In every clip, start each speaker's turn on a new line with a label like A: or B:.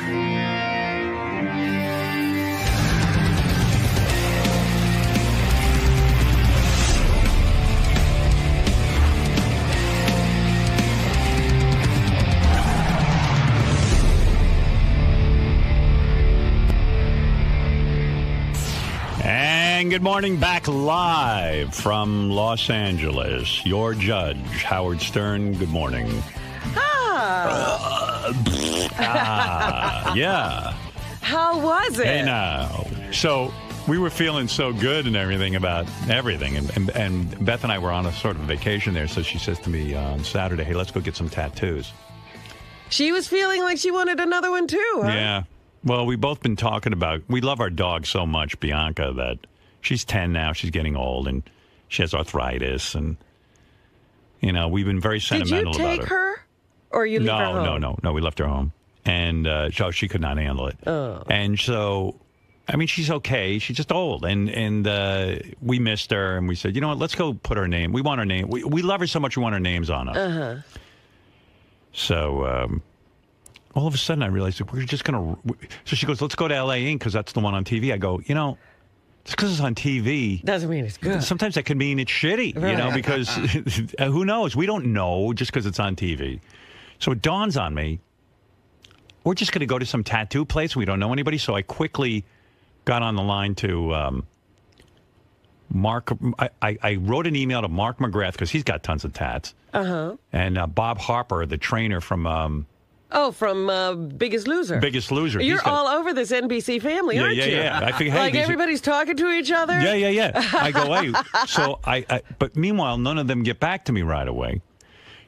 A: And good morning, back live from Los Angeles. Your judge, Howard Stern. Good morning. Yeah.
B: How was it?
A: Hey, now. So we were feeling so good and everything about everything. And Beth and I were on a sort of vacation there. So she says to me on Saturday, hey, let's go get some tattoos.
B: She was feeling like she wanted another one, too, huh?
A: Yeah. Well, we've both been talking about, we love our dog so much, Bianca, that she's 10 now. She's getting old, and she has arthritis. And, you know, we've been very sentimental about her.
B: Did you take her? Or you leave her home? No, we left her home. And so she could not handle it. Oh.
A: And so, I mean, she's okay. She's just old. And we missed her, and we said, you know what, let's go put her name. We want her name. We love her so much we want her names on us.
B: Uh-huh.
A: So, all of a sudden, I realized that we're just going to... So she goes, let's go to LA Inc. because that's the one on TV. I go, you know, just because it's on TV...
B: Doesn't mean it's good.
A: Sometimes that could mean it's shitty,
B: right.
A: You know, because who knows? We don't know just because it's on TV. So it dawns on me, we're just going to go to some tattoo place. We don't know anybody. So I quickly got on the line to Mark. I wrote an email to Mark McGrath because he's got tons of tats.
B: Uh-huh.
A: And Bob Harper, the trainer from...
B: from Biggest Loser.
A: Biggest Loser.
B: You're all over this NBC family, aren't you?
A: Yeah. I figure, hey,
B: like everybody's talking to each other?
A: Yeah. I go, hey. So but meanwhile, none of them get back to me right away.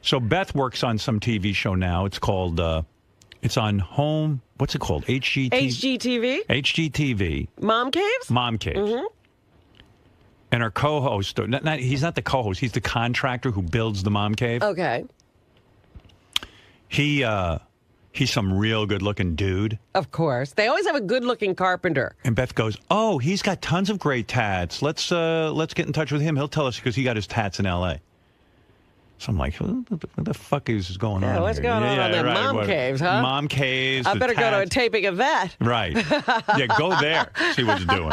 A: So Beth works on some TV show now. It's called, it's on home, what's it called?
B: HGTV?
A: HGTV.
B: Mom Caves?
A: Mom Caves.
B: Mm-hmm.
A: And our co-host, he's not the co-host, he's the contractor who builds the Mom Cave.
B: Okay.
A: He's some real good-looking dude.
B: Of course. They always have a good-looking carpenter.
A: And Beth goes, oh, he's got tons of great tats. Let's get in touch with him. He'll tell us because he got his tats in L.A. So I'm like, what the fuck is going on
B: what's
A: here?
B: going on in Mom Caves, huh?
A: Mom Caves.
B: I better go to a taping of that.
A: Right. Yeah, go there. See what he's doing.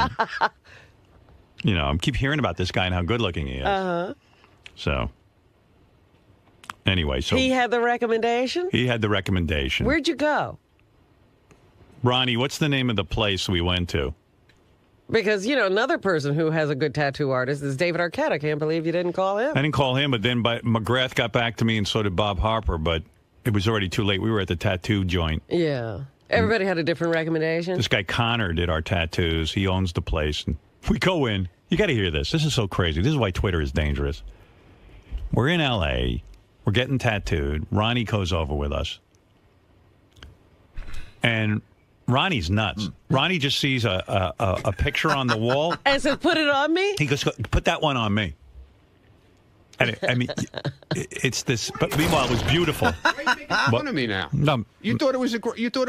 A: You know, I keep hearing about this guy and how good-looking he is.
B: Uh-huh.
A: So... Anyway, so...
B: He had the recommendation?
A: He had the recommendation.
B: Where'd you go?
A: Ronnie, what's the name of the place we went to?
B: Because, you know, another person who has a good tattoo artist is David Arquette. I can't believe you didn't call him.
A: I didn't call him, but then McGrath got back to me, and so did Bob Harper, but it was already too late. We were at the tattoo joint.
B: Yeah. Everybody had a different recommendation.
A: This guy Connor did our tattoos. He owns the place. And we go in. You got to hear this. This is so crazy. This is why Twitter is dangerous. We're in L.A., we're getting tattooed. Ronnie goes over with us. And Ronnie's nuts. Ronnie just sees a picture on the wall.
B: And says, put it on me?
A: He goes, put that one on me. And it's this. But meanwhile, it was beautiful.
C: Why are you making fun of me now?
A: No,
C: you thought it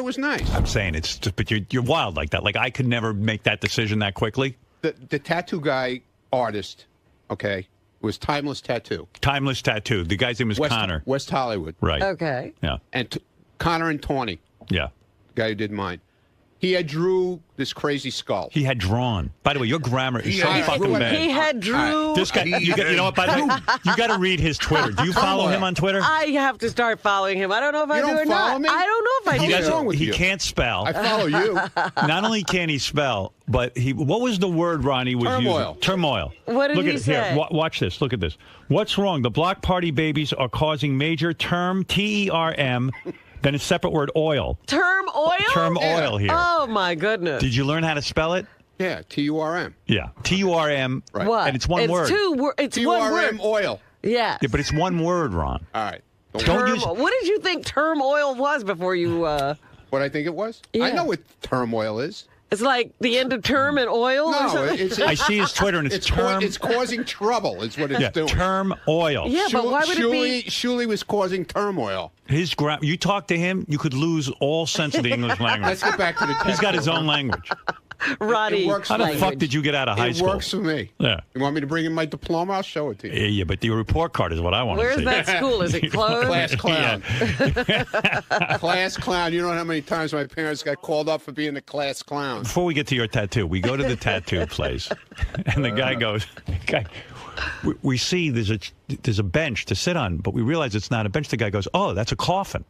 C: was nice.
A: I'm saying it's just, but you're wild like that. Like I could never make that decision that quickly.
C: The tattoo guy artist, okay, was Timeless Tattoo.
A: Timeless Tattoo. The guy's name was Connor.
C: West Hollywood.
A: Right.
B: Okay.
A: Yeah.
C: And Connor and Tawny.
A: Yeah.
C: The guy who did mine. He had drew this crazy skull.
A: He had drawn. By the way, your grammar is so fucking bad.
B: He had drew.
A: This guy, you know what? By the way, you got to read his Twitter. Do you follow him on Twitter?
B: I have to start following him. I don't know if I do or not.
C: Me?
B: I don't know if I do.
C: What's wrong with
A: he
C: you?
A: Can't spell.
C: I follow you.
A: Not only can he spell, but what was the word Ronnie was
C: Turmoil.
A: using? Turmoil.
B: What did he say?
A: Here, watch this. Look at this. What's wrong? The block party babies are causing major TERM. Then a separate word, oil.
B: Term oil?
A: Term oil here.
B: Oh, my goodness.
A: Did you learn how to spell it?
C: Yeah, TURM.
A: Yeah, TURM.
C: Right.
B: What?
A: And it's one word.
B: It's one word.
C: TURM oil.
B: Yes.
A: Yeah, but it's one word, Ron.
C: All right.
B: What did you think term oil was before you...
C: What I think it was?
B: Yeah.
C: I know what turmoil is.
B: It's like the end of term and oil or
C: No,
B: something?
A: I see his Twitter, and it's term...
C: It's causing trouble is what it's doing.
A: Term oil.
B: Yeah, but why would it be...
C: Shuley was causing turmoil.
A: You talk to him, you could lose all sense of the English language.
C: Let's get back to the tattoo.
A: He's got his own language.
B: Ronnie.
A: How the fuck did you get out of high school?
C: It works for me.
A: Yeah.
C: You want me to bring in my diploma? I'll show it to you.
A: Yeah, but the report card is what I want to see.
B: Where's that school? Is it closed?
C: Class clown. Class clown. You know how many times my parents got called up for being a class clown.
A: Before we get to your tattoo, we go to the tattoo place, and the guy goes, we see there's a bench to sit on, but we realize it's not a bench. The guy goes, oh, that's a coffin.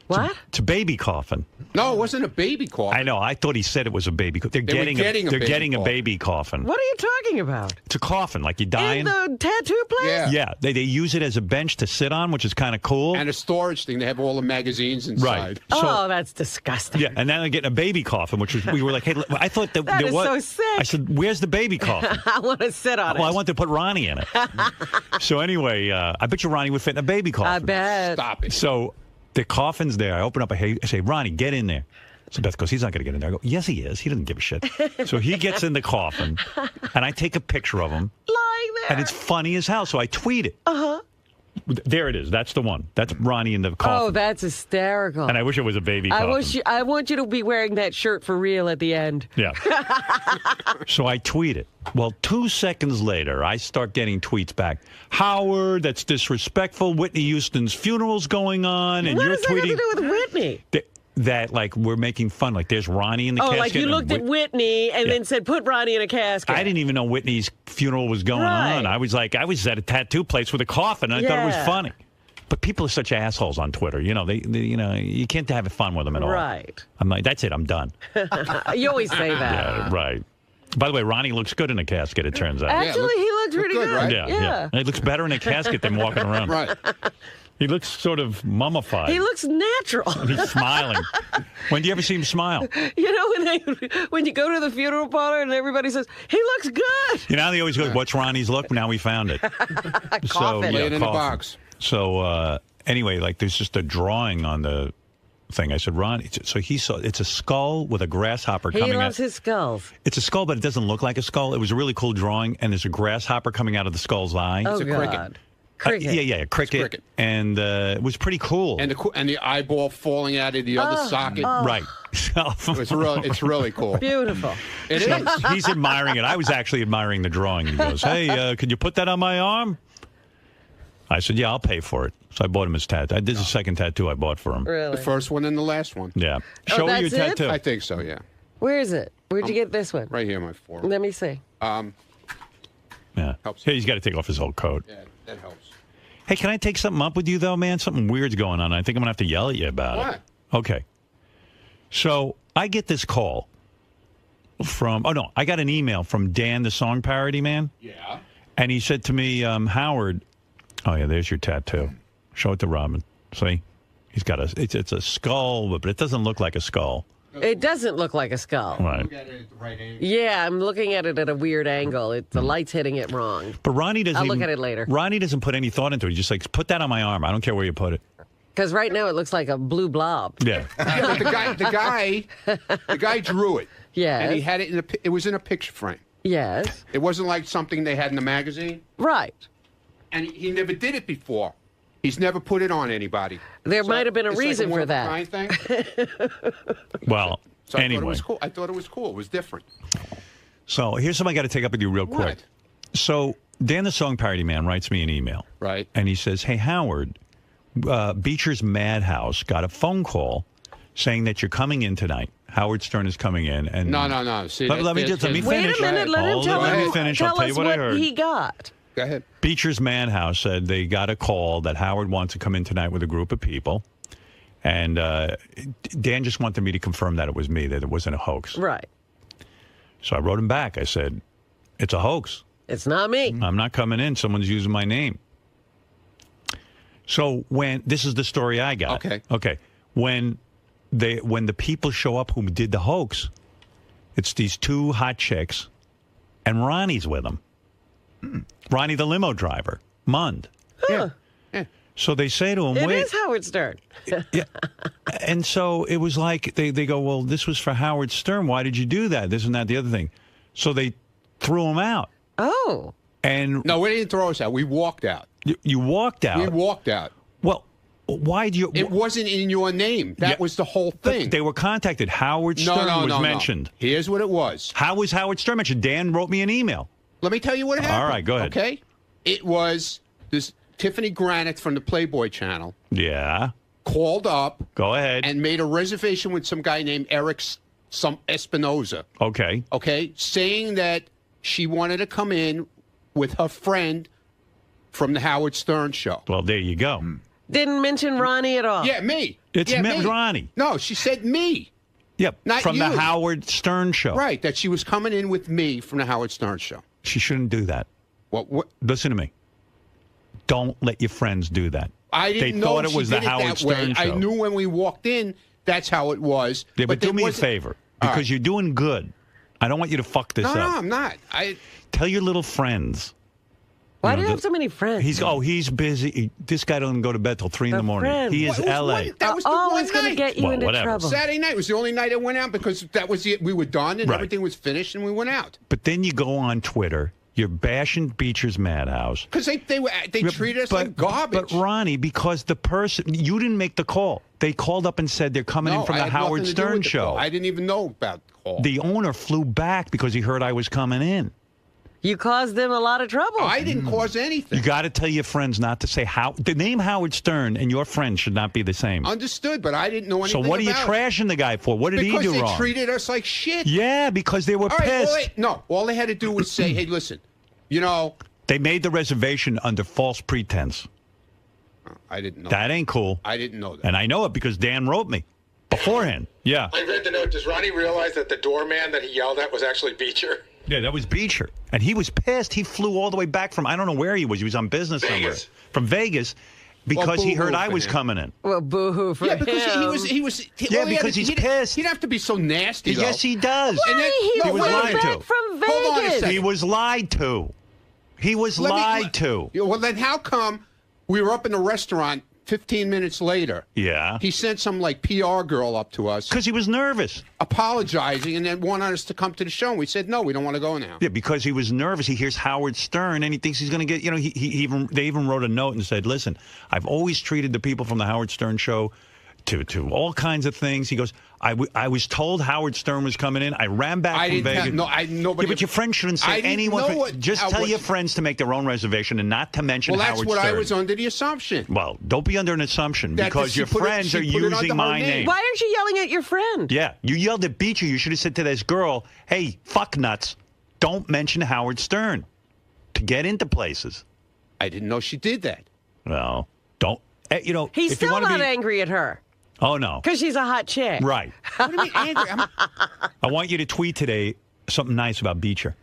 B: What?
A: It's a baby coffin.
C: No, it wasn't a baby coffin.
A: I know. I thought he said it was a baby. They're getting a baby coffin.
B: What are you talking about?
A: It's a coffin, like you die
B: in the tattoo place?
A: Yeah. They use it as a bench to sit on, which is kind of cool.
C: And a storage thing. They have all the magazines inside.
A: Right.
B: Oh, that's disgusting.
A: Yeah, and now they're getting a baby coffin, which was, we were like, hey, I thought that
B: is
A: was
B: so sick.
A: I said, where's the baby coffin?
B: I want to sit on it.
A: Well, I want to put Ronnie in it. So anyway, I bet you Ronnie would fit in a baby coffin.
B: I bet.
C: Stop it.
A: So the coffin's there. I open up I say, Ronnie, get in there. So Beth goes, he's not going to get in there. I go, yes, he is. He doesn't give a shit. So he gets in the coffin, and I take a picture of him.
B: Lying there.
A: And it's funny as hell, so I tweet it.
B: Uh-huh.
A: There it is. That's the one. That's Ronnie in the coffin.
B: Oh, that's hysterical.
A: And I wish it was a baby coffin.
B: I want you to be wearing that shirt for real at the end.
A: Yeah. So I tweet it. Well, 2 seconds later, I start getting tweets back. Howard, that's disrespectful. Whitney Houston's funeral's going on, and
B: what
A: you're
B: does
A: tweeting
B: that have to do with Whitney?
A: that like we're making fun. Like there's Ronnie in the casket.
B: Oh, like you looked at Whitney and then said, "Put Ronnie in a casket."
A: I didn't even know Whitney's funeral was going on. I was at a tattoo place with a coffin, and I thought it was funny. But people are such assholes on Twitter. You know, they you can't have fun with them at all.
B: Right.
A: I'm like, that's it. I'm done.
B: You always say that.
A: Yeah, right. By the way, Ronnie looks good in a casket, it turns out.
B: Actually, he looks pretty good.
C: Right?
A: Yeah. He looks better in a casket than walking around.
C: Right.
A: He looks sort of mummified.
B: He looks natural.
A: He's smiling. When do you ever see him smile?
B: You know, when you go to the funeral parlor and everybody says, he looks good.
A: You know, they always go, what's Ronnie's look? Now we found it.
B: Coffin.
C: Lay it in a box.
A: So anyway, like there's just a drawing on the thing. I said, Ron, so he saw it's a skull with a grasshopper coming out.
B: He loves his skulls.
A: It's a skull, but it doesn't look like a skull. It was a really cool drawing, and there's a grasshopper coming out of the skull's eye.
B: Oh,
C: It's a cricket.
B: God. Cricket.
A: Yeah, cricket. And it was pretty cool.
C: And the eyeball falling out of the other socket.
A: Right. So,
C: It's really cool.
B: Beautiful.
C: It is.
A: he's admiring it. I was actually admiring the drawing. He goes, hey, could you put that on my arm? I said, yeah, I'll pay for it. So I bought him his tattoo. This is the second tattoo I bought for him.
B: Really?
C: The first one and the last one.
A: Yeah. Show her your
B: that's it?
A: tattoo.
C: I think so, yeah.
B: Where is it? Where'd you get this one?
C: Right here, my forearm.
B: Let me see.
A: Yeah.
C: Helps.
A: Hey, he's got to take off his whole coat.
C: Yeah, that helps.
A: Hey, can I take something up with you, though, man? Something weird's going on. I think I'm going to have to yell at you about it.
C: What?
A: Okay. So I get this call I got an email from Dan, the song parody man.
C: Yeah.
A: And he said to me, Howard, oh, yeah, there's your tattoo. Show it to Robin. See? He's got it's a skull, but it doesn't look like a skull.
B: It doesn't look like a skull.
A: Right.
C: Look at it at the right angle.
B: Yeah, I'm looking at it at a weird angle. The light's hitting it wrong.
A: But Ronnie doesn't
B: I'll look at it later.
A: Ronnie doesn't put any thought into it. He's just like, put that on my arm. I don't care where you put it.
B: Because right now it looks like a blue blob.
A: Yeah.
C: Yeah, but the guy drew it.
B: Yes.
C: And he had it it was in a picture frame.
B: Yes.
C: It wasn't like something they had in the magazine.
B: Right.
C: And he never did it before. He's never put it on anybody.
B: There might have been a
C: it's
B: reason
C: like
B: for that.
C: one-of-a-kind thing.
A: Well,
C: So I thought it
A: anyway.
C: was cool. I thought it was cool. It was different.
A: So here's something I got to take up with you real quick.
C: What?
A: So Dan, the song parody man, writes me an email.
C: Right.
A: And he says, hey, Howard, Beecher's Madhouse got a phone call saying that you're coming in tonight. Howard Stern is coming in. And
C: No. See,
A: let me finish.
B: Wait a minute. Let him tell
A: Let me
B: us,
A: finish. I'll tell you
B: us
A: what I heard.
B: he got.
C: Go ahead.
A: Beecher's Madhouse said they got a call that Howard wants to come in tonight with a group of people. And Dan just wanted me to confirm that it was me, that it wasn't a hoax.
B: Right.
A: So I wrote him back. I said, it's a hoax.
B: It's not me.
A: I'm not coming in. Someone's using my name. So this is the story I got.
C: Okay.
A: When the people show up who did the hoax, it's these two hot chicks, and Ronnie's with them. Ronnie, the limo driver, Mund.
C: Yeah.
A: So they say to him,
B: It
A: wait.
B: is Howard Stern.
A: Yeah. And so it was like, they go, well, this was for Howard Stern. Why did you do that? This and that, the other thing. So they threw him out.
B: Oh.
A: And
C: No, we didn't throw us out. We walked out.
A: you walked out.
C: We walked out.
A: Well, why do you?
C: It wasn't in your name. That was the whole thing.
A: They were contacted. Howard Stern was mentioned.
C: No. Here's what it was.
A: How was Howard Stern mentioned? Dan wrote me an email.
C: Let me tell you what happened.
A: All right, go ahead.
C: Okay? It was this Tiffany Granite from the Playboy Channel.
A: Yeah.
C: Called up.
A: Go ahead.
C: And made a reservation with some guy named Eric Espinoza.
A: Okay.
C: Okay? Saying that she wanted to come in with her friend from the Howard Stern show.
A: Well, there you go.
B: Didn't mention Ronnie at all.
C: Yeah, me.
A: It's me. Ronnie.
C: No, she said me.
A: Yep.
C: Not
A: from
C: you.
A: the Howard Stern show.
C: Right, that she was coming in with me from the Howard Stern show.
A: She shouldn't do that.
C: What?
A: Listen to me. Don't let your friends do that.
C: I didn't
A: they
C: know
A: thought it was the Howard Stern show.
C: I knew when we walked in that's how it was.
A: Yeah, but do me a favor because you're doing good. I don't want you to fuck this up.
C: No, I'm not.
A: Tell your little friends.
B: Why do you have so many friends?
A: He's busy. This guy doesn't go to bed till 3 in the morning.
B: Friends.
A: He is L.A.
C: That was the one
B: going to get you into trouble.
C: Saturday night was the only night I went out because that was it. We were done and everything was finished and we went out.
A: But then you go on Twitter. You're bashing Beecher's Madhouse
C: because they treated us like garbage.
A: But Ronnie, because the person you didn't make the call, they called up and said they're coming in from the Howard Stern show.
C: I didn't even know about the call.
A: The owner flew back because he heard I was coming in.
B: You caused them a lot of trouble.
C: I didn't cause anything.
A: You got to tell your friends not to say the name Howard Stern and your friend should not be the same.
C: Understood, but I didn't know anything.
A: So what are you trashing the guy for? What did he do wrong?
C: Because they treated us like shit.
A: Yeah, because they were pissed.
C: All they had to do was say, "Hey, listen, you know."
A: They made the reservation under false pretense.
C: I didn't know
A: that. Ain't cool.
C: I didn't know that.
A: And I know it because Dan wrote me beforehand. Yeah.
D: I read the note. Does Ronnie realize that the doorman that he yelled at was actually Beecher?
A: Yeah, that was Beecher. And he was pissed. He flew all the way back from, I don't know where he was. He was on business somewhere. From Vegas. Because he heard I was coming in.
B: Well, boo-hoo for him.
C: Yeah, because he was.
A: Because he's pissed.
C: He didn't have to be so nasty, though.
A: Yes, he does.
B: And then,
A: he was lied to.
B: From Vegas.
C: Hold on a second.
A: He was lied to. He was lied to.
C: Well, then how come we were up in the restaurant 15 minutes later?
A: Yeah.
C: He sent some, PR girl up to us.
A: Because he was nervous.
C: Apologizing and then wanted us to come to the show. And we said, no, we don't want to go now.
A: Yeah, because he was nervous. He hears Howard Stern and he thinks he's going to get, they even wrote a note and said, listen, I've always treated the people from the Howard Stern show to all kinds of things. He goes, I was told Howard Stern was coming in. I ran back from Vegas.
C: Nobody.
A: Yeah, but your friends shouldn't say anyone. Just tell your friends to make their own reservation and not to mention Howard Stern.
C: Well, that's what I was under the assumption.
A: Well, don't be under an assumption because your friends are using my name.
B: Why aren't you yelling at your friend?
A: Yeah, you yelled at Beecher. You should have said to this girl, hey, fuck nuts, don't mention Howard Stern to get into places.
C: I didn't know she did that.
A: Well, don't.
B: He's still not angry at her.
A: Oh, no.
B: Because she's a hot chick.
A: Right.
C: What do you mean angry?
A: I want you to tweet today something nice about Beecher.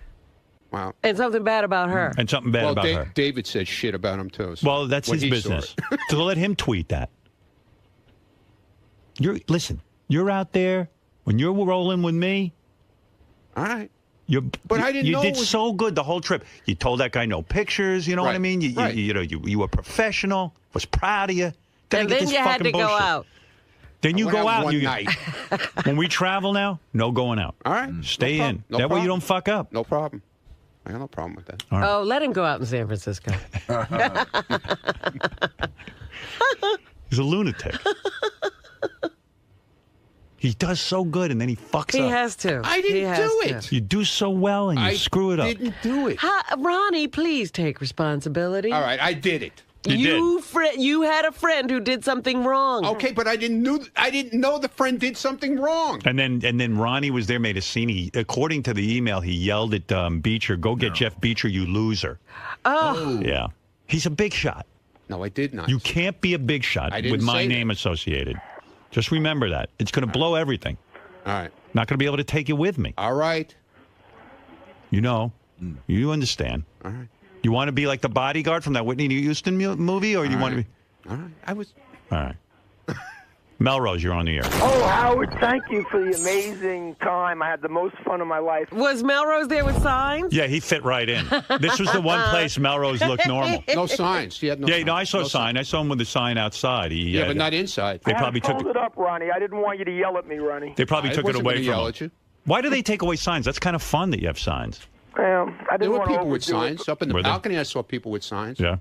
C: Wow.
B: And something bad about her.
A: And something bad about her.
C: David said shit about him, too. So
A: well, that's his business. So let him tweet that. Listen, you're out there. When you're rolling with me.
C: All right.
A: But
C: I didn't know
A: you did so good the whole trip. You told that guy no pictures. You know what I mean? You were professional. Was proud of you.
B: And then you had to go out.
A: Then you go out.
C: One night.
A: When we travel now, no going out.
C: All right.
A: Stay in. That way you don't fuck up.
C: No problem. I got no problem with that.
A: Right.
B: Oh, let him go out in San Francisco.
A: He's a lunatic. He does so good, and then he fucks up.
B: He has to.
C: I didn't do it.
A: You do so well, and you screw it up.
C: I didn't do it.
B: Ronnie, please take responsibility.
C: All right, I did it.
B: You had a friend who did something wrong.
C: Okay, but I didn't know the friend did something wrong.
A: And then Ronnie was there, made a scene. According to the email, he yelled at Beecher, "Go get Jeff Beecher, you loser."
B: Oh.
A: Yeah. He's a big shot.
C: No, I did not.
A: You can't be a big shot with my name associated. Just remember that. It's going to blow everything.
C: All right.
A: Not going to be able to take you with me.
C: All right.
A: You know. You understand.
C: All right.
A: You want to be like the bodyguard from that Whitney Houston movie, or you want to be?
C: All right.
A: All right. Melrose, you're on the air.
E: Oh, Howard, thank you for the amazing time. I had the most fun of my life.
B: Was Melrose there with signs?
A: Yeah, he fit right in. This was the one place Melrose looked normal.
C: No signs. He had no.
A: Yeah,
C: signs.
A: No, I saw a sign. I saw him with a sign outside.
C: But not inside.
A: They probably took
E: it up, Ronnie. I didn't want you to yell at me, Ronnie.
A: They probably took it away from
C: yell
A: him.
C: at you.
A: Why do they take away signs? That's kind of fun that you have signs.
E: Well, I didn't
C: there were
E: want
C: people with signs up in the
A: balcony.
C: I saw people with signs.
A: Yeah.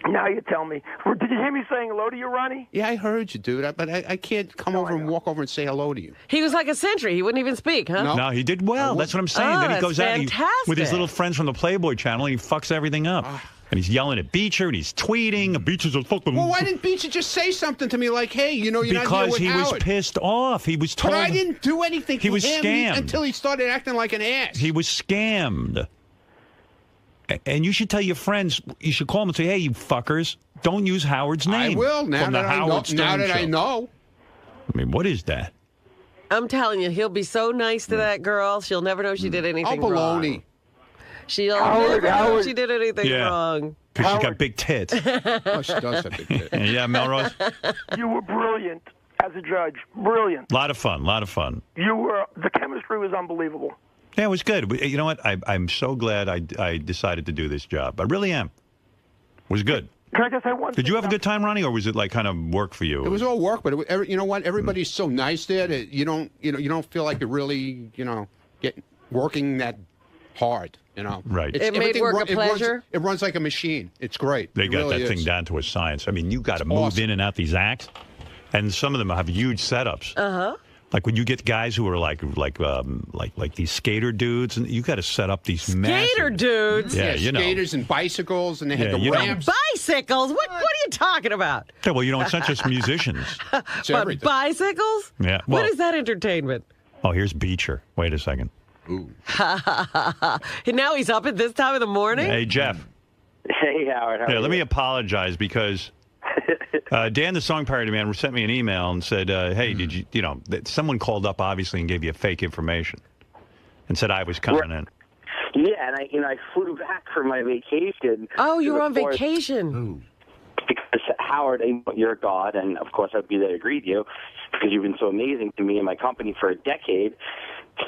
E: Now you tell me. Did you hear me saying hello to you, Ronnie?
C: Yeah, I heard you, dude. But I can't come over and walk over and say hello to you.
B: He was like a sentry. He wouldn't even speak, huh?
A: No, he did well. That's what I'm saying.
B: Oh,
A: Then he goes out with his
B: fantastic.
A: little friends from the Playboy channel, and he fucks everything up. And he's yelling at Beecher, and he's tweeting. Beecher's a fucking...
C: Well, why didn't Beecher just say something to me like, hey, you're not here
A: Because
C: with
A: he was
C: Howard.
A: pissed off. He was told...
C: But I didn't do anything
A: He
C: to
A: was
C: him
A: scammed.
C: until he started acting like an ass.
A: He was scammed. And you should tell your friends, you should call them and say, hey, you fuckers, don't use Howard's name.
C: I will, now
A: from the
C: that I know.
A: Howard Stern
C: Now that
A: show.
C: I know.
A: I mean, what is that?
B: I'm telling you, he'll be so nice to that girl. She'll never know she did anything
C: Oh,
B: wrong.
C: baloney.
B: She'll never know
E: Howard.
B: she did anything wrong.
A: Because she's got big tits.
C: Oh, she does have big tits.
A: Yeah, Melrose?
E: You were brilliant as a judge. Brilliant.
A: A lot of fun, a lot of fun.
E: The chemistry was unbelievable.
A: Yeah, it was good. You know what? I'm so glad I decided to do this job. I really am. It was good.
E: Can I just say one
A: Did
E: thing
A: you have a
E: about-
A: good time, Ronnie, or was it like kind of work for you?
C: It was all work, but you know what? Everybody's so nice there that you don't feel like you're really, working that hard.
A: Right.
B: It made work a pleasure?
C: It runs like a machine. It's great.
A: They
C: It
A: got
C: really
A: that
C: is.
A: thing down to a science. I mean, you got to move
C: awesome.
A: in and out these acts, and some of them have huge setups.
B: Uh-huh.
A: Like when you get guys who are like these skater dudes, and you got to set up these massive...
B: Skater dudes.
A: Yeah, you know.
C: skaters and bicycles, and they had
A: Yeah,
C: the
A: you know.
C: ramps.
B: Bicycles? What are you talking about?
A: Yeah, well, it's not just musicians.
C: It's
B: What,
C: everything.
B: bicycles?
A: Yeah,
B: What
A: well-
B: is that entertainment?
A: Oh, here's Beecher. Wait a second.
C: Ooh.
B: And now he's up at this time of the morning?
A: Hey, Jeff.
F: Hey, Howard. How are
A: Yeah, let
F: you?
A: me apologize because Dan, the song parody man, sent me an email and said, hey, did you, that someone called up obviously and gave you fake information and said I was coming in.
F: Yeah, and I flew back from my vacation.
B: Oh, you
F: to
B: were on
F: report
B: vacation.
F: Because Howard, you're God, and of course I'd be there to greet you because you've been so amazing to me and my company for a decade,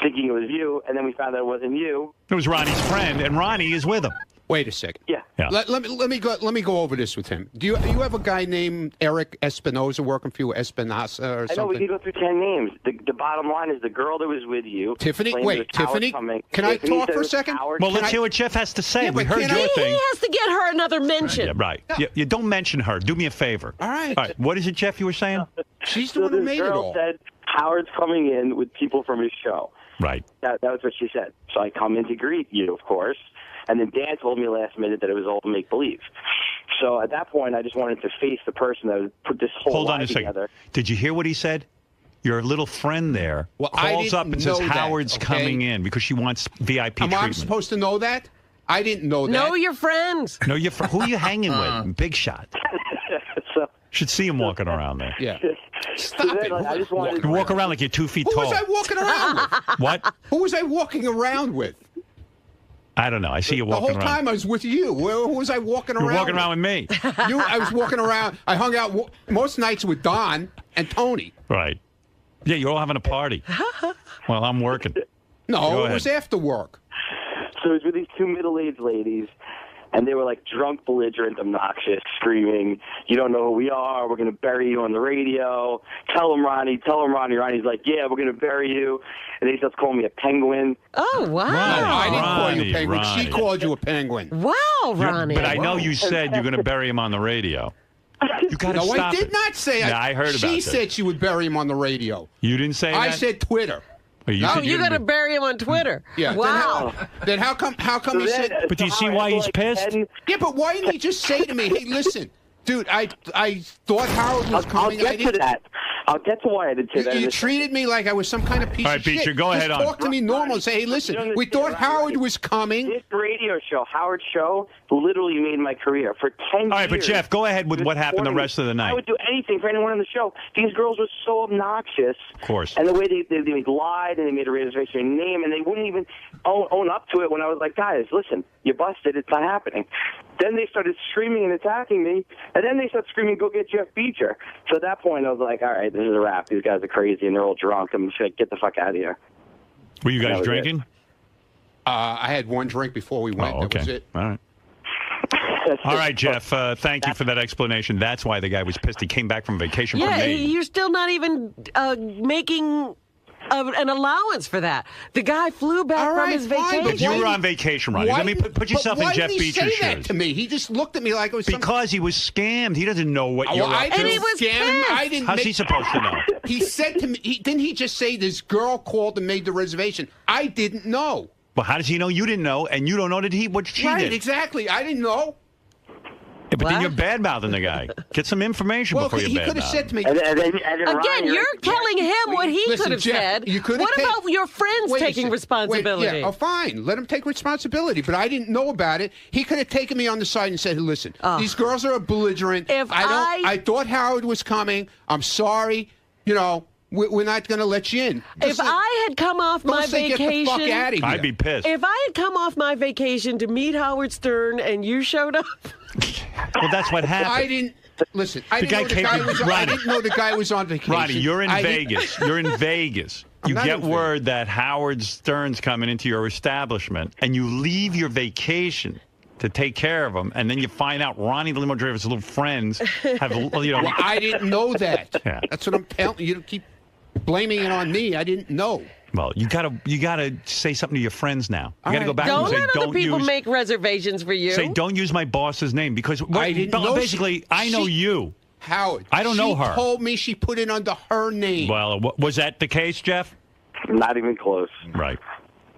F: thinking it was you, and then we found out it wasn't you.
A: It was Ronnie's friend, and Ronnie is with him.
C: Wait a second.
F: Yeah.
A: Yeah.
C: Let me go over this with him. Do you have a guy named Eric Espinoza working for you, Espinosa or
F: I know we
C: something?
F: can go through 10 names. The bottom line is the girl that was with you.
C: Tiffany,
F: claimed
C: wait,
F: it was Howard
C: Tiffany,
F: coming.
C: can I
F: Tiffany
C: talk
F: said
C: for
F: it
C: a
F: was
C: second?
F: Howard.
A: Well, let's
C: Can I-
A: hear what Jeff has to say.
C: Yeah,
A: we
C: but
A: heard
C: can
A: your
C: I-
B: He
A: thing.
B: has to get her another mention.
A: Yeah, right. You don't mention her. Do me a favor.
C: All right.
A: All right. What is it, Jeff, you were saying?
C: She's the
F: So
C: one who
F: this
C: made it
F: girl
C: all.
F: said Howard's coming in with people from his show.
A: Right.
F: That was what she said. So I come in to greet you, of course. And then Dan told me last minute that it was all make-believe. So at that point, I just wanted to face the person that would put this whole
A: Hold on
F: lie
A: a second.
F: together.
A: Did you hear what he said? Your little friend there
C: Well, I
A: calls
C: didn't
A: up and says
C: know that,
A: Howard's
C: okay?
A: coming in because she wants VIP
C: Am I
A: treatment.
C: supposed to know that? I didn't know that.
B: Know your friends.
A: No, who are you hanging with? Big shot.
F: So
A: Should see him walking around there.
C: Yeah.
F: so
C: Stop
F: then,
C: it.
F: I just wanted
A: You walk around like you're 2 feet
C: Who
A: tall.
C: was I walking around with?
A: What?
C: Who was I walking around with?
A: I don't know. I see you
C: The
A: walking
C: whole
A: around.
C: time I was with you. Who was I walking
A: You're
C: around
A: walking around with me.
C: I was walking around. I hung out most nights with Don and Tony.
A: Right. Yeah, you're all having a party. Well, I'm working. Go
C: No, it
A: ahead.
C: was after work.
F: So it was with these two middle-aged ladies, and they were like drunk, belligerent, obnoxious, screaming, "You don't know who we are. We're going to bury you on the radio. Tell them, Ronnie. Tell them, Ronnie." Ronnie's like, "Yeah, we're going to bury you." And they starts calling me a penguin.
B: Oh, wow.
C: I didn't call you
A: Ronnie,
C: a penguin. She
A: Ronnie.
C: called you a penguin.
B: Wow, Ronnie.
A: But I know you said you're going to bury him on the radio. You got to
C: No,
A: stop
C: I did
A: it.
C: not say.
A: Yeah, I heard about
C: She
A: this.
C: said she would bury him on the radio.
A: You didn't say
C: I
A: that?
C: said Twitter.
A: Oh, you
C: No,
A: said
B: You got to
A: didn't-
B: bury him on Twitter.
C: Yeah.
B: Wow.
C: Then how come he
F: then,
C: said?
A: But do you
F: so
A: see
F: Howard
A: why
F: had
A: he's
F: like
A: pissed?
F: 10
C: Yeah, but why didn't he just say to me, "Hey, listen, dude, I thought Howard was
F: I'll
C: coming.
F: get to that. I'll get to why I did say that.
C: You treated me like I was some kind of piece
A: All right,
C: of shit.
A: Beecher, go ahead
C: Just
A: on.
C: talk to me normal and say, "Hey,
F: You
C: listen,
F: don't
C: we thought
F: understand,
C: Howard
F: right?
C: was coming."
F: This radio show, Howard's show, literally made my career for 10 years.
A: All right, but Jeff, go ahead with what happened the rest of the night.
F: I would do anything for anyone on the show. These girls were so obnoxious.
A: Of course.
F: And the way they lied and they made a reservation name and they wouldn't even own up to it when I was like, guys, listen, you busted. It's not happening. Then they started screaming and attacking me. And then they started screaming, go get Jeff Beecher. So at that point, I was like, all right, this is a wrap. These guys are crazy and they're all drunk. I'm just going to get the fuck out of here.
A: Were you
F: That
A: guys
F: was
A: drinking?
C: I had one drink before we went.
A: Oh, okay.
C: That was it.
A: All right. All right, Jeff, thank you for that explanation. That's why the guy was pissed. He came back from vacation from
B: Yeah,
A: me.
B: you're still not even making an allowance for that. The guy flew back from his vacation.
A: But you were on vacation, Ronnie. Let me put yourself in Jeff Beecher's shoes.
C: Why did he say that to me? He just looked at me like it was
A: because he was scammed. He doesn't know what you're up to.
B: And he was scammed.
A: How's he supposed to know?
C: He said to me, didn't he just say this girl called and made the reservation? I didn't know.
A: Well, how does he know you didn't know, and you don't know what she did?
C: Right, exactly. I didn't know.
A: Yeah, but then you're bad-mouthing the guy. Get some information before you bad-mouth.
C: He could have said to me...
B: Again, you're telling him what he could have said. What about your friends taking responsibility?
C: Oh, fine. Let him take responsibility. But I didn't know about it. He could have taken me on the side and said, listen, these girls are belligerent. I thought Howard was coming. I'm sorry. You know, we're not going to let you in.
B: If I had come off my vacation...
C: Get the fuck out of here.
A: I'd be pissed.
B: If I had come off my vacation to meet Howard Stern and you showed up...
A: Well, that's what happened.
C: I didn't know the guy was on vacation.
A: Ronnie, you're in Vegas. You're in Vegas. You get word that Howard Stern's coming into your establishment, and you leave your vacation to take care of him, and then you find out Ronnie the limo driver's little friends have,
C: Well, I didn't know that. Yeah. That's what I'm telling you. You keep blaming it on me. I didn't know.
A: Well, you gotta say something to your friends now. You gotta go back and say,
B: don't let other people make reservations for you.
A: Say, don't use my boss's name because I didn't know. Basically, I know you,
C: Howard.
A: I don't know her.
C: She told me she put it under her name.
A: Well, was that the case, Jeff?
F: Not even close.
A: Right.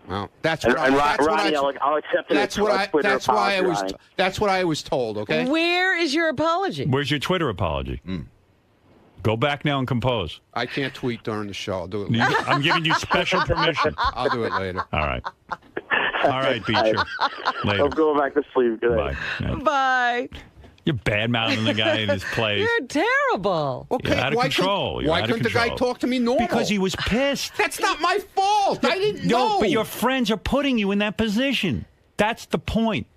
C: Well, that's what
F: I'll accept it.
C: That's what I was told. Okay.
B: Where is your apology?
A: Where's your Twitter apology? Go back now and compose.
C: I can't tweet during the show. I'll do it later.
A: I'm giving you special permission.
C: I'll do it later.
A: All right. All right, Beecher. Later.
F: I'm going back to sleep. Good night.
A: Bye.
B: Bye.
A: You're bad-mouthing the guy in his place.
B: You're terrible.
C: Okay,
A: You're out of control.
C: Why couldn't the guy talk to me normal?
A: Because he was pissed.
C: That's not my fault. I didn't know.
A: No, but your friends are putting you in that position. That's the point.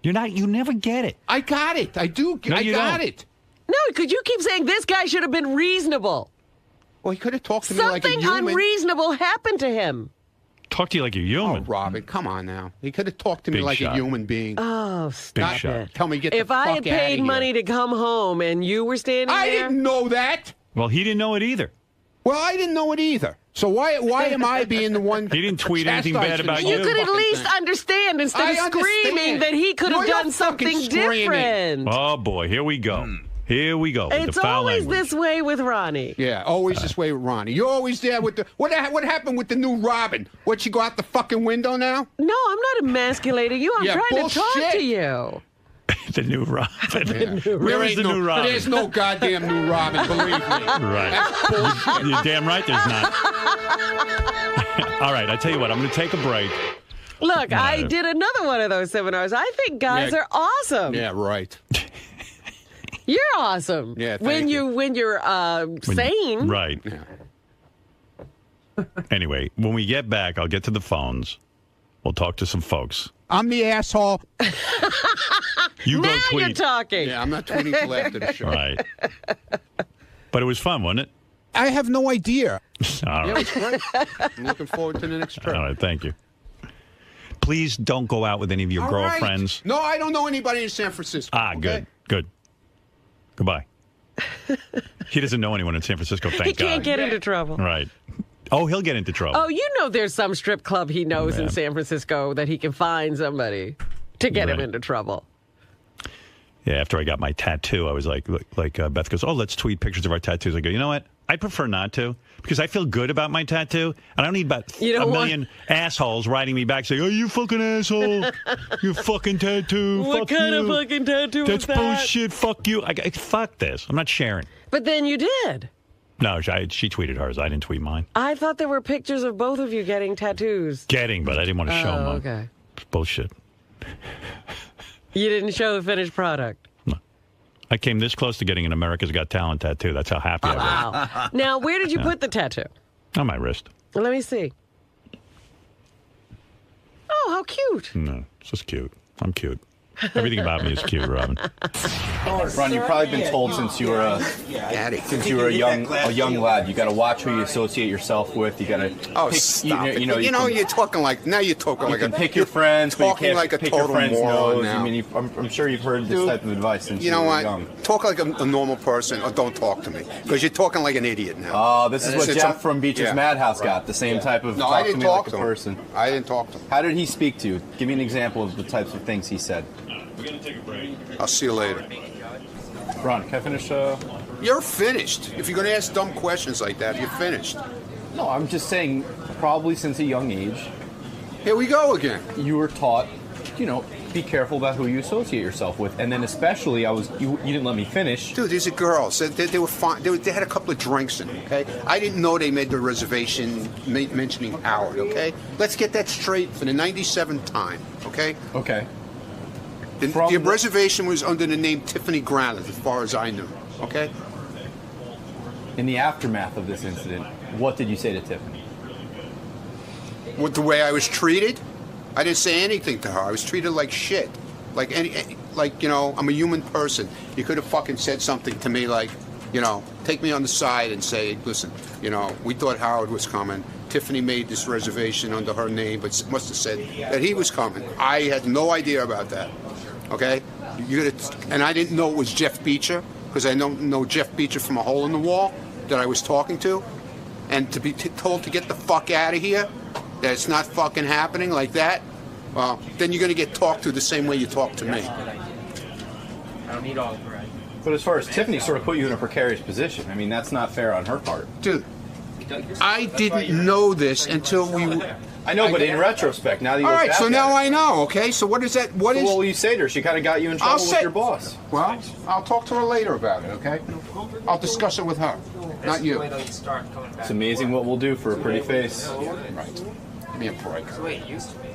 A: You never get it.
C: I got it. I do.
A: No,
C: I got it.
B: No, because you keep saying this guy should have been reasonable.
C: Well, he could have talked to me like a human.
B: Something unreasonable happened to him.
A: Talk to you like a human.
C: Oh, Robin, come on now. He could have talked to me like a human being.
B: Oh, stop it.
C: Tell me, get the fuck out of here.
B: If I had paid money to come home and you were standing there.
C: I didn't know that.
A: Well, he didn't know it either.
C: Well, I didn't know it either. So why am I being the one?
A: He didn't tweet anything bad about you.
B: You could at least understand instead of screaming that he could have done something different.
A: Oh, boy. Here we go. Here we go.
B: It's always this way with Ronnie.
C: Yeah, always this way with Ronnie. You're always there with the... What happened with the new Robin? What, she go out the fucking window now?
B: No, I'm not emasculating you. I'm trying to talk to you.
A: The new Robin.
C: Where is the new Robin? There's no goddamn new Robin, believe me.
A: Right.
C: That's bullshit.
A: You're damn right there's not. All right, I tell you what. I'm going to take a break.
B: Look, I did another one of those seminars. I think guys are awesome.
C: Yeah, right.
B: You're awesome.
C: Yeah,
B: when you're sane.
A: Right. Yeah. Anyway, when we get back, I'll get to the phones. We'll talk to some folks.
C: I'm the asshole.
A: You
B: now
A: go tweet.
B: You're talking.
C: Yeah, I'm not tweeting till after the show.
A: Right. But it was fun, wasn't it?
C: I have no idea.
A: All right.
C: Yeah, it was great. I'm looking forward to the next trip.
A: All right, thank you. Please don't go out with any of your girlfriends.
C: Right. No, I don't know anybody in San Francisco.
A: Ah,
C: okay?
A: Good. Goodbye. He doesn't know anyone in San Francisco, thank God.
B: He can't get into trouble.
A: Right. Oh, he'll get into trouble.
B: Oh, you know there's some strip club he knows in San Francisco that he can find somebody to get him into trouble.
A: Yeah, after I got my tattoo, I was like Beth goes, oh, let's tweet pictures of our tattoos. I go, you know what? I'd prefer not to because I feel good about my tattoo. And I don't need about a million assholes writing me back saying, oh, you fucking asshole. You fucking tattoo.
B: What kind of fucking tattoo is that?
A: That's bullshit. Fuck you. Fuck this. I'm not sharing.
B: But then you did.
A: No, she tweeted hers. I didn't tweet mine.
B: I thought there were pictures of both of you getting tattoos.
A: But I didn't want to show mine.
B: Okay.
A: It's bullshit.
B: You didn't show the finished product.
A: No. I came this close to getting an America's Got Talent tattoo. That's how happy I was.
B: Wow. Now, where did you put the tattoo?
A: On my wrist.
B: Let me see. Oh, how cute.
A: No, it's just cute. I'm cute. Everything about me is cute, Robin.
G: Ron, you've probably been told since you were a young lad, you got to watch who you associate yourself with. You got to
C: stop it. You're talking like
G: pick your friends, but you can't
C: like a
G: pick
C: total
G: your friends'
C: moron
G: nose.
C: now.
G: I mean, I'm sure you've heard this type of advice since you were young.
C: Talk like a normal person, or don't talk to me, because you're talking like an idiot now.
G: Oh, this is what Jeff from Beecher's Madhouse got. The same type of
C: I didn't talk to
G: a person.
C: I didn't talk to him.
G: How did he speak to you? Give me an example of the types of things he said.
A: We're going to take a break.
C: I'll see you later.
G: Ron, can I finish?
C: You're finished. If you're going to ask dumb questions like that, you're finished.
G: No, I'm just saying, probably since a young age.
C: Here we go again.
G: You were taught, be careful about who you associate yourself with. And then especially, you didn't let me finish.
C: Dude, these are girls. They were fine. They had a couple of drinks in them, okay? I didn't know they made the reservation mentioning Howard, okay? Let's get that straight for the 97th time, okay?
G: Okay.
C: The reservation was under the name Tiffany Granite, as far as I knew, okay?
G: In the aftermath of this incident, what did you say to Tiffany?
C: With the way I was treated? I didn't say anything to her. I was treated like shit. I'm a human person. You could have fucking said something to me like, take me on the side and say, listen, we thought Howard was coming. Tiffany made this reservation under her name, but must have said that he was coming. I had no idea about that. Okay? And I didn't know it was Jeff Beecher, because I don't know Jeff Beecher from a hole in the wall that I was talking to. And to be told to get the fuck out of here, that it's not fucking happening like that, well, then you're going to get talked to the same way you talk to me.
H: I don't need all of it.
G: But as far as Tiffany sort of put you in a precarious position, I mean, that's not fair on her part.
C: Dude, I didn't know this until we...
G: I know, but in retrospect, now that you
C: all
G: look
C: right,
G: back
C: so
G: at
C: now
G: it,
C: I know, okay? So what is that? What Well, I'll talk to her later about it, okay? I'll discuss it with her, not you.
G: It's amazing what we'll do for a pretty face.
C: Right. Give me a break.
H: Wait, used to be.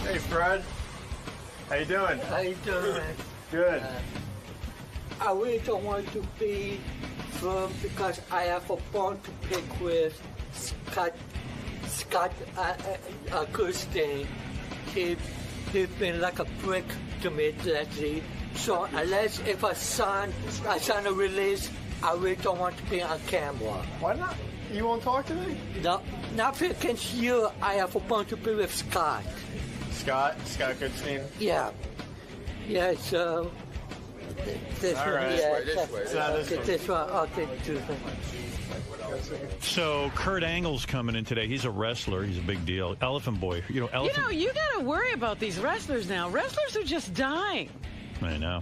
I: Hey, Fred. How you doing?
J: How you doing?
I: Good.
J: I really don't want to be firm because I have a bone to pick with Scott Kirstein. He's been like a prick to me lately. So unless if I sign a release, I really don't want to be on camera.
I: Why not? You won't talk to me?
J: No, not against you. I have a bone to pick with Scott.
I: Scott Goodstein?
J: Yeah. Yeah, so... This
I: all
J: one,
I: right.
J: yeah,
I: This
J: one. Okay, two.
A: So Kurt Angle's coming in today. He's a wrestler. He's a big deal. Elephant Boy.
B: You got to worry about these wrestlers now. Wrestlers are just dying.
A: I know.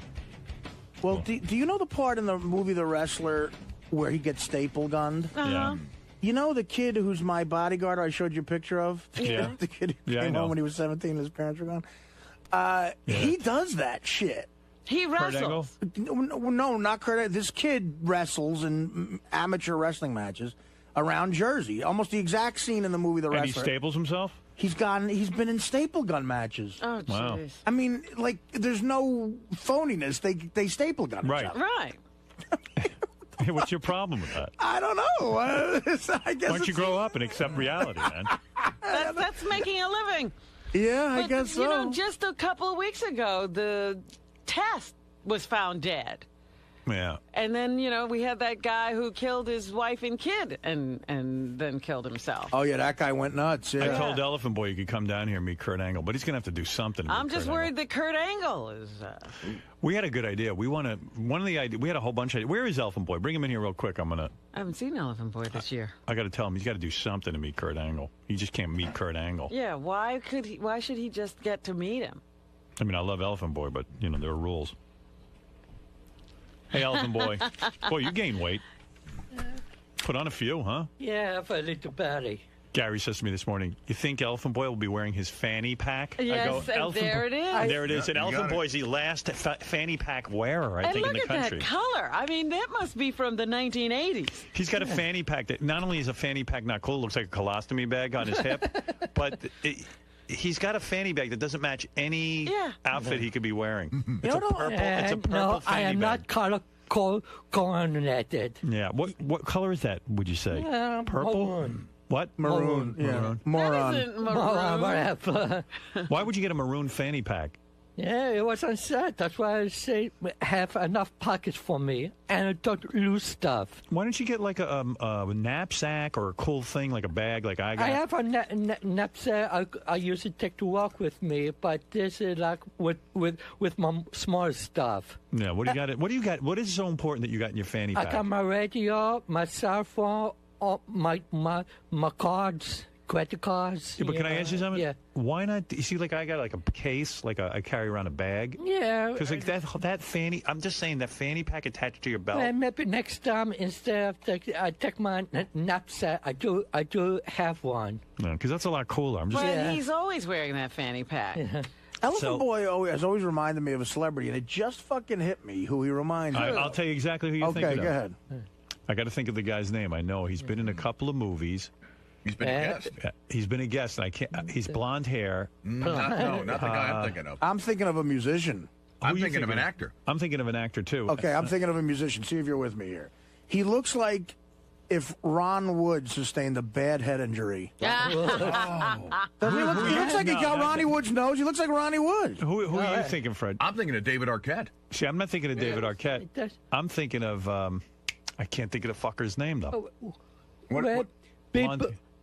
K: Well, do you know the part in the movie The Wrestler where he gets staple gunned?
A: Yeah.
K: You know the kid who's my bodyguard I showed you a picture of?
A: Yeah.
K: The kid who came home when he was 17 and his parents were gone? He does that shit.
B: He wrestles.
K: No, not Kurt. This kid wrestles in amateur wrestling matches around Jersey. Almost the exact scene in the movie The Wrestler.
A: And he staples himself?
K: He's been in staple gun matches.
B: Oh, jeez.
A: Wow.
K: I mean, like, there's no phoniness. They staple gun
A: right.
K: each other.
B: Right.
A: Hey, what's your problem with that?
K: I don't know. I guess
A: why don't you grow up and accept reality, man?
B: That's making a living.
K: Yeah, I guess so.
B: You know, just a couple of weeks ago, the test was found dead.
A: Yeah.
B: And then, we had that guy who killed his wife and kid and then killed himself.
K: Oh, yeah, that guy went nuts. Yeah.
A: I told Elephant Boy you could come down here and meet Kurt Angle, but he's going to have to do something.
B: I'm just worried that Kurt Angle is...
A: We had a good idea. We had a whole bunch of... Where is Elephant Boy? Bring him in here real quick.
B: I haven't seen Elephant Boy this year.
A: I got to tell him he's got to do something to meet Kurt Angle. He just can't meet Kurt Angle.
B: Yeah, why should he just get to meet him?
A: I mean, I love Elephant Boy, but, there are rules. Hey, Elephant Boy. Boy, you gained weight. Put on a few, huh?
J: Yeah, for a little belly.
A: Gary says to me this morning, you think Elephant Boy will be wearing his fanny pack?
B: Yes, and there it is.
A: There it is. And Elephant Boy is the last fanny pack wearer, I think, in the country.
B: And look at that color. I mean, that must be from the 1980s.
A: He's got a fanny pack that not only is a fanny pack not cool, it looks like a colostomy bag on his hip, but... He's got a fanny bag that doesn't match any outfit he could be wearing. It's a purple fanny
J: I am not color coordinated.
A: Yeah. What color is that, would you say? Purple?
J: Maroon.
A: What?
K: Maroon. Yeah.
A: Maroon.
K: Moron.
B: That isn't maroon.
J: Whatever.
A: Why would you get a maroon fanny pack?
J: Yeah, it was on set. That's why I say have enough pockets for me and I don't lose stuff.
A: Why don't you get like a knapsack or a cool thing like a bag like I got?
J: I have a knapsack I usually take to walk with me, but this is like with my small stuff.
A: Yeah, what do you got? What do you got? What is so important that you got in your fanny pack?
J: I got my radio, my cell phone, my cards. Credit cards.
A: Yeah, but can I ask you something?
J: Yeah.
A: Why not? You see, like I got like a case, like I carry around a bag.
J: Yeah.
A: Because like that fanny, I'm just saying that fanny pack attached to your belt.
J: Well, maybe next time instead of I take my knapsack, I do have one.
A: No, because that's a lot cooler. I'm just.
B: But he's always wearing that fanny pack.
J: Yeah.
K: Elephant Boy has always reminded me of a celebrity, and it just fucking hit me who he reminds me of.
A: I'll tell you exactly who you're thinking of.
K: Okay, go ahead.
A: I got to think of the guy's name. I know he's been in a couple of movies.
L: He's been a guest.
A: He's been a guest. And I can't. He's blonde hair.
L: Not the guy I'm thinking of.
K: I'm thinking of a musician.
L: I'm thinking of an actor.
A: I'm thinking of an actor too.
K: Okay, I'm thinking of a musician. See if you're with me here. He looks like if Ron Wood sustained a bad head injury.
B: Oh.
K: He looks like he got Ronnie Wood's nose. He looks like Ronnie Wood.
A: Who are you thinking, Fred?
L: I'm thinking of David Arquette.
A: See, I'm not thinking of David Arquette. I'm thinking of I can't think of the fucker's name though.
J: What?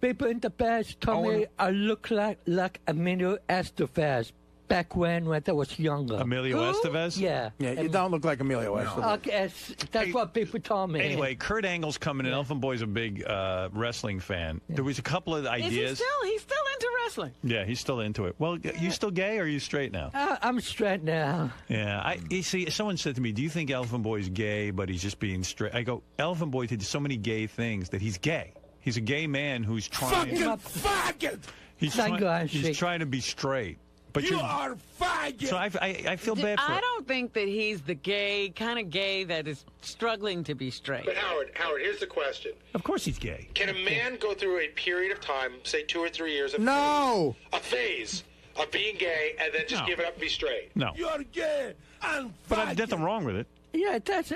J: People in the past told me I look like Emilio Estevez back when I was younger.
A: Emilio Estevez?
J: Yeah.
K: Yeah, you don't look like Emilio Estevez.
J: Okay, that's what people told me.
A: Anyway, Kurt Angle's coming in. Elephant Boy's a big wrestling fan. There was a couple of ideas.
B: He's still into wrestling.
A: Yeah, he's still into it. Well, you still gay or are you straight now?
J: I'm straight now.
A: Yeah. You see, someone said to me, do you think Elephant Boy's gay, but he's just being straight? I go, Elephant Boy did so many gay things that he's gay. He's a gay man who's trying.
C: Faggot!
A: He's trying to be straight. But
C: you are faggot!
A: So I feel bad for
B: I don't think that he's the kind of gay that is struggling to be straight.
D: But Howard, here's the question.
A: Of course he's gay.
D: Can a man go through a period of time, say 2 or 3 years,
K: No!
D: A phase of being gay and then just give it up and be straight?
A: No.
C: You're gay!
A: But there's nothing wrong with it.
J: Yeah, that's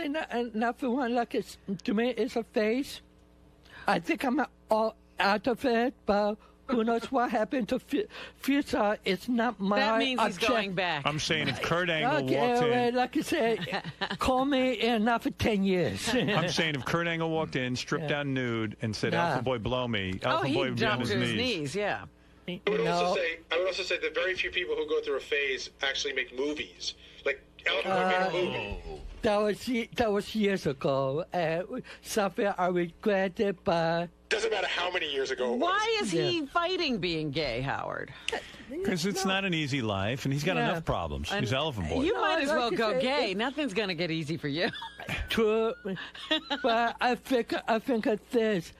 J: not for one. Like to me, it's a phase. I think I'm all out of it, but who knows what happened to future? It's not my
B: That means he's
J: object.
B: going back.
A: I'm saying if Kurt Angle walked in...
J: like I said, call me in not for 10 years.
A: I'm saying if Kurt Angle walked in, stripped down nude, and said, Elephant Boy, blow me, Elephant Boy would be on his knees.
B: Yeah.
D: I would also say that very few people who go through a phase actually make movies. Like, Elephant Boy made a movie.
J: That was years ago. Something I regretted, but...
D: Doesn't matter how many years ago it was.
B: Why is he fighting being gay, Howard?
A: Because it's not an easy life, and he's got enough problems. He's Elephant Boy.
B: You might as well go gay. Nothing's going to get easy for you.
J: True. But I think of this.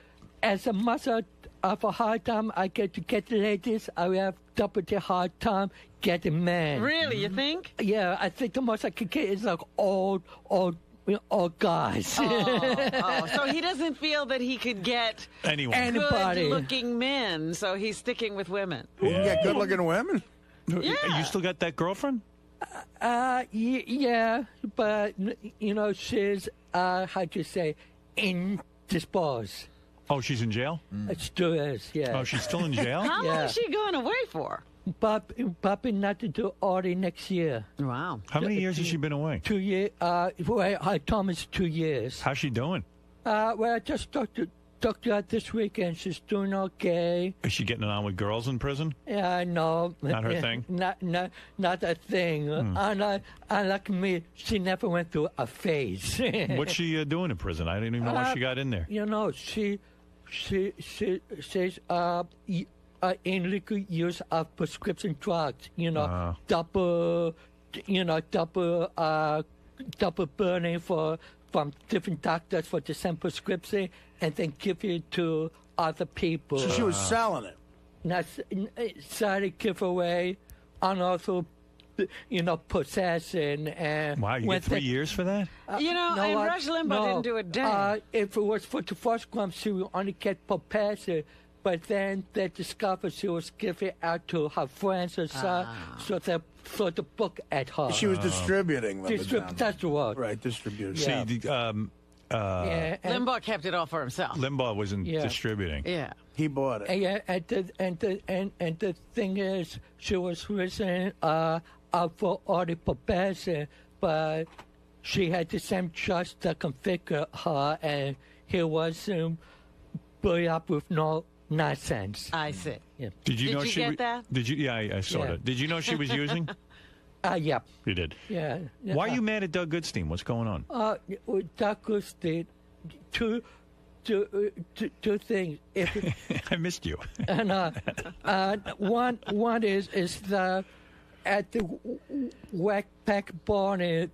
J: As a mother of a hard time I get to get ladies, I have double the hard time getting men.
B: Really, you think?
J: Yeah, I think the most I could get is like old guys.
B: So he doesn't feel that he could get
J: anybody
B: good-looking men, so he's sticking with women.
K: You can get good-looking women?
A: Yeah. You still got that girlfriend?
J: Yeah, but, she's, how'd you say, indisposed.
A: Oh, she's in jail?
J: It still is, yeah.
A: Oh, she's still in jail?
B: How long is she going away for?
J: Popping not to do Artie next year.
B: Wow.
A: How many years has she been away?
J: 2 years. Well, I told me it's 2 years.
A: How's she doing?
J: Well, I just talked to her this weekend. She's doing okay.
A: Is she getting it on with girls in prison?
J: Yeah, no.
A: Not her thing?
J: Not a thing. Unlike me, she never went through a phase.
A: What's she doing in prison? I didn't even know what she got in there.
J: You know, she says illegal use of prescription drugs. You know, double burning from different doctors for the same prescription, and then give it to other people.
K: So she was selling it.
J: Not started give away, and also, possessing. And
A: wow, you get 3 years for that?
B: And Rush Limbaugh didn't do a day.
J: If it was for the first crime, she would only get possessing. But then they discovered she was giving out to her friends and stuff, so they threw the book at her.
K: She was distributing them.
J: That's the word.
K: Right, distributing.
J: Yeah.
A: See,
B: Limbaugh kept it all for himself.
A: Limbaugh wasn't
J: Yeah.
A: distributing.
B: Yeah.
K: He bought it.
J: And the thing is, she was risen out for Artie possession, but she had the same judge that configured her, and he was brought up with no nonsense.
B: I see.
J: Yeah.
A: Did you know
B: you
A: she
B: get that?
A: Did you? Yeah, I saw
J: Yeah.
A: it. Did you know she was using?
J: Yeah.
A: You did.
J: Yeah.
A: Why are you mad at Doug Goodstein? What's going on?
J: Doug Goodstein, two things.
A: I missed you.
J: And one is the at the whack pack barn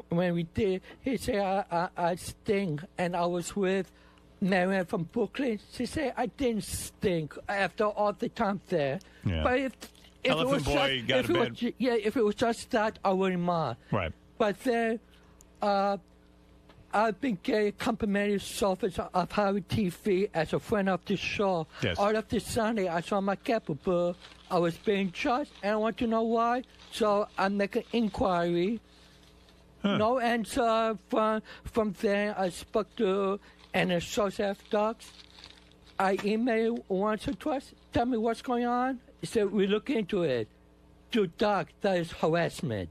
J: when we did. He said I stink, and I was with Marianne from Brooklyn. She said I didn't stink after all the time there.
A: Yeah.
J: But if
A: Elephant Boy got a bad.
J: if it was just that, I wouldn't mind.
A: Right.
J: But then I've been getting complimentary service of Harry TV as a friend of the show.
A: Yes.
J: All of this Sunday, I saw my capable. I was being judged, and I want to know why. So I make an inquiry.
A: Huh.
J: No answer from there. I spoke to an associate docs. I emailed once or twice. Tell me what's going on. He said, we look into it. To Doc, that is harassment.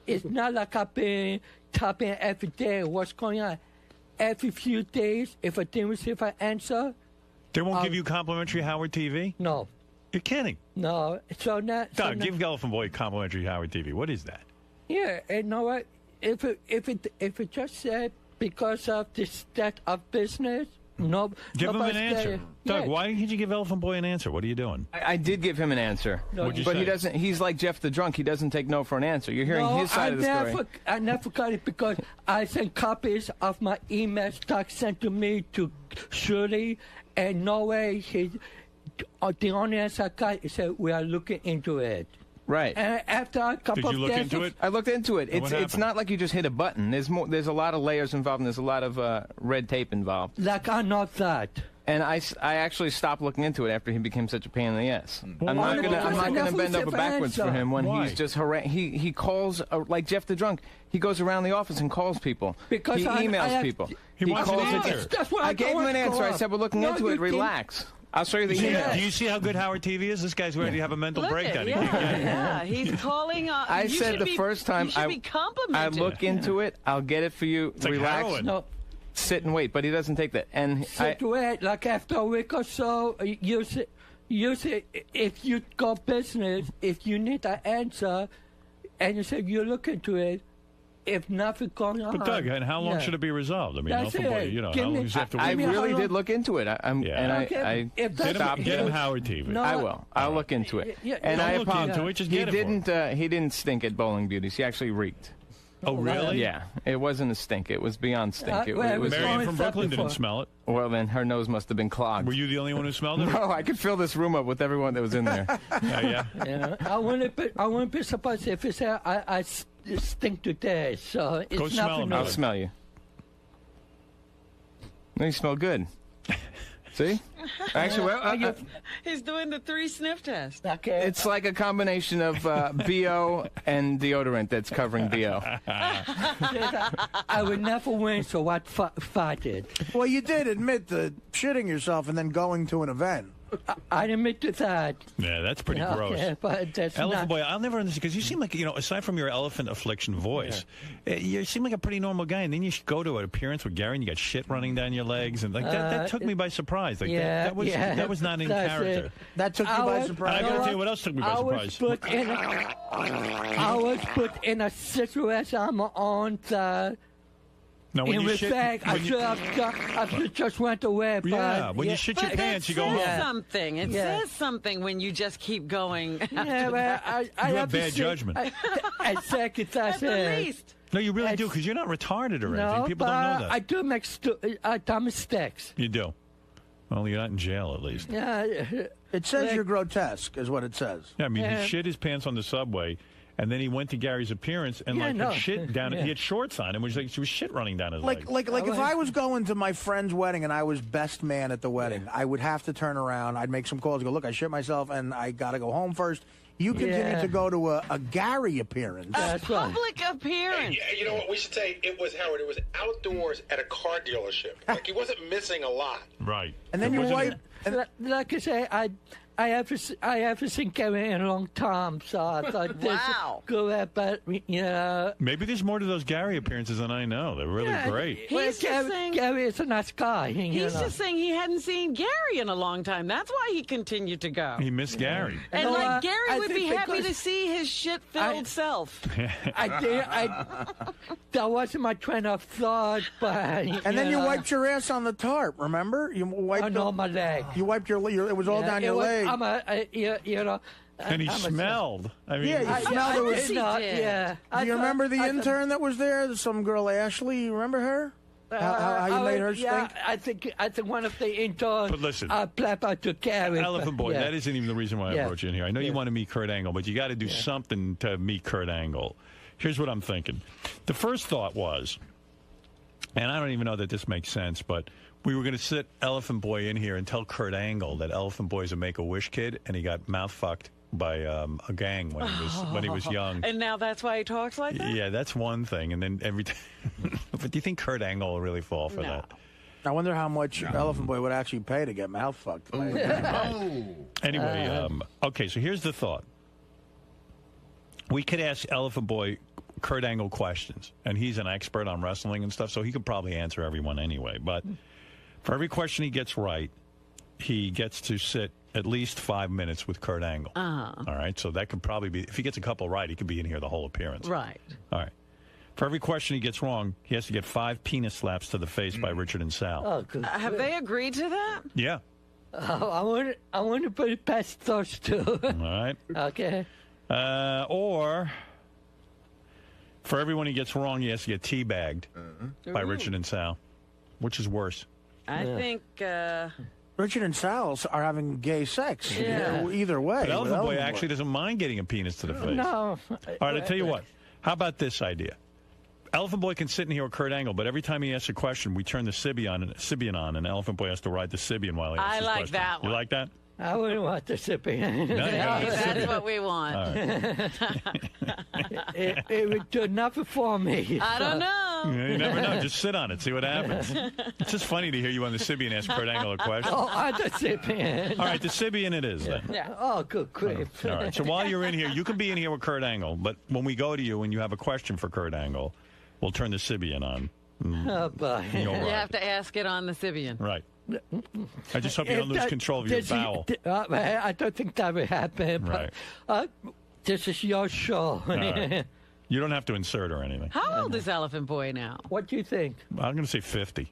J: It's not like I've been tapping every day what's going on. Every few days, if I didn't receive an answer.
A: They won't give you complimentary Howard TV?
J: No.
A: You're kidding.
J: No. So not.
A: Doug, give Elephant Boy complimentary Howard TV. What is that?
J: Yeah, and you know what? If it just said because of the state of business, no.
A: Give him an answer. Doug, why didn't you give Elephant Boy an answer? What are you doing?
G: I did give him an answer.
A: What'd you
G: but
A: say?
G: he doesn't. He's like Jeff the Drunk. He doesn't take no for an answer. You're hearing his side of the story.
J: I never got it because I sent copies of my emails Doc sent to me to Shirley, and no way the only answer I got is that we are looking into it.
G: Right.
J: And after a couple
A: Did you
J: of
A: look
J: days,
A: into it?
G: I looked into it.
A: And what
G: It's not like you just hit a button. There's more. There's a lot of layers involved, and there's a lot of red tape involved.
J: Like I know that.
G: And I actually stopped looking into it after he became such a pain in the ass. I'm not gonna bend over backwards for him when he's just he calls like Jeff the Drunk. He goes around the office and calls people.
J: Because
G: he emails people.
A: He wants an
G: calls
A: answer.
J: That's why
G: I gave him an answer. I said we're looking into it. Relax. I'll show you the email.
A: Do you see how good Howard TV is? This guy's ready to have a mental breakdown.
B: He's calling.
G: I said the first time
B: you should be complimented.
G: I look into it. I'll get it for you.
A: It's like
G: relax.
A: heroin.
J: No.
G: Sit and wait, but he doesn't take that. And
J: wait, like after a week or so, you say if you got business, if you need an answer, and you say you look into it, if nothing going on.
A: But Doug, and how long should it be resolved? I mean,
J: That's
A: Elephant Boy,
J: it.
A: you know,
J: Give
A: how
J: me-
A: long does he have to
G: I
A: wait?
G: really did look into it. I stopped.
A: Get him Howard TV.
J: No,
G: I will. I'll look into it.
J: Yeah,
G: And
A: don't
G: I
A: look
G: apologize.
A: into it, just get it for him.
G: He didn't stink at Bowling Beauties. He actually reeked.
A: Oh, really?
G: Yeah, it wasn't a stink. It was beyond stink. It was.
A: Marianne from Brooklyn didn't smell it.
G: Well, then her nose must have been clogged.
A: Were you the only one who smelled it?
G: No, I could fill this room up with everyone that was in there.
J: Yeah. I wouldn't be surprised if it's I stink today. So it's
A: Go smell
J: nothing.
A: him.
G: I'll smell you. No, you smell good. See? Actually,
B: He's doing the 3 sniff test.
J: Okay.
G: it's like a combination of BO and deodorant that's covering BO.
J: I would never win, so I fought it.
K: Well, you did admit to shitting yourself and then going to an event.
J: I admit to that.
A: Yeah, that's pretty gross.
J: Okay, but that's
A: Elephant
J: not...
A: Boy, I'll never understand, because you seem like, aside from your elephant affliction voice, you seem like a pretty normal guy, and then you should go to an appearance with Gary, and you got shit running down your legs, and like that took me by surprise. Like that was not in character.
K: That took you by surprise.
A: I got to tell you what else took me by surprise.
J: I was put in a situation on my own side.
A: No, when
J: in fact, I should just went away.
A: Yeah, when you shit your pants, you go home.
B: Something. It says something when you just keep going.
J: Yeah, but I
A: have bad judgment.
J: At seconds, I said.
B: Least.
A: No, you really do, because you're not retarded or anything. People don't know that.
J: I do make mistakes.
A: You do. Well, you're not in jail, at least.
J: Yeah.
K: It says you're grotesque, is what it says.
A: Yeah, I mean, he shit his pants on the subway, and then he went to Gary's appearance and shit down. He had shorts on, and was like, there was shit running down his legs.
K: Like if I was going to my friend's wedding and I was best man at the wedding, I would have to turn around. I'd make some calls. Go, look, I shit myself, and I got to go home first. You continue to go to a Gary appearance.
B: A public appearance.
D: And, you know what? We should say it was Howard. It was outdoors at a car dealership. Like, he wasn't missing a lot.
A: Right.
K: And then you wipe.
J: Like I say, I haven't seen Gary in a long time, so I thought this go ahead, but
A: maybe there's more to those Gary appearances than I know. They're really great.
B: He's just saying
J: Gary is a nice guy.
B: He's just saying he hadn't seen Gary in a long time. That's why he continued to go.
A: He missed Gary.
B: And Gary would be happy to see his shit-filled self.
J: That wasn't my train of thought, but
K: and then you wiped your ass on the tarp. Remember? You wiped
J: on my leg.
K: You wiped your. It was all down your leg.
A: And he smelled. I mean,
K: yeah, he smelled. Do you remember the intern that was there? Some girl, Ashley. You remember her? How you made her stink?
J: I think one of the interns.
A: But listen,
J: to carry.
A: Elephant Boy, that isn't even the reason why I brought you in here. I know you want to meet Kurt Angle, but you got to do something to meet Kurt Angle. Here's what I'm thinking. The first thought was, and I don't even know that this makes sense, but we were going to sit Elephant Boy in here and tell Kurt Angle that Elephant Boy's a Make-A-Wish kid, and he got mouth-fucked by a gang when he was young.
B: And now that's why he talks like that?
A: Yeah, that's one thing. And then every time. But do you think Kurt Angle will really fall for that?
K: I wonder how much Elephant Boy would actually pay to get mouth-fucked.
A: Anyway, okay, so here's the thought. We could ask Elephant Boy Kurt Angle questions, and he's an expert on wrestling and stuff, so he could probably answer everyone anyway. But for every question he gets right, he gets to sit at least 5 minutes with Kurt Angle. All right, so that could probably be, if he gets a couple right, he could be in here the whole appearance.
B: Right.
A: All right. For every question he gets wrong, he has to get 5 penis slaps to the face by Richard and Sal.
J: Oh, good.
B: Have they agreed to that?
A: Yeah.
J: Oh, I want to put it past those two.
A: All right.
J: Okay.
A: Or for everyone he gets wrong, he has to get teabagged by Richard and Sal. Which is worse?
B: I think
K: Richard and Sal are having gay sex. Either way.
A: But Elephant Boy actually doesn't mind getting a penis to the face.
J: No.
A: All right, I'll tell you what. How about this idea? Elephant Boy can sit in here with Kurt Angle, but every time he asks a question, we turn the Sybian on, and Elephant Boy has to ride the Sybian while he asks his question.
B: that one.
A: You like that?
J: I wouldn't want the Sybian.
A: No,
B: that's what we want.
J: It would do nothing for me.
B: I don't know.
A: You never know. Just sit on it. See what happens. It's just funny to hear you on the Sybian ask Kurt Angle a question.
J: Oh, on the Sybian.
A: All right, the Sybian it is then.
J: Yeah. Oh, good grief.
A: All right. So while you're in here, you can be in here with Kurt Angle, but when we go to you and you have a question for Kurt Angle, we'll turn the Sybian on.
J: Oh, boy.
B: You have to ask it on the Sybian.
A: Right. I just hope you don't lose control of your bowel.
J: I don't think that will happen.
A: Right.
J: But, this is your show.
A: Right. You don't have to insert or anything.
B: How old is Elephant Boy now?
J: What do you think?
A: I'm going to say 50.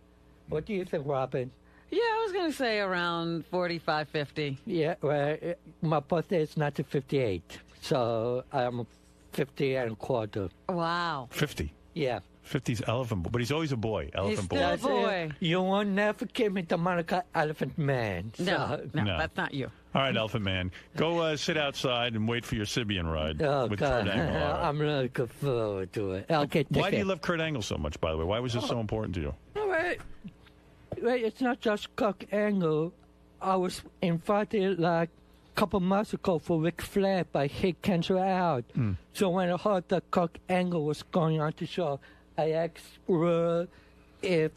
J: What do you think, Robin?
B: Yeah, I was going to say around 45, 50.
J: Yeah, well, my birthday is 1958, so I'm 50 and a quarter.
B: Wow.
A: 50?
J: Yeah.
A: 50's Elephant Boy, but he's always a boy. Elephant Boy.
B: He's still a boy.
J: You will never give me the moniker Elephant Man.
B: So. No, that's not you.
A: All right, Elephant Man. Go sit outside and wait for your Sybian ride with
J: God.
A: Kurt Angle. Right.
J: I'm really looking forward to it. Okay,
A: why do you love Kurt Angle so much, by the way? Why was this so important to you?
J: Well, it's not just Kurt Angle. I was invited like a couple months ago for Ric Flair, but he canceled out. So when I heard that Kurt Angle was going on the show, I asked if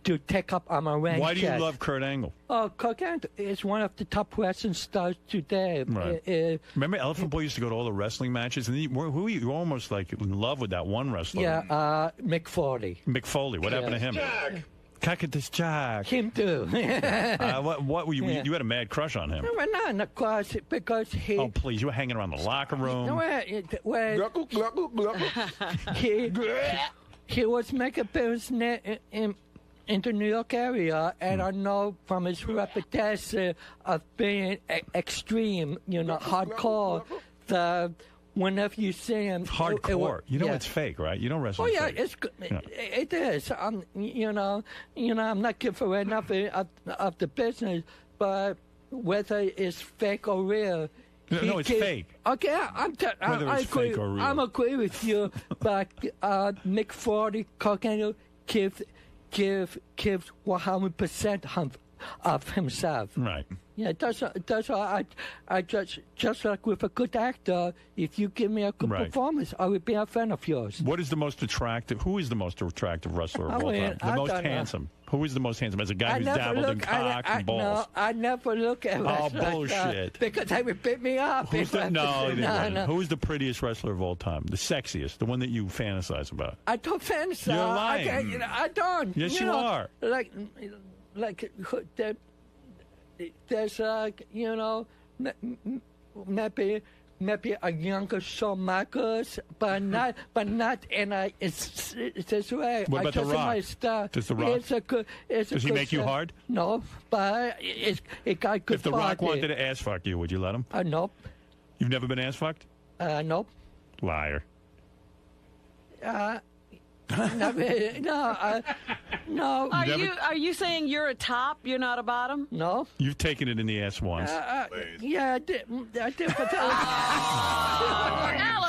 J: to take up on my rank.
A: Why do you love Kurt Angle?
J: Oh, Kurt Angle is one of the top wrestling stars today.
A: Right. Remember Elephant Boy used to go to all the wrestling matches, and you were almost like in love with that one wrestler.
J: Yeah, Mick Foley.
A: Mick Foley. What happened to him?
D: Jack.
A: Cactus Jack.
J: Him too.
A: What were you? You had a mad crush on him.
J: No, not crush, because he.
A: Oh please! You were hanging around the locker room.
J: He was making business in the New York area, and I know from his reputation of being extreme, hardcore, that whenever you see him,
A: hardcore. It's fake, right? You don't wrestle.
J: Oh yeah,
A: fake.
J: it's good. It is. I'm not giving enough of the business, but whether it's fake or real.
A: No, it's fake.
J: Okay, I agree.
A: Fake or real.
J: I'm agree with you, but Mick Foley, Kurt Angle gives 100% of himself.
A: Right.
J: Yeah, that's why I just like with a good actor, if you give me a good performance, I would be a fan of yours.
A: What is the most attractive? Who is the most attractive wrestler of all time? The most handsome. Who is the most handsome? As a guy who's dabbled in cock and balls.
J: No, I never look at wrestlers
A: bullshit.
J: Because they would beat me up.
A: Who's Who's the prettiest wrestler of all time? The sexiest, the one that you fantasize about.
J: I don't fantasize.
A: You're lying.
J: I don't.
A: Yes, you are.
J: There's maybe a younger Shawn Michaels, but not in a it's this way.
A: What about The Rock? Does The Rock? Does he make you hard?
J: No, but it got good.
A: If The Rock wanted to ass fuck you, would you let him?
J: Nope.
A: You've never been ass fucked?
J: Nope.
A: Liar.
J: No.
B: Are you saying you're a top? You're not a bottom?
J: No.
A: You've taken it in the ass once.
J: Yeah, I did.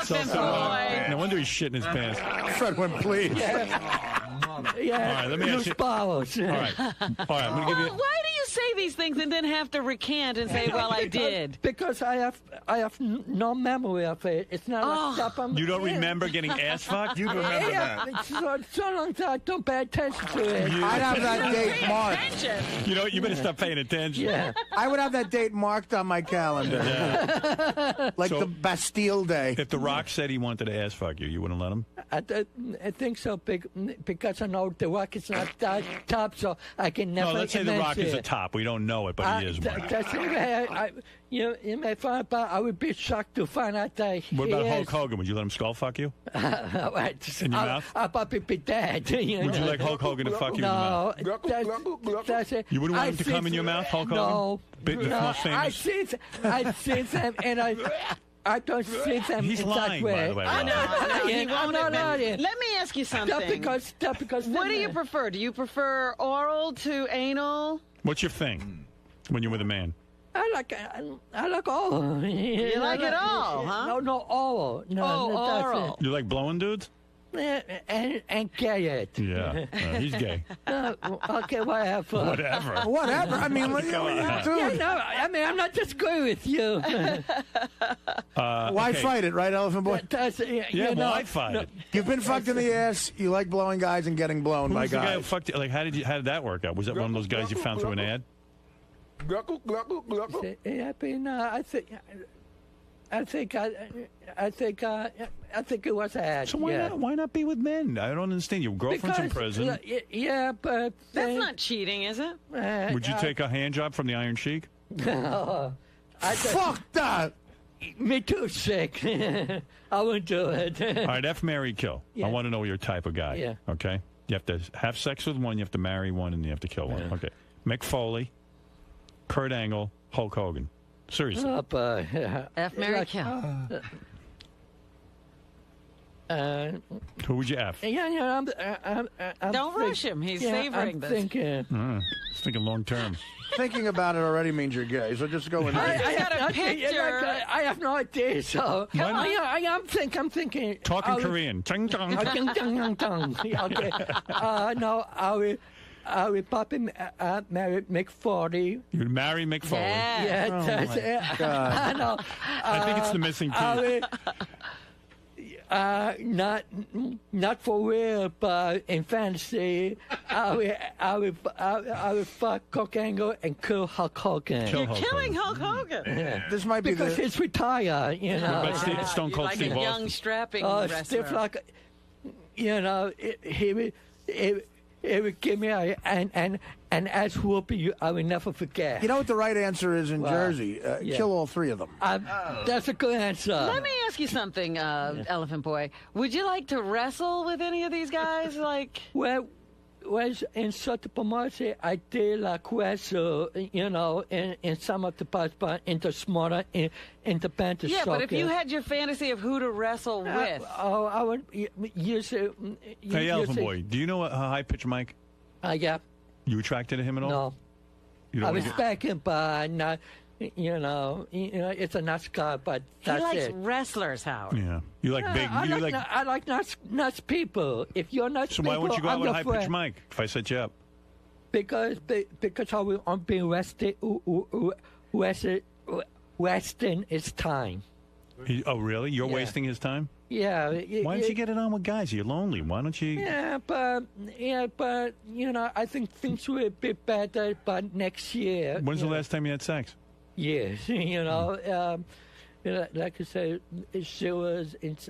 B: Elephant boy.
A: No wonder he's shitting his pants.
K: Fred went, please.
J: Yeah.
A: All right, let me ask you.
J: All right.
A: I'm going to give you.
B: Why do you say these things and then have to recant and say, "Well, I did"?
J: Because I have no memory of it. It's not like stuff.
A: You don't remember getting ass fucked?
L: You remember that?
J: It's so long that I don't pay attention to it.
K: I'd have that date marked.
A: You better stop paying attention.
J: Yeah.
K: I would have that date marked on my calendar.
A: Yeah.
K: Like the Bastille Day.
A: If The Rock said he wanted to ass fuck you, you wouldn't let him?
J: I think so, because I know The Rock is not that top, so I can never.
A: No, let's say The Rock is a top. We don't know it, but he is one.
J: That's you may find out, but I would be shocked to find out that he
A: What about
J: is.
A: Hulk Hogan? Would you let him skull fuck you? In your mouth?
J: I'll probably be dead.
A: Would you like Hulk Hogan to fuck you
J: no,
A: in the mouth?
J: That's it.
A: You wouldn't want him to come in your mouth, Hulk Hogan?
J: No.
A: Most famous?
J: I've seen them, and I don't see them.
A: He's
J: in
A: lying,
J: that way.
A: by the way.
B: I know. He won't
J: not
B: admit.
J: lying.
B: Let me ask you something.
J: Because
B: what do you prefer? Do you prefer oral to anal?
A: What's your thing when you're with a man?
J: I like all.
B: You like it all, huh?
J: No, all. No,
B: oral.
A: You like blowing dudes?
J: And gay it.
A: Yeah, he's gay.
J: Okay, whatever.
K: Whatever. I mean, what are you doing?
J: I'm not disagreeing with you.
K: Why fight it, right, Elephant Boy?
A: Why fight it?
K: You've been fucked in the ass. You like blowing guys and getting blown by
A: Who's the guy who
K: guys.
A: fucked you? Like, how did that work out? Was that one of those guys you found through an ad?
J: I think it was an ad.
A: So why not be with men? I don't understand. Your girlfriend's in prison.
J: Yeah, but
B: that's not cheating, is it?
A: Would you take a hand job from the Iron Sheik?
K: Fuck that.
J: Me too, sick. I wouldn't do it.
A: All right, F, marry, kill.
J: Yeah.
A: I want to know your type of guy.
J: Yeah.
A: Okay? You have to have sex with one, you have to marry one, and you have to kill one. Okay. Mick Foley, Kurt Angle, Hulk Hogan. Seriously.
B: F, marry, kill.
A: Who would you F?
J: I'm
B: Don't rush him. He's savoring this.
A: He's thinking long term.
K: Thinking about it already means you're gay, so just go with it.
B: I got a picture.
J: I have no idea, so I'm thinking.
A: Talk in Korean. Chung chung.
J: Okay. No, I will probably marry Mick Foley.
A: You'd marry Mick Foley.
J: Yeah, that's it.
K: God.
J: I know.
A: I think it's the missing piece.
J: I Not for real, but in fantasy, I would fuck Kurt Angle and kill Hulk Hogan.
B: You're killing Hulk Hogan.
J: Yeah.
K: This might be
J: because he's retired, you know.
A: What about Stone Cold
B: like
A: Steve
B: a
A: Austin?
B: young strapping wrestler.
J: Stiff like, you know, it would give me an ass whooping I would never forget.
K: You know what the right answer is in Jersey? Kill all three of them.
J: That's a good answer.
B: Let me ask you something, Elephant Boy. Would you like to wrestle with any of these guys? Like,
J: well, in certain promotion, I did like wrestle, you know, in some of the parts, but in the smaller independent
B: yeah,
J: soccer.
B: but if you had your fantasy of who to wrestle with,
J: I would use it.
A: Hey, Elephant Boy, do you know a high-pitched mic?
J: Yeah.
A: You attracted to him at all?
J: No.
A: You don't
J: I respect him, but not. You know, it's a nice guy, but that's
B: he likes
J: it.
B: Wrestlers, Howard.
A: Yeah, you like big.
J: I like nice people. If you're nice
A: so
J: people,
A: why won't you go out with a high pitched
J: friend.
A: mic if I set you up?
J: Because I'm being wasting his time.
A: Oh, really? You're wasting his time?
J: Yeah.
A: Why don't you get it on with guys? You're lonely. Why don't you?
J: Yeah, but you know, I think things will be better. But next year.
A: When's the last time you had sex?
J: Yes, you know, like I said, she was at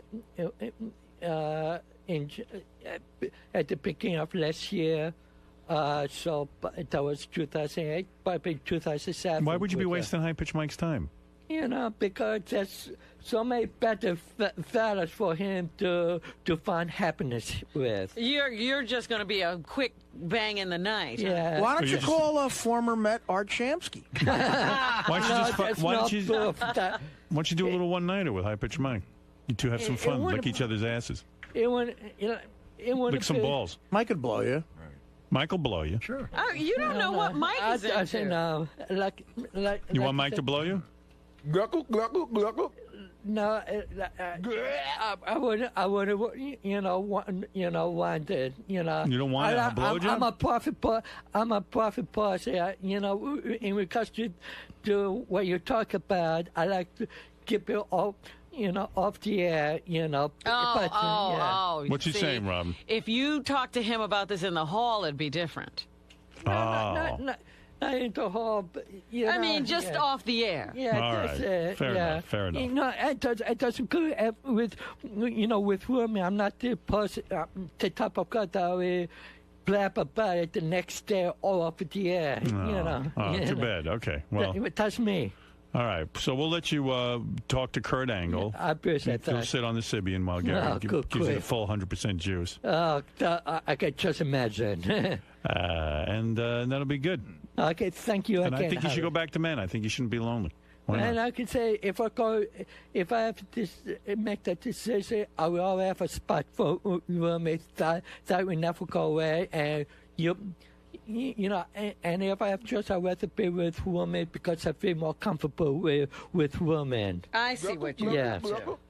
J: the beginning of last year. So that was 2008, probably 2007.
A: Why would you be wasting high-pitched Mike's time?
J: You know, because there's so many better fellas for him to find happiness with.
B: You're just going to be a quick bang in the night.
J: Yeah.
K: Why don't you call a former Met Art Shamsky?
A: Why don't you do a little one-nighter with high-pitched Mike? You two have some fun. Lick each other's asses. Lick some balls.
K: Mike could blow you.
A: Mike will blow you.
K: Sure.
B: Oh, you don't know what Mike is into.
J: I say no.
A: You want Mike to blow you?
J: No, I wouldn't. You know, wanted. You know.
A: You don't want a blowjob?
J: I'm a profit person. You know, in regards to what you talk about, I like to keep it off. You know, off the air. You know.
A: What's he saying, Robin?
B: If you talk to him about this in the hall, it'd be different.
J: Not in the hall, but
B: I mean, just off the air.
J: Yeah,
A: all
J: that's
A: right.
J: it.
A: Fair enough. Fair enough.
J: You know, it doesn't go with with women. I'm not the person, the type of guy that will blab about it the next day all off the air.
A: No.
J: You know.
A: Oh, too bad. Okay. Well,
J: that's me.
A: All right. So we'll let you talk to Kurt Angle.
J: I appreciate that.
A: He'll sit on the Sybian while Gary gives you the full 100% juice.
J: Oh, I can just imagine.
A: And that'll be good.
J: Okay, thank you.
A: And I think you should go back to men. I think you shouldn't be lonely. Why
J: and
A: not?
J: I can say, if I have to make that decision, I will always have a spot for roommates that will never go away. And you know, and if I have choice, I'd rather be with women because I feel more comfortable with women.
B: I see what you
J: mean.
A: I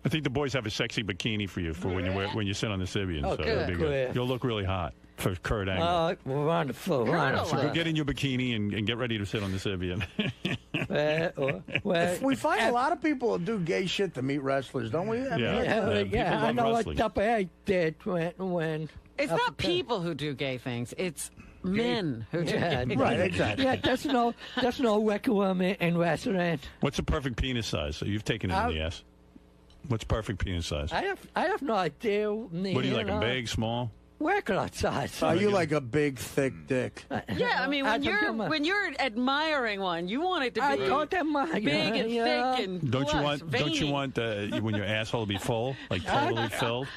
A: think the boys have a sexy bikini for you for when you sit on the Sybian.
J: Oh,
A: so that'd be good.
J: Good.
A: You'll look really hot for Kurt Angle.
J: Wonderful.
A: So go get in your bikini and get ready to sit on the Sybian.
K: We find a lot of people do gay shit to meet wrestlers, don't we?
J: I know what Double A did when.
B: It's not people who do gay things. It's men who do gay things.
K: Right, exactly.
J: Yeah, there's no wicked woman in wrestling.
A: What's the perfect penis size? So you've taken it in the ass. What's perfect penis size?
J: I have no idea.
A: What do you like? A big, small?
J: Regular size.
K: Oh, you like a big, thick dick.
B: Yeah, I mean, when you're admiring one, you want it to be big and thick and
A: Don't
B: veiny.
A: you want when your asshole to be full, like totally filled?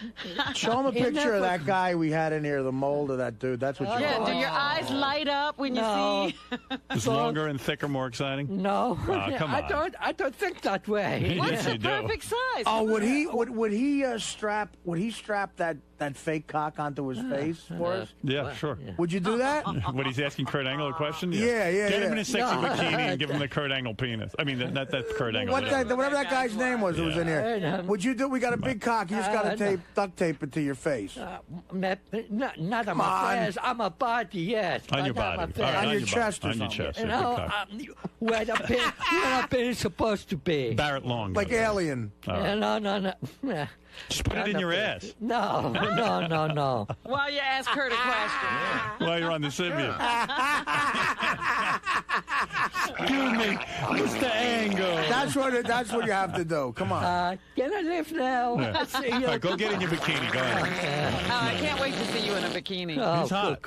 K: Show him a picture of that guy we had in here, the mold of that dude. That's what you want.
B: Do your eyes light up when you see?
A: Is longer and thicker more exciting?
J: No,
A: come on.
J: I don't think that way.
B: What's the perfect size?
K: Oh, would he strap that fake cock onto his face for us?
A: Yeah, sure.
K: Would you do that?
A: When he's asking Kurt Angle a question?
K: Yeah.
A: Get him in a sexy bikini and give him the Kurt Angle penis. I mean, not that Kurt Angle.
K: Whatever that guy's name was who was in here. Would you do? We got a big cock. You just got to duct tape it to your face.
J: Not on my face. On my body, yes.
A: On your body.
K: On your chest or something.
A: On your chest.
J: where the pin is supposed to be.
A: Barrett Long.
K: Like Alien.
J: No.
A: Just put it in your ass.
J: No.
B: While you ask her the question.
A: While you're on the Sybian. Excuse me, Mr. Angle.
K: That's what you have to do. Come on.
J: Can I live now?
A: Yeah. All right, go get in your bikini. Go ahead.
B: I can't wait to see you in a bikini.
A: He's hot.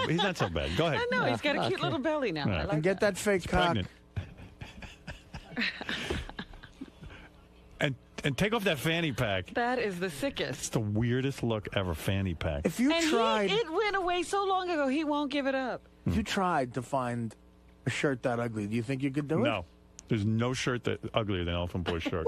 A: He's not so bad. Go ahead.
B: I know. He's got a cute little belly now.
A: Yeah.
B: I like
K: And get that fake cock.
A: And take off that fanny pack.
B: That is the sickest.
A: It's the weirdest look ever, fanny pack.
K: If you tried...
B: it went away so long ago, he won't give it up.
K: If you tried to find a shirt that ugly, do you think you could do it?
A: No. There's no shirt that uglier than Elephant Boy's shirt.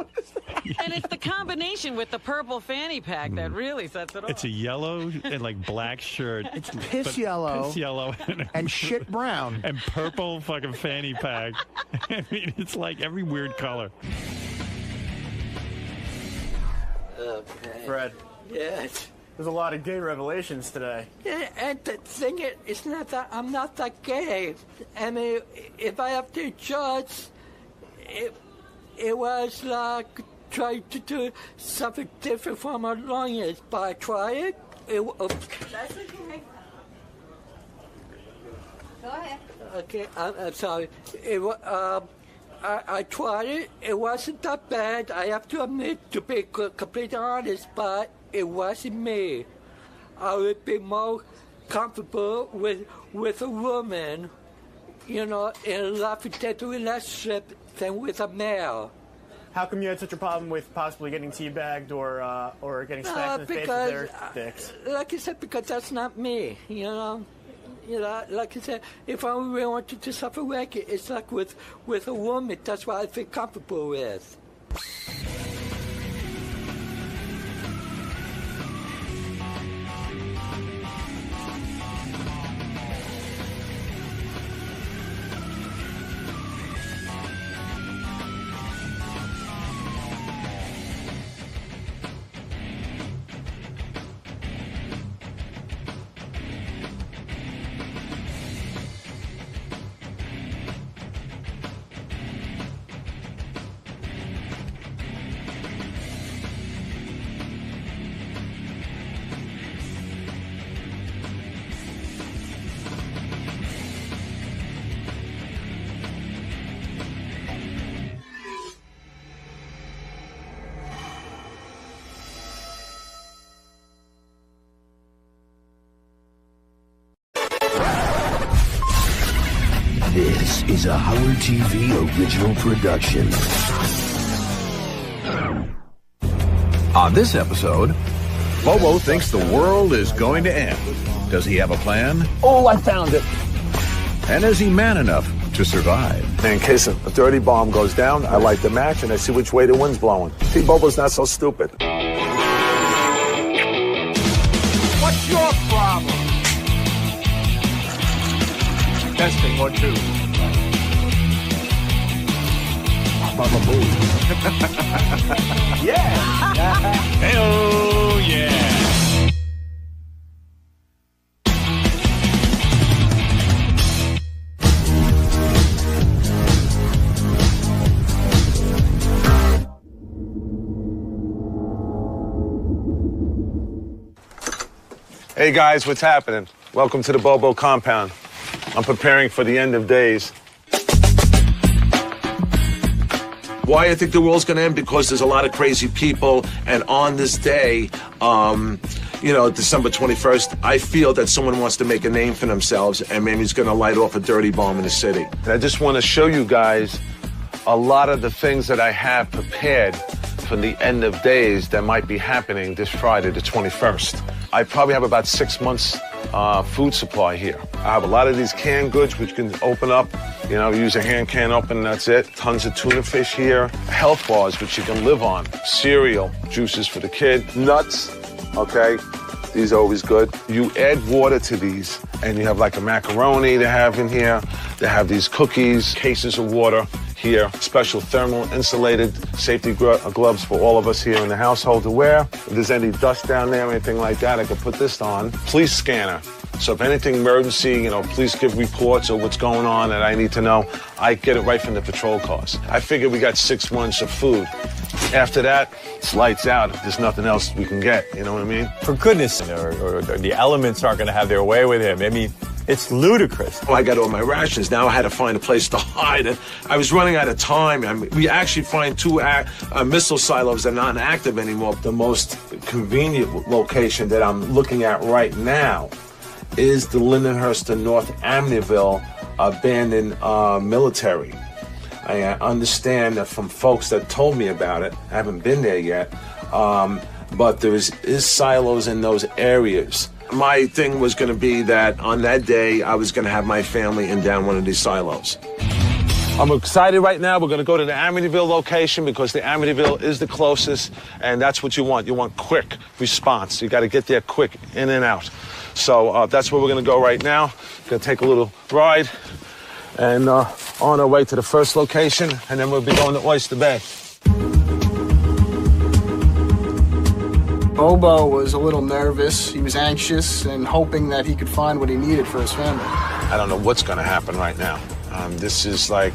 B: And it's the combination with the purple fanny pack that really sets it off.
A: It's a yellow and like black shirt.
K: It's piss yellow.
A: Piss yellow.
K: And shit brown.
A: And purple fucking fanny pack. I mean, it's like every weird color.
J: Okay.
I: Fred.
J: Yes.
I: There's a lot of gay revelations today.
J: Yeah, and the thing is, it's not that I'm not that gay. I mean, if I have to judge, it was like trying to do something different from my longest, but I tried it. That's okay.
M: Go ahead.
J: Okay, I'm sorry. I tried it. It wasn't that bad. I have to admit, to be completely honest, but it wasn't me. I would be more comfortable with a woman, in a love-and-death relationship than with a male.
I: How come you had such a problem with possibly getting teabagged or getting smacked in the face with their dicks?
J: Like I said, because that's not me, like I said, if I really wanted to suffer record, it's like with a woman. That's what I feel comfortable with.
N: This is a Howard TV original production.
L: On this episode, Bobo thinks the world is going to end. Does he have a plan?
O: Oh, I found it.
L: And is he man enough to survive?
O: In case a dirty bomb goes down, I light the match and I see which way the wind's blowing. See, Bobo's not so stupid.
K: What's your problem?
O: Testing 1, 2.
N: Baba Boo.
O: Yeah.
A: Hey-oh, yeah.
O: Hey guys, what's happening? Welcome to the Bobo compound. I'm preparing for the end of days.
P: Why I think the world's going to end? Because there's a lot of crazy people, and on this day, December 21st, I feel that someone wants to make a name for themselves, and maybe he's going to light off a dirty bomb in the city.
O: And I just want to show you guys a lot of the things that I have prepared for the end of days that might be happening this Friday, the 21st. I probably have about 6 months food supply here. I have a lot of these canned goods which you can open up, use a hand can open and that's it. Tons of tuna fish here. Health bars which you can live on. Cereal, juices for the kid. Nuts, okay? These are always good. You add water to these and you have like a macaroni they have in here. They have these cookies, cases of water. here. Special thermal insulated safety gloves for all of us here in the household to wear. If there's any dust down there or anything like that, I could put this on. Police scanner. So if anything emergency, police give reports or what's going on that I need to know, I get it right from the patrol cars. I figure we got 6 months of food. After that, it's lights out. There's nothing else we can get, you know what I mean?
M: For goodness sake, or the elements aren't going to have their way with him. I mean, it's ludicrous.
P: I got all my rations. Now I had to find a place to hide it. I was running out of time. I mean, we actually find 2 missile silos that are not active anymore. The most convenient location that I'm looking at right now is the Lindenhurst and North Amityville abandoned military. I understand that from folks that told me about it. I haven't been there yet, but there is silos in those areas. My thing was going to be that on that day, I was going to have my family in down one of these silos. I'm excited right now. We're going to go to the Amityville location because the Amityville is the closest, and that's what you want. You want quick response. You got to get there quick, in and out. So that's where we're going to go right now. Going to take a little ride and on our way to the first location, and then we'll be going to Oyster Bay.
Q: Bobo was a little nervous. He was anxious and hoping that he could find what he needed for his family.
O: I don't know what's going to happen right now. This is like,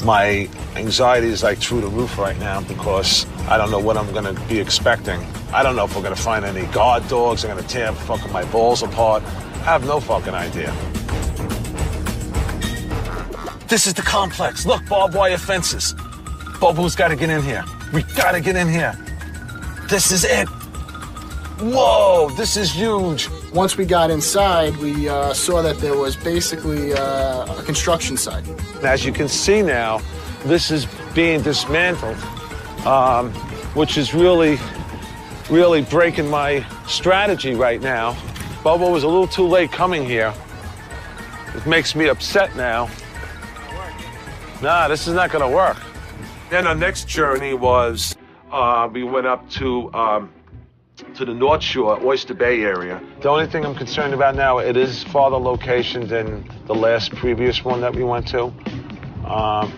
O: my anxiety is like through the roof right now because I don't know what I'm going to be expecting. I don't know if we're going to find any guard dogs. They're going to tear fucking my balls apart. I have no fucking idea. This is the complex. Look, barbed wire fences. Bobo's got to get in here. We got to get in here. This is it. Whoa, this is huge.
Q: Once we got inside, we saw that there was basically a construction site.
O: As you can see now, this is being dismantled, which is really breaking my strategy right now. Bobo was a little too late coming here. It makes me upset now. Nah, this is not gonna work. Then our next journey was, we went up to the North Shore, Oyster Bay area. The only thing I'm concerned about now, it is farther location than the last previous one that we went to.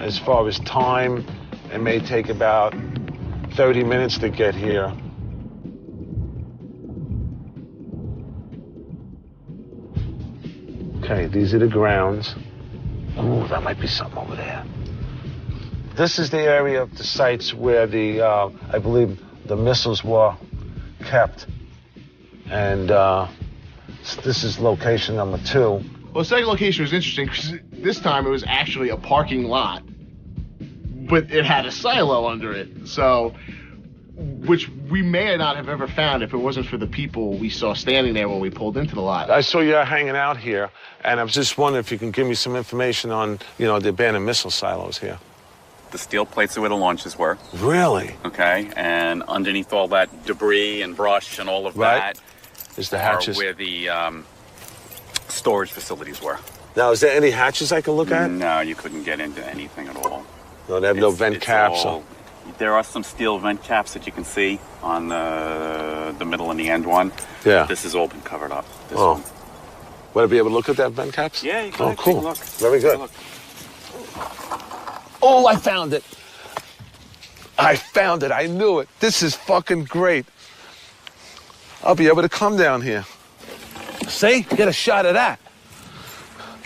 O: As far as time, it may take about 30 minutes to get here. Okay, these are the grounds. Ooh, that might be something over there. This is the area of the sites where the, I believe, the missiles were kept. And this is location number 2.
R: Well, the second location was interesting because this time it was actually a parking lot, but it had a silo under it. So, which we may not have ever found if it wasn't for the people we saw standing there when we pulled into the lot.
O: I saw you hanging out here, and I was just wondering if you can give me some information on, the abandoned missile silos here.
S: The steel plates are where the launches were.
O: Really?
S: Okay, and underneath all that debris and brush and all of that
O: is the hatches.
S: Are where the storage facilities were.
O: Now, is there any hatches I can look at?
S: No, you couldn't get into anything at all.
O: No, they have no vent caps.
S: There are some steel vent caps that you can see on the middle and the end one.
O: Yeah.
S: This has all been covered up.
O: One. Would I be able to look at that vent caps?
S: Yeah, you can.
O: Oh, cool.
S: Take a look.
O: Very good. Oh, I found it. I found it. I knew it. This is fucking great. I'll be able to come down here. See? Get a shot of that.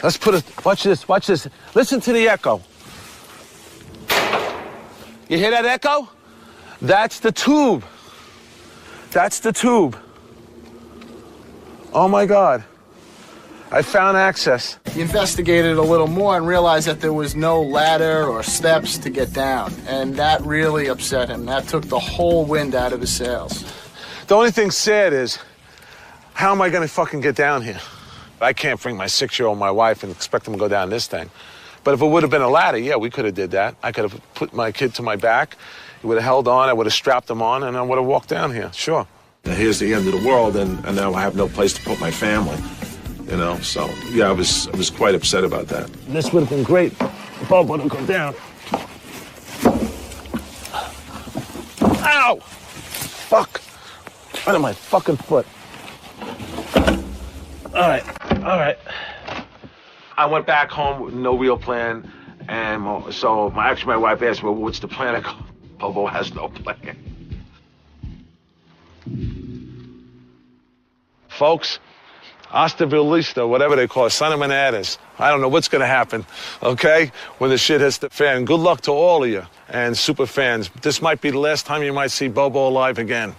O: Let's put it. Watch this. Watch this. Listen to the echo. You hear that echo? That's the tube. That's the tube. Oh, my God. I found access.
Q: He investigated a little more and realized that there was no ladder or steps to get down. And that really upset him. That took the whole wind out of his sails.
O: The only thing sad is, how am I going to fucking get down here? I can't bring my 6-year-old, my wife, and expect them to go down this thing. But if it would have been a ladder, yeah, we could have did that. I could have put my kid to my back. He would have held on. I would have strapped him on, and I would have walked down here. Sure.
P: Here's the end of the world, and now I have no place to put my family. So yeah, I was quite upset about that.
O: This would have been great if Bob would have come down. Ow! Fuck! Right on my fucking foot. All right. I went back home with no real plan,
P: And so my wife asked me, well, what's the plan? I go, Bobo has no plan. Folks, hasta vista, whatever they call it, son of manadas. I don't know what's going to happen, okay, when the shit hits the fan. Good luck to all of you and super fans. This might be the last time you might see Bobo alive again,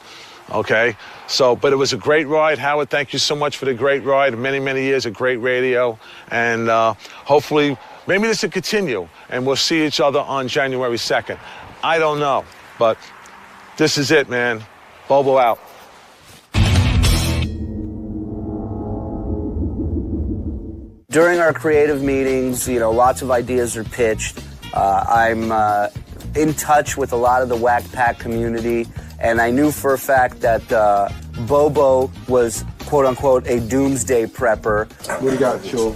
P: okay? So, but it was a great ride. Howard, thank you so much for the great ride. Many, many years of great radio. And hopefully, maybe this will continue, and we'll see each other on January 2nd. I don't know, but this is it, man. Bobo out.
T: During our creative meetings, you know, lots of ideas are pitched. I'm in touch with a lot of the Whack Pack community, and I knew for a fact that Bobo was, quote-unquote, a doomsday prepper.
Q: What do you got, Joel?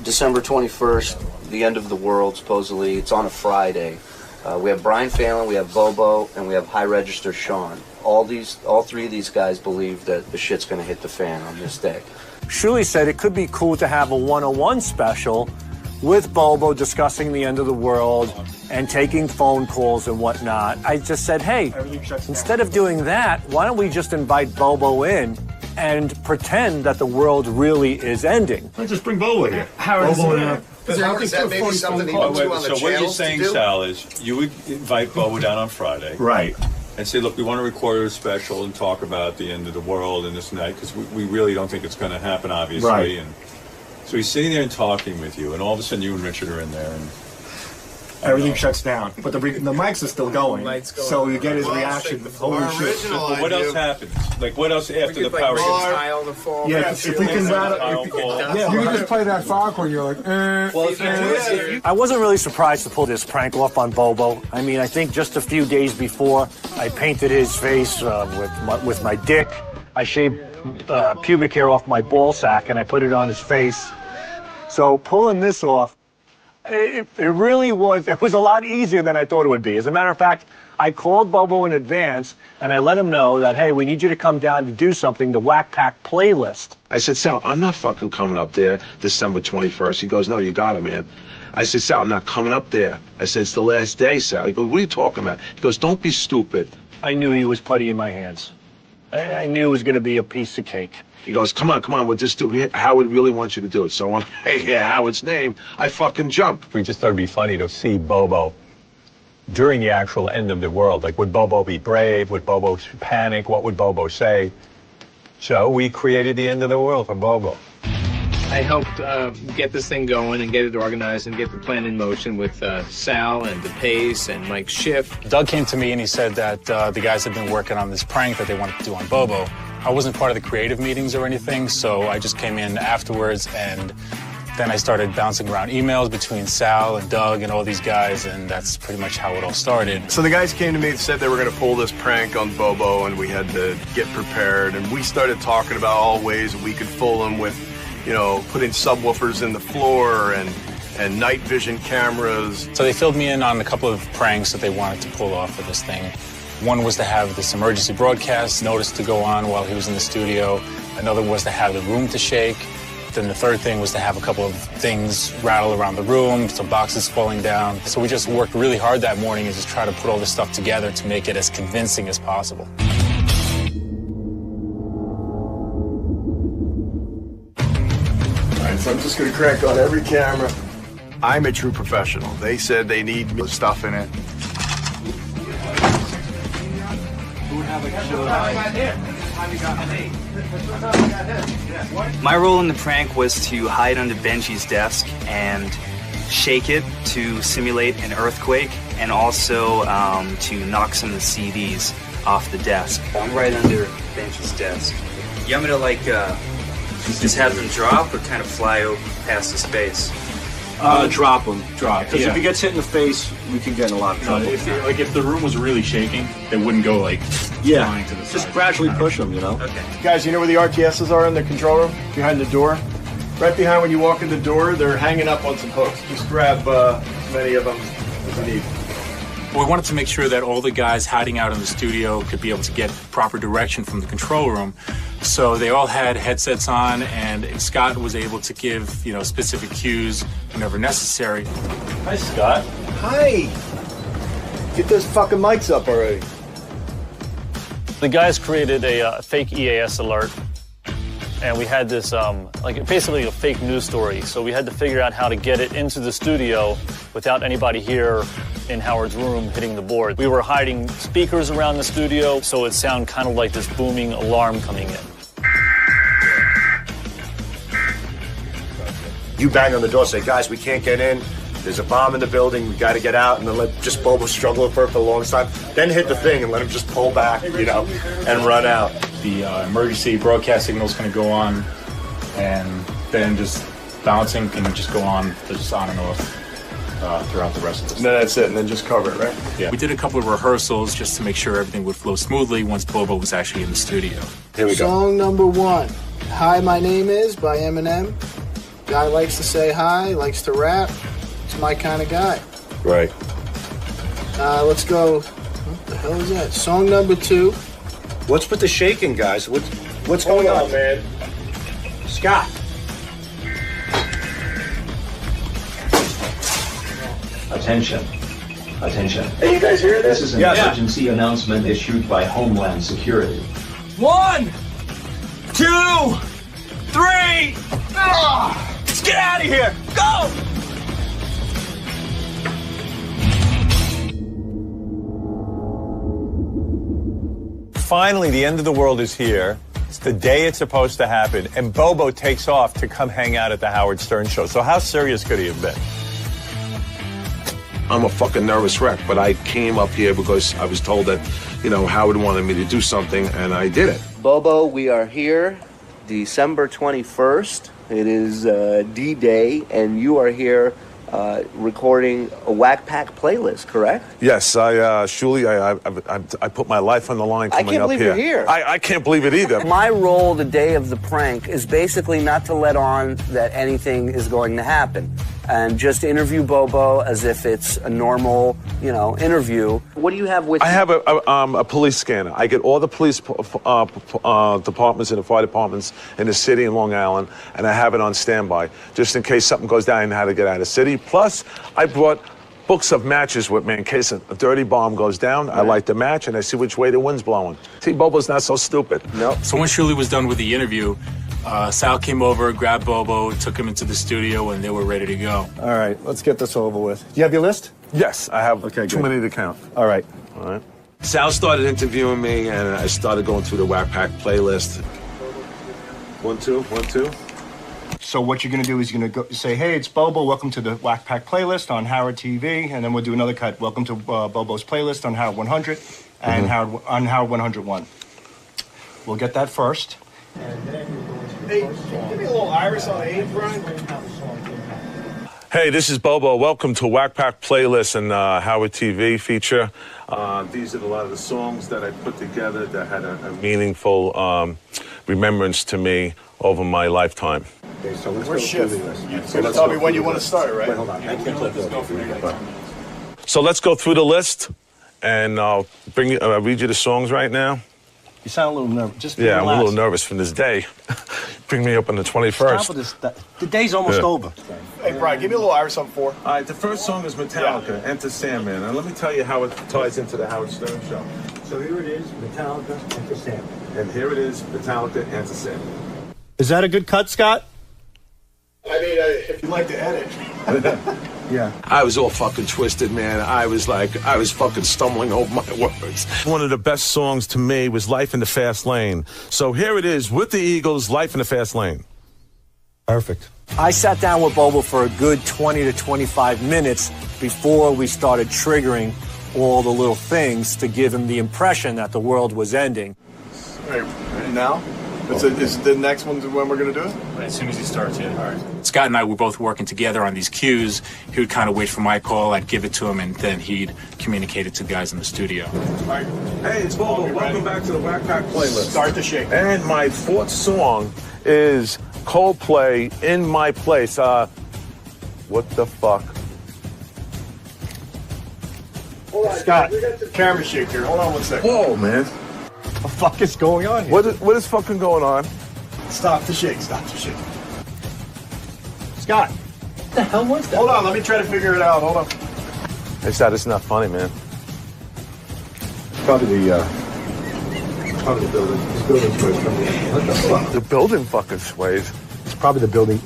Q: December 21st, the end of the world, supposedly. It's on a Friday. We have Brian Phelan, we have Bobo, and we have High Register Sean. All three of these guys believe that the shit's going to hit the fan on this day.
U: Shuli said it could be cool to have a 101 special with Bobo discussing the end of the world and taking phone calls and whatnot. I just said, hey, instead of doing that, why don't we just invite Bobo in and pretend that the world really is ending?
A: Let's just bring Bobo here.
V: Is that maybe something he wants to on the
A: So what you're
V: channels
A: saying,
V: to do?
A: Sal, is you would invite Bobo down on Friday.
V: Right.
A: And say, look, we want to record a special and talk about the end of the world and this and that, because we really don't think it's going to happen, obviously.
V: Right.
A: And so he's sitting there and talking with you, and all of a sudden you and Richard are in there, and
V: Everything shuts down, but the mics are still going. So you get his reaction. Holy shit!
A: But what else happens? Like what else after the power gets?
V: Yeah, if we can rattle, you can just play that Foghorn. You're like,
U: I wasn't really surprised to pull this prank off on Bobo. I mean, I think just a few days before, I painted his face with my dick. I shaved pubic hair off my ball sack and I put it on his face. So pulling this off, it really was, it was a lot easier than I thought it would be. As a matter of fact, I called Bobo in advance and I let him know that, hey, we need you to come down to do something, the Whack Pack playlist.
P: I said, Sal, I'm not fucking coming up there December 21st. He goes, no, you got it, man. I said, Sal, I'm not coming up there. I said, it's the last day, Sal. He goes, what are you talking about? He goes, don't be stupid.
U: I knew he was putty in my hands. I knew it was going to be a piece of cake.
P: He goes, come on, we'll just do it. Howard really wants you to do it. So I'm, hey, Howard's name, I fucking jumped.
M: We just thought it'd be funny to see Bobo during the actual end of the world. Like, would Bobo be brave? Would Bobo panic? What would Bobo say? So we created the end of the world for Bobo.
H: I helped get this thing going and get it organized and get the plan in motion with Sal and DePace and Mike Schiff.
W: Doug came to me and he said that the guys had been working on this prank that they wanted to do on Bobo. I wasn't part of the creative meetings or anything, so I just came in afterwards, and then I started bouncing around emails between Sal and Doug and all these guys, and that's pretty much how it all started.
X: So the guys came to me and said they were going to pull this prank on Bobo, and we had to get prepared, and we started talking about all ways that we could fool him with, you know, putting subwoofers in the floor and night vision cameras.
W: So they filled me in on a couple of pranks that they wanted to pull off for this thing. One was to have this emergency broadcast notice to go on while he was in the studio. Another was to have the room to shake. Then the third thing was to have a couple of things rattle around the room, some boxes falling down. So we just worked really hard that morning and just try to put all this stuff together to make it as convincing as possible.
X: All right, so I'm just going to crank on every camera. I'm a true professional. They said they need stuff in it.
Y: My role in the prank was to hide under Benji's desk and shake it to simulate an earthquake, and also to knock some of the CDs off the desk. I'm right under Benji's desk. You want me to like just have them drop or kind of fly over past the space?
W: Drop them. Because if he gets hit in the face, we can get in a lot of trouble.
Z: If the room was really shaking, they wouldn't go like flying to the side.
W: Just gradually push them, you know?
Y: Okay.
X: Guys, you know where the RTSs are in the control room? Behind the door? Right behind when you walk in the door, they're hanging up on some hooks. Just grab as many of them as you need.
W: We wanted to make sure that all the guys hiding out in the studio could be able to get proper direction from the control room. So they all had headsets on, and Scott was able to give, specific cues whenever necessary.
U: Hi, Scott. Hi. Get those fucking mics up already.
B: The guys created a fake EAS alert, and we had this, basically a fake news story. So we had to figure out how to get it into the studio without anybody here in Howard's room hitting the board. We were hiding speakers around the studio, so it sounded kind of like this booming alarm coming in.
U: You bang on the door, say, guys, we can't get in. There's a bomb in the building. We got to get out, and then let just Bobo struggle for it for a long time. Then hit the thing and let him just pull back, and run out.
W: The emergency broadcast signal is going to go on, and then just bouncing can just go on, just on and off throughout the rest of this.
U: And then that's it, and then just cover it, right?
W: Yeah. We did a couple of rehearsals just to make sure everything would flow smoothly once Bobo was actually in the studio.
U: Here we go.
C: Song number 1, Hi, My Name Is by Eminem. Guy likes to say hi, likes to rap. It's my kind of guy.
U: Right.
C: Let's go. What the hell is that? Song number 2.
U: What's with the shaking, guys? What's going on, man? Scott.
D: Attention.
U: Hey, you guys hear this?
D: This is an emergency announcement issued by Homeland Security.
E: 1, 2, 3. Let's get out of here. Go!
M: Finally, the end of the world is here. It's the day it's supposed to happen, and Bobo takes off to come hang out at the Howard Stern show. So how serious could he have been?
P: I'm a fucking nervous wreck, but I came up here because I was told that, Howard wanted me to do something, and I did it.
T: Bobo, we are here December 21st. It is D-Day, and you are here recording a Whack Pack playlist, correct?
P: Yes, I put my life on the line coming up here.
T: I can't believe you're here.
P: I can't believe it either.
T: My role the day of the prank is basically not to let on that anything is going to happen, and just interview Bobo as if it's a normal, interview. What do you have with you?
P: I have a police scanner. I get all the police departments and the fire departments in the city in Long Island, and I have it on standby, just in case something goes down and how to get out of the city. Plus, I brought books of matches with me in case a dirty bomb goes down. Right. I light the match, and I see which way the wind's blowing. See, Bobo's not so stupid.
T: No.
W: So when Shirley was done with the interview, Sal came over, grabbed Bobo, took him into the studio, and they were ready to go.
U: All right, let's get this over with. Do you have your list?
P: Yes, I have too many to count.
U: All right.
P: Sal started interviewing me, and I started going through the Whack Pack playlist. 1, 2, 1, 2.
U: So what you're going to do is you're going to go say, hey, it's Bobo. Welcome to the Whack Pack playlist on Howard TV. And then we'll do another cut. Welcome to Bobo's playlist on Howard 100 and on Howard 101. We'll get that first.
V: Hey, give me a little Iris on 8, Brian.
P: Hey, this is Bobo. Welcome to Whack Pack Playlist and Howard TV feature. These are a lot of the songs that I put together that had a meaningful remembrance to me over my lifetime.
V: Okay, so let's shift. You're going to tell me when you want to start, right? Wait, hold on. I can't click this.
P: So let's go through the list, and I'll read you the songs right now.
U: You sound a little nervous. Just
P: I'm a little nervous from this day. Bring me up on the 21st.
U: Stop with this. The day's almost over.
V: Hey, Brian, give me a little Iris on 4.
P: All right, the first song is Metallica, Enter Sandman. And let me tell you how it ties into the Howard Stern show.
U: So here it is, Metallica, Enter Sandman.
P: And here it is, Metallica, Enter Sandman.
U: Is that a good cut, Scott?
V: I mean, if you like to edit.
U: Yeah.
P: I was all fucking twisted, man. I was fucking stumbling over my words. One of the best songs to me was Life in the Fast Lane. So here it is with the Eagles, Life in the Fast Lane.
U: Perfect. I sat down with Bobo for a good 20 to 25 minutes before we started triggering all the little things to give him the impression that the world was ending.
V: All right, now? Is the next one when we're going to do it?
W: As soon as he starts, yeah. All right. Scott and I were both working together on these cues. He would kind of wait for my call, I'd give it to him, and then he'd communicate it to the guys in the studio.
V: All right.
P: Hey, it's Bobo. Welcome back to the Whack Pack playlist.
V: Start the shake.
P: And my fourth song is Coldplay, In My Place. What the fuck?
V: Scott, camera shake here. Hold on 1 second.
X: Whoa, man.
V: What the fuck is going on here?
X: What is fucking going on?
V: Stop the shake. Stop the shake. Scott.
Q: What the hell was that?
V: Hold on. Let me try to figure it out. Hold on.
O: Hey, Scott, it's not funny, man.
V: Probably the building. This building sways from the... What the fuck?
O: The building fucking sways.
V: It's probably the building.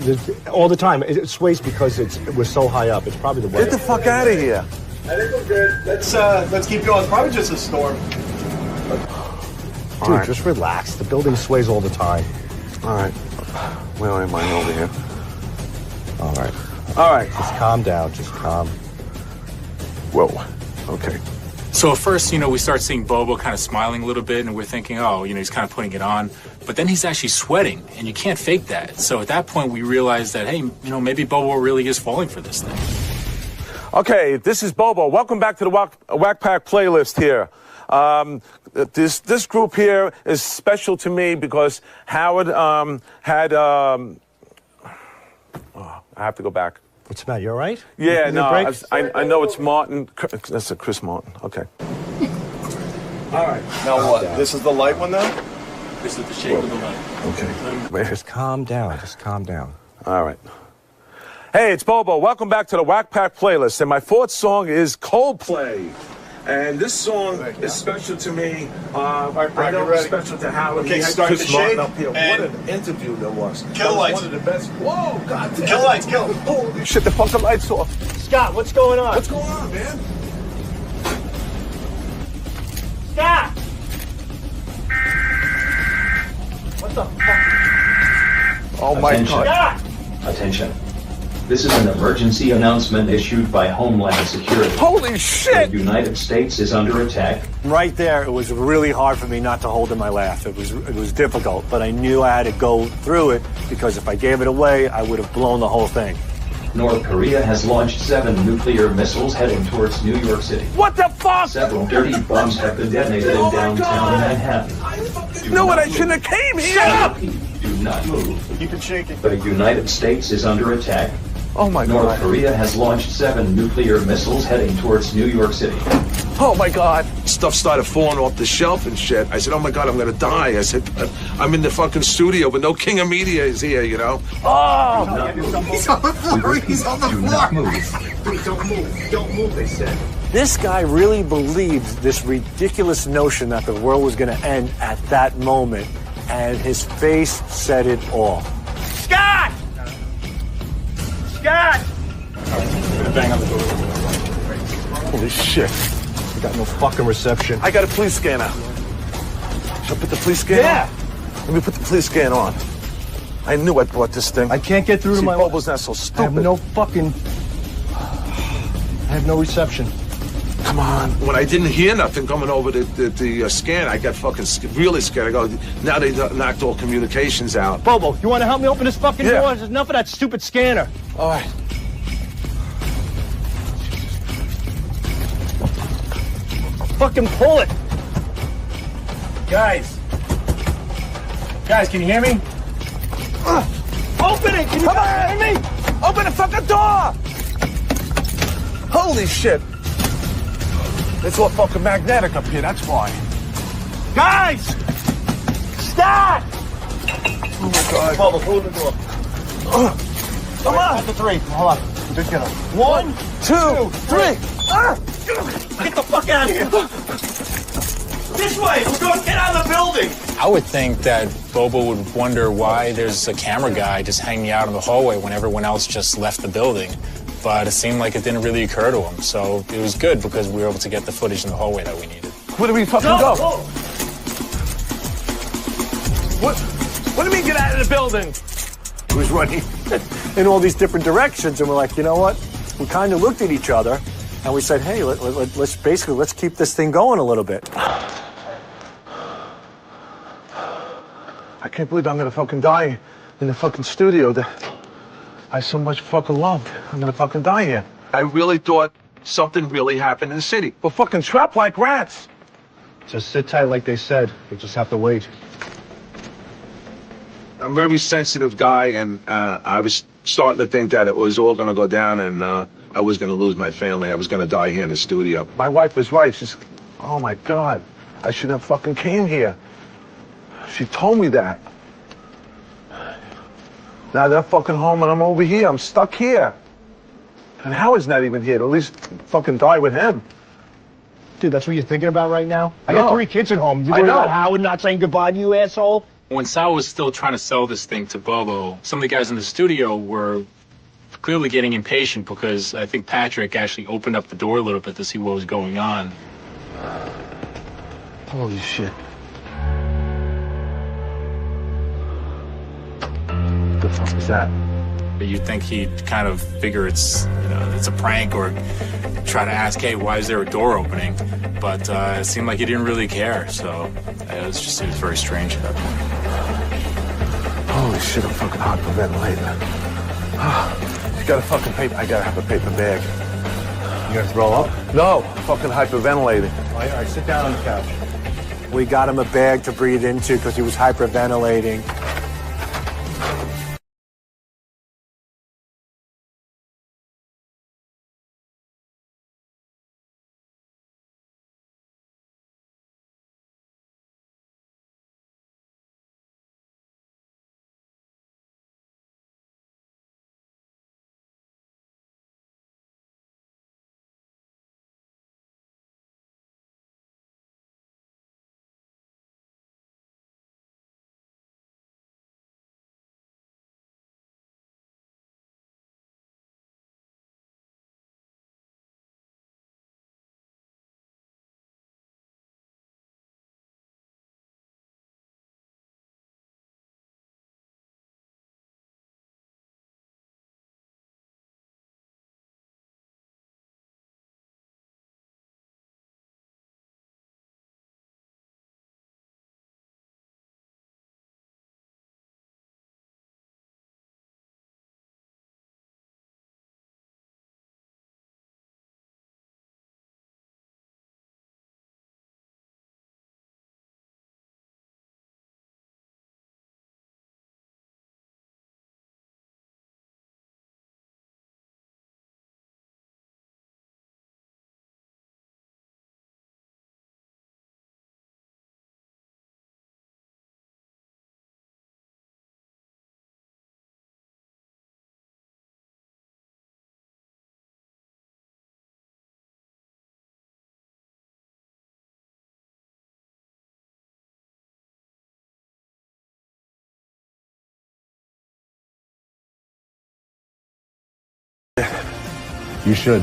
V: All the time. It sways because we're so high up. It's probably the weather.
O: Get the fuck out of here.
V: I think we're good. Let's keep going. It's probably just a storm. Dude,
O: right.
V: just relax. The building sways all the time.
O: All right. We don't have mine over here.
V: All right. All right. Just calm down. Just calm.
O: Whoa. Okay.
W: So at first, we start seeing Bobo kind of smiling a little bit, and we're thinking, oh, he's kind of putting it on. But then he's actually sweating, and you can't fake that. So at that point, we realized that, hey, maybe Bobo really is falling for this thing.
O: Okay, this is Bobo. Welcome back to the Whack Pack playlist here. This group here is special to me because Howard had... I have to go back.
V: What's the matter? You all right?
O: Yeah,
V: You
O: no,
V: break?
O: I know it's Martin. That's a Chris Martin. Okay.
V: All right.
X: Now what? This is the light one now?
W: This is the shape of the light.
O: Okay.
V: Just calm down. Just calm down.
O: All right. Hey, it's Bobo. Welcome back to the Whack Pack playlist. And my fourth song is Coldplay. And this song is special to me. I know it's special to Howard.
V: Okay,
O: He had
V: start
O: Chris
V: the shake.
O: Martin up here. What
V: And
O: an interview there was.
V: Kill
O: That was
V: lights.
O: One of the best. Whoa, goddamn.
V: Kill lights. Kill.
O: Holy shit, the fucking lights off.
V: Scott, what's going on?
O: What's going on, man?
V: Scott! What the fuck?
O: Oh my
D: Attention.
O: God.
D: Attention. This is an emergency announcement issued by Homeland Security.
O: Holy shit!
D: The United States is under attack.
U: Right there, it was really hard for me not to hold in my laugh. It was difficult, but I knew I had to go through it because if I gave it away, I would have blown the whole thing.
D: North Korea has launched 7 nuclear missiles heading towards New York City.
O: What the fuck?
D: Several dirty bombs have been detonated in downtown Manhattan.
O: You know what? I shouldn't have came here. Shut up!
D: Do not move.
V: Keep it shaking.
D: The United States is under attack.
O: Oh my
D: North
O: God.
D: Korea has launched 7 nuclear missiles heading towards New York City.
O: Oh my God.
P: Stuff started falling off the shelf and shit. I said, oh my God, I'm gonna die. I said, I'm in the fucking studio, but no King of Media is here,
O: Oh!
V: He's on the floor. He's on the
D: Do
V: floor.
D: not move.
V: Wait, don't move. Don't move, they said.
U: This guy really believed this ridiculous notion that the world was going to end at that moment, and his face said it all.
V: Scott! Scott!
W: Bang on the door.
O: Holy shit.
V: We got no fucking reception.
O: I got a police scanner. Should I put the police scanner
V: Yeah.
O: on? Let me put the police scanner on. I knew I bought this thing.
V: I can't get through to
O: See,
V: my...
O: Bobo's not so
V: I have
O: stupid.
V: no fucking... I have no reception.
O: Come on.
P: When I didn't hear nothing coming over the scan, I got fucking really scared. I go, now they knocked all communications out.
V: Bobo, you want to help me open this fucking
O: Yeah.
V: door? There's enough of that stupid scanner.
O: All right.
V: Fucking pull it. Guys, can you hear me? Open it! Can you hear me?
O: Open the fucking door! Holy shit. It's all fucking magnetic up here, that's why.
V: Guys! Stop!
O: Oh my God.
V: Bobo, pull the door.
O: Come on.
V: After 3. Hold on. Just get up. 1,
O: 2, 3.
V: Get the fuck out of here! This way! We're going to get out of the building!
W: I would think that Bobo would wonder why there's a camera guy just hanging out in the hallway when everyone else just left the building. But it seemed like it didn't really occur to him. So it was good because we were able to get the footage in the hallway that we needed.
O: Where do we fucking go? What do you mean get out of the building?
U: He was running in all these different directions, and we're like, you know what? We kind of looked at each other, and we said, hey, let's keep this thing going a little bit.
O: I can't believe I'm gonna fucking die in the fucking studio that I so much fucking loved. I'm gonna fucking die here.
P: I really thought something really happened in the city.
O: We're fucking trapped like rats.
V: Just sit tight like they said. We just have to wait.
P: I'm a very sensitive guy, and I was starting to think that it was all going to go down, and I was going to lose my family. I was going to die here in the studio. My wife was right. She's, oh my God, I shouldn't have fucking came here. She told me that. Now they're fucking home and I'm over here. I'm stuck here. And Howard's not even here. At least fucking die with him.
V: Dude, that's what you're thinking about right now? I
P: No.
V: got 3 kids at home. You
P: I
V: worried
P: know.
V: about Howard not saying goodbye to you, asshole?
W: When Sal was still trying to sell this thing to Bobo, some of the guys in the studio were clearly getting impatient because I think Patrick actually opened up the door a little bit to see what was going on.
P: Holy shit. What the fuck is that?
W: You'd think he'd kind of figure it's, it's a prank or try to ask, hey, why is there a door opening? But it seemed like he didn't really care, so it was very strange at that point.
P: Holy shit, I'm fucking hyperventilating. You got a fucking paper? I gotta have a paper bag.
V: You gonna throw up?
P: No, I'm fucking hyperventilating.
V: All right, sit down on the couch. We got him a bag to breathe into because he was hyperventilating. You should.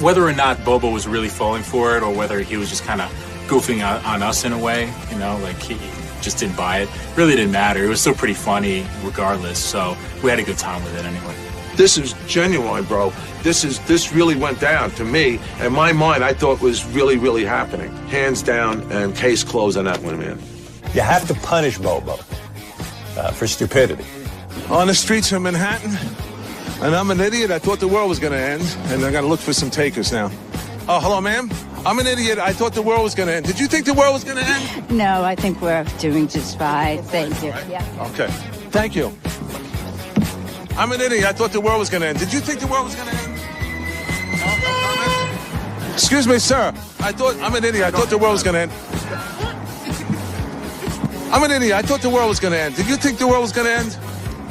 W: Whether or not Bobo was really falling for it or whether he was just kind of goofing on us in a way, like he just didn't buy it, really didn't matter. It was still pretty funny regardless, so we had a good time with it anyway.
P: This is genuine, bro. This really went down to me. In my mind, I thought was really, really happening. Hands down and case closed on that one, man.
M: You have to punish Bobo for stupidity.
P: On the streets of Manhattan, and I'm an idiot. I thought the world was going to end, and I got to look for some takers now. Oh, hello, ma'am. I'm an idiot. I thought the world was going to end. Did you think the world was going to end?
F: No, I think we're doing just fine. Thank you. Yeah.
P: Okay. Thank you. I'm an idiot. I thought the world was going to end. Did you think the world was going to end? No? Excuse me, sir. I'm an idiot. I thought the world was going to end. I'm an idiot. I thought the world was going to end. Did you think the world was going to end?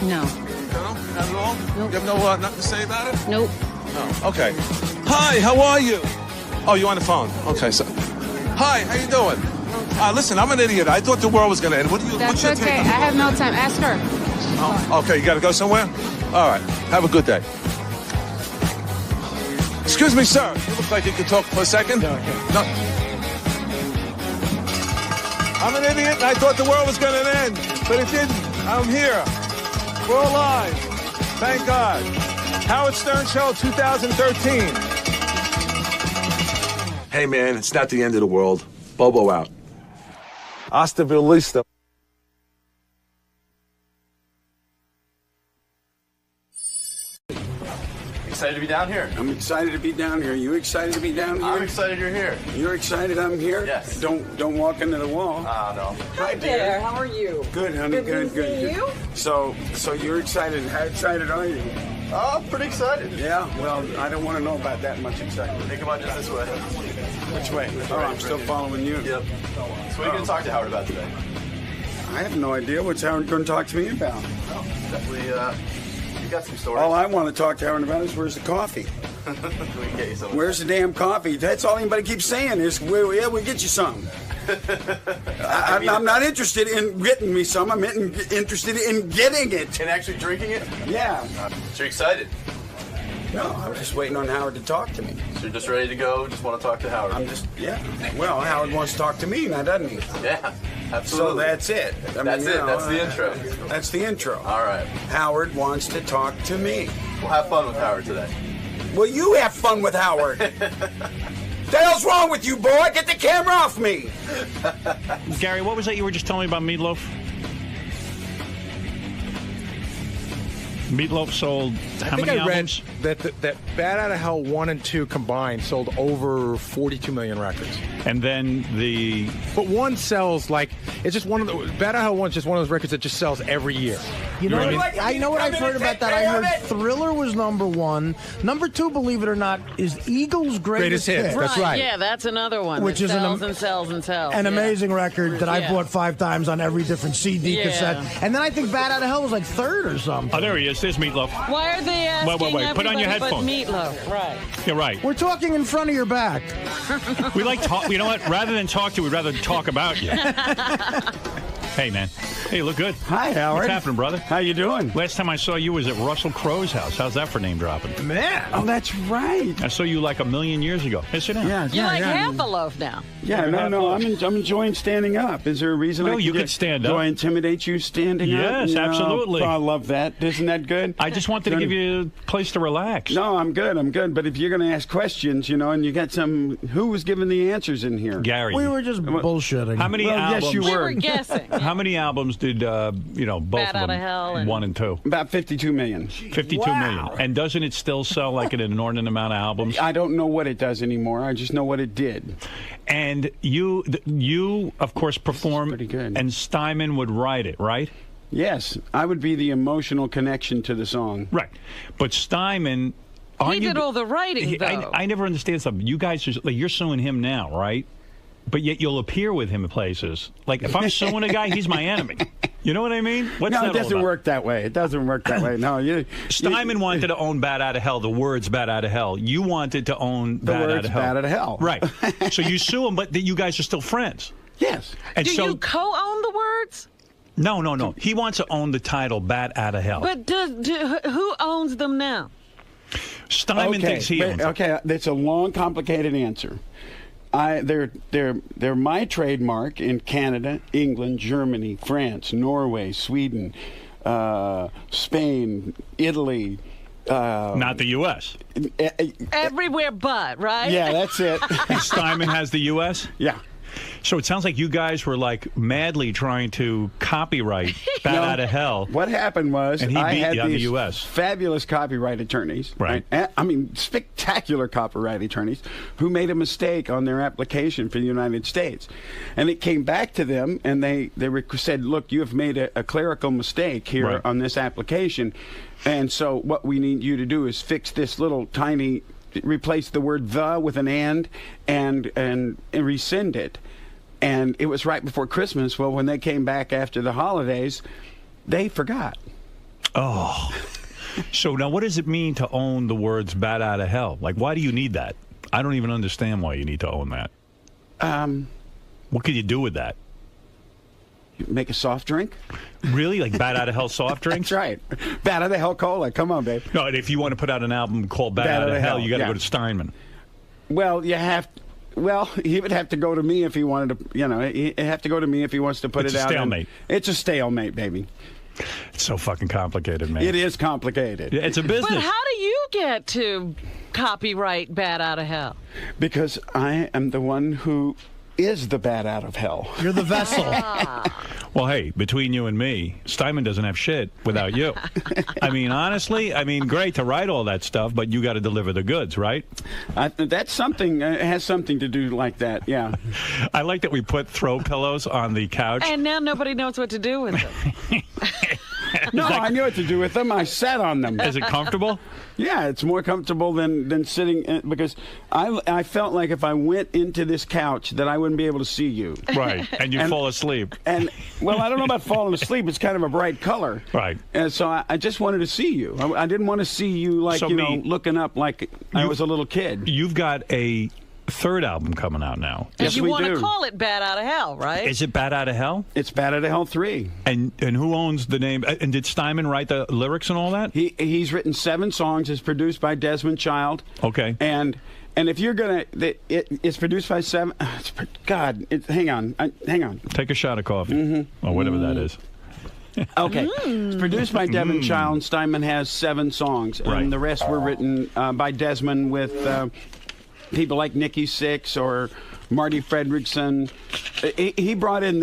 F: No.
P: No? Not at all? Nope. You have nothing to say about it?
F: Nope.
P: No. Okay. Hi, how are you? Oh, you on the phone? Okay, so. Hi, how you doing? Listen, I'm an idiot. I thought the world was going to end.
F: That's okay. I have no time. Ask her.
P: Oh, okay, you got to go somewhere? All right. Have a good day. Excuse me, sir. You look like you could talk for a second. No, I can't. No. I'm an idiot, and I thought the world was going to end, but it didn't. I'm here. We're alive. Thank God. Howard Stern Show 2013. Hey, man, it's not the end of the world. Bobo out. Hasta vista.
G: Excited to be down here.
I: I'm excited to be down here. You excited to be down here?
G: I'm excited you're here.
I: You're excited I'm here?
G: Yes.
I: Don't walk into the wall.
G: No.
I: Hi
J: there. How are you?
I: Good, honey.
J: Good to see you.
I: So you're excited. How excited are you?
X: Oh, pretty excited.
I: Yeah, well, I don't want to know about that much excitement.
X: Hey, come on, just this way.
I: Which way? Oh, I'm still following you.
X: Yep. So what are you going to talk to Howard about today?
I: I have no idea what's Howard going to talk to me about.
X: Definitely, you got some stories.
I: All I want to talk to Howard about is where's the coffee?
X: We can get you some.
I: Where's the damn coffee? That's all anybody keeps saying is, yeah, we'll get you some. I'm not interested in getting me some. I'm interested in getting it.
X: And actually drinking it?
I: Yeah.
X: So you're excited?
I: No, I was just waiting on Howard to talk to me.
X: So you're just ready to go? Just want to talk to Howard?
I: Yeah. Well, Howard wants to talk to me now, doesn't he?
X: Yeah, absolutely.
I: So that's it.
X: That's it. That's the intro.
I: That's the intro.
X: All right.
I: Howard wants to talk to me.
X: We'll have fun with Howard today.
I: Well, you have fun with Howard. The hell's wrong with you, boy? Get the camera off me.
A: Gary, what was that you were just telling me about Meatloaf? Meatloaf sold how many albums?
J: That Bad Outta Hell 1 and 2 combined sold over 42 million records.
A: And then
J: But one sells like, it's just one of the, Bad Outta Hell 1 is just one of those records that just sells every year.
K: You know
J: what
K: I know what I've heard about that. I heard Thriller was #1. Number 2, believe it or not, is Eagles' Greatest Hits.
J: That's right.
L: Yeah, that's another one.
K: Which
L: that
K: is
L: sells and sells and sells.
K: An
L: yeah.
K: amazing record that I bought 5 times on every different CD cassette. And then I think Bad Outta Hell was like 3rd or something.
A: Oh, there he is. There's Meatloaf.
L: Why are they asking
A: wait. Put on your headphones.
L: but Meatloaf? Right.
A: You're right.
K: We're talking in front of your back.
A: We like talk. You know what? Rather than talk to you, we'd rather talk about you. Hey, man. Hey, you look good.
I: Hi, Howard.
A: What's happening, brother?
I: How you doing?
A: Last time I saw you was at Russell Crowe's house. How's that for name dropping?
I: Man. Oh, that's right.
A: I saw you like a million years ago. Hey, sit down.
L: You like half a loaf now.
I: Yeah, no. I'm enjoying standing up. Is there a reason?
A: No, you could stand up.
I: Do I intimidate you standing up?
A: Yes, absolutely.
I: I love that. Isn't that good?
A: I just wanted to give you a place to relax.
I: No, I'm good. But if you're going to ask questions, and you got who was giving the answers in here?
A: Gary.
K: We were just bullshitting.
A: How many albums?
I: Yes, you
L: We were guessing.
A: How many albums did both
L: Bad
A: of
L: Outta
A: them?
L: Hell and
A: 1 and 2.
I: About 52 million.
A: 52 million. And doesn't it still sell like an inordinate amount of albums?
I: I don't know what it does anymore. I just know what it did.
A: And you of course, perform,
I: pretty good.
A: And Steinman would write it, right?
I: Yes, I would be the emotional connection to the song.
A: Right. But Steinman...
L: He did all the writing, though.
A: I never understand something. You guys, you're suing him now, right? But yet you'll appear with him in places. Like, if I'm suing a guy, he's my enemy. You know what I mean? What's
I: no,
A: that
I: it doesn't work that way. It doesn't work that way. No,
A: Steinman wanted to own Bad Outta Hell, the words Bad Outta Hell. You wanted to own Bad Outta Hell.
I: Bad Outta Hell.
A: Right. So you sue him, but you guys are still friends.
I: Yes.
A: And
L: Do you co-own the words?
A: No. He wants to own the title Bad Outta Hell.
L: But who owns them now?
A: Steinman thinks he owns them.
I: Okay, that's a long, complicated answer. They're my trademark in Canada, England, Germany, France, Norway, Sweden, Spain, Italy.
A: Not the U.S.
L: Everywhere but, right?
I: Yeah, that's it.
A: And Steinman has the U.S.?
I: Yeah.
A: So it sounds like you guys were like madly trying to copyright Bad Outta Hell.
I: What happened was
A: and he
I: I
A: beat
I: had
A: you on
I: these
A: the U.S.
I: fabulous copyright attorneys,
A: right?
I: I mean, spectacular copyright attorneys who made a mistake on their application for the United States, and it came back to them, and they said, "Look, you have made a clerical mistake here on this application, and so what we need you to do is fix this little tiny." Replace the word "the" with an and rescind it. And it was right before Christmas. Well, when they came back after the holidays, they forgot.
A: Oh. So now what does it mean to own the words Bad Outta Hell? Like, why do you need that? I don't even understand why you need to own that. What could you do with that?
I: Make a soft drink?
A: Really? Like Bad Outta Hell soft drinks?
I: That's right. Bad Outta Hell Cola. Come on, babe.
A: No, and if you want to put out an album called Bad Outta Hell, you got to go to Steinman.
I: Well, you have to. Well, he would have to go to me if he wanted to, he'd have to go to me if he wants to put it out.
A: It's a stalemate.
I: It's a stalemate, baby.
A: It's so fucking complicated, man.
I: It is complicated.
A: It's a business.
L: But how do you get to copyright Bad Outta Hell?
I: Because I am the one who is the Bad Out of Hell.
K: You're the vessel.
A: Well, hey, between you and me, Steinman doesn't have shit without you. I mean, honestly, great to write all that stuff, but you got to deliver the goods, right?
I: That's something, it has something to do like that, yeah.
A: I like that we put throw pillows on the couch.
L: And now nobody knows what to do with them.
I: No, I knew what to do with them. I sat on them.
A: Is it comfortable?
I: Yeah, it's more comfortable than sitting because I felt like if I went into this couch that I wouldn't be able to see you.
A: Right, and you'd fall asleep.
I: And well, I don't know about falling asleep. It's kind of a bright color.
A: Right.
I: And so I just wanted to see you. I didn't want to see you like looking up like I was a little kid.
A: You've got a third album coming out now.
L: And you want to call it Bat Out of Hell, right?
A: Is it Bat Out of Hell?
I: It's Bat Out of Hell 3.
A: And who owns the name? And did Steinman write the lyrics and all that?
I: He's written 7 songs. It's produced by Desmond Child.
A: Okay.
I: And if you're gonna, it's produced by 7. Hang on.
A: Take a shot of coffee, or whatever that is.
I: Okay. It's produced by Desmond Child. And Steinman has 7 songs, and the rest were written by Desmond with people like Nikki Sixx or Marty Fredrickson. He brought in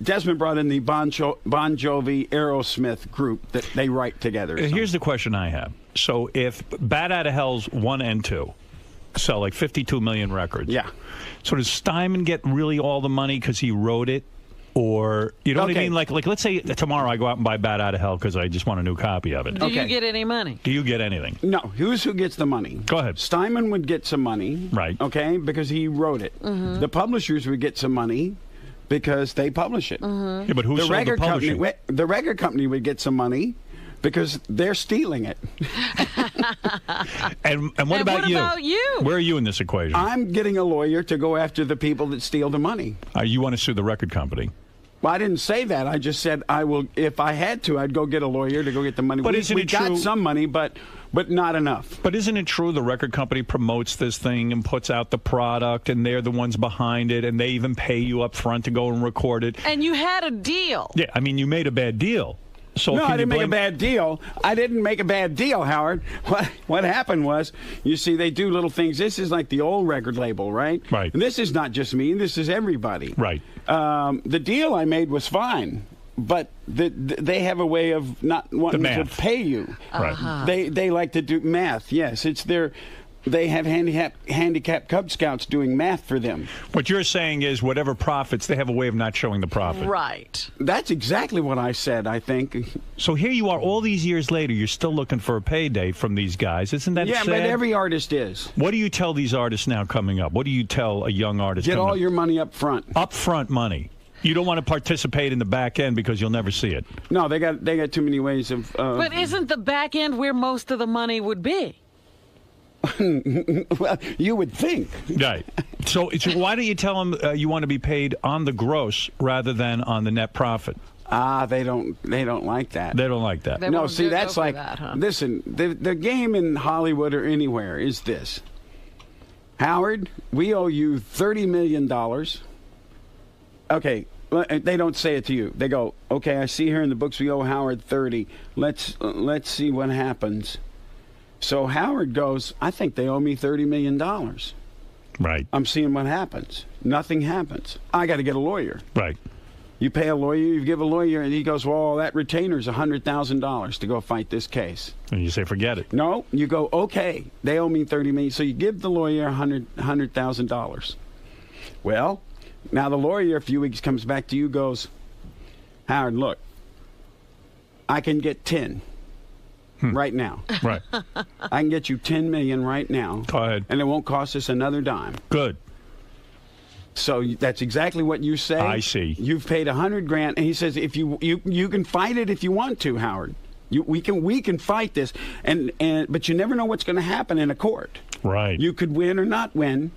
I: Desmond brought in the Bon Jovi Aerosmith group that they write together.
A: Here's the question I have. So if Bat Out of Hell's 1 and 2 sell like 52 million records,
I: yeah.
A: So does Steinman get really all the money because he wrote it? Or, you know what I mean? Like, let's say tomorrow I go out and buy Bat Out of Hell because I just want a new copy of it.
L: Do you get any money?
A: Do you get anything?
I: No. Who gets the money?
A: Go ahead.
I: Steinman would get some money.
A: Right.
I: Okay, because he wrote it. The publishers would get some money because they publish it.
A: Yeah, but who sold the publishing?
I: The record company would get some money because they're stealing it.
A: And what about you? Where are you in this equation?
I: I'm getting a lawyer to go after the people that steal the money.
A: You want to sue the record company?
I: Well, I didn't say that. I just said I will. If I had to, I'd go get a lawyer to go get the money.
A: But
I: we got some money, but not enough.
A: But isn't it true the record company promotes this thing and puts out the product, and they're the ones behind it, and they even pay you up front to go and record it?
L: And you had a deal.
A: Yeah, I mean, you made a bad deal. So
I: no, I didn't make a bad deal. I didn't make a bad deal, Howard. What happened was, you see, they do little things. This is like the old record label, right?
A: Right.
I: And this is not just me. This is everybody.
A: Right.
I: The deal I made was fine, but they have a way of not wanting to pay you.
A: Right.
I: They like to do math. Yes, it's their. They have handicapped Cub Scouts doing math for them.
A: What you're saying is whatever profits, they have a way of not showing the profit.
L: Right.
I: That's exactly what I said, I think.
A: So here you are all these years later, you're still looking for a payday from these guys. Isn't that sad?
I: Yeah, but every artist is.
A: What do you tell these artists now coming up? What do you tell a young artist?
I: Get all your money up front.
A: Up front money. You don't want to participate in the back end because you'll never see it.
I: No, they got too many ways of...
L: But isn't the back end where most of the money would be?
I: Well, you would think.
A: Right. So why don't you tell them you want to be paid on the gross rather than on the net profit?
I: They don't like that.
A: They don't like that.
I: No, see, that's like, listen, the game in Hollywood or anywhere is this. Howard, we owe you $30 million. Okay, they don't say it to you. They go, okay, I see here in the books we owe Howard 30. Let's see what happens. So Howard goes, I think they owe me $30 million.
A: Right.
I: I'm seeing what happens. Nothing happens. I got to get a lawyer.
A: Right.
I: You pay a lawyer, you give a lawyer, and he goes, well, that retainer's $100,000 to go fight this case.
A: And you say, forget it.
I: No, you go, okay, they owe me $30 million. So you give the lawyer $100,000. Well, now the lawyer, a few weeks, comes back to you, goes, Howard, look, I can get 10. Right now.
A: Right.
I: I can get you $10 million right now.
A: Go ahead.
I: And it won't cost us another dime.
A: Good.
I: So that's exactly what you say.
A: I see.
I: You've paid $100,000, and he says, if you can fight it if you want to, Howard. We can fight this, but you never know what's going to happen in a court.
A: Right.
I: You could win or not win.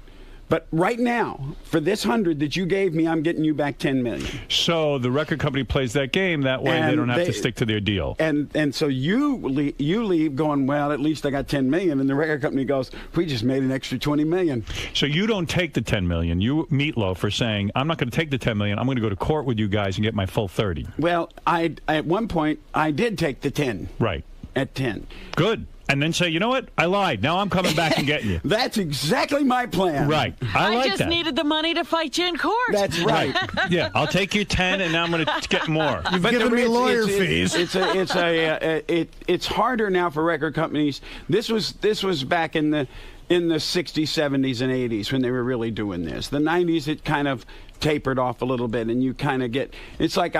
I: But right now, for this 100 that you gave me, I'm getting you back $10 million.
A: So the record company plays that game that way. They don't have to stick to their deal.
I: And so you leave going, well, at least I got $10 million, and the record company goes, we just made an extra $20 million.
A: So you don't take the $10 million. You Meatloaf for saying, I'm not going to take the $10 million. I'm going to go to court with you guys and get my full 30.
I: Well, at one point I did take the 10.
A: Right.
I: At 10.
A: Good. And then say, you know what? I lied. Now I'm coming back and getting you.
I: That's exactly my plan.
A: Right. I like
L: just
A: that.
L: needed the money to fight you in court.
I: That's right.
A: Yeah, I'll take your 10, and now I'm going to get more.
K: You've given me lawyer fees.
I: It's harder now for record companies. This was back in the 60s, 70s, and 80s when they were really doing this. The 90s, it kind of tapered off a little bit, and you kind of get. It's like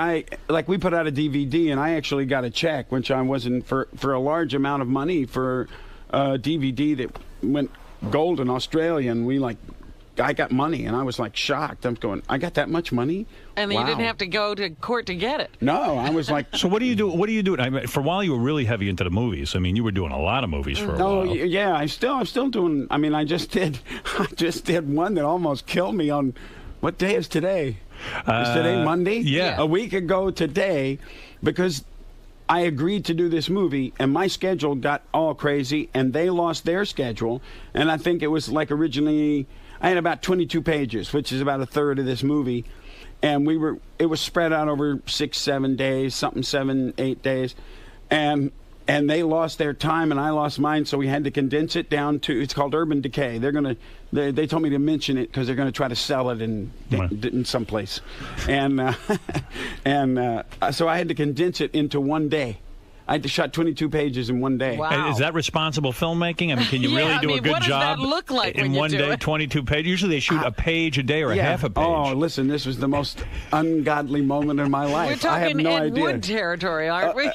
I: we put out a DVD, and I actually got a check, which I wasn't for a large amount of money for a DVD that went gold in Australia, and I got money, and I was like shocked. I'm going, I got that much money?
L: And
I: wow.
L: You didn't have to go to court to get it.
I: No, I was like.
A: So what do you do? What do you do? I mean, for a while, you were really heavy into the movies. I mean, you were doing a lot of movies for a while.
I: Oh yeah, I'm still doing. I mean, I just did one that almost killed me on. What day is today? Is today Monday?
A: Yeah.
I: A week ago today, because I agreed to do this movie, and my schedule got all crazy, and they lost their schedule, and I think it was like originally. I had about 22 pages, which is about a third of this movie, and it was spread out over 6-7 days, 7, 8 days, and they lost their time and I lost mine, so we had to condense it down to. It's called Urban Decay. They told me to mention it because they're going to try to sell it in some place, and so I had to condense it into one day. I shot 22 pages in one day.
L: Wow.
A: Is that responsible filmmaking? I mean, can you really do a good job
L: what does that look like
A: in one day, 22 pages? Usually they shoot a page a day or a half a page.
I: Oh, listen, this was the most ungodly moment in my life.
L: We're
I: I have
L: talking
I: no
L: Ed
I: idea.
L: Wood territory, aren't we?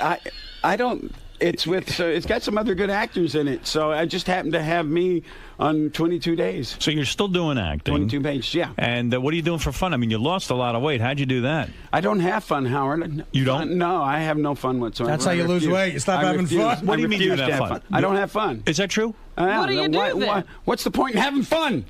I: I don't. It's it's got some other good actors in it, so I just happened to have me on 22 days.
A: So you're still doing acting.
I: 22 pages, yeah.
A: And what are you doing for fun? I mean, you lost a lot of weight. How'd you do that?
I: I don't have fun, Howard.
A: You don't?
I: No, I have no fun whatsoever.
K: That's how you lose weight. You stop having fun.
A: What do you mean you don't have fun?
I: I don't have fun.
A: Is that true?
L: What do you do then?
I: What's the point in having fun?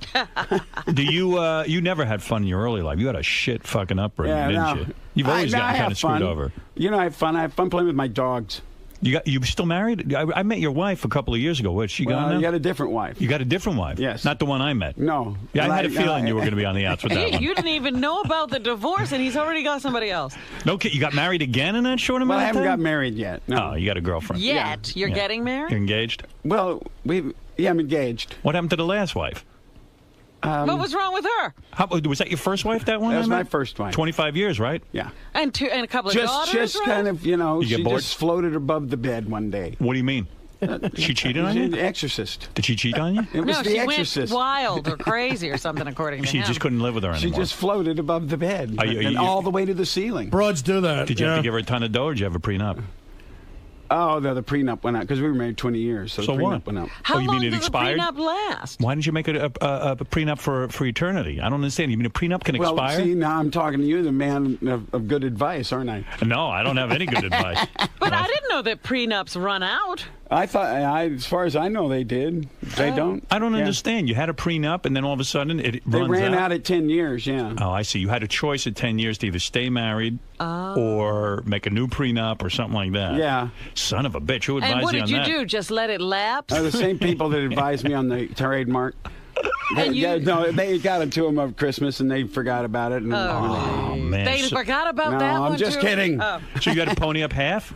A: Do you? You never had fun in your early life. You had a shit fucking upbringing, didn't you? You've always gotten kind of screwed over.
I: You know, I have fun. I have fun playing with my dogs.
A: You still married? I met your wife a couple of years ago. Where's she gone now?
I: You got a different wife.
A: You got a different wife?
I: Yes.
A: Not the one I met?
I: No.
A: Yeah, I had a feeling you were going to be on the outs with that one.
L: You didn't even know about the divorce, and he's already got somebody else.
A: No, you got married again in that short amount of time?
I: I haven't got married yet. No.
A: Oh, you got a girlfriend.
L: Yet? You're getting married?
A: You're engaged?
I: Well, I'm engaged.
A: What happened to the last wife?
L: What was wrong with her?
A: Was that your first wife, that one?
I: That was my first wife.
A: 25 years, right?
I: Yeah.
L: And a couple of daughters,
I: Just
L: right?
I: kind of,
A: You
I: she
A: get bored?
I: just floated above the bed one day.
A: What do you mean? She cheated on you?
I: The Exorcist.
A: Did she cheat on you?
I: It was
L: No,
I: the
L: she
I: Exorcist.
L: went wild or crazy or something, according to
A: She
L: him.
A: just couldn't live with her anymore.
I: She just floated above the bed and all the way to the ceiling.
K: Broads do that.
A: Did you have to give her a ton of dough, or did you have a prenup?
I: Oh, the prenup went out because we were married 20 years, so the prenup went out.
L: How
A: you
L: long
A: mean it
L: did
A: expired?
L: the prenup last?
A: Why didn't you make a prenup for eternity? I don't understand. You mean a prenup can
I: Well,
A: expire?
I: see, now I'm talking to you, the man of good advice, aren't I?
A: No, I don't have any good advice.
L: But I didn't know that prenups run out.
I: I thought, as far as I know, they did. They don't.
A: I don't understand. You had a prenup, and then all of a sudden it
I: They
A: runs
I: ran out at 10 years, yeah.
A: Oh, I see. You had a choice at 10 years to either stay married or make a new prenup or something like that.
I: Yeah.
A: Son of a bitch. Who advised
L: And what
A: you
L: did
A: on
L: you
A: that?
L: do? Just let it lapse?
I: The same people that advised me on the trademark. They got it to them of Christmas, and they forgot about it. And,
A: Oh, man.
L: They forgot about that one,
I: I'm just
L: too?
I: kidding.
L: Oh.
A: So you got to pony up half?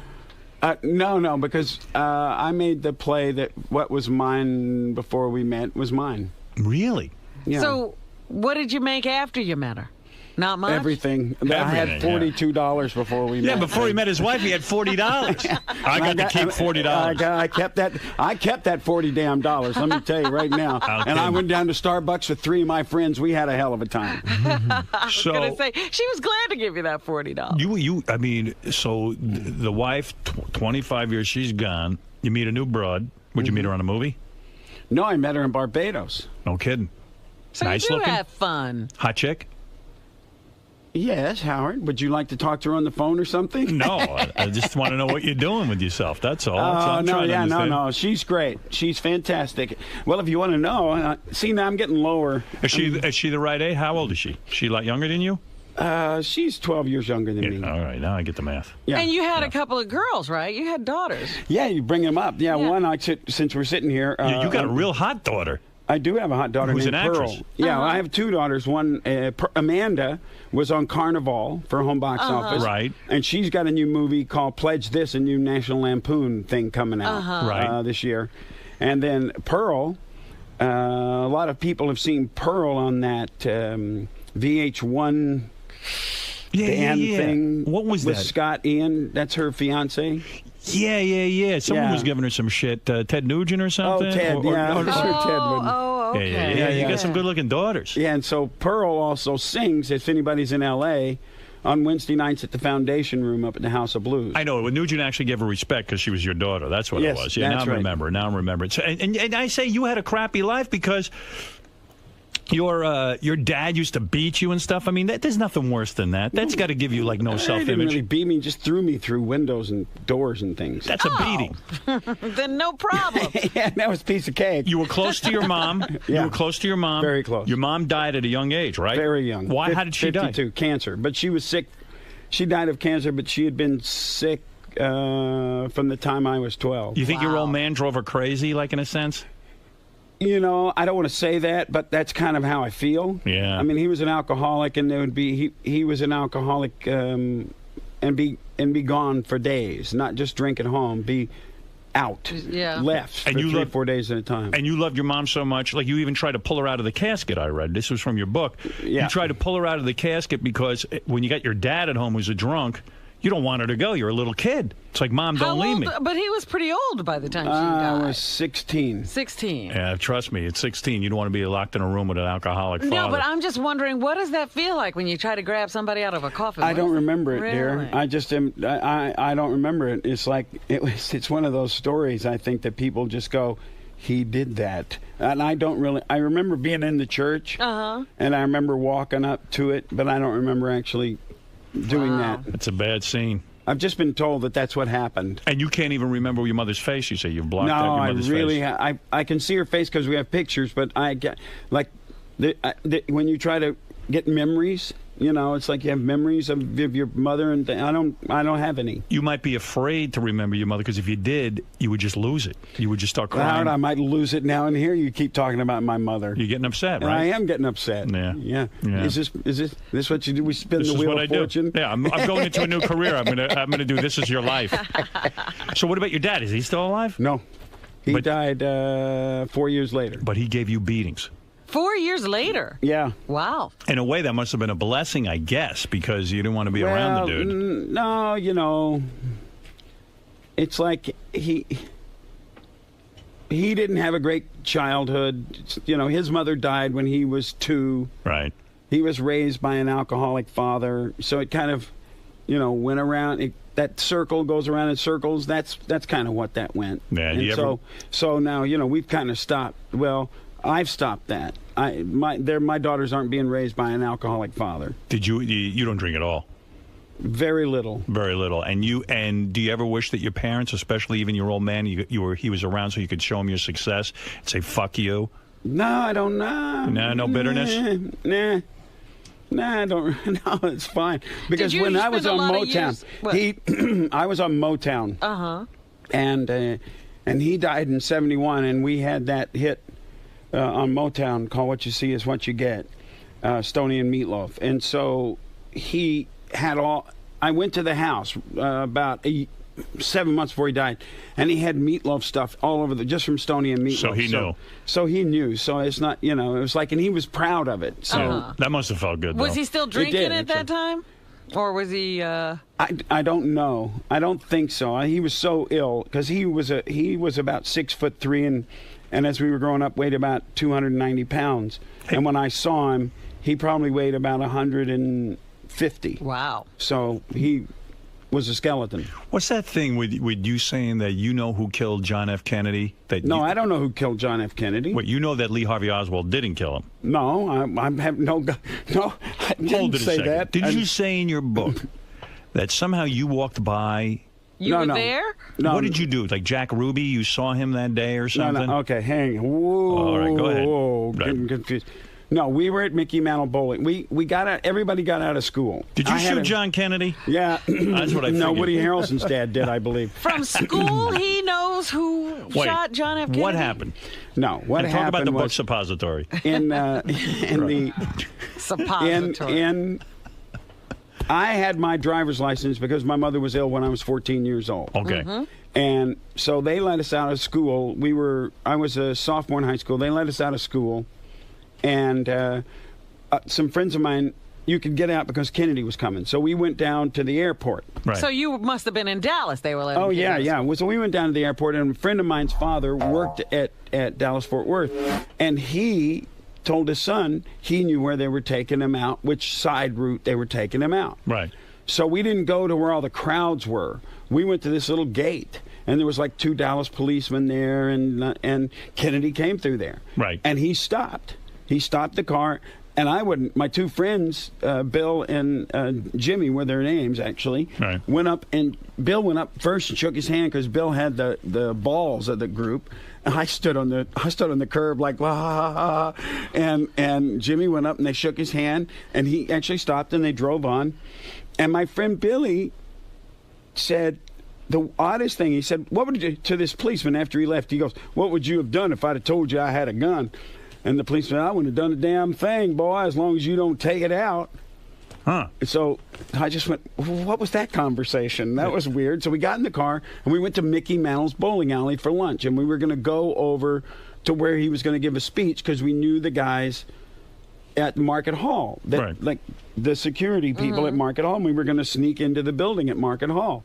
I: No, because I made the play that what was mine before we met was mine.
A: Really?
I: Yeah.
L: So what did you make after you met her? Not much?
I: Everything. I had $42 before we met.
A: Yeah, before he met his wife, he had $40. I got to keep $40.
I: I kept that. I kept that $40 damn dollars. Let me tell you right now. And I went down to Starbucks with 3 of my friends. We had a hell of a time.
L: I was going to say she was glad to give you that $40.
A: I mean, so the wife, 25 years, she's gone. You meet a new broad. Would you meet her on a movie?
I: No, I met her in Barbados.
A: No kidding.
L: So
A: nice
L: you do
A: looking.
L: have fun.
A: Hot chick.
I: Yes, Howard. Would you like to talk to her on the phone or something?
A: No, I just want to know what you're doing with yourself. That's all. That's all I'm trying to understand.
I: No. She's great. She's fantastic. Well, if you want to know, see, now I'm getting lower.
A: Is she the right age? How old is she? She a lot younger than you?
I: She's 12 years younger than me.
A: All right, now I get the math.
I: Yeah.
L: And you had a couple of girls, right? You had daughters.
I: Yeah, you bring them up. Yeah. One, since we're sitting here.
A: You got a real hot daughter.
I: I do have a hot daughter
A: Who's
I: named
A: an
I: Pearl.
A: actress.
I: Yeah, I have 2 daughters. One, Amanda, was on Carnival for Home Box Office.
A: Right.
I: And she's got a new movie called Pledge This, a new National Lampoon thing coming out this year. And then Pearl, a lot of people have seen Pearl on that VH1 thing.
A: What was
I: with
A: that?
I: Scott Ian. That's her fiance.
A: Yeah. Someone was giving her some shit. Ted Nugent or something?
I: Oh, Ted,
A: Or
I: Ted.
A: Yeah, you got some good-looking daughters.
I: Yeah, and so Pearl also sings, if anybody's in L.A., on Wednesday nights at the Foundation Room up at the House of Blues.
A: I know. Well, Nugent actually gave her respect because she was your daughter. That's what it was. Yeah, now I remember. Now I remember. So, and I say you had a crappy life because your dad used to beat you and stuff. I mean, there's nothing worse than that. That's got to give you, like, no self-image.
I: He didn't really beat me. Just threw me through windows and doors and things.
A: That's a beating.
L: Then no problem.
I: Yeah, that was a piece of cake.
A: You were close to your mom.
I: Yeah.
A: You were close to your mom.
I: Very close.
A: Your mom died at a young age, right?
I: Very young.
A: Why? How did she die?
I: 52, cancer. But she was sick. She died of cancer, but she had been sick from the time I was 12.
A: You think your old man drove her crazy, like, in a sense?
I: You know, I don't want to say that, but that's kind of how I feel.
A: Yeah.
I: I mean, he was an alcoholic, and there would be he was an alcoholic, and be gone for days, not just drink at home, be out, left for 3 or 4 days at a time.
A: And you loved your mom so much, like you even tried to pull her out of the casket. I read this was from your book.
I: Yeah.
A: You tried to pull her out of the casket because when you got your dad at home who's a drunk, you don't want her to go. You're a little kid. It's like, Mom, don't leave me.
L: But he was pretty old by the time she died.
I: I was 16.
L: 16.
A: Yeah, trust me, at 16, you don't want to be locked in a room with an alcoholic father.
L: No, but I'm just wondering, what does that feel like when you try to grab somebody out of a coffin?
I: I don't remember it, dear.
L: Really?
I: I just am. I don't remember it. It's like it's one of those stories. I think that people just go, he did that, and I don't really. I remember being in the church, and I remember walking up to it, but I don't remember actually doing that.
A: It's a bad scene.
I: I've just been told that that's what happened.
A: And you can't even remember your mother's face. You say you've blocked out your mother's face.
I: No, I can see her face because we have pictures, but I get like when you try to get memories, you know, it's like you have memories of your mother, and I don't have any.
A: You might be afraid to remember your mother because if you did, you would just lose it. You would just start crying.
I: I might lose it now and here. You keep talking about my mother.
A: You're getting upset,
I: And
A: right?
I: I am getting upset.
A: Yeah.
I: Is this what you do? We spin
A: This
I: the
A: is
I: wheel
A: what
I: of
A: I
I: fortune.
A: do. Yeah, I'm going into a new career. I'm gonna do This Is Your Life. So what about your dad? Is he still alive?
I: No, he died 4 years later.
A: But he gave you beatings.
L: 4 years later.
I: Yeah.
L: Wow.
A: In a way, that must have been a blessing, I guess, because you didn't want to be around the dude.
I: No, you know, it's like he didn't have a great childhood. You know, his mother died when he was 2.
A: Right.
I: He was raised by an alcoholic father, so it kind of, you know, went around. That circle goes around in circles. That's kind of what that went.
A: Yeah.
I: And so now, you know, we've kind of stopped. Well, I've stopped that. My daughters aren't being raised by an alcoholic father.
A: Did you don't drink at all?
I: Very little.
A: Very little. And do you ever wish that your parents, especially even your old man, he was around so you could show him your success and say fuck you?
I: No, I don't know.
A: No bitterness.
I: Nah, I don't. No, it's fine. Because when I was on Motown, I was on Motown. And he died in '71, and we had that hit on Motown called "What You See Is What You Get," Stoney and Meatloaf. And so he had all. I went to the house about 7 months before he died, and he had Meatloaf stuff all over just from Stoney and Meatloaf.
A: So he knew.
I: So he knew. So it's not, you know, it was like, and he was proud of it. So
A: that must have felt good.
L: Was
A: though.
L: he still drinking at that time, or was he?
I: I don't know. I don't think so. He was so ill because he was about 6'3" and as we were growing up, weighed about 290 pounds. And when I saw him, he probably weighed about 150.
L: Wow.
I: So he was a skeleton.
A: What's that thing with you saying that you know who killed John F. Kennedy?
I: No, I don't know who killed John F. Kennedy.
A: Wait, you know that Lee Harvey Oswald didn't kill him?
I: No, I have no. I didn't
A: Hold it
I: say
A: a second.
I: that.
A: Did you say in your book that somehow you walked by?
L: You were there?
I: No.
A: What did you do? Like Jack Ruby, you saw him that day or something?
I: No. Okay, hang on. Whoa.
A: All right, go ahead.
I: Whoa, getting confused. No, we were at Mickey Mantle Bowling. We got out. Everybody got out of school.
A: Did you shoot John Kennedy?
I: Yeah.
A: That's what I figured.
I: No, Woody Harrelson's dad did, I believe.
L: From school, he knows who shot John F. Kennedy?
A: What happened?
I: No, what
A: and
I: happened
A: talk about the book
I: was
A: Suppository.
I: in the
L: Suppository.
I: I had my driver's license because my mother was ill when I was 14 years old.
A: Okay.
I: And so they let us out of school. I was a sophomore in high school. They let us out of school. And some friends of mine you could get out because Kennedy was coming. So we went down to the airport.
A: Right.
L: So you must have been in Dallas. They were letting
I: Oh,
L: you
I: yeah,
L: go.
I: yeah. So we went down to the airport, and a friend of mine's father worked at Dallas-Fort Worth. And he told his son he knew where they were taking him out, which side route they were taking him out.
A: Right.
I: So we didn't go to where all the crowds were. We went to this little gate, and there was like 2 Dallas policemen there, and Kennedy came through there.
A: Right.
I: And he stopped. He stopped the car, and I wouldn't. My 2 friends, Bill and Jimmy, were their names actually.
A: Right.
I: Went up, and Bill went up first and shook his hand because Bill had the balls of the group. And I stood on the curb like ha ha ha, and Jimmy went up and they shook his hand, and he actually stopped and they drove on. And my friend Billy said the oddest thing. He said, "What would you," to this policeman after he left? He goes, "What would you have done if I'd have told you I had a gun?" And the policeman, "I wouldn't have done a damn thing, boy, as long as you don't take it out."
A: Huh.
I: So I just went, what was that conversation? That was weird. So we got in the car and we went to Mickey Mantle's bowling alley for lunch, and we were going to go over to where he was going to give a speech because we knew the guys at Market Hall,
A: Right.
I: like the security people at Market Hall, and we were going to sneak into the building at Market Hall.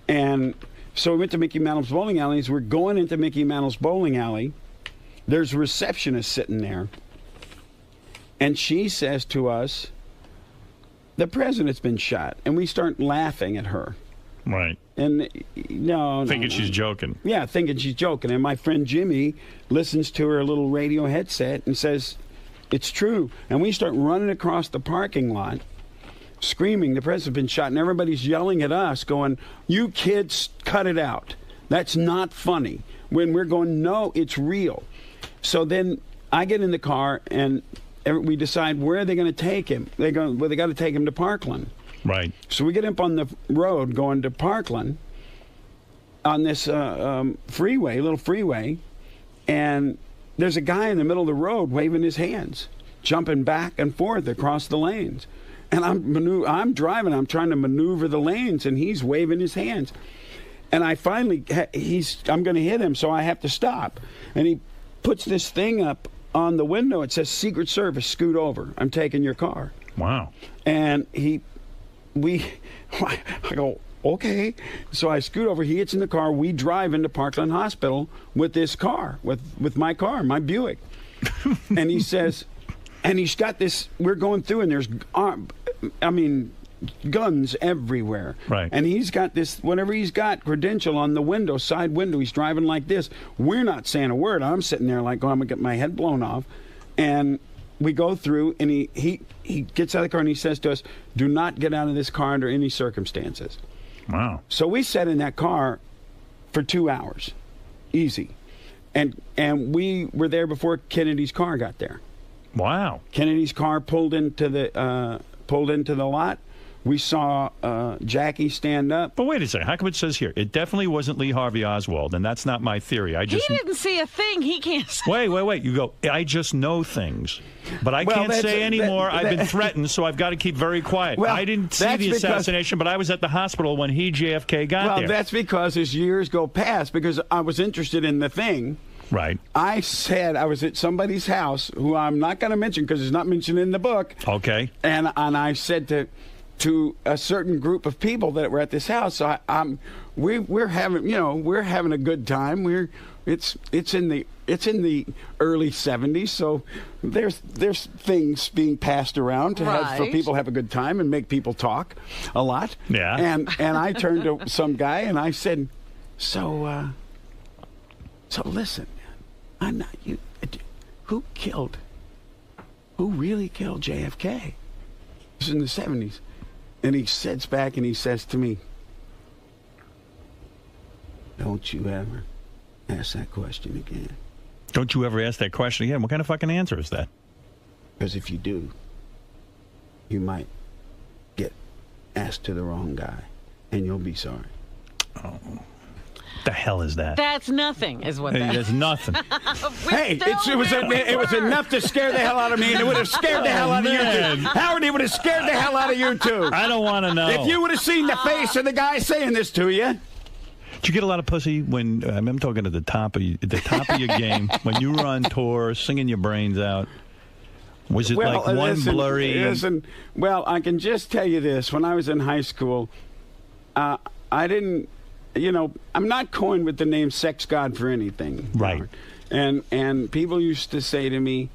I: And so we went to Mickey Mantle's bowling alley. As we're going into Mickey Mantle's bowling alley, there's a receptionist sitting there, and she says to us, "The president's been shot," and we start laughing at her.
A: Right.
I: And no,
A: Thinking she's joking.
I: Yeah, thinking she's joking. And my friend Jimmy listens to her little radio headset and says, "It's true." And we start running across the parking lot, screaming, "The president's been shot," and everybody's yelling at us, going, "You kids, cut it out. That's not funny." When we're going, "No, it's real." So then I get in the car and we decide where are they going to take him. They got to take him to Parkland.
A: Right.
I: So we get up on the road going to Parkland on this freeway, little freeway, and there's a guy in the middle of the road waving his hands, jumping back and forth across the lanes. And I'm driving, I'm trying to maneuver the lanes, and he's waving his hands. And I finally, I'm going to hit him, so I have to stop. And he puts this thing up on the window. It says, "Secret Service, scoot over. I'm taking your car."
A: Wow.
I: And I go, "Okay." So I scoot over. He gets in the car. We drive into Parkland Hospital with this car, with my car, my Buick. And he says, and he's got this, we're going through, and there's, guns everywhere.
A: Right.
I: And he's got this, whatever he's got, credential on the window, side window. He's driving like this. We're not saying a word. I'm sitting there like, oh, I'm going to get my head blown off. And we go through, and he gets out of the car, and he says to us, "Do not get out of this car under any circumstances."
A: Wow.
I: So we sat in that car for 2 hours. Easy. And we were there before Kennedy's car got there.
A: Wow.
I: Kennedy's car pulled into the lot. We saw Jackie stand up.
A: But wait a second. How come it says here, it definitely wasn't Lee Harvey Oswald, and that's not my theory.
L: He didn't see a thing. He can't say.
A: Wait. You go, "I just know things. But I can't say anymore. I've been threatened, so I've got to keep very quiet."
I: Well,
A: I didn't see the assassination, but I was at the hospital when JFK got there.
I: Well, that's because as years go past, because I was interested in the thing.
A: Right.
I: I said I was at somebody's house, who I'm not going to mention because it's not mentioned in the book.
A: Okay.
I: And I said to a certain group of people that were at this house, so we're having a good time. It's in the early 70s, so there's things being passed around for people to have a good time and make people talk a lot.
A: Yeah.
I: And I turned to some guy and I said, so listen, man, I'm not you. Who really killed JFK? It was in the 70s. And he sits back and he says to me, "Don't you ever ask that question again."
A: Don't you ever ask that question again? What kind of fucking answer is that?
I: Because if you do, you might get asked to the wrong guy, and you'll be sorry.
A: Oh. The hell is that?
L: That's nothing, is what that is.
A: That's nothing.
I: Hey, it was enough to scare the hell out of me, and it would have scared the hell out of you too. Howard, it would have scared the hell out of you too.
A: I don't want to know.
I: If you would have seen the face of the guy saying this to you.
A: Did you get a lot of pussy when I'm talking at the top of your game when you were on tour, singing your brains out? Was it like one blurry?
I: Well, I can just tell you this. When I was in high school, I didn't, I'm not coined with the name sex god for anything.
A: Right.
I: And people used to say to me,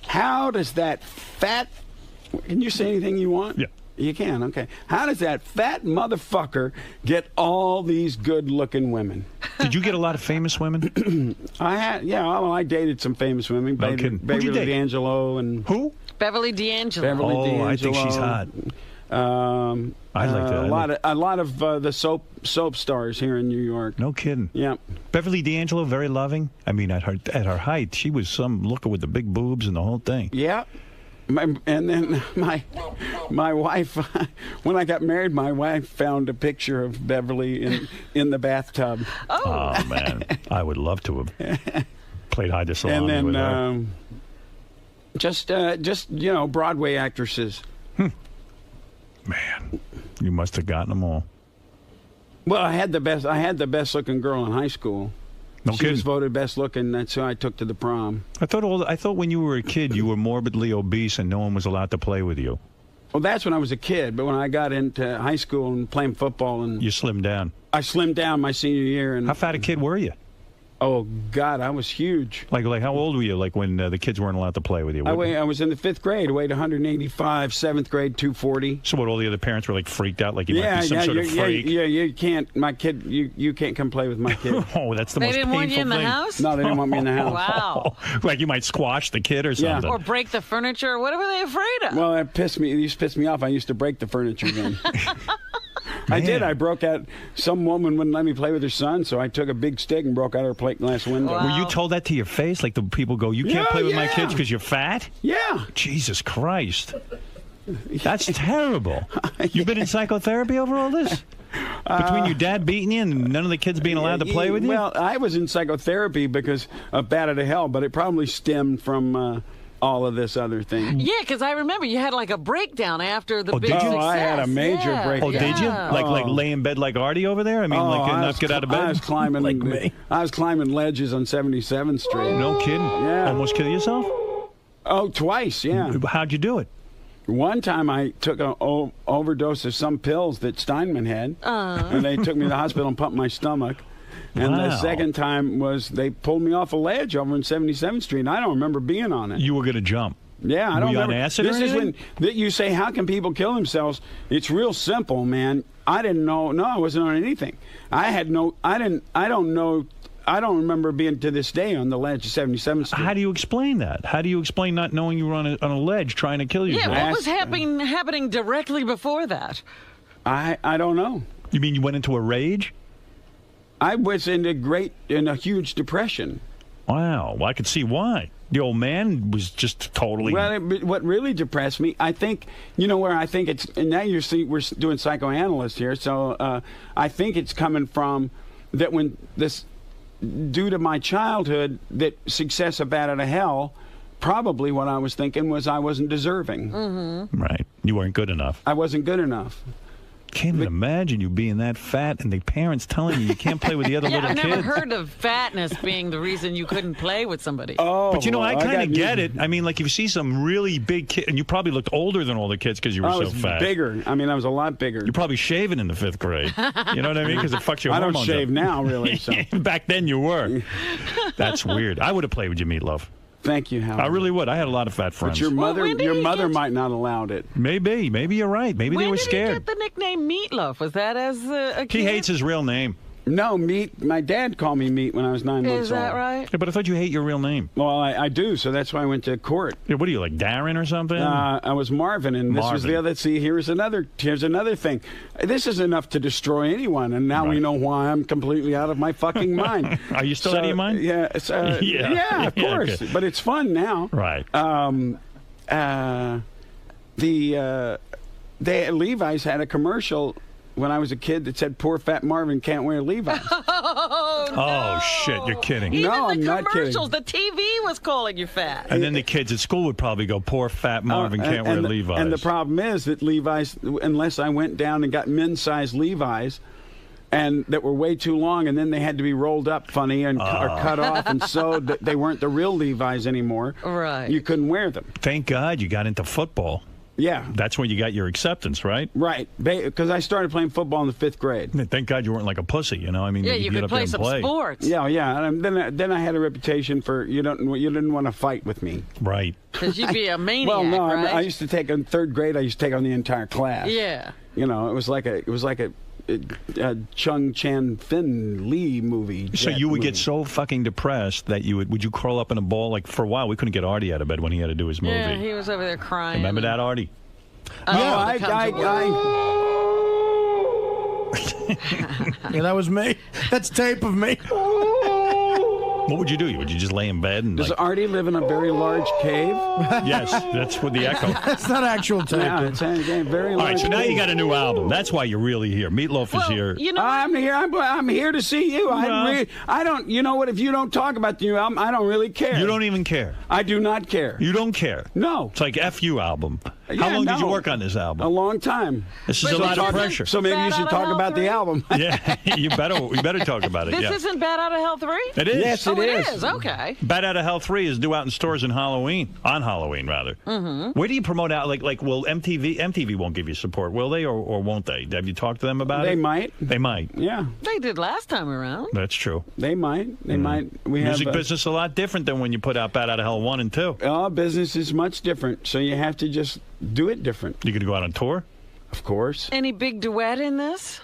I: how does that fat, can you say anything you want?
A: Yeah.
I: You can, okay. How does that fat motherfucker get all these good-looking women?
A: Did you get a lot of famous women?
I: I dated some famous women.
A: No kidding. Who'd
I: Beverly
A: you date?
I: D'Angelo and
A: who?
L: Beverly D'Angelo.
A: I think she's hot. I'd like that.
I: A lot of the soap stars here in New York.
A: No kidding.
I: Yeah.
A: Beverly D'Angelo, very loving. I mean, at her height, she was some looker with the big boobs and the whole thing.
I: Yeah. And then my wife, when I got married, my wife found a picture of Beverly in the bathtub.
A: Oh man, I would love to have played hide the salami
I: and then,
A: with her.
I: Just Broadway actresses.
A: Man, you must have gotten them all.
I: Well, I had the best looking girl in high school.
A: No
I: she
A: kidding.
I: was voted best looking. That's who I took to the prom.
A: I thought when you were a kid, you were morbidly obese and no one was allowed to play with you.
I: Well, that's when I was a kid. But when I got into high school and playing football, and
A: you slimmed down.
I: I slimmed down my senior year. And
A: how fat a kid were you?
I: Oh God, I was huge.
A: Like how old were you? Like when the kids weren't allowed to play with you?
I: I was in the 5th grade. I weighed 185. 7th grade, 240.
A: So what? All the other parents were like freaked out, like you might be some sort of freak.
I: Yeah. You can't. My kid. You can't come play with my kid.
A: Oh, that's the most painful thing.
L: They didn't want you in the house?
I: No, they didn't want me in the house.
L: Wow.
A: Like you might squash the kid or something.
L: Or break the furniture. What were they afraid of?
I: Well, it used to piss me off. I used to break the furniture then. I did. I broke out. Some woman wouldn't let me play with her son, so I took a big stick and broke out her plate glass window.
L: Wow.
A: Were you told that to your face? Like the people go, you can't play with my kids because you're fat?
I: Yeah.
A: Jesus Christ. That's terrible. You've been in psychotherapy over all this? Between your dad beating you and none of the kids being allowed to play with you?
I: Well, I was in psychotherapy because of Bat to Hell, but it probably stemmed from all of this other thing.
L: Yeah, because I remember you had like a breakdown after the big
A: did you?
L: success.
I: I had a major breakdown.
A: Oh, did you? Like lay in bed like Artie over there? I mean, not get out of bed?
I: I was climbing
A: like me.
I: I was climbing ledges on 77th Street.
A: No kidding?
I: Yeah.
A: Almost kill yourself?
I: Oh, twice, yeah.
A: How'd you do it?
I: One time I took an overdose of some pills that Steinman had, and they took me to the hospital and pumped my stomach. And the second time was they pulled me off a ledge over on 77th Street, and I don't remember being on it.
A: You were going to jump.
I: Yeah, I don't
A: Were you
I: remember.
A: on acid
I: This
A: or
I: is
A: anything?
I: when you say, how can people kill themselves? It's real simple, man. I didn't know. No, I wasn't on anything. I don't remember being to this day on the ledge of 77th Street.
A: How do you explain that? How do you explain not knowing you were on a ledge trying to kill yourself?
L: Yeah, what was happening directly before that?
I: I don't know.
A: You mean you went into a rage?
I: I was in a huge depression.
A: Wow. Well, I could see why. The old man was just totally...
I: Well, what really depressed me, I think, where I think it's... And now we're doing psychoanalysts here, so I think it's coming from that when this... Due to my childhood, that success of Bat Out of Hell, probably what I was thinking was I wasn't deserving.
L: Mm-hmm.
A: Right. You weren't good enough.
I: I wasn't good enough.
A: Can't even imagine you being that fat and the parents telling you can't play with the other little
L: I've
A: kids.
L: never heard of fatness being the reason you couldn't play with somebody.
I: Oh,
A: but I kind of get it. I mean, like if you see some really big kid, and you probably looked older than all the kids because you were so fat.
I: I was bigger. I mean, I was a lot bigger.
A: You're probably shaving in the 5th grade. You know what I mean? Because it fucks your hormones up.
I: I don't shave now, really. So.
A: Back then you were. That's weird. I would have played with you, Meatloaf.
I: Thank you, Howard.
A: I really would. I had a lot of fat friends.
I: But your mother might not have allowed it.
A: Maybe you're right. Maybe they were scared.
L: When did he get the nickname Meatloaf? Was that as a kid?
A: He hates his real name.
I: No, Meat. My dad called me Meat when I was 9 months old.
L: Is that right?
A: Yeah, but I thought you hate your real name.
I: Well, I do, so that's why I went to court.
A: Yeah, what are you, like Darren or something?
I: I was Marvin, and this was the other. See, here's another thing. This is enough to destroy anyone, and now we know why I'm completely out of my fucking mind.
A: Are you still out of your mind?
I: Yeah, yeah, of course.
A: Okay.
I: But it's fun now.
A: Right.
I: Levi's had a commercial when I was a kid that said, "Poor fat Marvin can't wear Levi's."
L: Oh, no.
A: Oh, shit, you're kidding.
L: Even
I: I'm not kidding.
L: commercials, the TV was calling you fat.
A: And then the kids at school would probably go, poor fat Marvin can't wear Levi's.
I: And the problem is that Levi's, unless I went down and got men's size Levi's, and that were way too long, and then they had to be rolled up funny and or cut off and sewed. They weren't the real Levi's anymore.
L: Right.
I: You couldn't wear them.
A: Thank God you got into football.
I: Yeah.
A: That's when you got your acceptance, right?
I: Right. Because I started playing football in the 5th grade.
A: Thank God you weren't like a pussy, you know? I mean,
L: Yeah,
A: you
L: you
A: get
L: could
A: up there
L: play
A: and
L: some
A: play.
L: sports.
I: Yeah. And then I had a reputation for you didn't want to fight with me.
A: Right.
L: Because you'd be a maniac,
I: Well, no,
L: right?
I: I used to take in 3rd grade. I used to take on the entire class.
L: Yeah.
I: You know, it was like a Chung Chan Fin Lee movie.
A: So you would get so fucking depressed that would you curl up in a ball? Like for a while, we couldn't get Artie out of bed when he had to do his movie.
L: Yeah, he was over there crying.
A: Remember that, Artie?
I: Yeah,
K: Yeah, that was me. That's tape of me.
A: What would you do? Would you just lay in bed and
I: Does Artie live in a very large cave?
A: Yes, that's what the echo.
K: That's not actual tape.
I: Yeah, it's a very large.
A: All right, so now
I: cave.
A: you got a new album. That's why you're really here. Meatloaf is here.
L: You know,
I: I'm here. I'm here to see you. I don't. You know what? If you don't talk about the new album, I don't really care.
A: You don't even care.
I: I do not care.
A: You don't care.
I: No.
A: It's like F you album.
I: Yeah,
A: How long did you
I: no.
A: work on this album?
I: A long time.
A: This is a lot of pressure.
I: So maybe you should talk about the album.
A: Yeah, we better talk about it.
L: This
A: yeah.
L: isn't Bad Out of Hell 3?
A: It is.
I: Yes,
L: it is. Okay.
A: Bad Out of Hell 3 is due out in stores on Halloween, rather.
L: Mm-hmm.
A: Where do you promote out? Like, will MTV won't give you support, will they, or won't they? Have you talked to them about it?
I: They might.
A: They might.
I: Yeah.
L: They did last time around.
A: That's true.
I: They might. They might. We
A: Music
I: have
A: business a lot different than when you put out Bad Out of Hell 1 and 2.
I: Business is much different, so you have to just do it different.
A: You could go out on tour?
I: Of course.
L: Any big duet in this?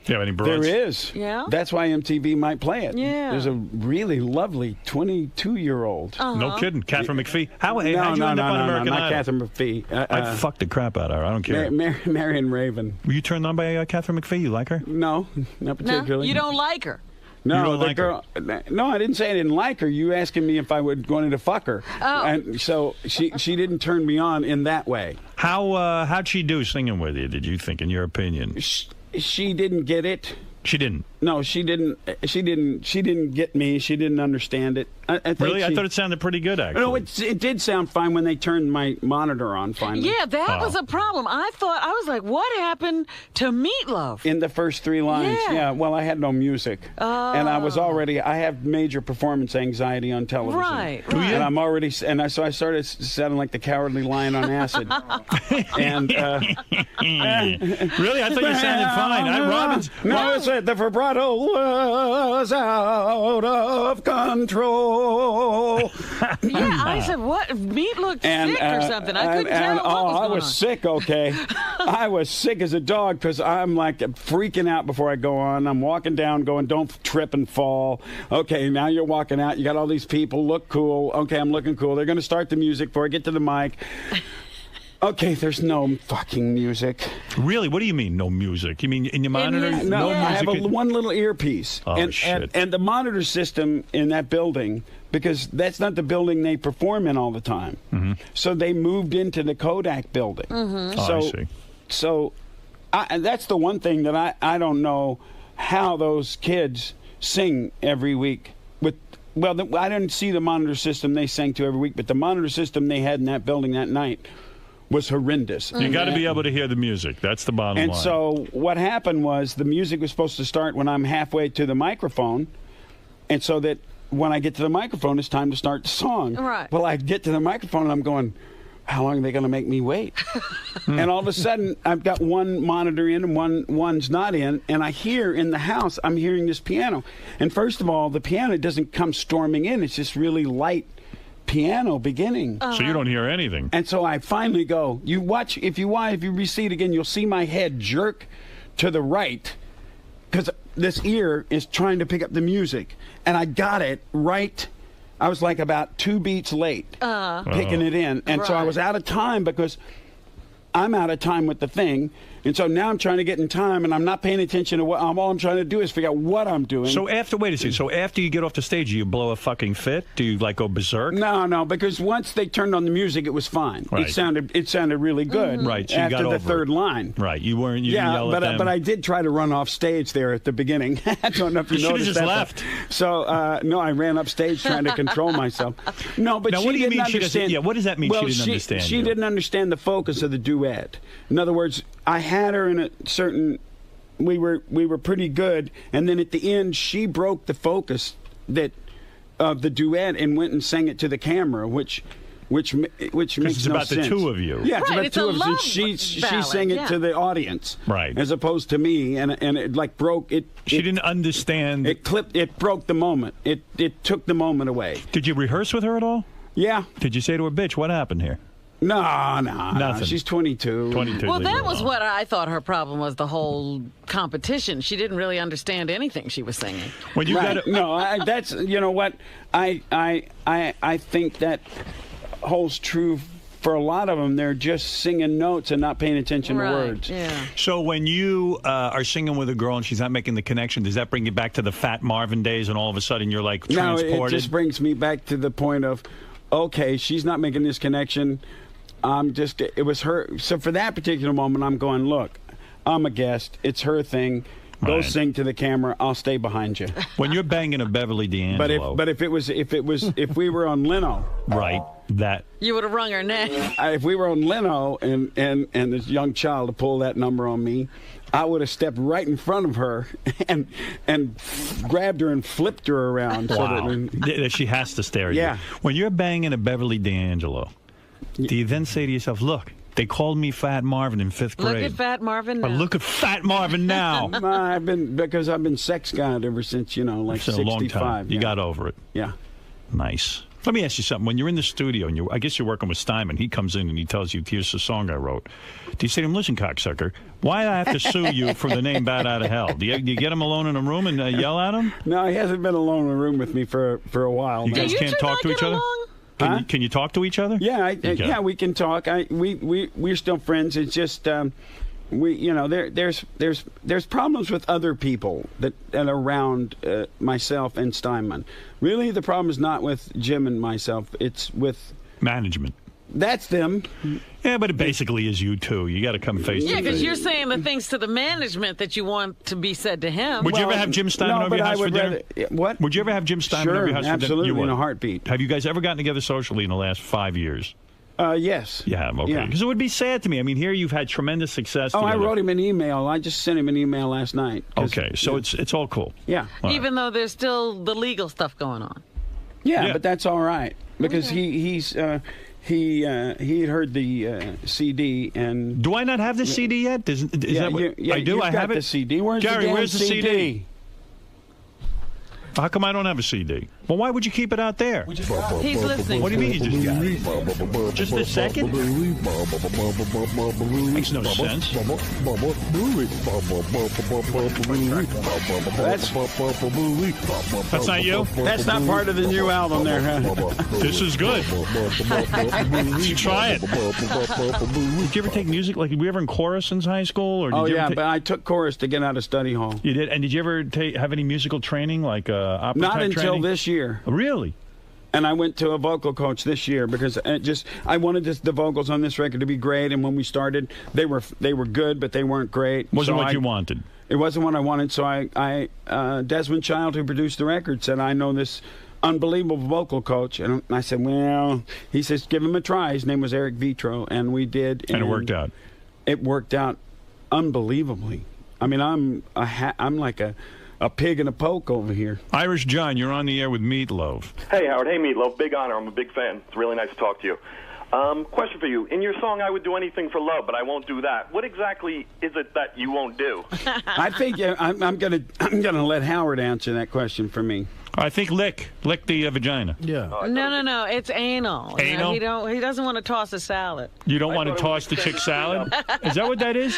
A: Do you have any broads?
I: There is.
L: Yeah.
I: That's why MTV might play it.
L: Yeah.
I: There's a really lovely 22-year-old.
A: No kidding. Catherine McPhee. How'd you
I: no,
A: end up on American
I: not
A: Idol?
I: Catherine McPhee.
A: I fucked the crap out of her. I don't care.
I: Marion Raven.
A: Were you turned on by Catherine McPhee? You like her?
I: No, not particularly.
L: No, you don't like her.
I: No,
A: You don't
I: the
A: like
I: girl. No, I didn't say I didn't like her. You asking me if I wanted to fuck her.
L: Oh.
I: And so she didn't turn me on in that way.
A: How'd she do singing with you? Did you think, in your opinion?
I: She didn't get it.
A: She didn't.
I: No, she didn't. She didn't get me. She didn't understand it. I think
A: Really? I thought it sounded pretty good, actually.
I: No, it did sound fine when they turned my monitor on. Finally.
L: Yeah, that was a problem. I was like, what happened to Meatloaf?
I: In the first 3 lines,
L: Yeah.
I: Well, I had no music, and I have major performance anxiety on television.
L: Right.
I: And I'm already, so I started sounding like the Cowardly Lion on acid. And
A: really, I thought you sounded fine. Robbins.
I: No, it's the vibrato was out of control.
L: Yeah, I said, what? Meat looked sick or something. I couldn't tell what was
I: I
L: going
I: was
L: on.
I: sick, okay. I was sick as a dog because I'm like freaking out before I go on. I'm walking down going, don't trip and fall. Okay, now you're walking out. You got all these people. Look cool. Okay, I'm looking cool. They're going to start the music before I get to the mic. Okay, there's no fucking music.
A: Really? What do you mean, no music? You mean in your monitor?
I: No, I have
A: music?
I: one little earpiece.
A: Oh, shit.
I: And the monitor system in that building, because that's not the building they perform in all the time.
A: Mm-hmm.
I: So they moved into the Kodak building.
L: Mm-hmm.
A: Oh, I see.
I: So and that's the one thing that I don't know how those kids sing every week. I didn't see the monitor system they sang to every week, but the monitor system they had in that building that night was horrendous.
A: You got to be able to hear the music. That's the bottom line.
I: And so what happened was the music was supposed to start when I'm halfway to the microphone, and so that when I get to the microphone, it's time to start the song.
L: Right.
I: Well, I get to the microphone, and I'm going, how long are they going to make me wait? And all of a sudden, I've got one monitor in and one's not in, and I hear in the house, I'm hearing this piano. And first of all, the piano doesn't come storming in. It's just really light piano beginning.
A: So you don't hear anything.
I: And so I finally go, you watch, if you recede again, you'll see my head jerk to the right because this ear is trying to pick up the music. And I got it right. I was like about 2 beats late picking it in. And so I was out of time because I'm out of time with the thing. And so now I'm trying to get in time, and I'm not paying attention to what all I'm trying to do is figure out what I'm doing.
A: So wait a second. So after you get off the stage, do you blow a fucking fit? Do you like go berserk?
I: No, because once they turned on the music, it was fine.
A: Right.
I: It sounded really good.
A: Right. So you
I: after
A: got
I: the
A: over
I: third
A: it.
I: line.
A: Right. You weren't. You didn't yell at them.
I: But I did try to run off stage there at the beginning. I don't know if you
A: should have
I: noticed
A: just
I: that.
A: left.
I: So no, I ran up stage trying to control myself. No, but
A: Now,
I: she
A: what do you
I: didn't
A: mean she doesn't-
I: understand.
A: yeah, what does that mean she didn't understand
I: She
A: you?
I: didn't understand the focus of the duet. In other words, I had her in a certain we were pretty good, and then at the end she broke the focus of the duet and went and sang it to the camera, which makes no sense.
A: It's about the two of you.
I: Yeah, it's
L: Right,
I: about
L: it's
I: two
L: a
I: of us, and
L: love
I: she
L: ballad,
I: sang it
L: yeah.
I: to the audience,
A: right,
I: as opposed to me, and it like broke it.
A: She didn't understand.
I: It broke the moment. It took the moment away.
A: Did you rehearse with her at all?
I: Yeah.
A: Did you say to her, "Bitch, what happened here"?
I: No.
A: Nothing.
I: She's 22.
A: 22.
L: Well, that was what I thought her problem was, the whole competition. She didn't really understand anything she was singing.
A: When you
I: right. That's, you know what, I think that holds true for a lot of them. They're just singing notes and not paying attention to words.
L: Yeah.
A: So when you are singing with a girl and she's not making the connection, does that bring you back to the Fat Marvin days and all of a sudden you're like transported?
I: No, it just brings me back to the point of, okay, she's not making this connection. It was her. So for that particular moment, I'm going, look, I'm a guest. It's her thing. Go sing to the camera. I'll stay behind you.
A: When you're banging a Beverly D'Angelo.
I: But if we were on Leno.
A: Right. That.
L: You would have wrung her neck.
I: If we were on Leno and this young child to pull that number on me, I would have stepped right in front of her and grabbed her and flipped her around.
A: Wow.
I: So that
A: she has to stare at
I: Yeah.
A: you. When you're banging a Beverly D'Angelo, do you then say to yourself, look, they called me Fat Marvin in 5th grade.
L: Look at Fat Marvin now.
A: But look at Fat Marvin now.
I: I've been sex god ever since, like
A: It's a
I: 65.
A: long time. You got over it.
I: Yeah.
A: Nice. Let me ask you something. When you're in the studio, and I guess you're working with Steinman, he comes in and he tells you, here's the song I wrote. Do you say to him, listen, cocksucker, why do I have to sue you for the name Bat Out of Hell? Do you get him alone in a room and yell at him?
I: No, he hasn't been alone in a room with me for a while.
A: You guys can't talk to each other? Can you talk to each other?
I: Yeah, yeah, we can talk. We're still friends. It's just there's problems with other people that around myself and Steinman. Really, the problem is not with Jim and myself. It's with
A: management.
I: That's them.
A: Yeah, but it basically is you too. You got to come face to face.
L: Yeah, because you're saying the things to the management that you want to be said to him.
A: Would you ever have Jim Steinman over your house for dinner?
I: What?
A: Would you ever have Jim Steinman over your house for dinner?
I: Absolutely,
A: You would.
I: in a heartbeat.
A: Have you guys ever gotten together socially in the last 5 years?
I: Yes.
A: You have, okay.
I: Yeah.
A: Because it would be sad to me. I mean, here you've had tremendous success.
I: I
A: together.
I: wrote him an email. I just sent him an email last night.
A: Okay, so it's all cool.
I: Yeah.
L: Even though there's still the legal stuff going on.
I: Yeah, but that's all right because he had heard the CD and.
A: Do I not have the CD yet? Is that what, I do?
I: You've
A: I
I: got
A: have it.
I: The CD. Where's
A: Gary,
I: the damn
A: where's the CD? How come I don't have a CD? Well, why would you keep it out there?
L: He's listening.
A: What do you mean you just got it? Just a second? Makes no sense. That's not you?
I: That's not part of the new album there, huh?
A: This is good. You try it. Did you ever take music? Like, were you ever in chorus in high school? Or did you ever
I: but I took chorus to get out of study hall.
A: You did? And did you ever have any musical training, like opera
I: Not
A: type
I: until
A: training?
I: this year.
A: Really?
I: And I went to a vocal coach this year because I wanted the vocals on this record to be great. And when we started, they were good, but they weren't great.
A: Wasn't what you wanted.
I: It wasn't what I wanted. So I Desmond Child, who produced the record, said, I know this unbelievable vocal coach. And I said, well, he says, give him a try. His name was Eric Vitro, and we did.
A: And it worked out.
I: It worked out unbelievably. I mean, I'm like a pig in a poke over here.
A: Irish John, you're on the air with Meatloaf.
H: Hey, Howard. Hey, Meatloaf. Big honor. I'm a big fan. It's really nice to talk to you. Question for you. In your song, I would do anything for love, but I won't do that. What exactly is it that you won't do?
I: I think I'm gonna let Howard answer that question for me.
A: I think lick the vagina.
K: Yeah.
L: No. It's anal.
A: Anal?
L: He doesn't want to toss a salad.
A: You don't want to toss the chick salad? Is that what that is?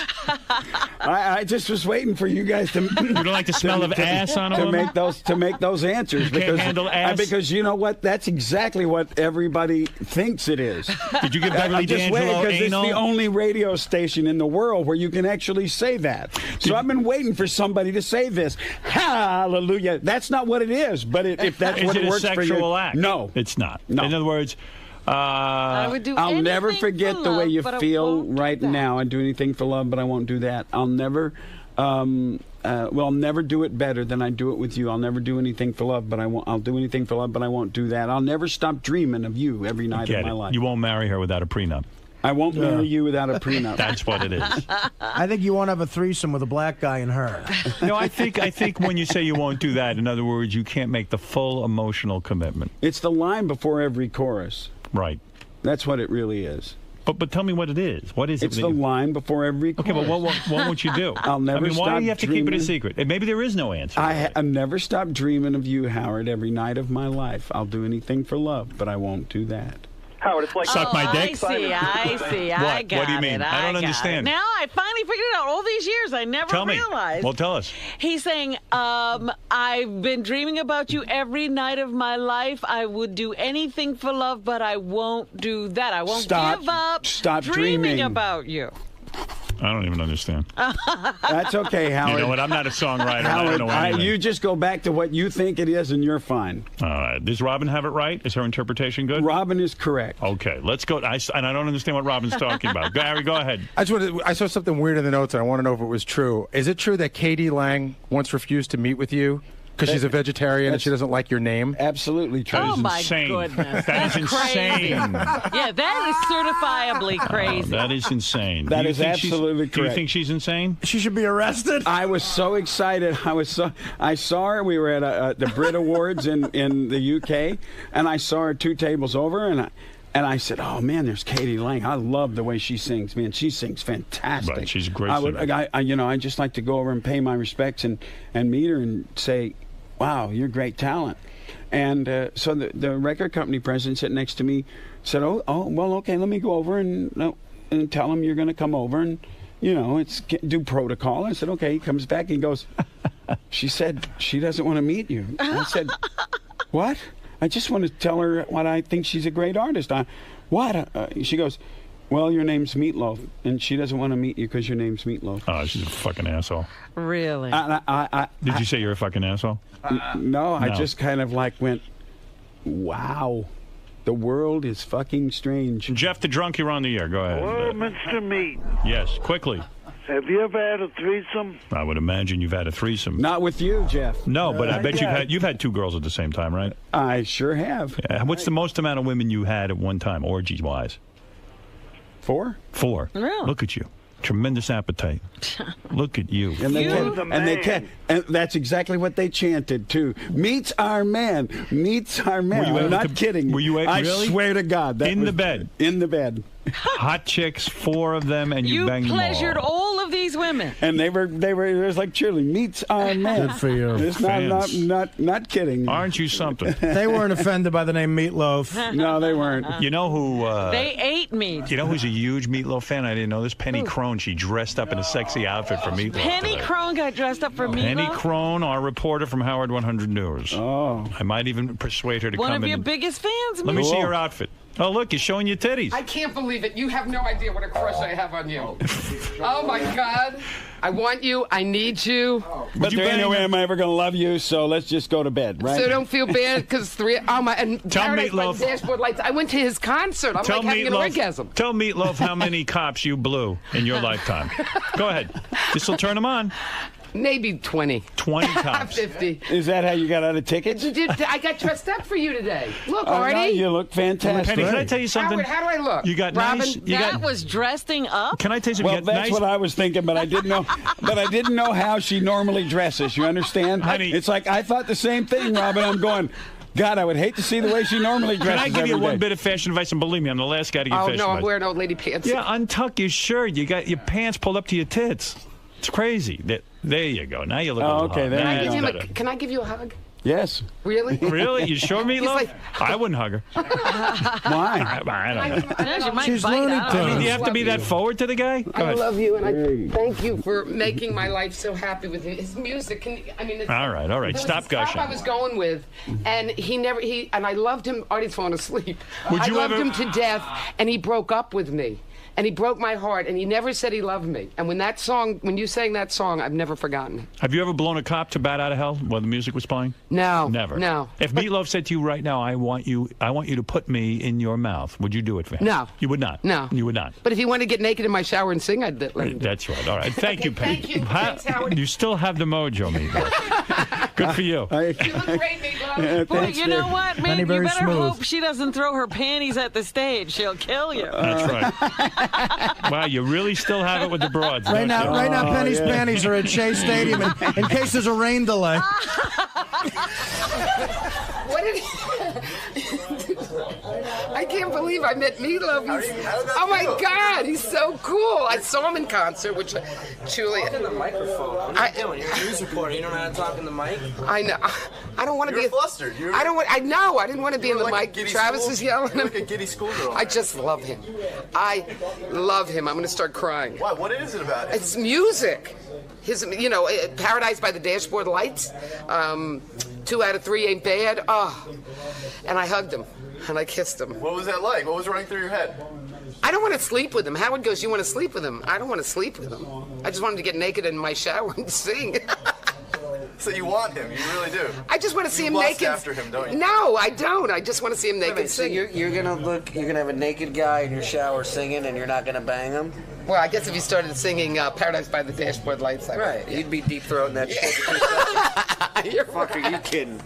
I: I just was waiting for you guys to.
A: You don't like the smell of ass on a woman?
I: to make those answers.
A: You can't handle ass?
I: Because you know what? That's exactly what everybody thinks it is.
A: Did you give Beverly D'Angelo
I: because it's
A: anal?
I: the only radio station in the world where you can actually say that. So I've been waiting for somebody to say this. Hallelujah. That's not what it is. But if that's
A: is
I: what
A: it
I: works
A: a
I: for you,
A: sexual act?
I: No,
A: it's not.
I: No.
A: In other words,
L: I would do
I: I'll never
L: anything
I: forget
L: for
I: the way
L: love,
I: you
L: but I
I: feel
L: won't do
I: right
L: that.
I: now. I do anything for love, but I won't do that. I'll never. I'll never do it better than I do it with you. I'll never do anything for love, but I won't. I'll do anything for love, but I won't do that. I'll never stop dreaming of you every night of my life.
A: You won't marry her without a prenup.
I: I won't marry you without a prenup.
A: That's what it is.
K: I think you want to have a threesome with a black guy and her.
A: No, I think when you say you won't do that, in other words, you can't make the full emotional commitment.
I: It's the line before every chorus.
A: Right.
I: That's what it really is.
A: But tell me what it is. What is it?
I: It's the line before every chorus.
A: Okay, but what won't you do?
I: I'll never stop
A: why do you have to keep it a
I: dreaming.
A: secret? And maybe there is no answer.
I: I've never stopped dreaming of you, Howard, every night of my life. I'll do anything for love, but I won't do that.
H: Howard, it's like
A: suck my dick.
L: I see. I got it.
A: What do you mean? I don't understand.
L: Now I finally figured it out. All these years, I never realized.
A: Well, tell us.
L: He's saying, I've been dreaming about you every night of my life. I would do anything for love, but I won't do that. I won't give up dreaming about you.
A: I don't even understand.
I: That's okay, Howard.
A: You know what? I'm not a songwriter.
I: Howard,
A: I don't know anything.
I: you just go back to what you think it is, and you're fine.
A: All right. Does Robin have it right? Is her interpretation good?
I: Robin is correct.
A: Okay, let's go. And I don't understand what Robin's talking about. Gary, go ahead.
J: I saw something weird in the notes, and I want to know if it was true. Is it true that Katie Lang once refused to meet with you because she's a vegetarian and she doesn't like your name?
I: Absolutely true.
L: Oh, my
A: insane.
L: goodness.
A: That is insane.
L: Crazy. Yeah, that is certifiably crazy.
A: That is insane.
I: That is absolutely correct.
A: Do you think she's insane?
K: She should be arrested.
I: I was so excited. I saw her. We were at the Brit Awards in the UK, and I saw her 2 tables over, and I said, "Oh man, there's Katie Lang. I love the way she sings. Man, she sings fantastic.
A: Right, she's a great singer.
I: I just like to go over and pay my respects and meet her and say, wow, you're great talent." And so the record company president sitting next to me said, "Oh, well, okay, let me go over and tell him you're going to come over and it's do protocol." I said, "Okay." He comes back and he goes, "She said she doesn't want to meet you." I said, "What? I just want to tell her what I think she's a great artist." What? She goes, "Well, your name's Meatloaf, and she doesn't want to meet you because your name's Meatloaf."
A: Oh, she's a fucking asshole.
L: Really?
A: Did you say you're a fucking asshole?
I: No, I just kind of went, wow, the world is fucking strange.
A: Jeff the Drunk, you're on the air. Go ahead.
B: Hello, Mr. Meat.
A: Yes, quickly.
B: Have you ever had a threesome?
A: I would imagine you've had a threesome.
I: Not with you, Jeff.
A: No, but I bet you've had 2 girls at the same time, right?
I: I sure have.
A: Yeah. What's the most amount of women you had at one time, orgy-wise?
I: 4?
A: 4.
L: Really?
A: Look at you. Tremendous appetite. Look at you.
I: And that's exactly what they chanted too. Meets our man. Meets our man. I'm not kidding.
A: Were you
I: I
A: really?
I: swear to God.
A: In the bed.
I: In the bed.
A: Hot chicks, 4 of them, and you banged them all.
L: You pleasured all of these women.
I: And they were it was like cheerleading. Meets our man.
K: Good for you.
I: It's not kidding.
A: Aren't you something?
K: They weren't offended by the name Meatloaf.
I: No, they weren't.
A: You know who?
L: They ate meat.
A: You know who's a huge Meatloaf fan? I didn't know this. Penny Crone. She dressed up in a sexy outfit for Meatloaf.
L: Penny Crone got dressed up for Meatloaf?
A: Penny Crone, our reporter from Howard 100 News.
I: Oh.
A: I might even persuade her to come in.
L: One of your biggest fans,
A: Let me see your outfit. Oh, look, you're showing your titties.
N: I can't believe it. You have no idea what a crush I have on you. Oh, my God. I want you. I need you.
I: But there ain't no way am I ever going to love you, so let's just go to bed, right?
N: So don't feel bad because 3... Oh, my... And
A: Tell
N: Paradise by
A: Meatloaf.
N: the Dashboard Lights. I went to his concert. I'm like having an orgasm.
A: Tell Meatloaf how many cops you blew in your lifetime. Go ahead. This will turn them on.
N: Maybe 20.
A: 20 cops.
N: 50.
I: Is that how you got out of tickets?
N: I got dressed up for you today. Look,
I: Oh,
N: Artie.
I: no, you look fantastic.
A: Penny, can I tell you something?
N: Howard, how do I look?
A: You got
N: Robin,
A: nice.
L: That was dressing up?
A: Can I tell you something?
I: Well,
A: You got
I: that's
A: nice,
I: what I was thinking, but I didn't know. But I didn't know how she normally dresses. You understand?
A: Honey.
I: It's like I thought the same thing, Robin. I'm going, God, I would hate to see the way she normally dresses.
A: Can I give you
I: every
A: one
I: day.
A: bit of fashion advice? And believe me, I'm the last guy to give
N: Oh,
A: fashion
N: no,
A: advice.
N: I'm wearing old lady pants.
A: Yeah, untuck your shirt. You got your pants pulled up to your tits. It's crazy. There you go. Now you look a little hot.
I: there
A: Now
I: you
A: it's
I: go.
A: better.
N: Can I give you a hug?
I: Yes.
N: Really?
A: Really? You sure, Meatloaf? I wouldn't hug her.
I: Why?
A: I don't know.
L: She might
K: She's
L: bite
K: Looney
L: out.
K: Tunes.
A: I mean, do you have to be that forward to the guy? Go
N: I
A: ahead.
N: love you, and I thank you for making my life so happy with his music. It's,
A: All right.
N: there was
A: Stop
N: this cop
A: gushing.
N: I was going with, and and I loved him. Artie's falling asleep.
A: Would
N: I
A: you
N: loved
A: ever-
N: him to death, and he broke up with me. And he broke my heart, and he never said he loved me. And when you sang that song, I've never forgotten it.
A: Have you ever blown a cop to bat out of hell while the music was playing?
N: No.
A: Never.
N: No.
A: If Meatloaf said to you right now, I want you to put me in your mouth, would you do it for him?
N: No.
A: You would not?
N: No.
A: You would not?
N: But if he wanted to get naked in my shower and sing, I'd let him do it.
A: That's right. All right. Thank you, Penny.
N: Thank you. Thanks, Howard.
A: You still have the mojo, Meatloaf. Good for you.
L: Boy, you know what, man? You better hope she doesn't throw her panties at the stage. She'll kill you.
A: That's right. Wow, you really still have it with the broads.
K: Right now, Penny's panties are at Shea Stadium in case there's a rain delay.
N: What did I can't believe I met Meatloaf. Oh my God, he's so cool. I saw him in concert, which Julia.
C: Talk in the microphone. What are you doing? You're a news reporter. You don't know how to talk in the mic.
N: I know. I don't want to be
X: flustered.
N: I don't want. I know. I didn't want to be in the mic. Travis is yelling.
X: You're like a giddy schoolgirl.
N: I just love him. I love him. I'm going to start crying.
X: Why? What is it about it?
N: It's music. His, Paradise by the Dashboard Lights. 2 out of 3 ain't bad. Oh, and I hugged him and I kissed him.
X: What was that like? What was running through your head?
N: I don't want to sleep with him. Howard goes, you want to sleep with him? I don't want to sleep with him. I just wanted to get naked in my shower and sing.
X: So you want him? You really do?
N: I just want to see him
X: lust
N: naked.
X: After him, don't you?
N: No, I don't. I just want to see him naked
C: So
N: singing.
C: you're gonna have a naked guy in your shower singing, and you're not gonna bang him?
N: Well, I guess if you started singing Paradise by the Dashboard Lights, I
C: right? You'd be deep throating that shit.
N: You're
C: fuck, are you kidding?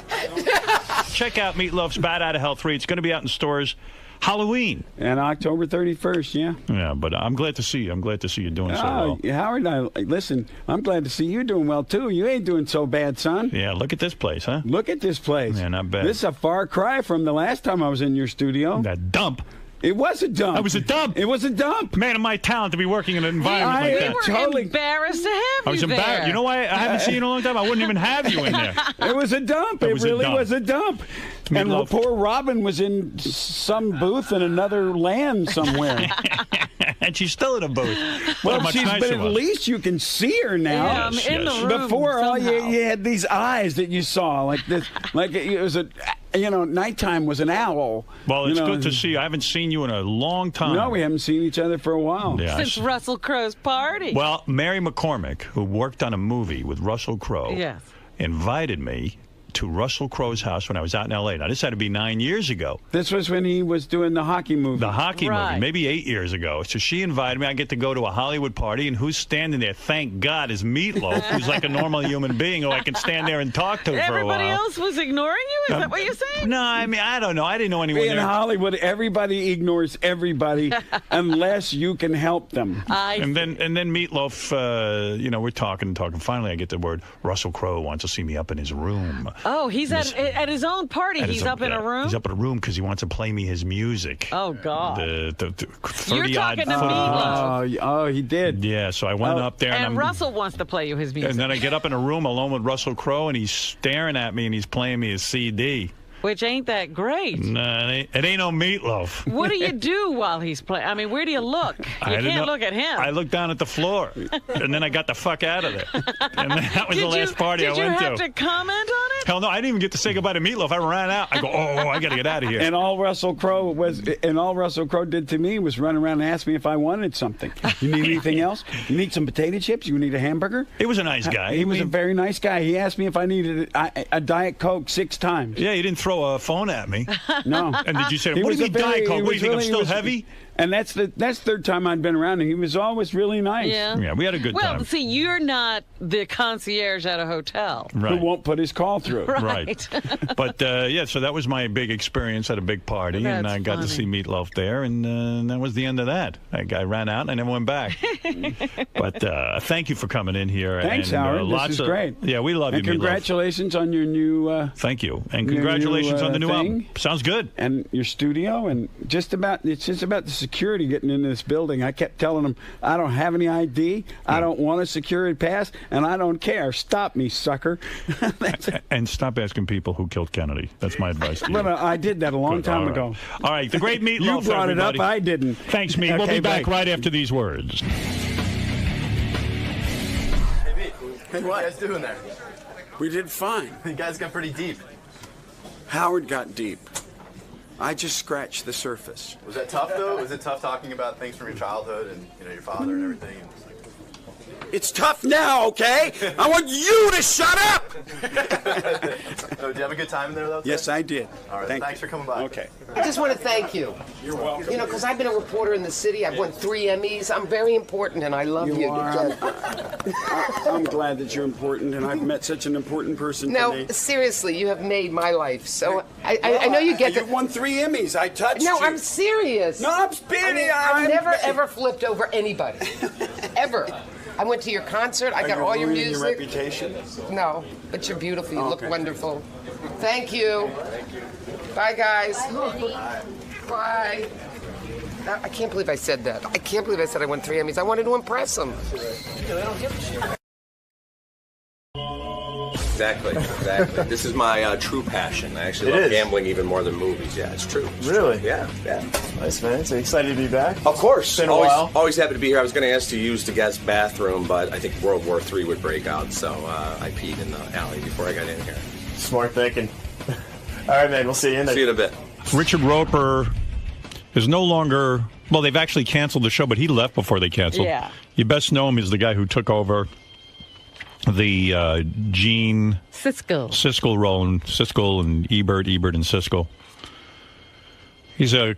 A: Check out Meatloaf's Bad Out of Hell 3. It's going to be out in stores Halloween.
I: And October 31st, yeah.
A: Yeah, but I'm glad to see you. I'm glad to see you doing so well.
I: Howard, listen, I'm glad to see you doing well, too. You ain't doing so bad, son.
A: Yeah, look at this place, huh?
I: Look at this place.
A: Yeah, not bad.
I: This is a far cry from the last time I was in your studio.
A: That dump.
I: It was a dump.
A: It was a dump.
I: It was a dump.
A: Man of my talent to be working in an environment like that.
L: We were embarrassed to have
A: I was
L: you
A: embarrassed.
L: there.
A: You know why I haven't seen you in a long time? I wouldn't even have you in there.
I: It was a dump. It really was a dump. And poor Robin was in some booth in another land somewhere.
A: And she's still in a booth.
I: Well, but at least you can see her now.
L: Yeah, I'm in the room
I: Before, all
L: somehow.
I: you had these eyes that you saw, like this, like it was a, nighttime was an owl.
A: Well, it's good to see you. I haven't seen you in a long time.
I: No, we haven't seen each other for a while.
A: Yeah,
L: Since Russell Crowe's party.
A: Well, Mary McCormick, who worked on a movie with Russell Crowe,
L: Yes.
A: invited me to Russell Crowe's house when I was out in L.A. Now, this had to be 9 years ago.
I: This was when he was doing the hockey movie.
A: The hockey movie, maybe 8 years ago. So she invited me. I get to go to a Hollywood party, and who's standing there? Thank God, is Meatloaf, who's like a normal human being who I can stand there and talk to for a while.
L: Everybody else was ignoring you? Is that what you're saying?
A: No, I mean, I don't know. I didn't know anyone
I: In
A: there.
I: Hollywood, everybody ignores everybody unless you can help them.
A: And then Meatloaf, we're talking. Finally, I get the word, Russell Crowe wants to see me up in his room.
L: Oh, he's at his own party. He's up in a room?
A: He's up in a room because he wants to play me his music.
L: Oh, God.
A: The
L: You're
A: 30-odd
L: talking to Meatloaf.
I: Oh, he did.
A: Yeah, so I went up there.
L: And Russell wants to play you his music.
A: And then I get up in a room alone with Russell Crowe, and he's staring at me, and he's playing me his CD.
L: Which ain't that great.
A: No, it ain't no Meatloaf.
L: What do you do while he's playing? I mean, where do you look? You can't look at him.
A: I looked down at the floor, and then I got the fuck out of there. And that was the last party I went to.
L: Did you have to comment on it?
A: Hell no, I didn't even get to say goodbye to Meatloaf. I ran out. I go, I got to get out of here.
I: And all Russell Crowe did to me was run around and ask me if I wanted something. You need anything else? You need some potato chips? You need a hamburger?
A: He was a nice guy.
I: He was a very nice guy. He asked me if I needed a Diet Coke 6 times.
A: Yeah, he didn't throw a phone at me.
I: No.
A: And did you say, what do you mean Diet Coke? What do you think, I'm still heavy?
I: And that's the third time I'd been around him. He was always really nice.
L: Yeah,
A: we had a good time.
L: Well, see, you're not the concierge at a hotel.
A: Right.
I: Who won't put his call through.
A: Right. But, so that was my big experience at a big party, and I got to see Meatloaf there, and that was the end of that. I ran out, and I never went back. But thank you for coming in here.
I: Thanks,
A: and,
I: Howard. This is great.
A: Yeah, we love you, Meatloaf.
I: Congratulations on your new...
A: thank you. And congratulations on the new album. Sounds good.
I: And your studio, and it's just about the security getting into this building. I kept telling them, I don't have any ID, I don't want a security pass, and I don't care. Stop me, sucker.
A: And stop asking people who killed Kennedy. That's my advice to you.
I: But I did that a long time ago.
A: All right, the great Meatloaf.
I: You brought
A: everybody.
I: it up, I didn't.
A: Thanks, Meat. We'll be back right after these words.
X: Hey, Meat, what are you guys doing there?
I: We did fine.
X: You guys got pretty deep.
I: Howard got deep. I just scratched the surface.
X: Was that tough, though? Was it tough talking about things from your childhood and your father and everything?
I: It's tough now, okay? I want you to shut up!
X: Did you have a good time there, though?
I: Yes, I did.
X: All right, thanks for coming by.
I: Okay.
N: I just want to thank you.
I: You're welcome.
N: You know, because I've been a reporter in the city. I've won 3 Emmys. I'm very important, and I love you.
I: I'm glad that you're important, and I've met such an important person
N: No,
I: today.
N: seriously, you have made my life. So I know you get
I: You've won 3 Emmys. I touched
N: No,
I: you.
N: I'm serious.
I: No, I'm spinning.
N: I've never, ever flipped over anybody. Ever. I went to your concert. I got all your music.
I: Your reputation?
N: No, but you're beautiful. You look wonderful. Thank you. Bye, guys. Bye. I can't believe I said that. I can't believe I said I won 3 Emmys. I wanted to impress them.
E: Exactly. This is my true passion. I actually love gambling even more than movies. Yeah, it's true.
X: Really?
E: Yeah.
X: Nice, man. So excited to be back?
E: Of course.
X: It's been a while.
E: Always happy to be here. I was going to ask to use the guest bathroom, but I think World War III would break out, so I peed in the alley before I got in here.
X: Smart thinking. All right, man. We'll see you in there.
E: See you in a bit.
A: Richard Roper is no longer... Well, they've actually canceled the show, but he left before they canceled.
L: Yeah.
A: You best know him as the guy who took over the Gene... Siskel role, and Siskel and Ebert and Siskel. He's a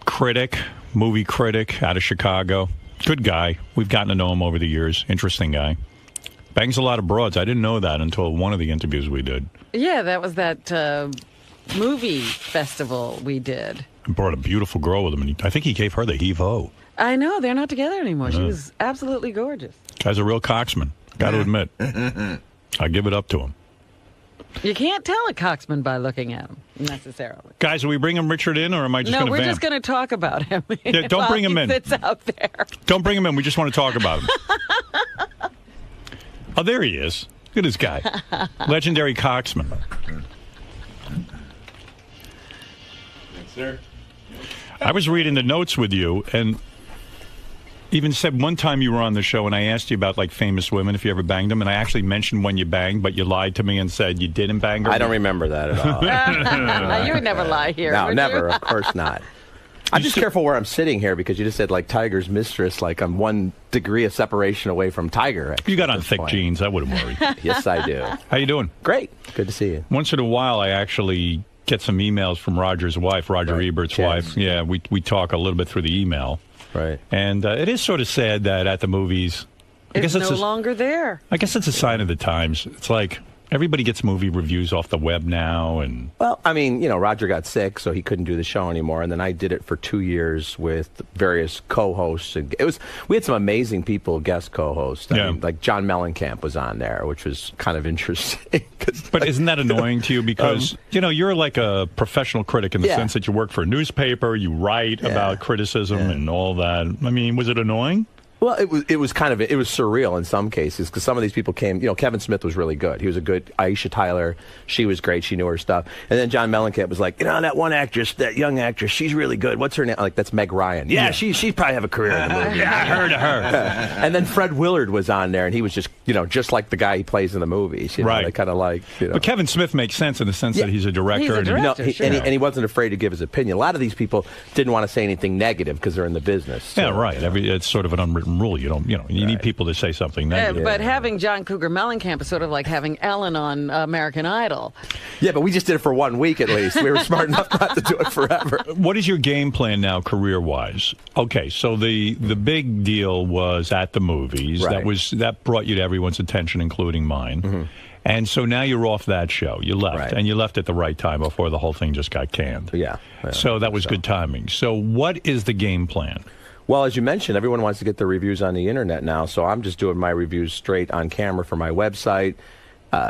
A: critic, movie critic out of Chicago. Good guy. We've gotten to know him over the years. Interesting guy. Bangs a lot of broads. I didn't know that until one of the interviews we did.
L: Yeah, that was that movie festival we did.
A: Brought a beautiful girl with him, and I think he gave her the heave-ho.
L: I know. They're not together anymore. She
A: Yeah.
L: was absolutely gorgeous.
A: Guy's a real cocksman. Got to admit. I give it up to him.
L: You can't tell a coxman by looking at him, necessarily.
A: Guys, are we bringing Richard in, or am I just going to
L: No, we're
A: vamp?
L: just going to talk about him.
A: Yeah, don't
L: while
A: bring him
L: he
A: in.
L: sits out there.
A: Don't bring him in. We just want to talk about him. Oh, there he is. Look at this guy. Legendary cocksman.
X: Thanks, sir.
A: I was reading the notes with you, and even said one time you were on the show, and I asked you about, like, famous women, if you ever banged them, and I actually mentioned when you banged, but you lied to me and said you didn't bang her.
R: I don't remember that at all.
L: You would never lie here.
R: No,
L: would
R: never.
L: you?
R: Of course not. I'm just careful where I'm sitting here because you just said, like, Tiger's mistress, like I'm 1 degree of separation away from Tiger. Actually,
A: You got on thick jeans. I wouldn't worry.
R: Yes, I do.
A: How you doing?
R: Great. Good to see you.
A: Once in a while, I actually get some emails from Roger's wife, Roger Ebert's wife. Yeah, we talk a little bit through the email.
R: Right.
A: And it is sort of sad that at the movies...
L: It's no longer there.
A: I guess it's a sign of the times. It's like everybody gets movie reviews off the web now, and...
R: Well, I mean, you know, Roger got sick, so he couldn't do the show anymore, and then I did it for 2 years with various co-hosts. And we had some amazing people, guest co-hosts. I mean, like John Mellencamp was on there, which was kind of interesting.
A: But isn't that annoying to you? Because, you know, you're like a professional critic in the sense that you work for a newspaper, you write about criticism and all that. I mean, was it annoying?
R: Well, it was surreal in some cases because some of these people came. You know, Kevin Smith was really good. He was a good. Aisha Tyler, she was great. She knew her stuff. And then John Mellencamp was like, you know, that one actress, that young actress, she's really good. What's her name? Like, that's Meg Ryan. Yeah, she probably have a career in the movie.
A: Yeah, I heard of her.
R: And then Fred Willard was on there, and he was just, you know, just like the guy he plays in the movies. You know,
A: Right.
R: They kind of like, you know.
A: But Kevin Smith makes sense in the sense that he's a director.
R: He's a director,
A: and,
R: and he wasn't afraid to give his opinion. A lot of these people didn't want to say anything negative because they're in the business. So.
A: Yeah, right. it's sort of an unwritten rule. You don't, you know, you need people to say something negative.
L: But having John Cougar Mellencamp is sort of like having Ellen on American Idol.
R: Yeah, but we just did it for 1 week at least. We were smart enough not to do it forever.
A: What is your game plan now, career-wise? Okay, so the big deal was at the movies.
R: Right.
A: That brought you to everyone's attention, including mine.
R: Mm-hmm.
A: And so now you're off that show. You left, and you left at the right time before the whole thing just got canned.
R: Yeah.
A: So that was good timing. So what is the game plan?
R: Well, as you mentioned, everyone wants to get their reviews on the internet now, so I'm just doing my reviews straight on camera for my website.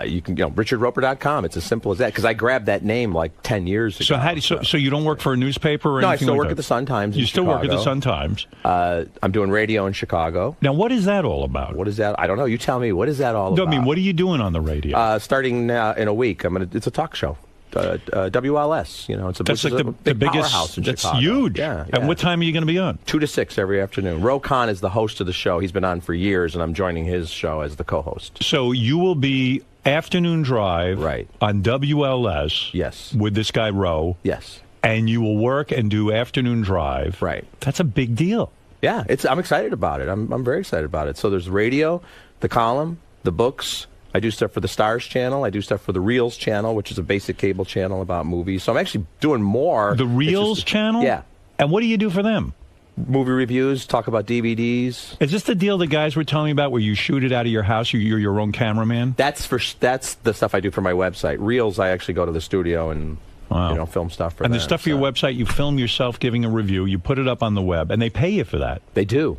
R: You can, richardroper.com. It's as simple as that, because I grabbed that name like 10 years ago.
A: So you don't work for a newspaper or
R: No, I
A: anything
R: still
A: like
R: work
A: that?
R: at the Sun-Times in
A: You still work at the
R: Chicago.
A: Sun-Times?
R: I'm doing radio in Chicago.
A: Now, what is that all about?
R: What is that? I don't know. You tell me. What is that all
A: No,
R: about?
A: I mean, what are you doing on the radio?
R: Starting in a week. It's a talk show. WLS, you know, it's a
A: That's like
R: the
A: the
R: big
A: biggest.
R: powerhouse in
A: That's
R: Chicago.
A: huge.
R: Yeah.
A: And what time are you going to be on?
R: 2 to 6 every afternoon. Ro Khan is the host of the show. He's been on for years, and I'm joining his show as the co-host.
A: So you will be afternoon drive on WLS.
R: Yes.
A: With this guy Ro.
R: Yes.
A: And you will work and do afternoon drive.
R: Right.
A: That's a big deal.
R: Yeah, I'm excited about it. I'm very excited about it. So there's radio, the column, the books. I do stuff for the Stars channel. I do stuff for the Reels channel, which is a basic cable channel about movies. So I'm actually doing more.
A: The Reels channel?
R: Yeah.
A: And what do you do for them?
R: Movie reviews, talk about DVDs.
A: Is this the deal the guys were telling me about where you shoot it out of your house? You're your own cameraman?
R: That's the stuff I do for my website. Reels, I actually go to the studio and film stuff for them.
A: And the stuff for your website, you film yourself giving a review, you put it up on the web, and they pay you for that.
R: They do.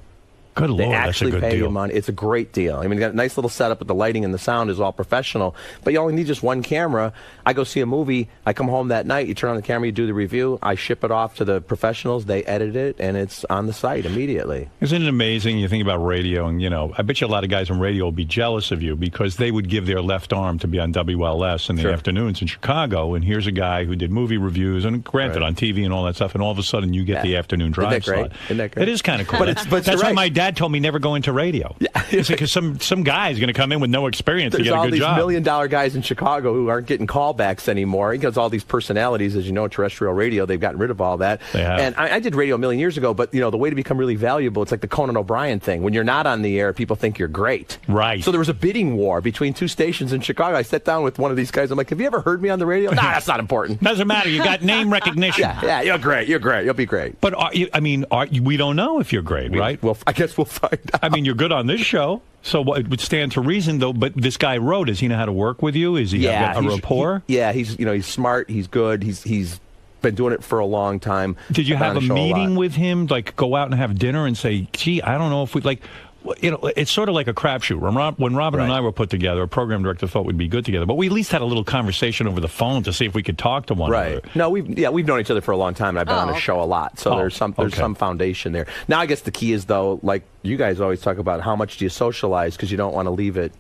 A: Good Lord,
R: they actually
A: that's a good
R: pay
A: deal.
R: you money. It's a great deal. I mean, you got a nice little setup with the lighting and the sound is all professional, but you only need just one camera. I go see a movie, I come home that night, you turn on the camera, you do the review, I ship it off to the professionals, they edit it, and it's on the site immediately.
A: Isn't it amazing? You think about radio, and, I bet you a lot of guys on radio will be jealous of you because they would give their left arm to be on WLS in the afternoons in Chicago, and here's a guy who did movie reviews, and granted, on TV and all that stuff, and all of a sudden you get the afternoon drive slot.
R: Isn't that great?
A: It is kind of cool.
R: But
A: that's why my dad told me never go into radio. Yeah. Because some guy's going to come in with no experience to get a good job.
R: There's all these million-dollar guys in Chicago who aren't getting callbacks anymore. He has all these personalities, as you know, terrestrial radio. They've gotten rid of all that.
A: They have.
R: And I did radio a million years ago, but, the way to become really valuable, it's like the Conan O'Brien thing. When you're not on the air, people think you're great.
A: Right.
R: So there was a bidding war between two stations in Chicago. I sat down with one of these guys. I'm like, have you ever heard me on the radio? Nah, that's not important.
A: Doesn't matter. You got name recognition.
R: Yeah, you're great. You're great. You'll be great.
A: But, we don't know if you're great, right?
R: Well, I guess we'll find out.
A: I mean, you're good on this show. So it would stand to reason, though. But this guy wrote. Does he know how to work with you? Is he have a rapport?
R: He's smart. He's good. He's been doing it for a long time.
A: Did you have a meeting with him? Like go out and have dinner and say, "Gee, I don't know if we like." It's sort of like a crapshoot. When Robin and I were put together, a program director thought we'd be good together, but we at least had a little conversation over the phone to see if we could talk to one another.
R: No, we've known each other for a long time, and I've been on the show a lot, so there's some foundation there. Now, I guess the key is though, like you guys always talk about, how much do you socialize because you don't want to leave it.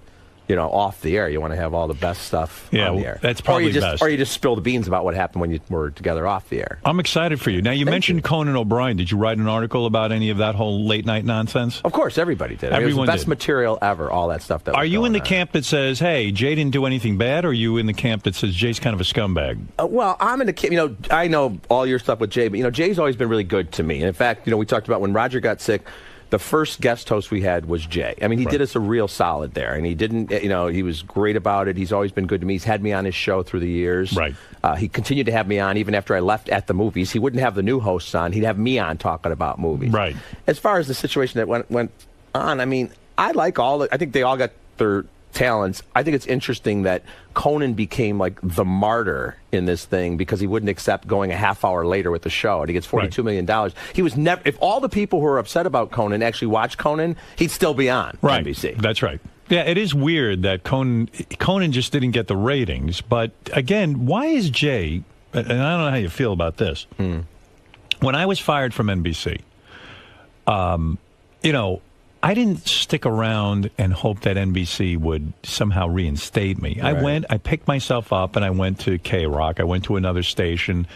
R: Off the air. You want to have all the best stuff on the air.
A: That's probably best.
R: Or you just spill the beans about what happened when you were together off the air.
A: I'm excited for you. Now, you mentioned Conan O'Brien. Did you write an article about any of that whole late-night nonsense?
R: Of course, everybody did. It was the best material ever, all that stuff.
A: Are you in the camp that says, hey, Jay didn't do anything bad, or are you in the camp that says Jay's kind of a scumbag?
R: Well, I'm in the camp. I know all your stuff with Jay, but, Jay's always been really good to me. And in fact, we talked about when Roger got sick, the first guest host we had was Jay. I mean, he did us a real solid there, and he didn't, he was great about it. He's always been good to me. He's had me on his show through the years.
A: Right.
R: He continued to have me on even after I left at the movies. He wouldn't have the new hosts on. He'd have me on talking about movies.
A: Right.
R: As far as the situation that went on, I mean, I like I think they all got their talents. I think it's interesting that Conan became like the martyr in this thing because he wouldn't accept going a half hour later with the show, and he gets $42 million. He was never. If all the people who are upset about Conan actually watch Conan, he'd still be on NBC.
A: That's right. Yeah, it is weird that Conan just didn't get the ratings. But again, why is Jay? And I don't know how you feel about this. When I was fired from NBC, I didn't stick around and hope that NBC would somehow reinstate me.
R: Right.
A: I picked myself up and I went to K-Rock. I went to another station.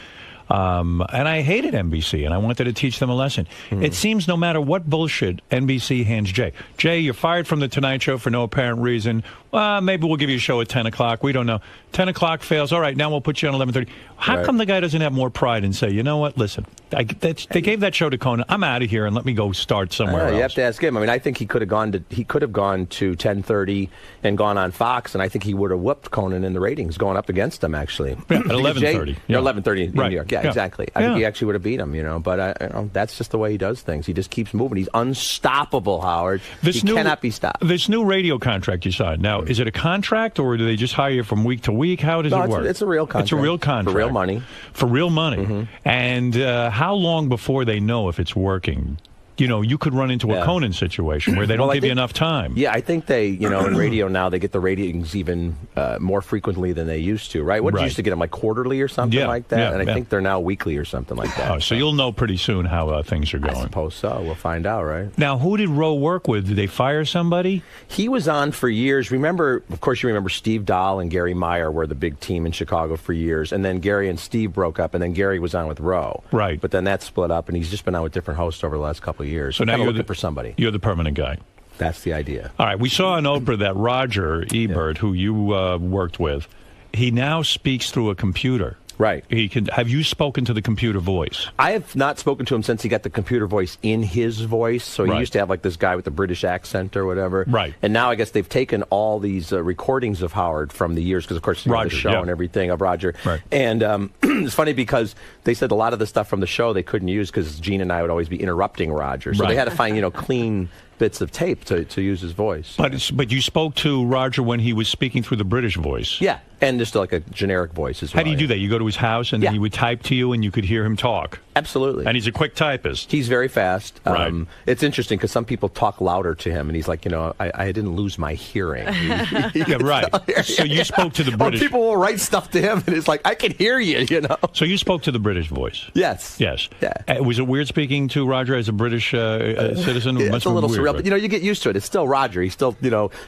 A: And I hated NBC, and I wanted to teach them a lesson. It seems no matter what bullshit NBC hands Jay. Jay, you're fired from The Tonight Show for no apparent reason. Maybe we'll give you a show at 10 o'clock. We don't know. 10 o'clock fails. All right, now we'll put you on 11:30. How come the guy doesn't have more pride and say, you know what, listen, they gave that show to Conan. I'm out of here, and let me go start somewhere else.
R: You have to ask him. I mean, I think he could have gone to 10:30 and gone on Fox, and I think he would have whooped Conan in the ratings, going up against him, actually.
A: Yeah, at 11:30.
R: Or 11:30 in New York. Yeah, exactly. I think he actually would have beat him, but that's just the way he does things. He just keeps moving. He's unstoppable, Howard. He cannot be stopped.
A: This new radio contract you signed, now, is it a contract, or do they just hire you from week to week? How does it work?
R: It's a real contract.
A: It's a real contract.
R: For real money.
A: For real money. And how long before they know if it's working? You could run into a Conan situation where they don't give you enough time.
R: Yeah, I think they, in radio now, they get the ratings even more frequently than they used to, right? What did you used to get them, like quarterly or something like that?
A: Yeah,
R: and I think they're now weekly or something like that.
A: Oh, so you'll know pretty soon how things are going.
R: I suppose so. We'll find out, right?
A: Now, who did Roe work with? Did they fire somebody?
R: He was on for years. Of course, you remember Steve Dahl and Gary Meyer were the big team in Chicago for years. And then Gary and Steve broke up, and then Gary was on with Roe.
A: Right.
R: But then that split up, and he's just been on with different hosts over the last couple of years.
A: So now you're
R: looking for somebody.
A: You're the permanent guy.
R: That's the idea.
A: All right. We saw on Oprah that Roger Ebert, who you worked with, he now speaks through a computer.
R: Right.
A: He can. Have you spoken to the computer voice?
R: I have not spoken to him since he got the computer voice in his voice. So he used to have like this guy with the British accent or whatever.
A: Right.
R: And now I guess they've taken all these recordings of Howard from the years, because of course the show and everything of Roger.
A: Right.
R: And it's funny because they said a lot of the stuff from the show they couldn't use because Gene and I would always be interrupting Roger. So they had to find clean bits of tape to use his voice.
A: But you spoke to Roger when he was speaking through the British voice.
R: Yeah, and just like a generic voice as well.
A: How do you do that? You go to his house and then he would type to you and you could hear him talk.
R: Absolutely.
A: And he's a quick typist.
R: He's very fast.
A: Right.
R: It's interesting because some people talk louder to him, and he's like, I didn't lose my hearing.
A: Yeah, right. So you spoke to the British.
R: People will write stuff to him, and it's like, I can hear you,
A: So you spoke to the British voice.
R: Yes.
A: Yes.
R: Yeah.
A: Was it weird speaking to Roger as a British citizen?
R: Yeah,
A: It
R: it's a little
A: weird,
R: surreal,
A: right?
R: but you get used to it. It's still Roger. He still,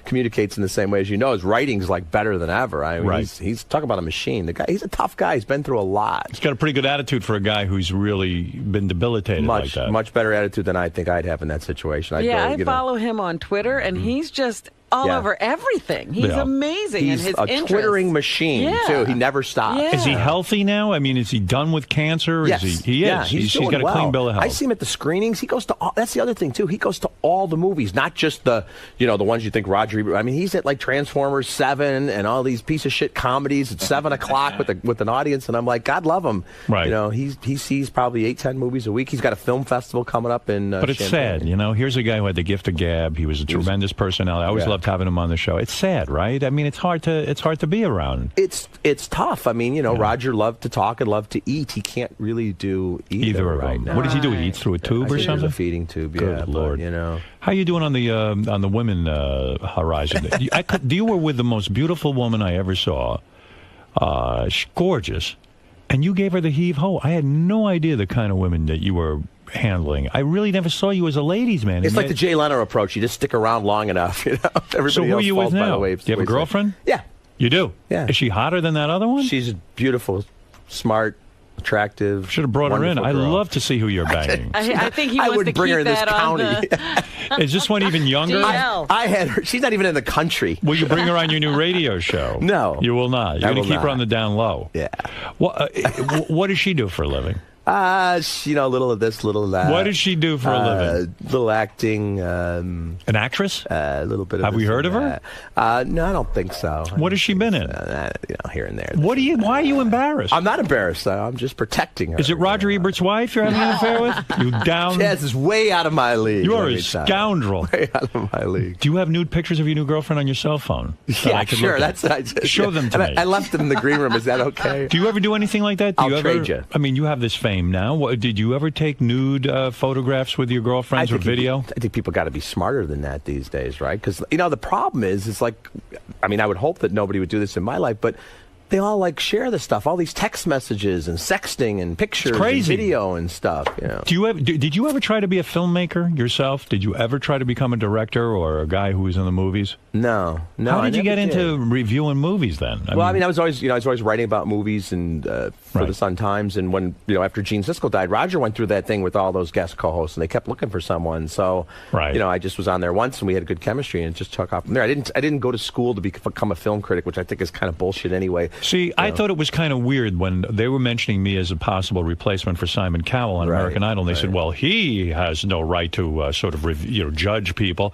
R: communicates in the same way as His writing's like better than ever. I mean, he's talking about a machine. The guy, he's a tough guy. He's been through a lot.
A: He's got a pretty good attitude for a guy who's really been debilitated like that.
R: Much better attitude than I think I'd have in that situation.
L: I follow him on Twitter, and he's just all over everything. He's amazing.
R: He's
L: and his
R: a Twittering machine, too. He never stops.
L: Yeah.
A: Is he healthy now? I mean, is he done with cancer?
R: Yes.
A: He is.
R: Yeah, he's
A: got a clean bill of health.
R: I see him at the screenings. He goes to all, that's the other thing, too. He goes to all the movies, not just the ones you think Roger Ebert. I mean, he's at like Transformers 7 and all these piece of shit comedies at 7 o'clock with an audience, and I'm like, God love him.
A: Right.
R: He sees probably 8-10 movies a week. He's got a film festival coming up in
A: But it's sad, Here's a guy who had the gift of gab. He was a tremendous personality. I always loved having him on the show. It's sad, right? I mean, it's hard to be around.
R: It's tough. I mean, Roger loved to talk and loved to eat. He can't really do either right now.
A: What does he do? He eats through a tube or something?
R: A feeding tube.
A: Good Lord.
R: But,
A: how are you doing on the women horizon? You were with the most beautiful woman I ever saw. She's gorgeous, and you gave her the heave ho. I had no idea the kind of women that you were handling. I really never saw you as a ladies' man.
R: It's like the Jay Leno approach. You just stick around long enough. Everybody
A: so who are you with now? Do you have a girlfriend?
R: Yeah.
A: You do?
R: Yeah.
A: Is she hotter than that other one?
R: She's beautiful, smart, attractive.
A: Should have brought her in. I'd love to see who you're banging.
L: I think he wants
R: would
L: to
R: bring
L: keep
R: her in this
L: that on
R: county.
A: Is this one even younger?
R: I had her. She's not even in the country.
A: Will you bring her on your new radio show?
R: No.
A: You will not. You're going to keep her on the down low.
R: Yeah.
A: What does she do for a living?
R: A little of this, little of that.
A: What does she do for a living?
R: Little acting.
A: An actress?
R: A little bit of
A: Have we heard of her?
R: No, I don't think so.
A: What has she been in?
R: Here and there.
A: Why are you embarrassed?
R: I'm not embarrassed. I'm just protecting her.
A: Is it Roger Ebert's wife you're having an affair with? You down?
R: Yes, it's way out of my league.
A: You are a scoundrel.
R: Way out of my league.
A: Do you have nude pictures of your new girlfriend on your cell phone?
R: Yeah, sure.
A: Show them to me.
R: I left them in the green room. Is that okay?
A: Do you ever do anything like that?
R: I'll trade you.
A: I mean, you have this fame now. Did you ever take nude photographs with your girlfriends or video?
R: I think people got to be smarter than that these days, right? Because, the problem is like, I mean, I would hope that nobody would do this in my life, but they all like share the stuff, all these text messages and sexting and pictures and video and stuff.
A: Did you ever try to be a filmmaker yourself? Did you ever try to become a director or a guy who was in the movies?
R: No.
A: How did you get into reviewing movies then?
R: I was always writing about movies and for the Sun Times, and when after Gene Siskel died, Roger went through that thing with all those guest co-hosts, and they kept looking for someone. So I just was on there once, and we had good chemistry, and it just took off from there. I didn't go to school to become a film critic, which I think is kind of bullshit anyway.
A: See, I thought it was kind of weird when they were mentioning me as a possible replacement for Simon Cowell on American Idol, and they said, well, he has no right to judge people.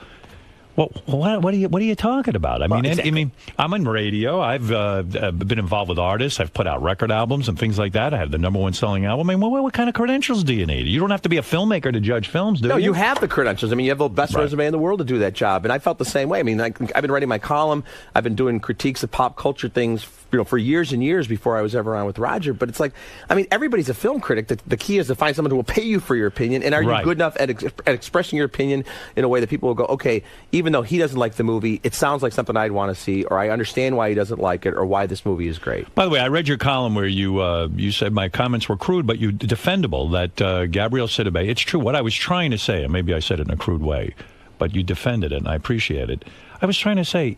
A: Well, what are you talking about? I mean, I'm on radio. I've been involved with artists. I've put out record albums and things like that. I have the #1 selling album. I mean, what kind of credentials do you need? You don't have to be a filmmaker to judge films, do you?
R: No, you have the credentials. I mean, you have the best resume in the world to do that job. And I felt the same way. I mean, I've been writing my column. I've been doing critiques of pop culture things, for years and years before I was ever on with Roger. But it's like, I mean, everybody's a film critic. The key is to find someone who will pay you for your opinion. And are you good enough at expressing your opinion in a way that people will go, okay, even though he doesn't like the movie, it sounds like something I'd want to see, or I understand why he doesn't like it, or why this movie is great.
A: By the way, I read your column where you said my comments were crude, but you defendable, that Gabrielle Sidibe, it's true. What I was trying to say, and maybe I said it in a crude way, but you defended it, and I appreciate it. I was trying to say,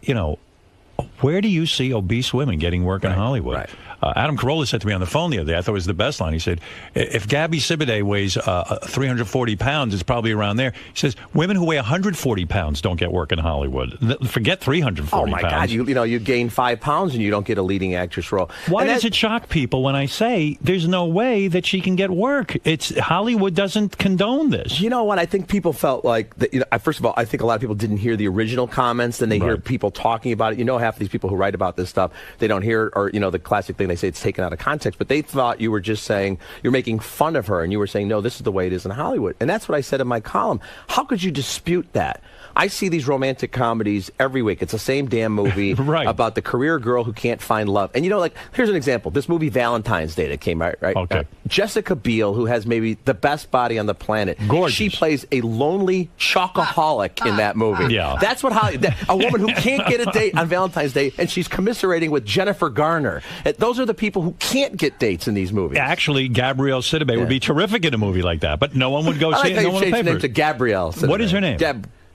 A: Where do you see obese women getting work in Hollywood?
R: Right.
A: Adam Carolla said to me on the phone the other day, I thought it was the best line. He said, if Gabby Sidibe weighs 340 pounds, it's probably around there. He says, women who weigh 140 pounds don't get work in Hollywood. Forget 340 pounds.
R: Oh, my God. You gain 5 pounds and you don't get a leading actress role.
A: Why does it shock people when I say there's no way that she can get work? Hollywood doesn't condone this.
R: You know what? I think people felt like, first of all, I think a lot of people didn't hear the original comments, then they hear people talking about it. Half of these people who write about this stuff, they don't hear, or, the classic thing, they say it's taken out of context, but they thought you were just saying, you're making fun of her, and you were saying, no, this is the way it is in Hollywood. And that's what I said in my column. How could you dispute that? I see these romantic comedies every week. It's the same damn movie about the career girl who can't find love. And here's an example. This movie Valentine's Day that came out, right?
A: Okay.
R: Jessica Biel, who has maybe the best body on the planet. Gorgeous. She plays a lonely chocoholic in that movie.
A: Yeah.
R: That's what a woman who can't get a date on Valentine's Day, and she's commiserating with Jennifer Garner. Those are the people who can't get dates in these movies.
A: Actually, Gabrielle Sidibe would be terrific in a movie like that, but no one would go see it. No one would pay for it.
R: Name to Gabrielle Sidibe.
A: What is her name?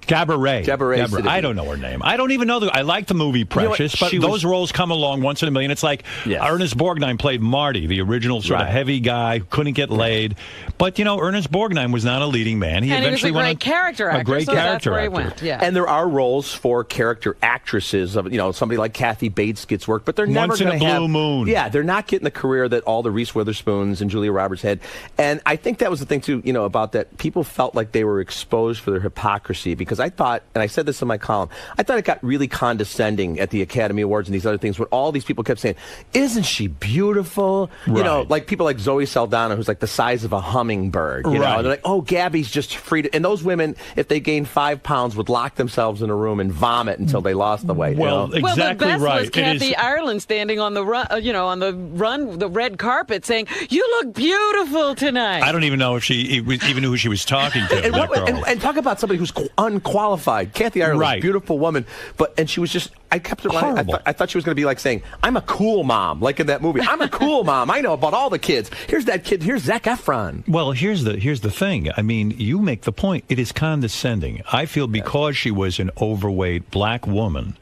A: Gabourey. I don't know her name. I don't even know. I like the movie Precious, but those roles come along once in a million. It's like Ernest Borgnine played Marty, the original sort of heavy guy who couldn't get laid. But, Ernest Borgnine was not a leading man. He eventually
L: was a great character actor.
A: A great character actor.
L: He went. Yeah.
R: And there are roles for character actresses of, somebody like Kathy Bates gets work, but they're never going to have...
A: Once in a blue moon.
R: Yeah, they're not getting the career that all the Reese Witherspoons and Julia Roberts had. And I think that was the thing, too, about that. People felt like they were exposed for their hypocrisy, because I thought, and I said this in my column, I thought it got really condescending at the Academy Awards and these other things when all these people kept saying, isn't she beautiful? Like people like Zoe Saldana, who's like the size of a hummingbird. You know? They're like, oh, Gabby's just free to... And those women, if they gained 5 pounds, would lock themselves in a room and vomit until they lost the weight.
A: Exactly
L: well, the best
A: right.
L: was Kathy Ireland standing on the the red carpet saying, you look beautiful tonight.
A: I don't even know if she even knew who she was talking to.
R: And talk about somebody who's unqualified. Kathy Ireland was a beautiful woman, and she was just... I kept her running. I thought she was going to be like saying, I'm a cool mom, like in that movie. I'm a cool mom. I know about all the kids. Here's that kid. Here's Zac Efron.
A: Well, here's the thing. I mean, you make the point. It is condescending. I feel because she was an overweight black woman,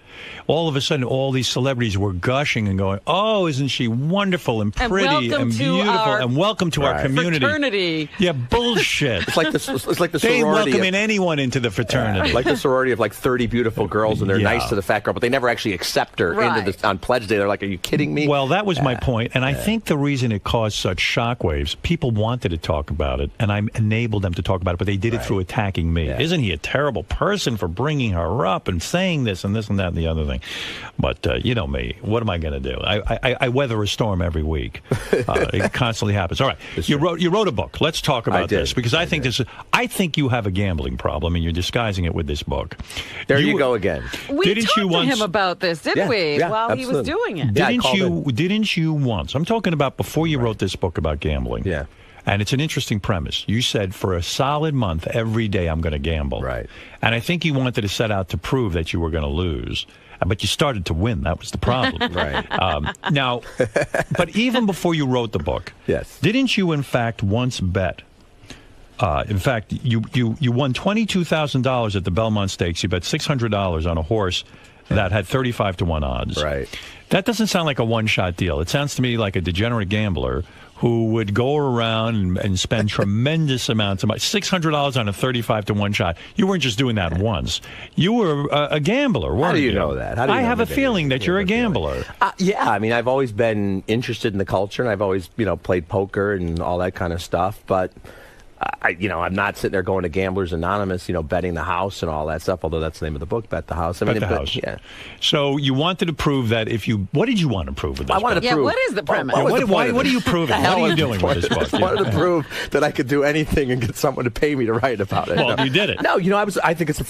A: all of a sudden, all these celebrities were gushing and going, "Oh, isn't she wonderful and pretty and beautiful and welcome to our community?"
L: Fraternity.
A: Yeah, bullshit.
R: It's like the sorority.
A: They welcome in anyone into the fraternity.
R: Like the sorority of like 30 beautiful girls, and they're nice to the fat girl, but they never actually accept her on Pledge Day. They're like, "Are you kidding me?"
A: Well, that was my point, and I think the reason it caused such shockwaves, people wanted to talk about it, and I enabled them to talk about it, but they did it through attacking me. Yeah. Isn't he a terrible person for bringing her up and saying this and this and that and the other thing? But you know me. What am I going to do? I weather a storm every week. It constantly happens. All right, you wrote a book. Let's talk about this because I think you have a gambling problem and you're disguising it with this book.
R: There you go again.
L: We talked to him about this, didn't we? While he was doing it.
A: Didn't you once? I'm talking about before you wrote this book about gambling.
R: Yeah.
A: And it's an interesting premise. You said for a solid month, every day I'm going to gamble.
R: Right.
A: And I think you wanted to set out to prove that you were going to lose. But you started to win. That was the problem.
R: Right.
A: Now, but even before you wrote the book, didn't you in fact once bet? In fact, you won $22,000 at the Belmont Stakes. You bet $600 on a horse that had 35-1 odds.
R: Right.
A: That doesn't sound like a one-shot deal. It sounds to me like a degenerate gambler who would go around and spend tremendous amounts of money. $600 on a 35-1 shot. You weren't just doing that once. You were a gambler, weren't you?
R: How do you know that?
A: I have a feeling that you're a gambler.
R: Yeah, I mean, I've always been interested in the culture, and I've always, played poker and all that kind of stuff, but... I'm not sitting there going to Gamblers Anonymous, betting the house and all that stuff, although that's the name of the book, Bet the House.
A: Bet the House.
R: Yeah.
A: So you wanted to prove that what did you want to prove with this book?
L: what is the premise?
A: What are you proving? What are you doing with this book?
R: I wanted to prove that I could do anything and get someone to pay me to write about it.
A: Well, you did it.
R: No, I think it's,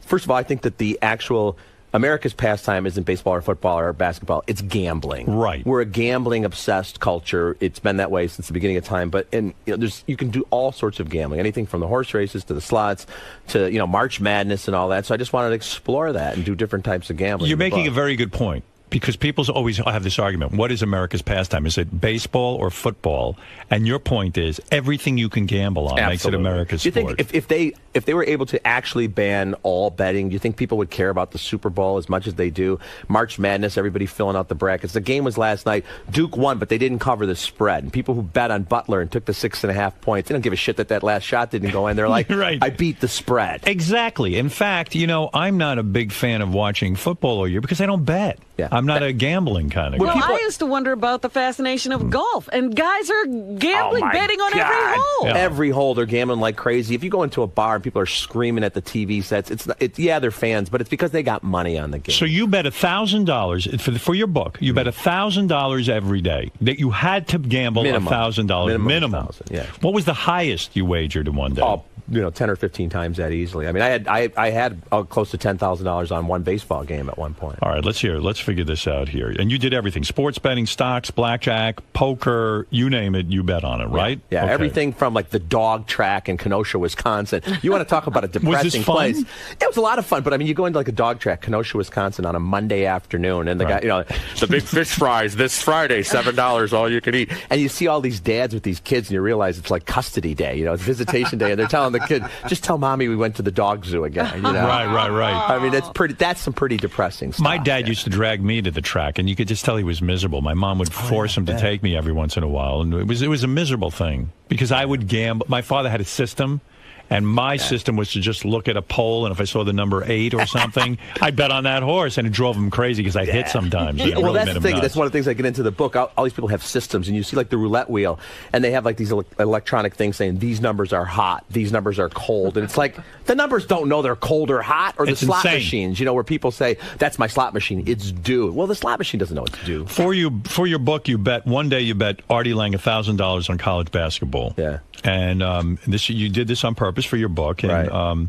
R: first of all, I think that the actual... America's pastime isn't baseball or football or basketball. It's gambling.
A: Right.
R: We're a gambling-obsessed culture. It's been that way since the beginning of time. But you can do all sorts of gambling, anything from the horse races to the slots to March Madness and all that. So I just wanted to explore that and do different types of gambling.
A: You're making a very good point. Because people always have this argument. What is America's pastime? Is it baseball or football? And your point is everything you can gamble on makes it America's sport.
R: You think if they if they were able to actually ban all betting, do you think people would care about the Super Bowl as much as they do? March Madness, everybody filling out the brackets. The game was last night. Duke won, but they didn't cover the spread. And people who bet on Butler and took the 6.5 points, they don't give a shit that last shot didn't go in. They're like,
A: right.
R: I beat the spread.
A: Exactly. In fact, I'm not a big fan of watching football all year because I don't bet.
R: Yeah.
A: I'm not a gambling kind of guy.
L: Well, I used to wonder about the fascination of golf, and guys are gambling,
R: Oh, my
L: betting on
R: God.
L: every hole.
A: Yeah.
R: Every hole, they're gambling like crazy. If you go into a bar and people are screaming at the TV sets, they're fans, but it's because they got money on the game.
A: So you bet $1,000 for your book. You bet $1,000 every day that you had to gamble $1,000 minimum.
R: Yeah.
A: What was the highest you wagered in one day?
R: Oh, 10 or 15 times that easily. I mean, I had close to $10,000 on one baseball game at one point.
A: All right, let's figure this out here. And you did everything: sports betting, stocks, blackjack, poker, you name it, you bet on it, right?
R: Yeah,
A: Okay.
R: everything from like the dog track in Kenosha, Wisconsin. You want to talk about a depressing
A: Was this fun?
R: place? It was a lot of fun, but I mean, you go into like a dog track, Kenosha, Wisconsin, on a Monday afternoon, and the guy, the big fish fries this Friday, $7, all you can eat, and you see all these dads with these kids, and you realize it's like custody day, it's visitation day, and they're telling the kid, just tell mommy we went to the dog zoo again.
A: Right.
R: I mean, that's some pretty depressing stuff.
A: My dad used to drag me to the track, and you could just tell he was miserable. My mom would force him to take me every once in a while, and it was a miserable thing because I would gamble. My father had a system. And my system was to just look at a pole, and if I saw the number 8 or something, I'd bet on that horse, and it drove him crazy because I'd hit sometimes. And it really
R: that's
A: made
R: the
A: him
R: thing.
A: nuts.
R: That's one of the things I get into the book. All these people have systems, and you see like the roulette wheel, and they have like these electronic things saying these numbers are hot, these numbers are cold, and it's like the numbers don't know they're cold or hot. Or the slot machines, where people say that's my slot machine, it's due. Well, the slot machine doesn't know it's due.
A: For your book, one day you bet Artie Lang $1,000 on college basketball.
R: Yeah.
A: And you did this on purpose for your book. And,
R: Right.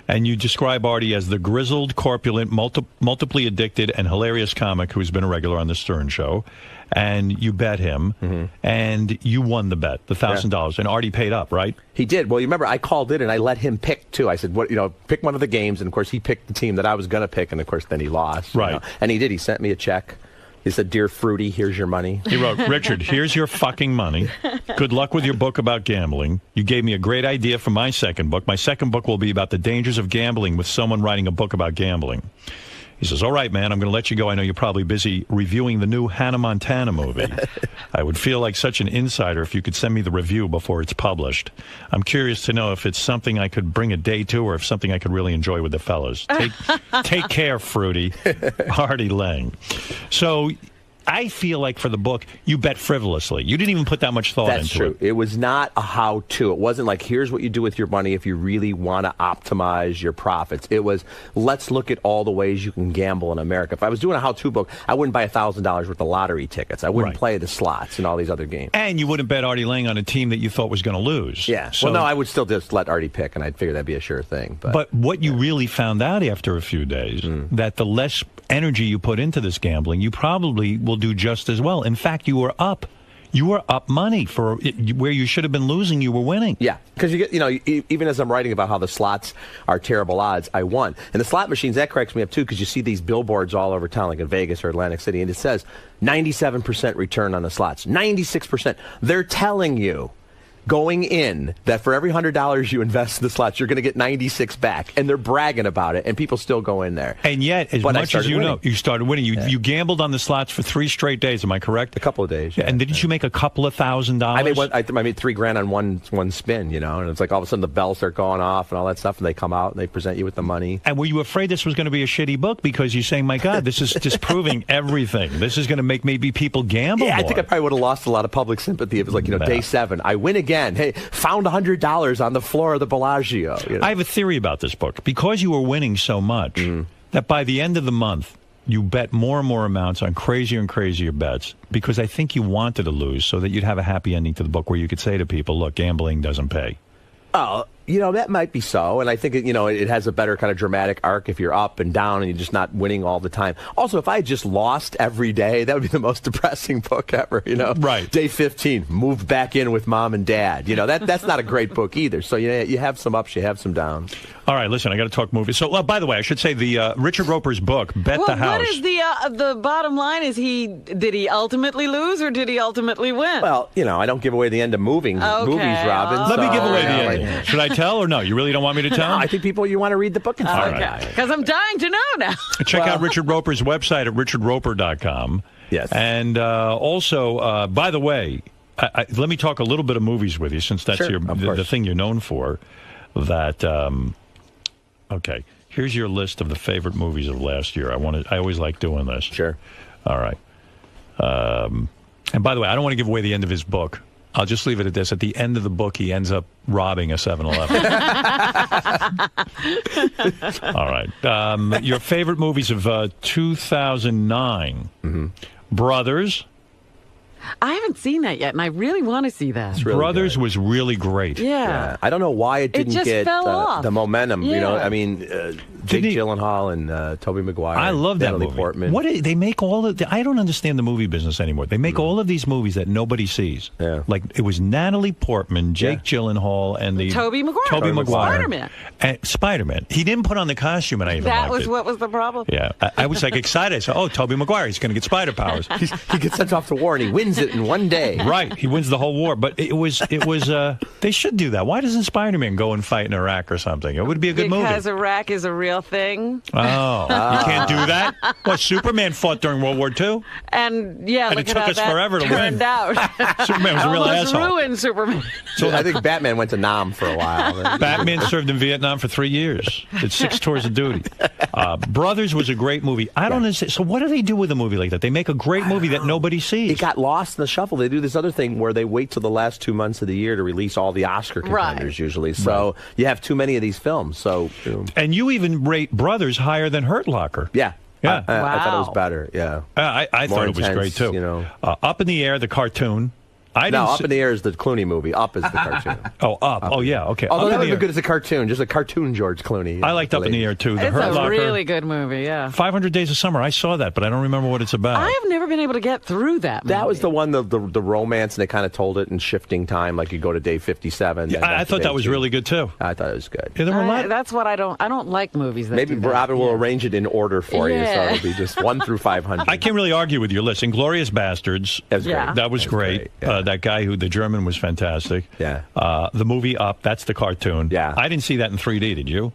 A: And you describe Artie as the grizzled, corpulent, multiply addicted, and hilarious comic who's been a regular on the Stern Show. And you bet him, and you won the bet, the $1,000. And Artie paid up, right?
R: He did. Well, you remember I called in and I let him pick too. I said, pick one of the games, and of course he picked the team that I was going to pick, and of course then he lost.
A: Right.
R: And he did. He sent me a check. He said, "Dear Fruity, here's your money."
A: He wrote, "Richard, here's your fucking money. Good luck with your book about gambling. You gave me a great idea for my second book. My second book will be about the dangers of gambling with someone writing a book about gambling." He says, "All right, man, I'm going to let you go. I know you're probably busy reviewing the new Hannah Montana movie. I would feel like such an insider if you could send me the review before it's published. I'm curious to know if it's something I could bring a day to or if something I could really enjoy with the fellas. Take care, Fruity." Artie Lang. So I feel like for the book, you bet frivolously. You didn't even put that much thought into it.
R: That's true. It was not a how-to. It wasn't like, here's what you do with your money if you really want to optimize your profits. It was, let's look at all the ways you can gamble in America. If I was doing a how-to book, I wouldn't buy $1,000 worth of lottery tickets. I wouldn't play the slots and all these other games.
A: And you wouldn't bet Artie Lang on a team that you thought was going to lose.
R: Yeah.
A: So,
R: well, no, I would still just let Artie pick, and I'd figure that'd be a sure thing.
A: But what you really found out after a few days, that the less energy you put into this gambling, you probably will do just as well. In fact, you were up. You were up money for where you should have been losing. You were winning.
R: Yeah, because you get, even as I'm writing about how the slots are terrible odds, I won. And the slot machines, that cracks me up too, because you see these billboards all over town, like in Vegas or Atlantic City, and it says 97% return on the slots, 96%. They're telling you going in that for every $100 you invest in the slots, you're going to get 96 back, and they're bragging about it, and people still go in there.
A: And yet, as much as you know, you started winning. You gambled on the slots for 3 straight days. Am I correct?
R: A couple of days. Yeah.
A: And didn't you make a couple of $1,000?
R: I made $3,000 on one spin, and it's like all of a sudden the bells start going off and all that stuff, and they come out and they present you with the money.
A: And were you afraid this was going to be a shitty book because you're saying, my God, this is disproving everything. This is going to make maybe people gamble more.
R: I think I probably would have lost a lot of public sympathy if it was like, day 7, I win again. Hey, found $100 on the floor of the Bellagio.
A: I have a theory about this book. Because you were winning so much, that by the end of the month, you bet more and more amounts on crazier and crazier bets, because I think you wanted to lose so that you'd have a happy ending to the book where you could say to people, look, gambling doesn't pay.
R: Oh, that might be so. And I think, it has a better kind of dramatic arc if you're up and down and you're just not winning all the time. Also, if I had just lost every day, that would be the most depressing book ever,
A: Right.
R: Day 15, moved back in with mom and dad. That's not a great book either. So, you have some ups, you have some downs.
A: All right, listen, I got to talk movies. So, by the way, I should say the Richard Roper's book, Bet the House.
L: What is the bottom line? Did he ultimately lose or did he ultimately win?
R: Well, I don't give away the end of movies, Robin.
A: Let me give away the ending. Should I tell or no? You really don't want me to tell?
R: No, I think you want to read the book and find out.
L: Because I'm dying to know now.
A: Check out Richard Roper's website at richardroper.com.
R: Yes.
A: And also, by the way, let me talk a little bit of movies with you, since that's the thing you're known for. That okay. Here's your list of the favorite movies of last year. I always like doing this.
R: Sure.
A: All right. And by the way, I don't want to give away the end of his book. I'll just leave it at this. At the end of the book, he ends up robbing a 7-Eleven. All right. Your favorite movies of 2009.
R: Mm-hmm.
A: Brothers.
L: I haven't seen that yet, and I really want to see that.
R: Really
A: Brothers
R: good.
A: was really great.
L: Yeah.
R: I don't know why it didn't
L: just
R: get
L: fell off.
R: the momentum.
L: Yeah.
R: You know, I mean, Jake Gyllenhaal and Tobey Maguire.
A: I love that
R: Natalie
A: movie.
R: Portman.
A: They make all of I don't understand the movie business anymore. They make all of these movies that nobody sees.
R: Yeah.
A: Like it was Natalie Portman, Jake Gyllenhaal, and the
L: Toby Maguire.
A: Spider-Man. Spider-Man. He didn't put on the costume, and I even
L: That
A: liked
L: was
A: it.
L: what was the problem.
A: Yeah, I was like excited. I said, "Oh, Tobey Maguire, he's going to get spider powers."
R: He gets sent off to war and he wins it in one day.
A: Right, he wins the whole war. But it was. They should do that. Why doesn't Spider-Man go and fight in Iraq or something? It would be a good movie.
L: Because Iraq is a real thing.
A: Oh, you can't do that? What, Superman fought during World War II?
L: And yeah,
A: And
L: look
A: it
L: at
A: took
L: how
A: us
L: that
A: forever to
L: turned
A: win.
L: out.
A: Superman was a real
L: Almost
A: asshole.
L: ruined Superman.
R: So I think Batman went to Nam for a while.
A: Batman served in Vietnam for 3 years. Did 6 tours of duty. Brothers was a great movie. I don't understand. So what do they do with a movie like that? They make a great movie that nobody sees.
R: It got lost in the shuffle. They do this other thing where they wait till the last 2 months of the year to release all the Oscar contenders usually. So you have too many of these films. So
A: And you even rate Brothers higher than Hurt Locker.
R: Yeah.
A: Yeah.
R: I thought it was better. Yeah.
A: I thought it was great too.
R: You know.
A: Up in the Air, the cartoon.
R: Up in the Air is the Clooney movie. Up is the cartoon.
A: Oh, yeah, okay.
R: Although that would be good as a cartoon, just a cartoon George Clooney.
A: I liked Up in the Air, too. The
L: It's
A: Hurt
L: a
A: Locker.
L: really good movie, yeah.
A: 500 Days of Summer. I saw that, but I don't remember what it's about.
L: I have never been able to get through that movie.
R: That was the one, the romance, and they kind of told it in shifting time, like you go to day 57.
A: Yeah, I thought that was really good, too.
R: I thought it was good.
A: Yeah, there were a lot.
L: That's what I don't like movies that
R: Maybe
L: do that.
R: Robin will arrange it in order for you, so it'll be just 1 through 500.
A: I can't really argue with your list. Inglourious Bastards.
R: That was great.
A: That was great. That guy the German was fantastic.
R: Yeah.
A: The movie Up, that's the cartoon.
R: Yeah.
A: I didn't see that in 3D, did you?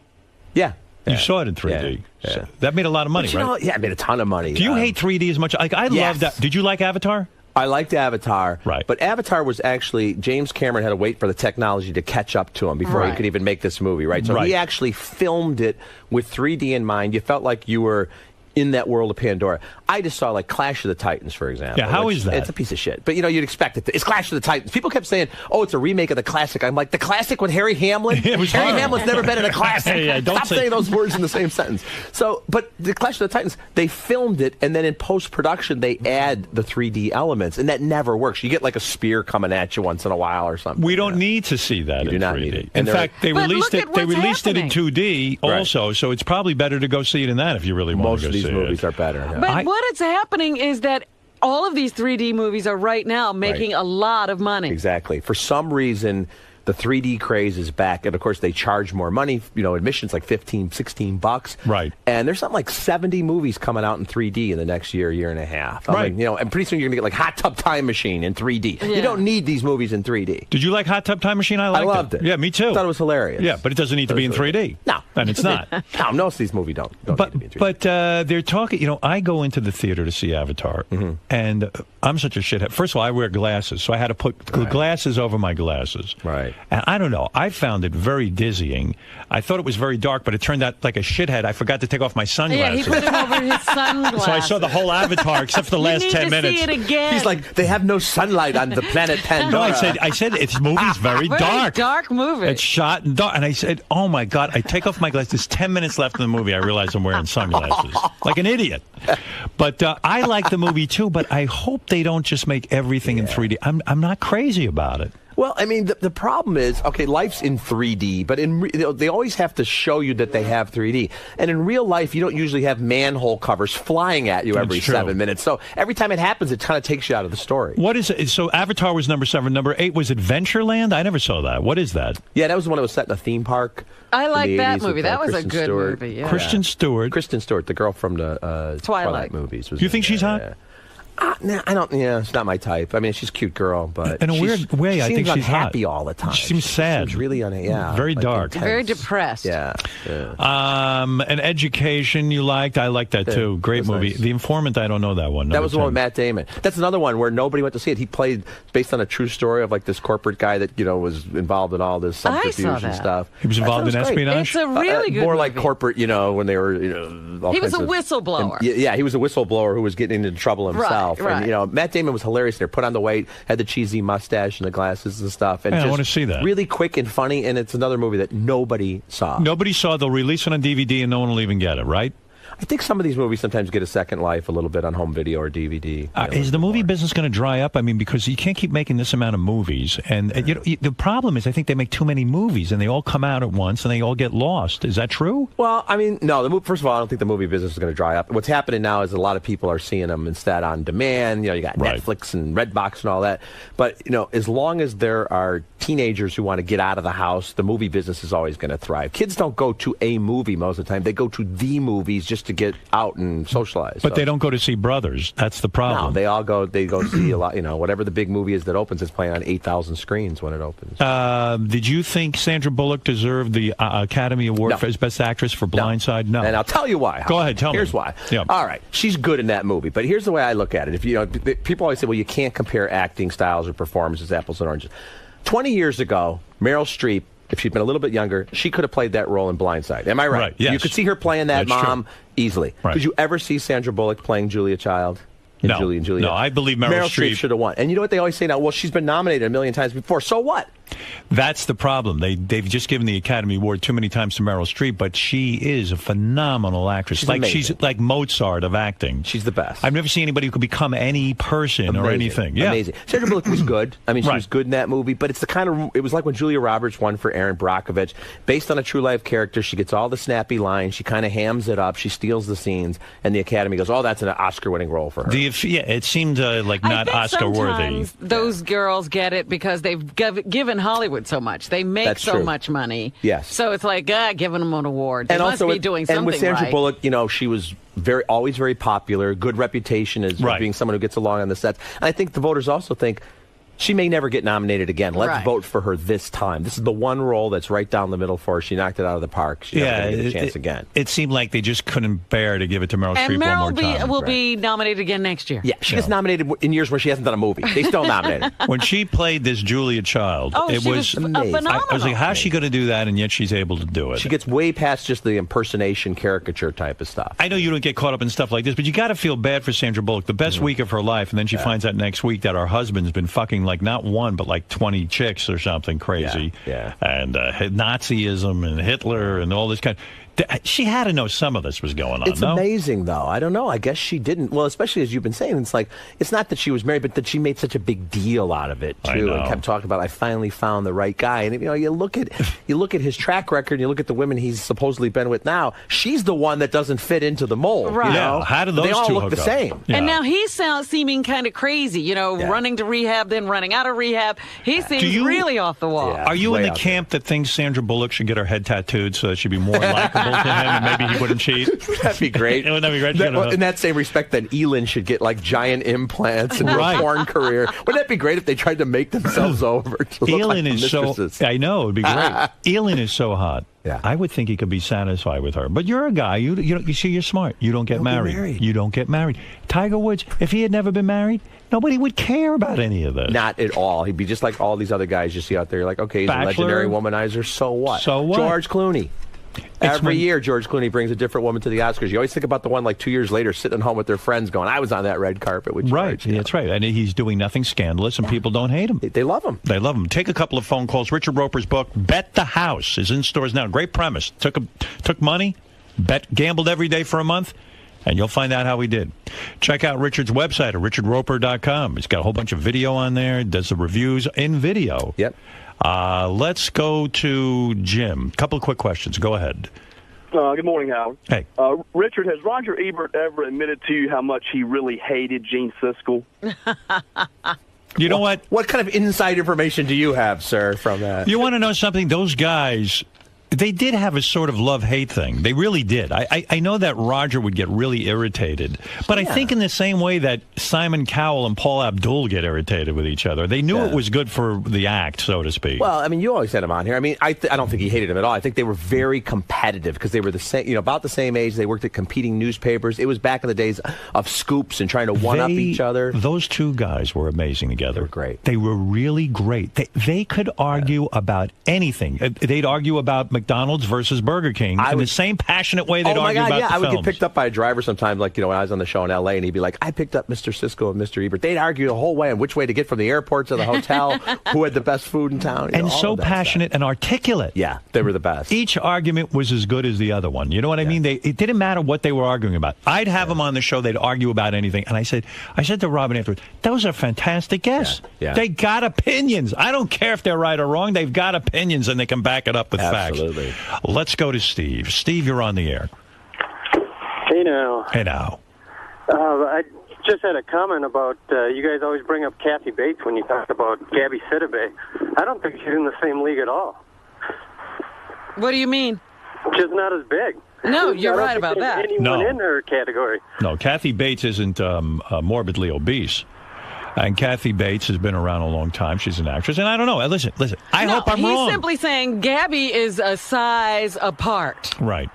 R: Yeah.
A: You saw it in 3D.
R: Yeah.
A: So that made a lot of money,
R: But you
A: right?
R: know, it made a ton of money.
A: Do you hate 3D as much? Like I love that. Did you like Avatar?
R: I liked Avatar.
A: Right.
R: But Avatar was actually, James Cameron had to wait for the technology to catch up to him before he could even make this movie, right? So he actually filmed it with 3D in mind. You felt like you were in that world of Pandora. I just saw like Clash of the Titans, for example.
A: Yeah, how is that?
R: It's a piece of shit. But you know, you'd expect it. It's Clash of the Titans. People kept saying, "Oh, it's a remake of the classic." I'm like, the classic with Harry Hamlin? Harry Hamlin's never been in a classic. Stop saying those words in the same sentence. So, but the Clash of the Titans, they filmed it, and then in post-production, they add the 3D elements, and that never works. You get like a spear coming at you once in a while or something.
A: We don't need to see that in 3D.
R: Need it.
A: In fact, they
L: But
A: released
L: look
A: it.
L: at
A: They
L: what's
A: released it in
L: happening.
A: 2D also, so it's probably better to go see it in that if you really want to go see it.
R: Most of these movies are better. Yeah.
L: But what is happening is that all of these 3D movies are right now making a lot of money.
R: Exactly. For some reason, the 3D craze is back, and of course they charge more money. You know, admission's like $15-16.
A: Right.
R: And there's something like 70 movies coming out in 3D in the next year and a half. I mean, you know, and pretty soon you're gonna get like Hot Tub Time Machine in 3D.
L: Yeah.
R: You don't need these movies in 3D.
A: Did you like Hot Tub Time Machine? I
R: loved it.
A: Yeah, me too.
R: I thought it was hilarious.
A: Yeah, but it doesn't need to be in 3D.
R: No,
A: and it's not.
R: No, most of these movies don't need to be in 3D.
A: But they're talking. You know, I go into the theater to see Avatar, and I'm such a shithead. First of all, I wear glasses, so I had to put glasses over my glasses.
R: Right.
A: And I don't know. I found it very dizzying. I thought it was very dark, but it turned out like a shithead. I forgot to take off my sunglasses.
L: Yeah, he put them over his sunglasses.
A: So I saw the whole Avatar except for the last 10 minutes.
L: You need to see it again.
R: He's like, they have no sunlight on the planet Pandora.
A: No, I said it's movie's very dark.
L: Dark movie.
A: It's shot in dark. And I said, oh my God, I take off my glasses. There's 10 minutes left in the movie. I realize I'm wearing sunglasses. Like an idiot. But I like the movie too, but I hope they don't just make everything in 3D. I'm not crazy about it.
R: Well, I mean, the problem is, okay, life's in 3D, but they always have to show you that they have 3D. And in real life, you don't usually have manhole covers flying at you every 7 minutes. So every time it happens, it kind of takes you out of the story.
A: What is it? So Avatar was number 7. Number 8 was Adventureland? I never saw that. What is that?
R: Yeah, that was the one that was set in a theme park.
L: I like
R: in the
L: that
R: 80s
L: movie.
R: with,
L: That was
R: Kristen
L: a good
R: Stewart.
L: movie. Yeah.
A: Kristen Stewart.
R: Kristen Stewart, the girl from the Twilight movies.
A: You think she's hot?
R: Nah, I don't. Yeah, it's not my type. I mean, she's a cute girl, but
A: in a weird way, I think she's
R: unhappy
A: hot.
R: all the time.
A: She seems sad.
R: She's really
A: very dark,
L: very depressed.
R: Yeah.
A: An Education you liked. I liked that too. Great movie.
R: Nice.
A: The Informant. I don't know that one.
R: That was the one with Matt Damon. That's another one where nobody went to see it. He played based on a true story of like this corporate guy that was involved in all this subterfuge and stuff.
A: He was involved in espionage.
L: It's a really good
R: more
L: movie.
R: like corporate, when they were, all
L: He was
R: kinds
L: a
R: of-
L: whistleblower.
R: Yeah, he was a whistleblower who was getting into trouble himself.
L: Right.
R: And Matt Damon was hilarious there. Put on the weight, had the cheesy mustache and the glasses and stuff. And
A: Yeah, I
R: just
A: wanna see that.
R: Really quick and funny. And it's another movie that nobody saw.
A: Nobody saw. They'll release it on DVD and no one will even get it. Right?
R: I think some of these movies sometimes get a second life a little bit on home video or DVD.
A: Is the movie business going to dry up? I mean, because you can't keep making this amount of movies, and the problem is, I think they make too many movies, and they all come out at once, and they all get lost. Is that true?
R: Well, I mean, no. First of all, I don't think the movie business is going to dry up. What's happening now is a lot of people are seeing them instead on demand. You got Netflix and Redbox and all that. But as long as there are teenagers who want to get out of the house, the movie business is always going to thrive. Kids don't go to a movie most of the time; they go to the movies just to get out and socialize.
A: But they don't go to see Brothers. That's the problem.
R: No, they all go. They go see a lot. Whatever the big movie is that opens, it's playing on 8,000 screens when it opens.
A: Did you think Sandra Bullock deserved the Academy Award for as Best Actress for Blindside? No.
R: And I'll tell you why.
A: Go ahead, tell me.
R: Here's why.
A: Yeah.
R: All right, she's good in that movie, but here's the way I look at it. If people always say, well, you can't compare acting styles or performances, apples and oranges. 20 years ago, Meryl Streep, if she'd been a little bit younger, she could have played that role in Blindside. Am I right?
A: Right, yes.
R: You could see her playing that
A: That's
R: mom easily.
A: Right.
R: Could you ever see Sandra Bullock playing Julia Child?
A: No.
R: Julie and Julia?
A: No, I believe Meryl Streep
R: should have won. And you know what they always say now? Well, she's been nominated a million times before. So what?
A: That's the problem. They've just given the Academy Award too many times to Meryl Streep, but she is a phenomenal actress.
R: She's amazing.
A: She's like Mozart of acting.
R: She's the best.
A: I've never seen anybody who could become any person or anything. Yeah.
R: Amazing. Sandra Bullock was good. I mean, she was good in that movie, but it's the kind of, it was like when Julia Roberts won for Erin Brockovich. Based on a true life character, she gets all the snappy lines, she kind of hams it up, she steals the scenes, and the Academy goes, oh, that's an Oscar-winning role for her.
A: It seemed like not Oscar-worthy.
L: Those girls get it because they've given Hollywood so much. They make
R: That's
L: so
R: true.
L: much money.
R: Yes.
L: So it's like, giving them an award. They
R: And
L: must
R: also
L: be doing something
R: and with Sandra
L: right.
R: Bullock, she was always very popular, good reputation as being someone who gets along on the sets. And I think the voters also think she may never get nominated again. Let's vote for her this time. This is the one role that's right down the middle for her. She knocked it out of the park. She's never going to get a chance again.
A: It seemed like they just couldn't bear to give it to Meryl
L: And
A: Streep one more
L: Meryl
A: time.
L: will be nominated again next year.
R: Yeah, she gets nominated in years where she hasn't done a movie. They still nominate her.
A: When she played this Julia Child,
L: she was phenomenal.
A: I was like, how's she going to do that? And yet she's able to do it.
R: She gets way past just the impersonation, caricature type of stuff.
A: I know you don't get caught up in stuff like this, but you got to feel bad for Sandra Bullock. The best week of her life, and then she finds out next week that her husband's been fucking like not one, but like 20 chicks or something crazy.
R: Yeah.
A: And Nazism and Hitler and all this kind. She had to know some of this was going on.
R: It's amazing, though. I don't know. I guess she didn't. Well, especially as you've been saying, it's like it's not that she was married, but that she made such a big deal out of it too, and kept talking about I finally found the right guy. And you look at his track record, and you look at the women he's supposedly been with now. She's the one that doesn't fit into the mold.
L: Right.
A: Yeah. How do those
R: they all
A: two
R: look
A: hook
R: the
A: up?
R: same?
A: Yeah.
L: And now he's seeming kind of crazy, running to rehab, then running out of rehab. He seems really off the wall.
A: Are you in the camp that thinks Sandra Bullock should get her head tattooed so that she'd be more likable to him and maybe he wouldn't cheat?
R: That'd be great.
A: Wouldn't that be great?
R: In that same respect, then Elin should get like giant implants and a porn career. Wouldn't that be great if they tried to make themselves over? To look
A: Elin
R: like
A: is so. I know it'd be great. Elin is so hot.
R: Yeah.
A: I would think he could be satisfied with her. But you're a guy. You see, you're smart. You don't get married. You don't get married. Tiger Woods, if he had never been married, nobody would care about any of this.
R: Not at all. He'd be just like all these other guys you see out there. You're like, okay, he's
A: Bachelor.
R: a legendary womanizer. So what?
A: So what?
R: George Clooney. Every year, George Clooney brings a different woman to the Oscars. You always think about the one like 2 years later sitting at home with their friends going, I was on that red carpet with George.
A: Right. That's right. And he's doing nothing scandalous, and people don't hate him.
R: They love him.
A: They love him. Take a couple of phone calls. Richard Roper's book, Bet the House, is in stores now. Great premise. Took money, gambled every day for a month, and you'll find out how he did. Check out Richard's website at richardroper.com. He's got a whole bunch of video on there. Does the reviews in video.
R: Yep.
A: Let's go to Jim. Couple of quick questions. Go ahead.
D: Good morning, Howard.
A: Hey.
D: Richard, has Roger Ebert ever admitted to you how much he really hated Gene Siskel?
A: You know what?
R: What kind of inside information do you have, sir, from that?
A: You want to know something? Those guys, They did have a sort of love-hate thing. They really did. I know that Roger would get really irritated. But I think in the same way that Simon Cowell and Paul Abdul get irritated with each other, they knew it was good for the act, so to speak.
R: Well, I mean, you always had him on here. I mean, I don't think he hated him at all. I think they were very competitive because they were the same, about the same age. They worked at competing newspapers. It was back in the days of scoops and trying to one-up each other.
A: Those two guys were amazing together.
R: They were great.
A: They were really great. They could argue about anything. They'd argue about McDonald's versus Burger King in the same passionate way they'd argue about the
R: I would
A: films.
R: get picked up by a driver sometimes, like, when I was on the show in L.A., and he'd be like, I picked up Mr. Sisko and Mr. Ebert. They'd argue the whole way on which way to get from the airport to the hotel, who had the best food in town.
A: And so passionate and articulate.
R: Yeah, they were the best.
A: Each argument was as good as the other one. You know what I mean? It didn't matter what they were arguing about. I'd have them on the show. They'd argue about anything. And I said to Robin afterwards, those are fantastic guests.
R: Yeah.
A: They got opinions. I don't care if they're right or wrong. They've got opinions, and they can back it up with facts.
R: Absolutely.
A: Let's go to Steve. Steve, you're on the air.
Q: Hey now.
A: Hey now.
Q: I just had a comment about you guys always bring up Kathy Bates when you talk about Gabby Sidibe. I don't think she's in the same league at all.
L: What do you mean?
Q: She's not as big.
L: No, you're right about that.
Q: Anyone in her category.
A: No, Kathy Bates isn't morbidly obese. And Kathy Bates has been around a long time. She's an actress. And I don't know. Listen. I hope I'm wrong.
L: He's simply saying Gabby is a size apart.
A: Right.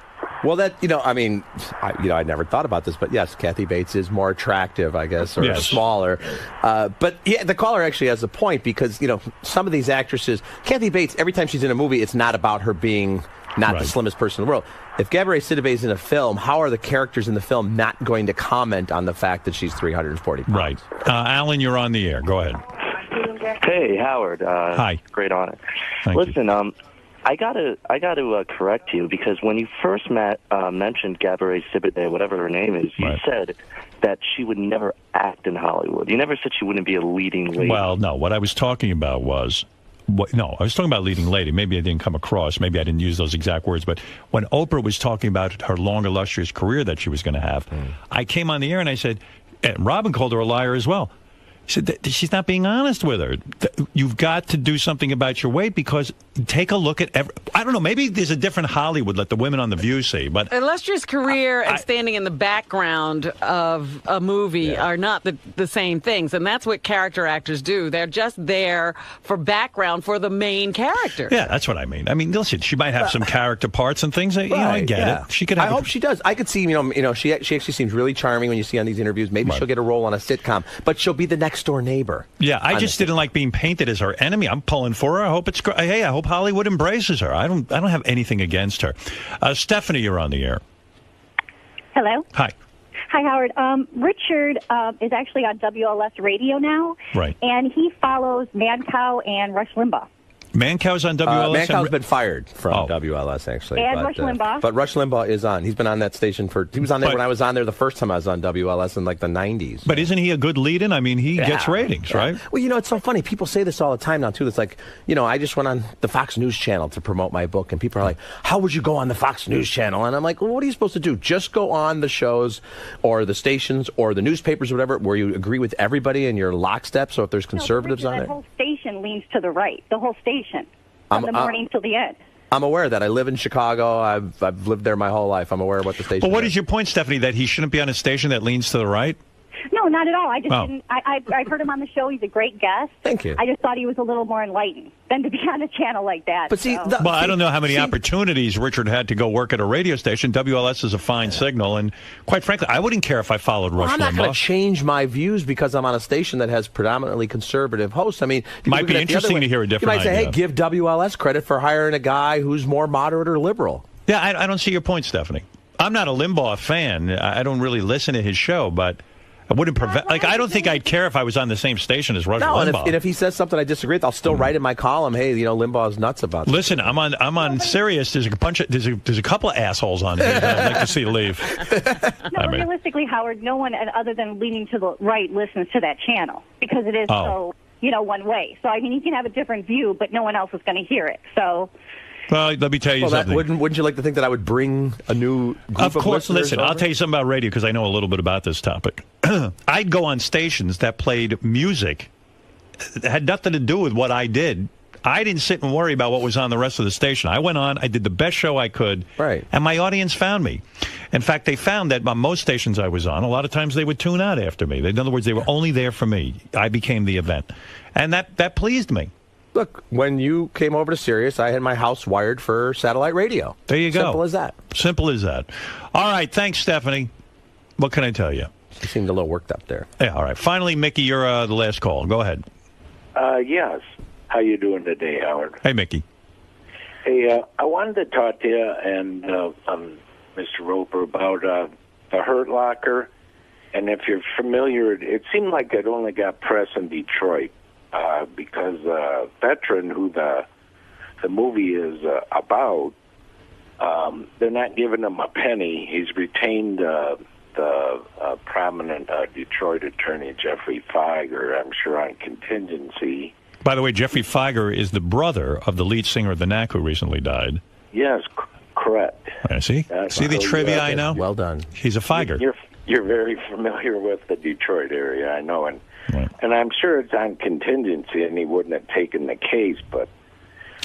R: Well, I never thought about this, but yes, Kathy Bates is more attractive, I guess, or smaller. But yeah, the caller actually has a point because, some of these actresses, Kathy Bates, every time she's in a movie, it's not about her being not the slimmest person in the world. If Gabourey Sidibe is in a film, how are the characters in the film not going to comment on the fact that she's 340 pounds?
A: Right. Alan, you're on the air. Go ahead.
S: Hey, Howard.
A: Hi.
S: Great honor.
A: Thank you.
S: I gotta correct you because when you first mentioned Gabourey Sidibe, whatever her name is, you said that she would never act in Hollywood. You never said she wouldn't be a leading lady.
A: Well, no. What I was talking about was... I was talking about leading lady. Maybe I didn't come across. Maybe I didn't use those exact words. But when Oprah was talking about her long, illustrious career that she was going to have, I came on the air and I said, and Robin called her a liar as well. He said that she's not being honest with her. You've got to do something about your weight because take a look at I don't know, maybe there's a different Hollywood let the women on The View see. But
L: illustrious career and standing in the background of a movie are not the same things. And that's what character actors do. They're just there for background for the main character.
A: Yeah, that's what I mean. I mean, listen, she might have some character parts and things. I get it. She could.
R: I hope she does. I could see, she actually seems really charming when you see on these interviews. Maybe she'll get a role on a sitcom, but she'll be the next door neighbor.
A: Yeah, I just didn't like being painted as her enemy. I'm pulling for her. I hope I hope Hollywood embraces her. I don't have anything against her. Stephanie, you're on the air.
T: Hello.
A: Hi.
T: Hi, Howard. Richard is actually on WLS radio now.
A: Right.
T: And he follows Mancow and Rush Limbaugh.
A: Mancow's on WLS?
R: Mancow's been fired from WLS, actually.
T: And Rush Limbaugh.
R: But Rush Limbaugh is on. He's been on that station he was on there when I was on there the first time I was on WLS in like the 90s.
A: But isn't he a good lead-in? I mean, he gets ratings, right?
R: Well, it's so funny. People say this all the time now, too. It's like, I just went on the Fox News Channel to promote my book, and people are like, how would you go on the Fox News Channel? And I'm like, well, what are you supposed to do? Just go on the shows or the stations or the newspapers or whatever where you agree with everybody and you're lockstep, so if there's conservatives on there.
T: The whole station leans to the right. The whole station. From the morning till the end.
R: I'm aware of that. I live in Chicago. I've lived there my whole life. I'm aware of what the station is.
A: But what is your point, Stephanie, that he shouldn't be on a station that leans to the right?
T: No, not at all. I just didn't. I've heard him on the show. He's a great guest.
R: Thank you.
T: I just thought he was a little more enlightened than to be on a channel like that.
R: But
A: I don't know how many opportunities Richard had to go work at a radio station. WLS is a fine signal, and quite frankly, I wouldn't care if I followed Rush Limbaugh.
R: I'm not going to change my views because I'm on a station that has predominantly conservative hosts. I mean,
A: might be interesting to hear a different
R: idea. You might say, hey, give WLS credit for hiring a guy who's more moderate or liberal.
A: Yeah, I don't see your point, Stephanie. I'm not a Limbaugh fan. I don't really listen to his show, but I wouldn't prevent. I don't think I'd care if I was on the same station as Rush Limbaugh.
R: And if he says something I disagree with, I'll still write in my column, hey, Limbaugh's nuts about this.
A: Listen, I'm on Sirius. There's a couple of assholes on here that I'd like to see leave.
T: Realistically, Howard, no one other than leaning to the right listens to that channel because it is so one way. So I mean, you can have a different view, but no one else is going to hear it. So.
A: Well, let me tell you something.
R: Wouldn't you like to think that I would bring a new group of
A: course, listen,
R: over?
A: I'll tell you something about radio because I know a little bit about this topic. I'd go on stations that played music that had nothing to do with what I did. I didn't sit and worry about what was on the rest of the station. I went on, I did the best show I could, and my audience found me. In fact, they found that on most stations I was on, a lot of times they would tune out after me. In other words, they were only there for me. I became the event. And that pleased me.
R: Look, when you came over to Sirius, I had my house wired for satellite radio.
A: There you go.
R: Simple as that.
A: Simple as that. All right, thanks, Stephanie. What can I tell you?
R: You seemed a little worked up there.
A: Yeah, all right. Finally, Mickey, you're the last call. Go ahead.
O: Yes. How you doing today, Howard?
A: Hey, Mickey.
O: Hey, I wanted to talk to you and Mr. Roper about the Hurt Locker. And if you're familiar, it seemed like it only got press in Detroit because Veteran, who the movie is about, they're not giving him a penny. He's retained the prominent Detroit attorney, Jeffrey Feiger, I'm sure on contingency.
A: By the way, Jeffrey Feiger is the brother of the lead singer of The Knack who recently died.
O: Yes, correct.
A: See the trivia I know?
R: Well done.
A: He's a Feiger.
O: You're very familiar with the Detroit area, I know, and I'm sure it's on contingency, and he wouldn't have taken the case, but...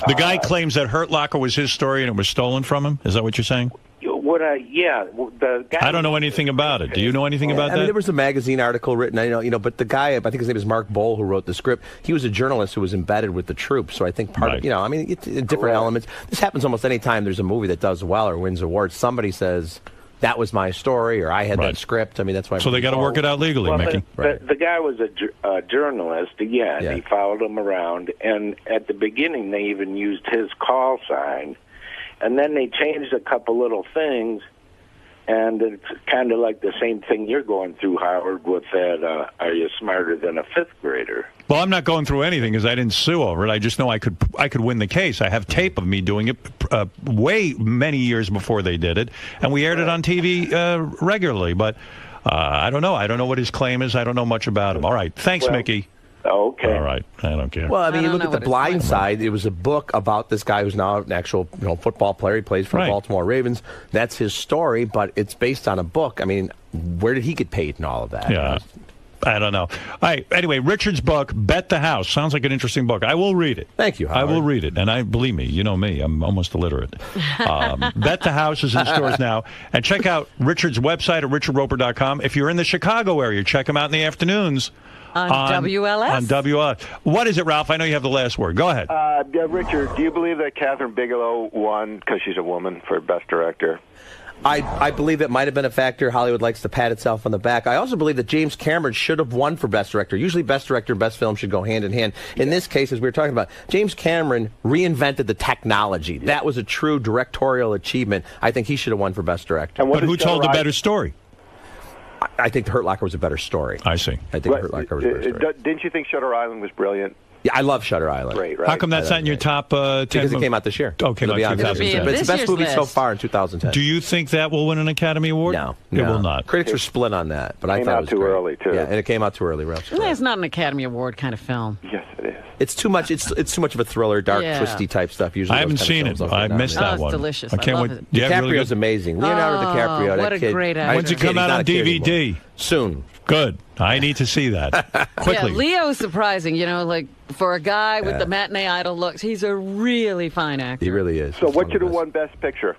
A: The guy claims that Hurt Locker was his story and it was stolen from him? Is that what you're saying?
O: The guy...
A: I don't know anything about it. Do you know anything about that?
R: I mean, there was a magazine article written, but the guy, I think his name is Mark Bohl, who wrote the script, he was a journalist who was embedded with the troops, so I think part of, it's different elements. This happens almost any time there's a movie that does well or wins awards. Somebody says, that was my story, or I had that script. I mean, that's why.
A: So they got to work it out legally, Mickey.
O: The guy was a journalist, and he followed him around. And at the beginning, they even used his call sign, and then they changed a couple little things. And it's kind of like the same thing you're going through, Howard, with that, are you smarter than a fifth grader?
A: Well, I'm not going through anything because I didn't sue over it. I just know I could win the case. I have tape of me doing it way many years before they did it, and we aired it on TV regularly. But I don't know. I don't know what his claim is. I don't know much about him. All right. Thanks, Mickey.
O: Okay.
A: All right. I don't care.
R: Well, I mean, you look at The Blind Side. It was a book about this guy who's now an actual football player. He plays for the Baltimore Ravens. That's his story, but it's based on a book. I mean, where did he get paid and all of that?
A: Yeah. I don't know. All right. Anyway, Richard's book, Bet the House. Sounds like an interesting book. I will read it.
R: Thank you, Howard.
A: I will read it. And believe me, you know me. I'm almost illiterate. Bet the House is in stores now. And check out Richard's website at richardroper.com. If you're in the Chicago area, check him out in the afternoons.
L: On WLS?
A: On WLS. What is it, Ralph? I know you have the last word. Go ahead.
U: Richard, do you believe that Catherine Bigelow won because she's a woman for Best Director?
R: I believe it might have been a factor. Hollywood likes to pat itself on the back. I also believe that James Cameron should have won for Best Director. Usually Best Director and Best Film should go hand in hand. In this case, as we were talking about, James Cameron reinvented the technology. That was a true directorial achievement. I think he should have won for Best Director.
A: But who told the better story?
R: I think The Hurt Locker was a better story.
A: I see.
R: I think The Hurt Locker was a better story.
U: Didn't you think Shutter Island was brilliant?
R: Yeah, I love Shutter Island.
U: Great, right?
A: How come that's not in your top 10?
R: Because it came out this year.
A: Oh, came out in 2010.
R: But it's the best movie so far in 2010.
A: Do you think that will win an Academy Award?
R: No.
A: It will not.
R: Critics are split on that, but I thought it was
U: too early, too.
R: Yeah, and it came out too early, Ralph.
L: It's not an Academy Award kind of film.
U: Yes, it is.
R: It's too much. It's too much of a thriller, dark, twisty type stuff. Usually,
A: I haven't seen it. I missed that one.
L: It's delicious.
A: I can't
L: love
A: wait.
L: it.
R: DiCaprio's amazing. Leonardo DiCaprio.
L: What
R: that
L: a
R: kid.
L: great actor.
A: When's it come out on DVD?
R: Soon.
A: Good. I need to see that quickly.
L: Yeah, Leo's surprising. Like for a guy with the matinee idol looks, he's a really fine actor.
R: He really is.
U: So what should have won Best Picture?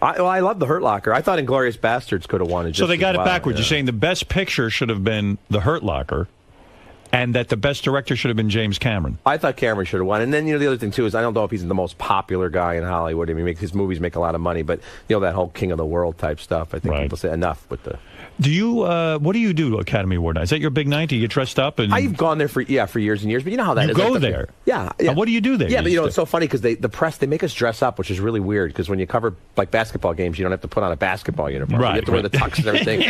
R: I love The Hurt Locker. I thought Inglourious Bastards could have won it.
A: So they got it backwards.
R: Yeah.
A: You're saying the Best Picture should have been The Hurt Locker, and that the Best Director should have been James Cameron.
R: I thought Cameron should have won. And then, the other thing, too, is I don't know if he's the most popular guy in Hollywood. I mean, his movies make a lot of money, but, that whole King of the World type stuff, I think people say enough with the...
A: Do you, what do you do Academy Award night? Is that your big night? Do you get dressed up? And
R: I've gone there for years and years, but you know how that
A: you
R: is.
A: go there?
R: Yeah.
A: And what do you do there?
R: Yeah, but it's so funny because the press, they make us dress up, which is really weird because when you cover like basketball games, you don't have to put on a basketball uniform.
A: Right.
R: You have to wear the tux and everything.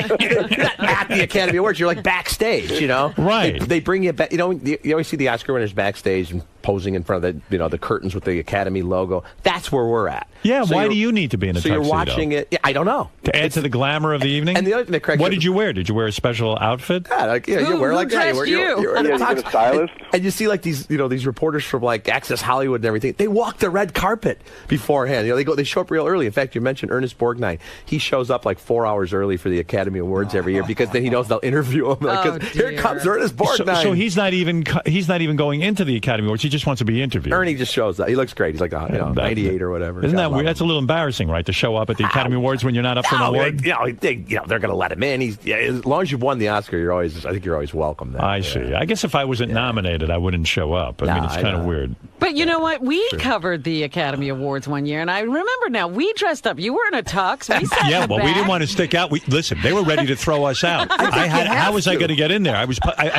R: At the Academy Awards, you're like backstage,
A: Right.
R: They bring you back, you always see the Oscar winners backstage and posing in front of the curtains with the Academy logo. That's where we're at.
A: Yeah, so why do you need to be in a tuxedo?
R: So you're watching it. Yeah, I don't know.
A: To add to the glamour of the evening?
R: And the other thing that cracks
A: what did you wear? Did you wear a special outfit?
R: Yeah, you wear like that. You're
U: a stylist.
R: And you see like these, these reporters from like Access Hollywood and everything. They walk the red carpet beforehand. They show up real early. In fact, you mentioned Ernest Borgnine. He shows up like 4 hours early for the Academy Awards every year because then he knows they'll interview him. Here comes Ernest Borgnine.
A: so he's not even going into the Academy Awards. He just wants to be interviewed.
R: Ernie just shows up. He looks great. He's like 98 or whatever.
A: Isn't that weird? That's a little embarrassing, right? To show up at the Academy Awards when you're not up for an award.
R: They're going to let him in. As long as you've won the Oscar, I think you're always welcome there.
A: I see. I guess if I wasn't nominated, I wouldn't show up. I mean, it's kind of weird.
L: But you know what? We covered the Academy Awards one year, and I remember now, we dressed up. You were in a tux. We sat in the
A: we didn't want to stick out. Listen, they were ready to throw us out. How was I going to get in there? I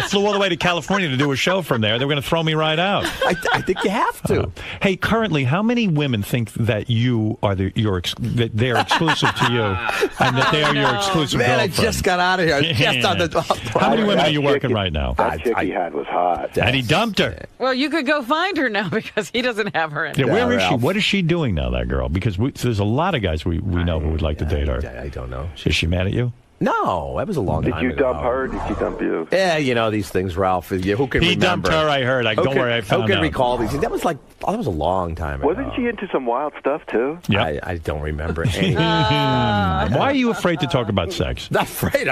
A: flew all the way to California to do a show from there. They were going to throw me right out.
R: I think you have to.
A: Hey, currently, how many women think that you are that they're exclusive to you, and that they are your exclusive girlfriend?
R: I just got out of here.
A: How many women are you working right now?
U: That chick he had was hot.
A: And he dumped her.
L: Well, you could go find her now because he doesn't have her anymore.
A: Yeah, where is she? What is she doing now, that girl? Because there's a lot of guys we know who would like to date her.
R: I don't know.
A: Is she mad at you?
R: No, that was a long time ago.
U: Did you dump her? Did she dump you?
R: Yeah, these things, Ralph. Who can remember?
A: He dumped her, I heard. Don't worry, I found out.
R: Who can recall these things? That was a long time ago.
U: Wasn't she into some wild stuff, too?
A: Yeah.
R: I don't remember anything.
A: Why are you afraid to talk about sex?
R: Not afraid.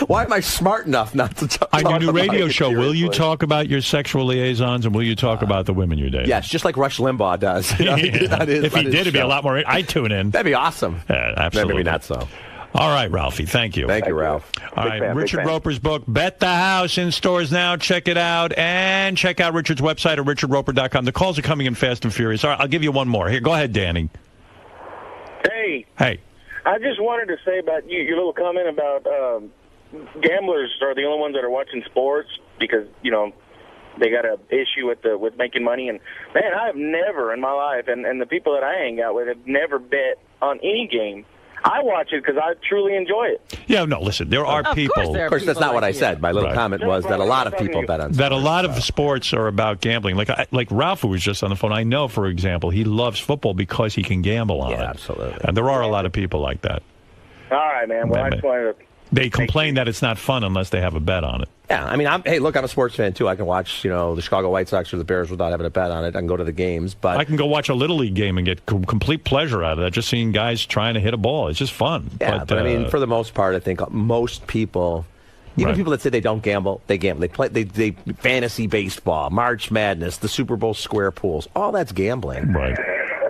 R: Why am I smart enough not to talk about it?
A: On your new radio show, will you talk about your sexual liaisons, and will you talk about the women you're dating?
R: Yes, just like Rush Limbaugh does.
A: If he did, it'd be a lot more. I'd tune in.
R: That'd be awesome.
A: Absolutely.
R: Maybe not so.
A: All right, Ralphie, thank you.
R: Thank you, Ralph.
A: All right, Richard Roper's book, Bet the House, in stores now. Check it out. And check out Richard's website at richardroper.com. The calls are coming in fast and furious. All right, I'll give you one more. Here, go ahead, Danny.
F: Hey.
A: Hey.
F: I just wanted to say about your little comment about gamblers are the only ones that are watching sports because, they got an issue with making money. And, man, I have never in my life, and the people that I hang out with have never bet on any game. I watch it because I truly enjoy it.
A: Yeah, no, listen, there are people.
R: Of course, that's not what I said. My little comment was that a lot of people bet on sports.
A: That a lot of sports are about gambling. Like Ralph, who was just on the phone, I know, for example, he loves football because he can gamble on it.
R: Absolutely.
A: And there are a lot of people like that.
F: All right, man. Well, I just wanted to...
A: They complain that it's not fun unless they have a bet on it.
R: Yeah, I mean, I'm a sports fan, too. I can watch, the Chicago White Sox or the Bears without having a bet on it. I can go to the games, but...
A: I can go watch a Little League game and get complete pleasure out of that, just seeing guys trying to hit a ball. It's just fun.
R: Yeah, but I mean, for the most part, I think most people... Even people that say they don't gamble, they gamble. They fantasy baseball, March Madness, the Super Bowl square pools. All that's gambling.
A: Right.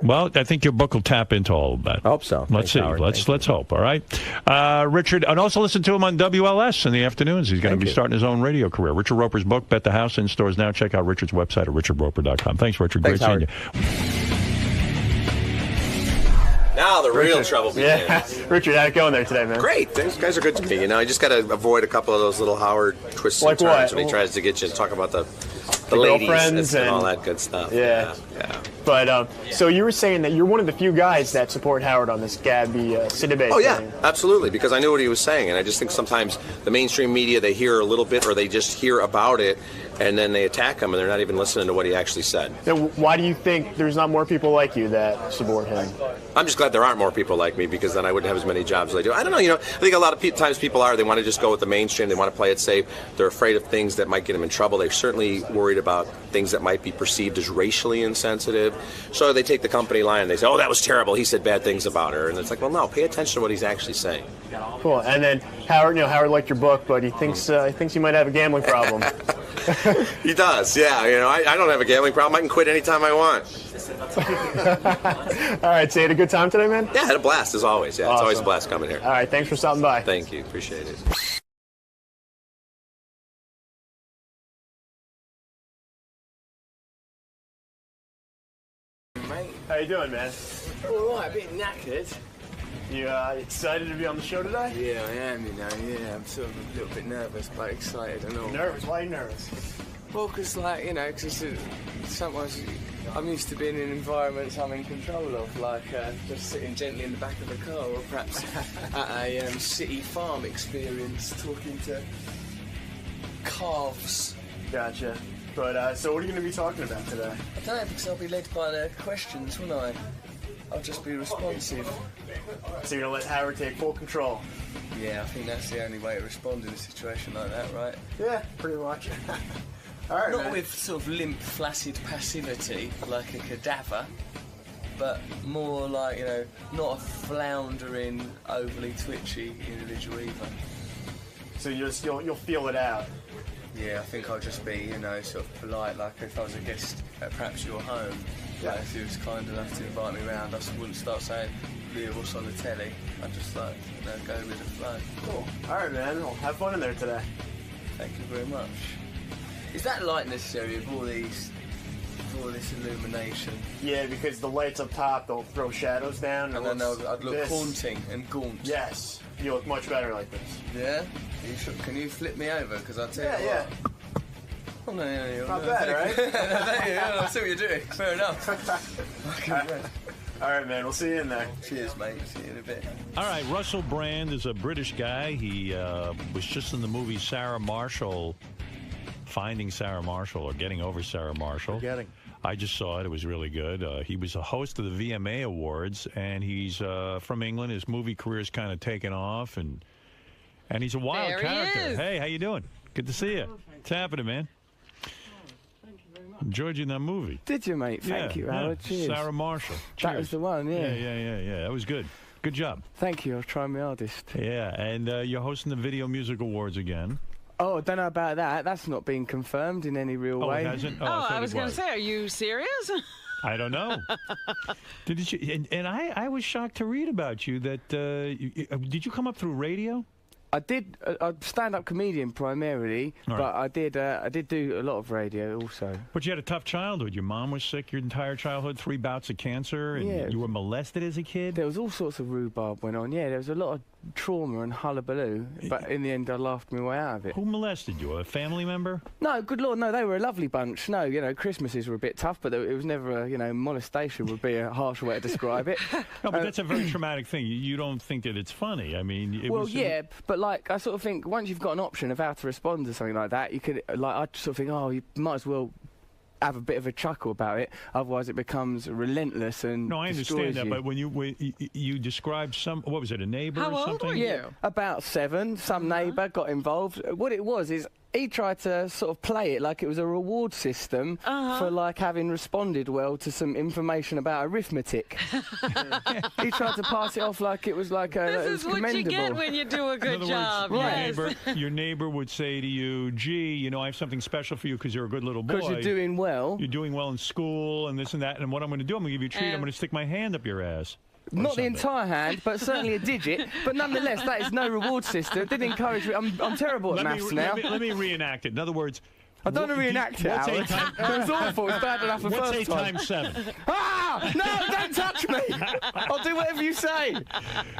A: Well, I think your book will tap into all of that.
R: I hope so.
A: Let's see. Let's hope. All right. Richard, and also listen to him on WLS in the afternoons. He's going to be starting his own radio career. Richard Roper's book, Bet the House, in stores now. Check out Richard's website at richardroper.com. Thanks, Richard. Great seeing you.
E: Now the real trouble begins.
G: Yeah. Richard, how'd it go in there today, man?
E: Great. These guys are good to me. You just got to avoid a couple of those little Howard twists
G: like
E: and turns
G: what?
E: when he tries to get you to talk about the
G: ladies
E: and all that good stuff.
G: Yeah. But so you were saying that you're one of the few guys that support Howard on this Gabby Sidibe
E: thing. Absolutely, because I knew what he was saying, and I just think sometimes the mainstream media, they hear a little bit or they just hear about it, and then they attack him, and they're not even listening to what he actually said.
G: Now, why do you think there's not more people like you that support him?
E: I'm just glad there aren't more people like me, because then I wouldn't have as many jobs as I do. I don't know, I think a lot of times people they want to just go with the mainstream, they want to play it safe, they're afraid of things that might get them in trouble, they're certainly worried about things that might be perceived as racially insensitive, so they take the company line and they say, oh, that was terrible, he said bad things about her, and it's like, well, no, pay attention to what he's actually saying.
G: Cool. And then Howard liked your book, but he thinks you might have a gambling problem.
E: He does, yeah. I don't have a gambling problem. I can quit anytime I want.
G: All right, so you had a good time today, man?
E: Yeah, I had a blast, as always. Yeah, It's always a blast coming here.
G: All right, thanks for stopping by.
E: Thank you. Appreciate it.
G: How you doing, man?
M: All right, a bit knackered.
G: You excited to be on the show today?
M: Yeah, I am, yeah. I'm sort of a little bit nervous, but excited and all.
G: Nervous? Why are you nervous?
M: Well, because, sometimes I'm used to being in environments I'm in control of, like just sitting gently in the back of a car, or perhaps at a city farm experience, talking to calves.
G: Gotcha. But, so what are you going to be talking about today?
M: I don't know, because I'll be led by the questions, won't I? I'll just be responsive.
G: So you're going to let Howard take full control?
M: Yeah, I think that's the only way to respond in a situation like that, right?
G: Yeah, pretty much. All right,
M: Not with sort of limp, flaccid passivity like a cadaver, but more like, not a floundering, overly twitchy individual either.
G: So you'll feel it out?
M: Yeah, I think I'll just be, sort of polite, like if I was a guest at perhaps your home.
G: Yeah.
M: If you was kind enough to invite me round, I wouldn't start saying, Leah, what's on the telly? I'd just go with the flow.
G: Cool. All right, man. Well, have fun in there today.
M: Thank you very much. Is that light necessary with all this illumination?
G: Yeah, because the lights up top, they'll throw shadows down.
M: And then I'd look haunting and gaunt.
G: Yes. You look much better like this.
M: Yeah? Can you flip me over? Because I'll tell you what. Oh, no,
G: not bad, right?
M: I see what you're doing. Fair enough.
G: All right, man. We'll see you in there.
M: Cheers, mate. See you in a bit.
A: All right, Russell Brand is a British guy. He was just in the movie Sarah Marshall, Finding Sarah Marshall, or Getting Over Sarah Marshall. I just saw it. It was really good. He was a host of the VMA Awards, and he's from England. His movie career's kind of taken off, and he's a wild character. Hey, how you doing? Good to see you. What's happening, man? Enjoyed you in that movie.
H: Did you, mate? Thank you, Howard. Cheers.
A: Sarah Marshall. Cheers.
H: That was the one, yeah.
A: Yeah. That was good. Good job.
H: Thank you. I'll try my hardest.
A: Yeah, and you're hosting the Video Music Awards again.
H: Oh, I don't know about that. That's not been confirmed in any real way.
A: It hasn't?
L: I was going to say, are you serious?
A: I don't know. Did you? And I was shocked to read about you that did you come up through radio?
H: I did. I'm a stand-up comedian primarily, but I did do a lot of radio also.
A: But you had a tough childhood. Your mom was sick your entire childhood, 3 bouts of cancer, and you were molested as a kid?
H: There was all sorts of rhubarb went on. Yeah, there was a lot of trauma and hullabaloo, but in the end I laughed my way out of it.
A: Who molested you? A family member?
H: No, good Lord, no, they were a lovely bunch. No, Christmases were a bit tough, but it was never molestation would be a harsh way to describe it.
A: No, but that's a very traumatic thing. You don't think that it's funny. I mean,
H: but like, I sort of think once you've got an option of how to respond to something like that, you could, I sort of think, you might as well have a bit of a chuckle about it, otherwise it becomes relentless and
A: I understand that, but when you described what was it, a neighbour or something?
H: How old were you? About 7. Some neighbour got involved. What it was is he tried to sort of play it like it was a reward system for like having responded well to some information about arithmetic. He tried to pass it off like it was like
L: this is what you get when you do a good job.
A: Your neighbor would say to you, gee, I have something special for you because you're a good little boy.
H: Because you're doing well.
A: You're doing well in school and this and that. And what I'm going to do, I'm going to give you a treat. I'm going to stick my hand up your ass.
H: Not the entire hand, but certainly a digit. But nonetheless, that is no reward system. It didn't encourage me. I'm terrible at maths now.
A: Let me reenact it. In other words,
H: I don't want to reenact it, Howard. It was awful. It was bad enough the first time.
A: What's 8 times 7?
H: No, don't touch me. I'll do whatever you say.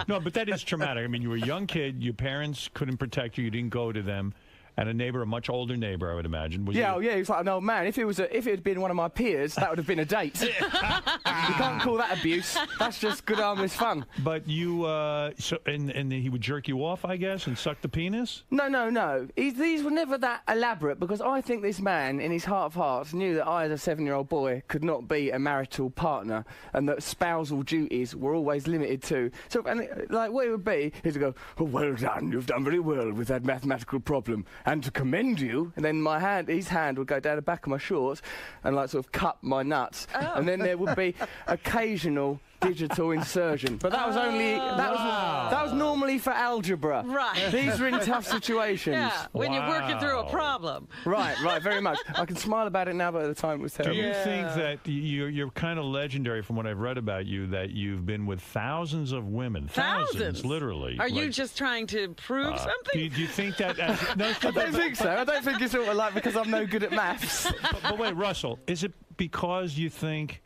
A: No, but that is traumatic. I mean, you were a young kid. Your parents couldn't protect you. You didn't go to them. And a neighbor, a much older neighbor, I would imagine.
H: He was like an old man. If it had been one of my peers, that would have been a date. You can't call that abuse. That's just good, harmless fun.
A: But you, and he would jerk you off, I guess, and suck the penis?
H: No. These were never that elaborate, because I think this man, in his heart of hearts, knew that I, as a 7-year-old boy, could not be a marital partner, and that spousal duties were always limited to. So, what it would be is to go, oh, well done, you've done very well with that mathematical problem. And to commend you, and then his hand would go down the back of my shorts and sort of cut my nuts, and then there would be occasional digital insertion, but that was only that was normally for algebra.
L: Right.
H: These are in tough situations.
L: Yeah, when you're working through a problem.
H: Right, very much. I can smile about it now, but at the time it was terrible.
A: Do you think that you're kind of legendary from what I've read about you, that you've been with thousands of women? Thousands, literally.
L: Are you just trying to prove something?
A: Do you think that...
H: I don't think so. I don't think it's sort of like because I'm no good at maths.
A: But wait, Russell, is it because you think...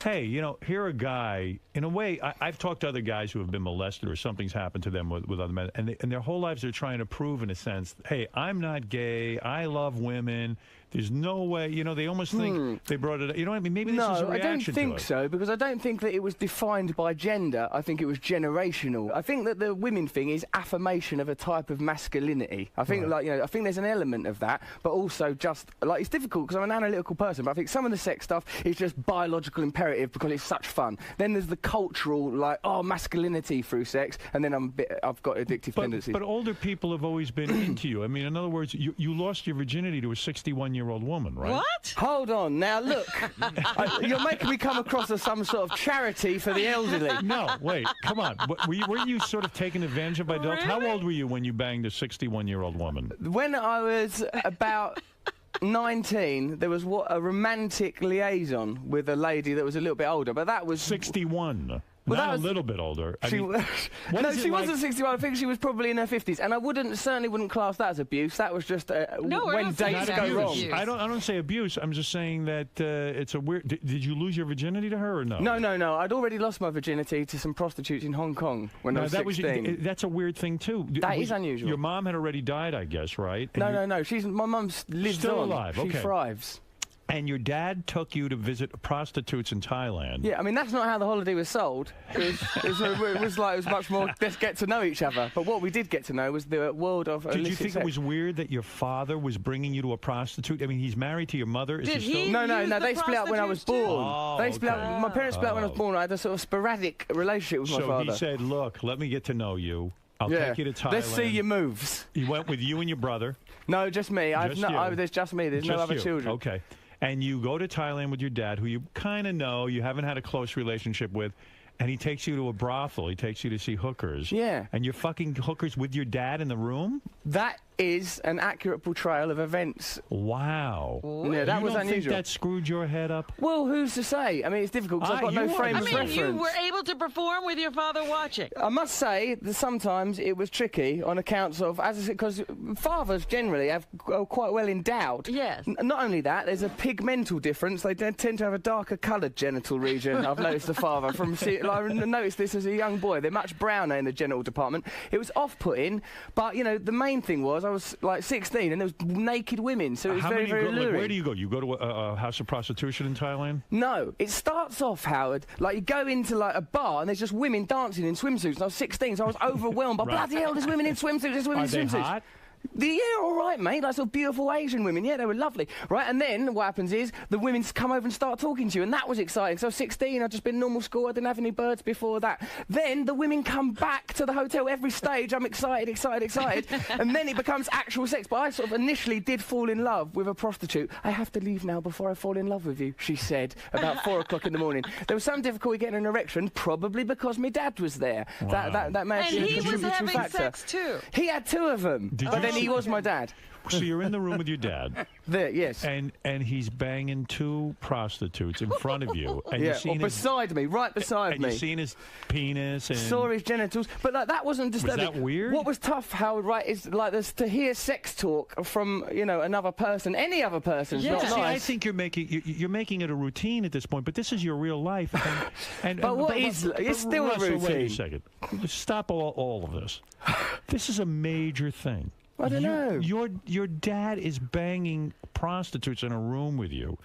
A: Hey, here a guy, in a way, I've talked to other guys who have been molested or something's happened to them with other men, and their whole lives they're trying to prove, in a sense, hey, I'm not gay, I love women, there's no way, they almost think they brought it, you know what I mean? Maybe this is a reaction to it.
H: No, I don't think so, because I don't think that it was defined by gender. I think it was generational. I think that the women thing is affirmation of a type of masculinity. I think, I think there's an element of that, but also just, it's difficult, because I'm an analytical person, but I think some of the sex stuff is just biological imperative. narrative because it's such fun. Then there's the cultural, like, masculinity through sex, and then I've got addictive tendencies.
A: But older people have always been into you. I mean, in other words, you lost your virginity to a 61-year-old woman, right?
L: What?
H: Hold on. Now, look. You're making me come across as some sort of charity for the elderly.
A: No, wait. Come on. Were you sort of taken advantage of by adults?
L: Really?
A: How old were you when you banged a 61-year-old woman?
H: When I was about 19, there was a romantic liaison with a lady that was a little bit older, but that was
A: 61.
H: Well,
A: Not
H: that was,
A: a little bit older.
H: She wasn't 61. I think she was probably in her 50s, and I certainly wouldn't class that as abuse. That was just when dates go wrong.
A: I don't say abuse. I'm just saying that it's a weird. Did you lose your virginity to her or no?
H: No. I'd already lost my virginity to some prostitutes in Hong Kong when I was 16.
A: That's a weird thing too.
H: That is unusual.
A: Your mom had already died, I guess, right?
H: No. My mum lives
A: still
H: on.
A: alive.
H: She thrives.
A: And your dad took you to visit prostitutes in Thailand.
H: Yeah, I mean, that's not how the holiday was sold. It was much more, let's get to know each other. But what we did get to know was the world of illicit
A: Did you think
H: sex.
A: it was weird that your father was bringing you to a prostitute? I mean, he's married to your mother. Is
H: Did
A: he still?
H: No, they split up when I was born.
A: Oh,
H: They split up, my parents split up when I was born. I had a sort of sporadic relationship with my father.
A: So he said, look, let me get to know you. I'll take you to Thailand.
H: Let's see your moves.
A: He went with you and your brother?
H: No, just me. There's just me. There's no other children.
A: Okay. And you go to Thailand with your dad, who you kind of know, you haven't had a close relationship with, and he takes you to a brothel. He takes you to see hookers.
H: Yeah.
A: And you're fucking hookers with your dad in the room?
H: That is an accurate portrayal of events.
A: Wow.
H: Yeah, that
A: you
H: was
A: don't
H: unusual.
A: think that screwed your head up?
H: Well, who's to say? I mean, it's difficult because I've got no frame of reference.
L: You were able to perform with your father watching.
H: I must say that sometimes it was tricky on accounts of, as I said, because fathers generally are quite well endowed.
L: Yes.
H: Not only that, there's a pigmental difference. They tend to have a darker coloured genital region. I've noticed the father I noticed this as a young boy. They're much browner in the genital department. It was off-putting, but the main thing was I was like 16 and there was naked women, so it was very alluring.
A: Where do you go? You go to a house of prostitution in Thailand?
H: No, it starts off, Howard, like you go into like a bar and there's just women dancing in swimsuits. And I was 16, so I was overwhelmed. But bloody hell, there's women in swimsuits. There's women in swimsuits.
A: Are they hot?
H: Yeah, all right, mate. Like sort of beautiful Asian women. Yeah, they were lovely. Right, and then what happens is the women come over and start talking to you, and that was exciting. So I was 16, I'd just been normal school, I didn't have any birds before that. Then the women come back to the hotel every stage. I'm excited. And then it becomes actual sex. But I sort of initially did fall in love with a prostitute. I have to leave now before I fall in love with you, she said, about 4 o'clock in the morning. There was some difficulty getting an erection, probably because my dad was there.
A: Wow.
H: That may have been a contributory factor.
L: Sex too.
H: He had 2 of them, but then he was my dad.
A: So you're in the room with your dad.
H: Yes.
A: And he's banging 2 prostitutes in front of you. And
H: beside me, right beside me.
A: And you've seen his penis and
H: saw his genitals, but like, that wasn't disturbing.
A: Was that weird?
H: What was tough, Howard, right, is like this, to hear sex talk from another person, any other person.
A: Yeah.
H: Not
A: See,
H: nice.
A: I think you're making it a routine at this point, but this is your real life.
H: It's still
A: Russell,
H: a routine.
A: Wait a second. Stop all of this. This is a major thing.
H: I don't know.
A: Your dad is banging prostitutes in a room with you.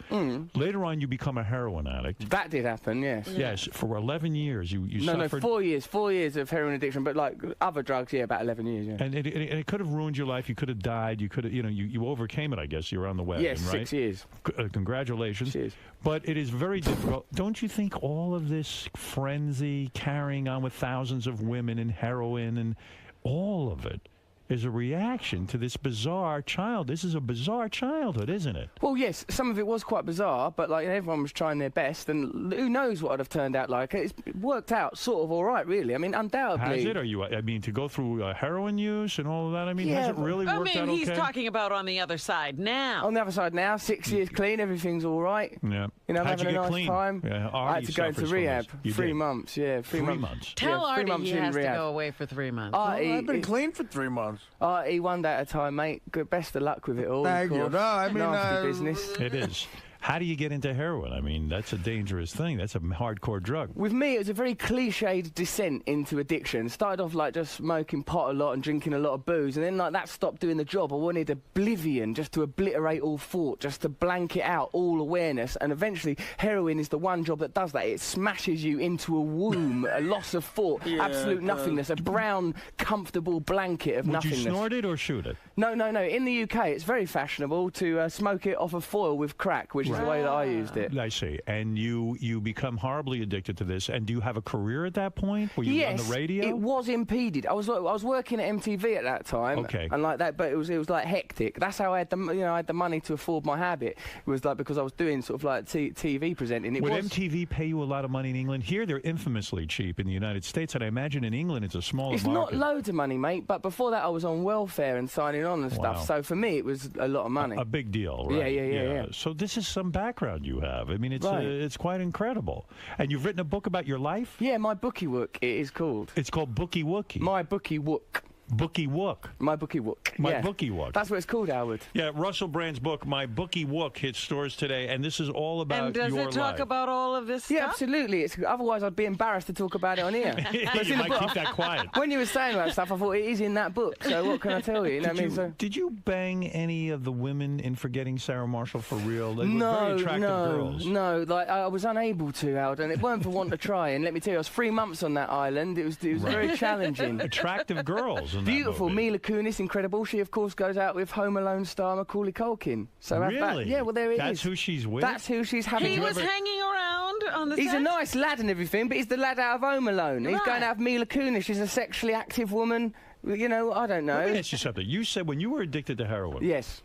A: Later on, you become a heroin addict.
H: That did happen, yes.
A: Yes, for 11 years you suffered.
H: 4 years. 4 years of heroin addiction, but like other drugs, about 11 years. Yeah.
A: And it could have ruined your life. You could have died. You could have, you overcame it. I guess you were on the wagon,
H: yes,
A: right?
H: 6 years.
A: Congratulations.
H: Cheers.
A: But it is very difficult. Don't you think all of this frenzy, carrying on with thousands of women and heroin and all of it is a reaction to this bizarre child? This is a bizarre childhood, isn't it?
H: Well, yes, some of it was quite bizarre, but like everyone was trying their best, and who knows what it would have turned out like. It's worked out sort of all right, really. I mean, undoubtedly.
A: Has it? To go through heroin use and all of that? I mean, has it really worked out okay?
L: he's talking about on the other side now.
H: On the other side now, 6 years clean, everything's all right.
A: Yeah.
H: I'm
A: How'd
H: having
A: you
H: a
A: get
H: nice
A: clean?
H: time.
A: Yeah,
H: I had to go into rehab. 3 months, yeah. 3 months.
L: Tell
H: yeah, 3
L: Artie
H: months
L: he
H: in
L: has
H: rehab.
L: to go away for 3 months.
H: Artie,
K: I've been clean for 3 months.
H: Artie, one day at a time, mate. Good, best of luck with it all.
K: Thank you. No, I mean,
H: nasty business.
A: It is. How do you get into heroin? I mean, that's a dangerous thing. That's a hardcore drug.
H: With me, it was a very cliched descent into addiction. Started off like just smoking pot a lot and drinking a lot of booze, and then like that stopped doing the job. I wanted oblivion, just to obliterate all thought, just to blanket out all awareness, and eventually heroin is the one job that does that. It smashes you into a womb, a loss of thought, absolute nothingness, a brown, comfortable blanket of nothingness.
A: Would you snort it or shoot it?
H: No. In the UK, it's very fashionable to smoke it off a foil with crack, which is the way that I used it.
A: I see. And you become horribly addicted to this. And do you have a career at that point? Were you on the radio?
H: It was impeded. I was working at MTV at that time.
A: Okay.
H: And like that, but it was like hectic. That's how I had the money to afford my habit. It was like because I was doing sort of like TV presenting.
A: Would MTV pay you a lot of money in England? Here they're infamously cheap in the United States, and I imagine in England it's a smaller
H: It's
A: market.
H: not loads of money, mate. But before that, I was on welfare and signing on and stuff.
A: Wow.
H: So for me, it was a lot of money.
A: A big deal, right?
H: Yeah.
A: So this is some background you have. I mean, it's quite incredible. And you've written a book about your life?
H: Yeah, my bookie wook, it is called.
A: It's called Bookie Wookie.
H: My bookie wook.
A: Bookie Wook.
H: My Bookie Wook.
A: My Bookie Wook.
H: That's what it's called, Howard.
A: Yeah, Russell Brand's book, My Bookie Wook, hits stores today, and this is all about
L: And does
A: your
L: it talk
A: life.
L: about all of this
H: Yeah,
L: stuff?
H: absolutely. Otherwise, I'd be embarrassed to talk about it on here.
A: You might keep that quiet.
H: When you were saying that stuff, I thought it is in that book. So what can I tell you? You know what I mean? So
A: Did you bang any of the women in Forgetting Sarah Marshall for real? They were very attractive girls.
H: No. Like I was unable to, Howard, and it weren't for want to try. And let me tell you, I was 3 months on that island. It was very challenging.
A: Attractive girls. In
H: Beautiful.
A: That movie.
H: Mila Kunis, incredible. She, of course, goes out with Home Alone star Macaulay Culkin. So have that.
A: Really?
H: Yeah, well, there it is.
A: That's who she's with?
H: That's who she's having.
L: He was hanging around on the
H: He's
L: set?
H: a nice lad and everything, but he's the lad out of Home Alone. He's
L: Right.
H: going out with Mila Kunis. She's a sexually active woman. You know, I don't know.
A: Let me ask you something. You said when you were addicted to heroin.
H: Yes.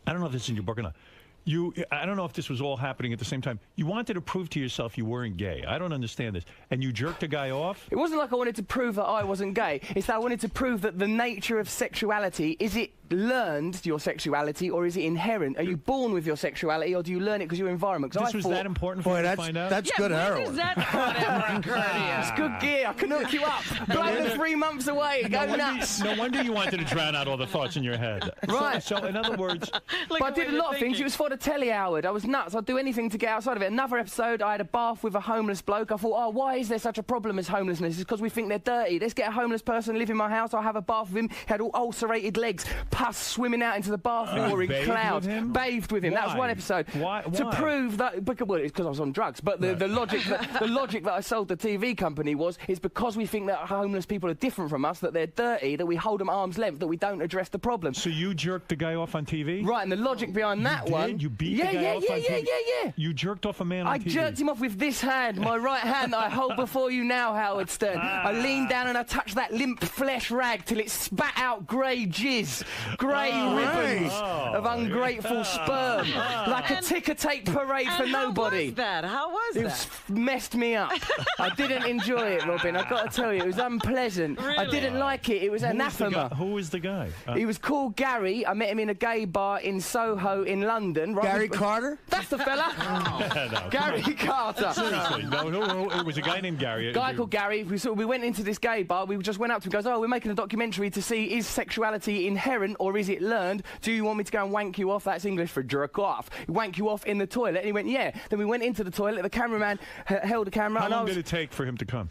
A: I don't know if this is in your book or not. I don't know if this was all happening at the same time. You wanted to prove to yourself you weren't gay. I don't understand this. And you jerked a guy off?
H: It wasn't like I wanted to prove that I wasn't gay. It's that I wanted to prove that the nature of sexuality, is it learned, your sexuality, or is it inherent? Are you born with your sexuality, or do you learn it because your environment?
A: This was that important for you to find out?
K: That's good heroin.
L: Is that
H: It's good gear. I can hook you up. Blow the 3 months away. Go nuts.
A: No wonder you wanted to drown out all the thoughts in your head.
H: Right.
A: So in other words...
H: But I did a lot of things. It was for the telly, Howard. I was nuts. I'd do anything to get outside of it. Another episode, I had a bath with a homeless bloke. I thought, oh, why is there such a problem as homelessness? It's because we think they're dirty. Let's get a homeless person, live in my house. I'll have a bath with him. He had all ulcerated legs, pus swimming out into the bathroom or in
A: bathed
H: clouds.
A: with him?
H: Bathed with him. That was
A: Why?
H: one episode.
A: Why?
H: To prove that, well, it's because I was on drugs. But the logic that I sold the TV company was, it's because we think that homeless people are different from us, that they're dirty, that we hold them arm's length, that we don't address the problem.
A: So you jerked the guy off on TV?
H: Right, and the logic behind that one...
A: You beat the guy off on TV?
H: Yeah.
A: You jerked off a man on
H: I
A: TV?
H: jerked him off with this hand, my right hand that I hold before you now, Howard Stern. I leaned down and I touched that limp flesh rag till it spat out grey jizz, grey ribbons of ungrateful sperm, like a ticker tape parade for nobody.
L: How was that?
H: It messed me up. I didn't enjoy it, Robin. I've got to tell you, it was unpleasant. I
L: Really?
H: didn't like it. It was anathema.
A: Who was the guy?
H: He was called Gary. I met him in a gay bar in Soho in London. Right?
K: Gary Carter?
H: That's the fella.
A: No,
H: Gary Carter.
A: Seriously, no, it was a guy named Gary.
H: A guy called Gary. We went into this gay bar. We just went up to him. Goes, oh, we're making a documentary to see, is sexuality inherent or is it learned? Do you want me to go and wank you off? That's English for jerk off. Wank you off in the toilet. And he went, yeah. Then we went into the toilet. The cameraman held the camera.
A: How
H: and
A: long did it take for him to come?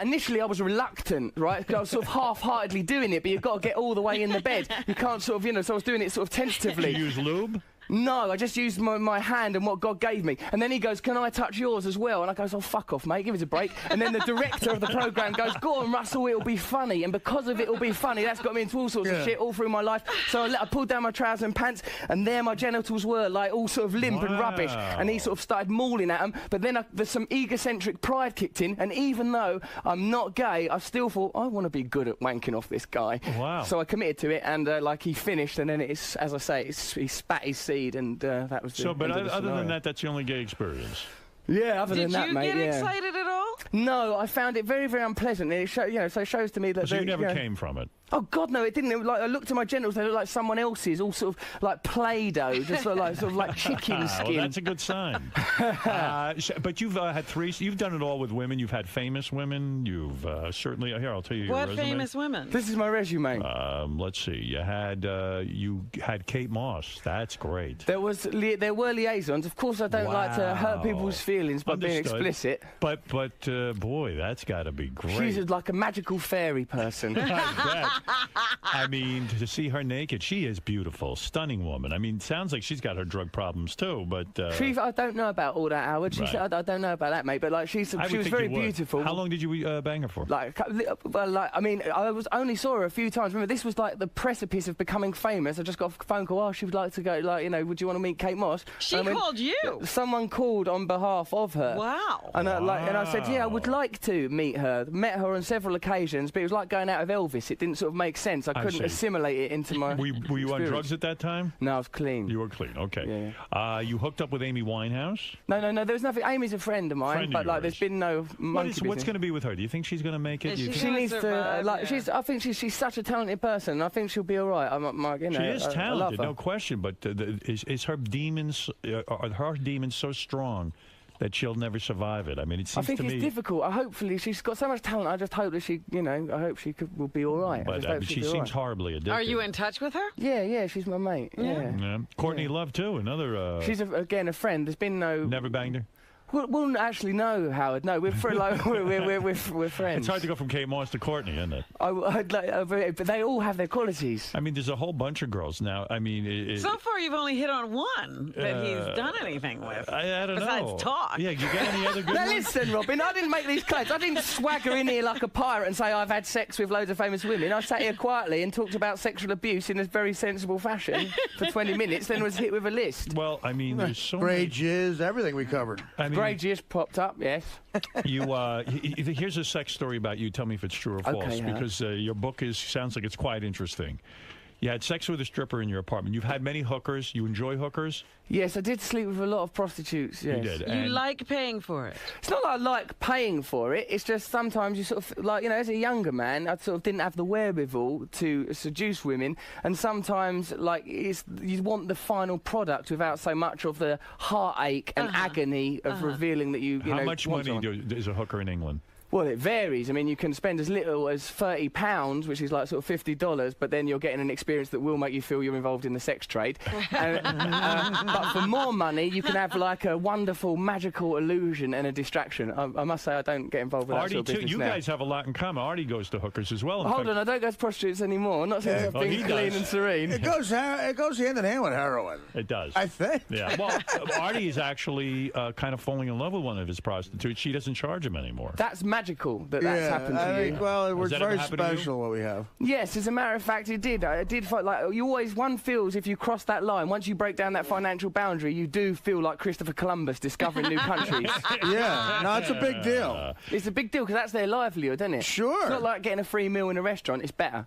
H: Initially I was reluctant, right? 'Cause I was sort of half-heartedly doing it, but you've got to get all the way in the bed. You can't sort of, so I was doing it sort of tentatively.
A: Did you use lube?
H: No, I just used my hand and what God gave me. And then he goes, can I touch yours as well? And I goes, oh, fuck off, mate, give us a break. And then the director of the programme goes, go on, Russell, it'll be funny. And because of it'll be funny, that's got me into all sorts of shit all through my life. So I pulled down my trousers and pants, and there my genitals were, like, all sort of limp and rubbish. And he sort of started mauling at them. But then there's some egocentric pride kicked in, and even though I'm not gay, I still thought, I want to be good at wanking off this guy.
A: Wow.
H: So I committed to it, and, he finished, and then it's, as I say, he spat his seed, and that was the
A: So, but
H: end of the
A: other than
H: scenario.
A: that, that's the only gay experience.
H: Yeah, other than that, mate.
L: Did you get excited at all?
H: No, I found it very, very unpleasant. It so it shows to me that...
A: So you never came from it?
H: Oh, God, no, it didn't. It was like, I looked at my genitals, they looked like someone else's, all sort of like Play-Doh, just sort of like chicken skin.
A: Well, that's a good sign. But you've had you've done it all with women. You've had famous women. You've certainly... Here, I'll tell you your
L: What
A: resume.
L: famous women?
H: This is my resume.
A: Let's see. You had Kate Moss. That's great.
H: There were liaisons. Of course, I don't like to hurt people's feelings by being explicit.
A: But boy, that's got to be great.
H: She's like a magical fairy person.
A: I bet. I mean, to see her naked, she is beautiful, stunning woman. I mean, sounds like she's got her drug problems too, but...
H: I don't know about all that, Howard. She said, I don't know about that, mate, but like she was very beautiful.
A: How long did you bang her for?
H: I only saw her a few times. Remember, this was like the precipice of becoming famous. I just got a phone call, she would like to go, would you want to meet Kate Moss?
L: She called you?
H: Someone called on behalf of her.
L: Wow.
H: And I said, yeah, I would like to meet her. Met her on several occasions, but it was like going out with Elvis. It didn't sort of make sense. I couldn't assimilate it into my
A: Were you on drugs at that time?
H: No, I was clean.
A: You were clean, okay.
H: Yeah.
A: You hooked up with Amy Winehouse?
H: No, there was nothing. Amy's a friend of mine, there's been no monkey
A: What's going to be with her? Do you think she's going to make it?
H: She needs to, I think she's such a talented person. I think she'll be all right.
A: She is talented, no question, but is her demons, are her demons so strong that she'll never survive it? I mean, it seems to me...
H: I think it's difficult. Hopefully, she's got so much talent. I just hope that she, I hope she will be all right.
A: But she seems horribly addicted.
L: Are you in touch with her?
H: Yeah, she's my mate. Yeah.
A: Courtney Love, too, another...
H: She's, again, a friend. There's been no...
A: Never banged her?
H: Well, actually, no, Howard. No, we're friends.
A: It's hard to go from Kate Moss to Courtney, isn't it?
H: But they all have their qualities.
A: I mean, there's a whole bunch of girls now. I mean,
L: so far you've only hit on one that he's done anything with.
A: I don't know.
L: Besides talk.
A: Yeah, you got any other good
H: Now
A: ones?
H: listen, Robin, I didn't make these claims. I didn't swagger in here like a pirate and say I've had sex with loads of famous women. I sat here quietly and talked about sexual abuse in a very sensible fashion for 20 minutes, then was hit with a list.
A: Well, I mean, there's so
K: Grey
A: many...
K: jizz, everything we covered.
A: I mean,
H: Grey jizz popped up, yes.
A: Here's a sex story about you. Tell me if it's true or false, because your book sounds like it's quite interesting. You had sex with a stripper in your apartment. You've had many hookers. You enjoy hookers?
H: Yes, I did sleep with a lot of prostitutes, yes.
A: You did.
L: You like paying for it?
H: It's not that I like paying for it. It's just sometimes you sort of, as a younger man, I sort of didn't have the wherewithal to seduce women. And sometimes, you want the final product without so much of the heartache and agony of revealing that you
A: How much money is a hooker in England?
H: Well, it varies. I mean, you can spend as little as £30, which is like sort of $50, but then you're getting an experience that will make you feel you're involved in the sex trade. But for more money, you can have like a wonderful, magical illusion and a distraction. I must say, I don't get involved with that sort of business
A: you
H: now.
A: guys have a lot in common. Artie goes to hookers as well.
H: Hold on, I don't go to prostitutes anymore. Not since I've been clean and serene.
K: It goes hand in hand with heroin.
A: It does.
K: I think.
A: Yeah. Well, Artie is actually kind of falling in love with one of his prostitutes. She doesn't charge him anymore.
H: That's magical that's happened to you.
K: Well, it was very special what we have.
H: Yes, as a matter of fact, it did. I did feel like one feels if you cross that line, once you break down that financial boundary, you do feel like Christopher Columbus discovering new countries.
K: Yeah, no, it's a big deal.
H: It's a big deal because that's their livelihood, isn't it?
K: Sure.
H: It's not like getting a free meal in a restaurant. It's better.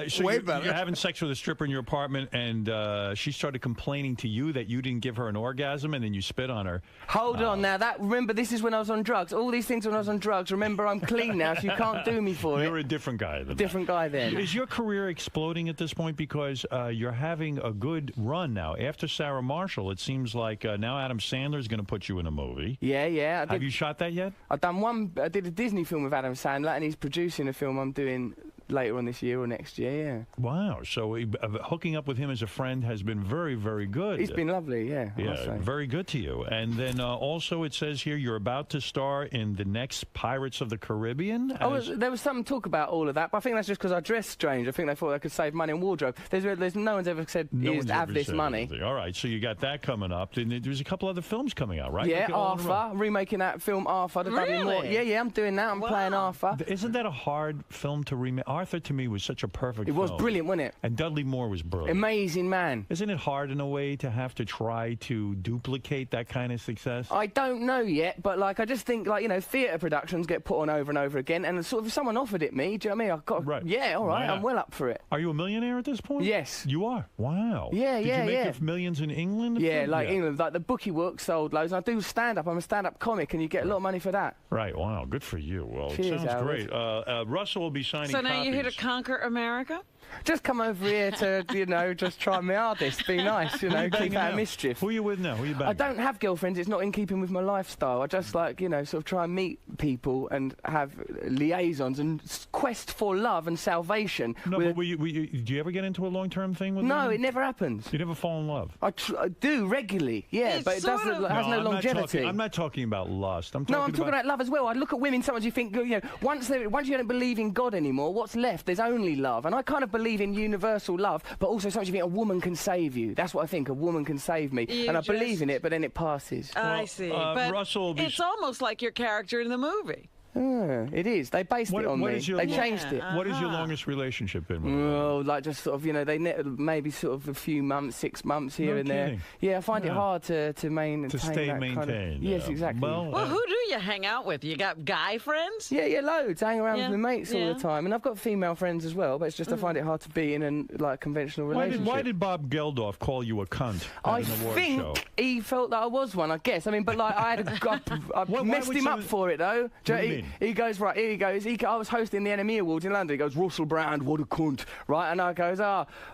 A: So
K: Way better.
A: You're having sex with a stripper in your apartment, and she started complaining to you that you didn't give her an orgasm, and then you spit on her.
H: Hold on now. Remember, this is when I was on drugs. All these things when I was on drugs. Remember, I'm clean now, so you can't do me for it.
A: You're a different guy then.
H: Different guy then.
A: Is your career exploding at this point because you're having a good run now? After Sarah Marshall, it seems like now Adam Sandler is going to put you in a movie.
H: Yeah.
A: Have you shot that yet?
H: I've done one. I did a Disney film with Adam Sandler, and he's producing a film I'm doing later on this year or next year, yeah.
A: Wow. So hooking up with him as a friend has been very, very good.
H: He's been lovely, yeah.
A: Yeah, very good to you. And then also it says here you're about to star in the next Pirates of the Caribbean.
H: There was some talk about all of that, but I think that's just because I dress strange. I think they thought they could save money on wardrobe. There's no one's ever said have this money.
A: Anything. All right, so you got that coming up. Then there's a couple other films coming out, right?
H: Yeah, Arthur, remaking that film Arthur.
L: Really?
H: Yeah, I'm doing that. I'm playing Arthur.
A: Isn't that a hard film to remake? Arthur, to me, was such a perfect film.
H: It was brilliant, wasn't it?
A: And Dudley Moore was brilliant.
H: Amazing man.
A: Isn't it hard in a way to have to try to duplicate that kind of success?
H: I don't know yet, but I just think theatre productions get put on over and over again, and sort of if someone offered it me, do you know what I mean? I've got all right, I'm well up for it.
A: Are you a millionaire at this point?
H: Yes.
A: You are? Wow.
H: Yeah,
A: Did you make millions in England?
H: England, the bookie work sold loads, and I do stand-up. I'm a stand-up comic, and you get a lot of money for that.
A: Right, wow, good for you. Well,
H: Cheers,
A: it sounds great. Russell will be signing
L: So now
A: copies.
L: you're here to conquer America?
H: Just come over here to, just try my hardest. Be nice, keep out of mischief.
A: Who are you with now? Who are you banging?
H: I don't have girlfriends. It's not in keeping with my lifestyle. I just sort of try and meet people and have liaisons and quest for love and salvation.
A: No, but do you ever get into a long-term thing with
H: No,
A: them?
H: it never happens.
A: You never fall in love?
H: I do regularly, yeah, but it doesn't has no longevity.
A: I'm not talking about lust. I'm
H: talking about love as well. I look at women sometimes you think, once you don't believe in God anymore, what's left? There's only love. And I kind of believe in universal love, but also sometimes you think a woman can save you. That's what I think, a woman can save me. And I believe in it, but then it passes.
L: I see. But
A: Russell,
L: it's almost like your character in the movie.
H: It is. They based it on me. They changed it.
A: What has your longest relationship been with?
H: Well, just sort of, they maybe sort of a few months, 6 months here and there. Yeah, I find it hard to maintain.
A: To stay maintained.
H: Yes, exactly.
L: Well, who do you hang out with? You got guy friends?
H: Yeah, loads. I hang around with my mates all the time, and I've got female friends as well. But it's just I find it hard to be in a conventional relationship.
A: Why did Bob Geldof call you a cunt?
H: I think he felt that I was one. I guess. I mean, but I had I messed him up for it though. He goes right. Here he goes. I was hosting the NME Awards in London. He goes, Russell Brand, what a cunt, right? And I goes,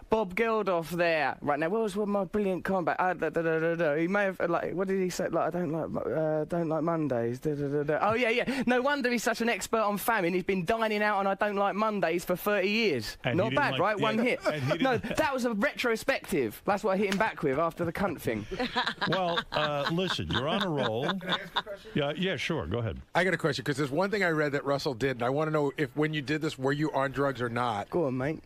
H: Bob Geldof there. Right now, where was my brilliant comeback? He may have what did he say? I don't like Mondays. Oh yeah. No wonder he's such an expert on famine. He's been dining out on I don't like Mondays for 30 years.
A: And
H: not bad, right? One hit. No, that was a retrospective. That's what I hit him back with after the cunt thing.
A: Well, listen, you're on a roll.
J: Can I ask a question?
A: Yeah, sure. Go ahead.
J: I got a question because there's one thing I read that Russell did, and I want to know if when you did this, were you on drugs or not?
H: Go on, mate.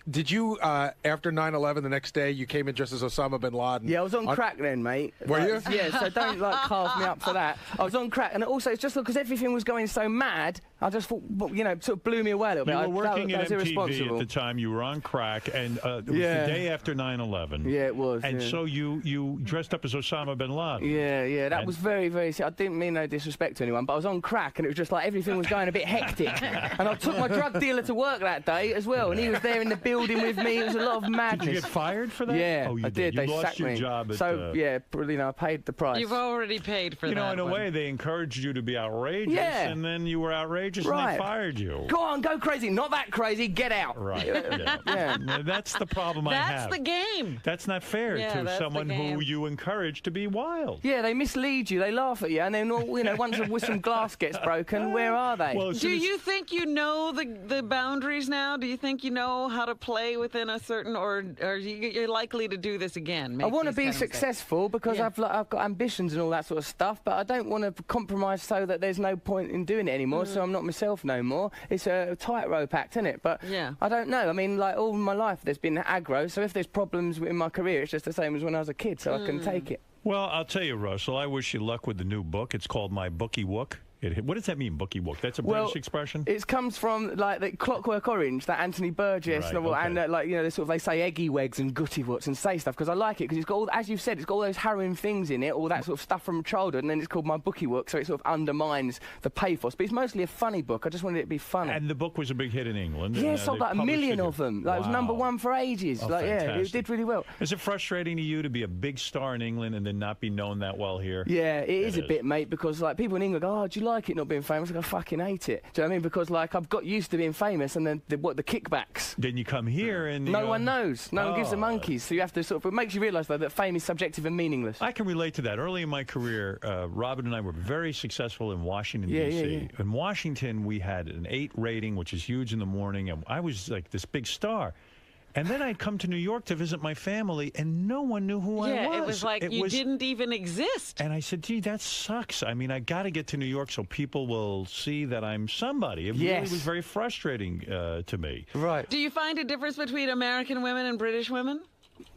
J: Did you, after 9/11, the next day, you came in just as Osama bin Laden?
H: Yeah, I was on crack then, mate.
J: Were you?
H: Yeah, so don't carve me up for that. I was on crack, and also it's just because everything was going so mad, I just thought, sort of blew me away a little bit.
A: You were working
H: that
A: at
H: was
A: MTV at the time. You were on crack, and it was the day after 9/11.
H: Yeah, it was.
A: And so you dressed up as Osama bin Laden.
H: Yeah, that was very, very. I didn't mean no disrespect to anyone, but I was on crack, and it was just like everything was going a bit hectic. And I took my drug dealer to work that day as well, and he was there in the building with me. It was a lot of madness.
A: Did you get fired for that?
H: Yeah,
A: I
H: did.
A: You
H: they
A: lost
H: sacked
A: your
H: me.
A: job.
H: So I paid the price.
L: You've already paid for that.
A: In a way, they encouraged you to be outrageous, and then you were outrageous, and they fired you.
H: Go on, go crazy. Not that crazy. Get out.
A: Right. Yeah. That's the problem I have.
L: That's the game.
A: That's not fair to someone who you encourage to be wild.
H: Yeah, they mislead you. They laugh at you, and then once a whistle glass gets broken, where are they?
A: Well,
L: do you think you know the boundaries now? Do you think you know how to play within a certain, or you're likely to do this again?
H: I want to be successful because I've got ambitions and all that sort of stuff, but I don't want to compromise so that there's no point in doing it anymore. So I'm not myself no more. It's a tightrope act, isn't it? But I don't know. I mean, all my life there's been aggro. So if there's problems in my career, it's just the same as when I was a kid. So I can take it.
A: Well, I'll tell you, Russell, I wish you luck with the new book. It's called My Bookie Wook. What does that mean, bookie wook? That's a British expression?
H: It comes from the Clockwork Orange, that Anthony Burgess novel, and they say eggy wegs and gutty woots and say stuff because I like it because it's got all, as you've said, it's got all those harrowing things in it, all that sort of stuff from childhood, and then it's called My Bookie Wook, so it sort of undermines the pathos. But it's mostly a funny book. I just wanted it to be funny.
A: And the book was a big hit in England.
H: Yeah, sold like 1 million of them. It was #1 for ages. It did really well.
A: Is it frustrating to you to be a big star in England and then not be known that well here?
H: Yeah, it is a bit, mate, because people in England go, "Oh, do you like it not being famous?" I fucking hate it. Do you know what I mean? Because I've got used to being famous, and then the kickbacks.
A: Then you come here and
H: no one knows. No one gives the monkeys. So you have to it makes you realise though that fame is subjective and meaningless.
A: I can relate to that. Early in my career, Robin and I were very successful in Washington D.C.
H: Yeah.
A: In Washington, we had an 8 rating, which is huge in the morning, and I was like this big star. And then I'd come to New York to visit my family, and no one knew who I was.
L: Yeah, it was like you didn't even exist.
A: And I said, gee, that sucks. I mean, I got to get to New York so people will see that I'm somebody. It really was very frustrating to me.
H: Right.
L: Do you find a difference between American women and British women?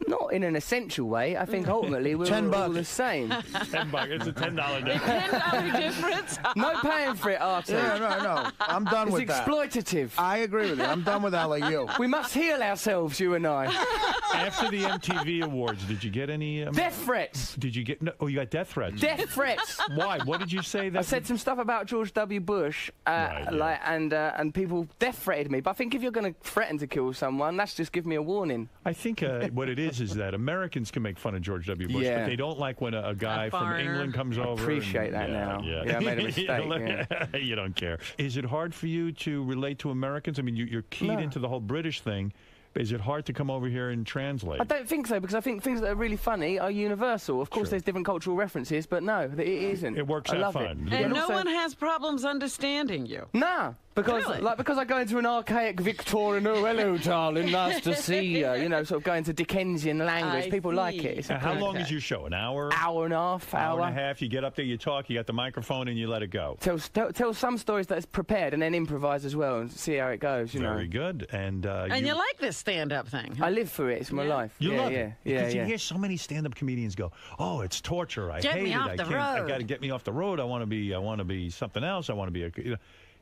H: Not in an essential way. I think ultimately we're all the same.
A: $10. It's a $10 difference.
L: $10 difference?
H: No paying for it, Artie.
K: Yeah, no. I'm done with that.
H: It's exploitative.
K: I agree with you. I'm done with that like you.
H: We must heal ourselves, you and I.
A: After the MTV Awards, did you get any...
H: death threats.
A: Did you get... No, you got death threats?
H: Death threats.
A: Why? What did you say?
H: I said some stuff about George W. Bush, and people death threatened me. But I think if you're going to threaten to kill someone, that's just give me a warning.
A: I think what it is that Americans can make fun of George W. Bush, but they don't like when a guy from England comes over.
H: I appreciate that now. Yeah, I made a mistake.
A: You don't care. Is it hard for you to relate to Americans? I mean, you're keyed into the whole British thing. Is it hard to come over here and translate?
H: I don't think so, because I think things that are really funny are universal. Of course, there's different cultural references, but no, it isn't.
A: It works
H: I
A: out
H: love
A: fine.
H: It.
L: And no one has problems understanding you.
H: Nah. Because,
L: Really?
H: because I go into an archaic Victorian, oh, hello, darling, nice to see you, you know, sort of go into Dickensian language. People like it. It's
A: How long is your show? An hour?
H: Hour and a half.
A: Hour and a half. You get up there, you talk, you got the microphone, and you let it go.
H: Tell some stories that's prepared, and then improvise as well, and see how it goes. You know.
A: Very good. And
L: you like this stand-up thing?
H: I live for it. It's my life.
A: You love it.
H: Yeah,
A: Because you hear so many stand-up comedians go, "Oh, it's torture. I
L: Get
A: hate
L: me
A: it.
L: off
A: I
L: the
A: can't. I
L: road."
A: got to get me off the road. I want to be something else. I want to be a." You know,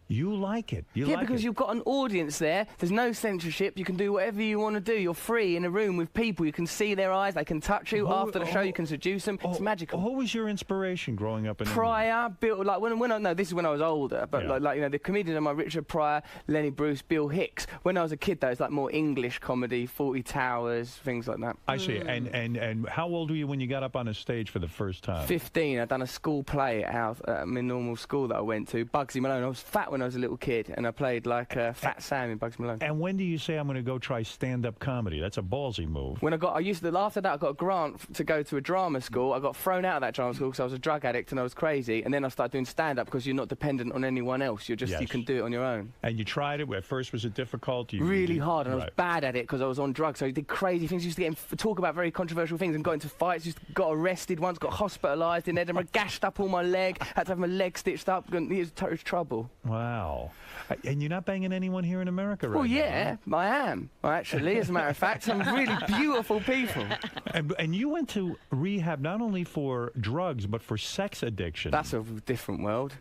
A: you like it. You like
H: because
A: it.
H: you've got an audience there. There's no censorship. You can do whatever you want to do. You're free in a room with people. You can see their eyes. They can touch you. After the show, you can seduce them. It's magical.
A: Who was your inspiration growing up in
H: Pryor, Bill, like when I no, this is when I was older, but like you know, the comedians are my Richard Pryor, Lenny Bruce, Bill Hicks. When I was a kid, though, it's like more English comedy, 40 Towers, things like that.
A: I see. And how old were you when you got up on a stage for the first time?
H: 15. I'd done a school play at my normal school that I went to, Bugsy Malone. I was fat when I was a little kid, and I played like Fat Sam in Bugsy Malone.
A: And when do you say I'm going to go try stand-up comedy? That's a ballsy move.
H: When after that, I got a grant to go to a drama school. I got thrown out of that drama school because I was a drug addict and I was crazy. And then I started doing stand-up because you're not dependent on anyone else. You can do it on your own.
A: And you tried it. At first, was it difficult?
H: Really hard, and I was bad at it because I was on drugs. So I did crazy things. Used to talk about very controversial things and got into fights. Got arrested once. Got hospitalised in Edinburgh. Gashed up all my leg. Had to have my leg stitched up. It was trouble.
A: Wow. And you're not banging anyone here in America right now?
H: Well, yeah, I am. Actually, as a matter of fact, some really beautiful people.
A: And you went to rehab not only for drugs, but for sex addiction.
H: That's a different world.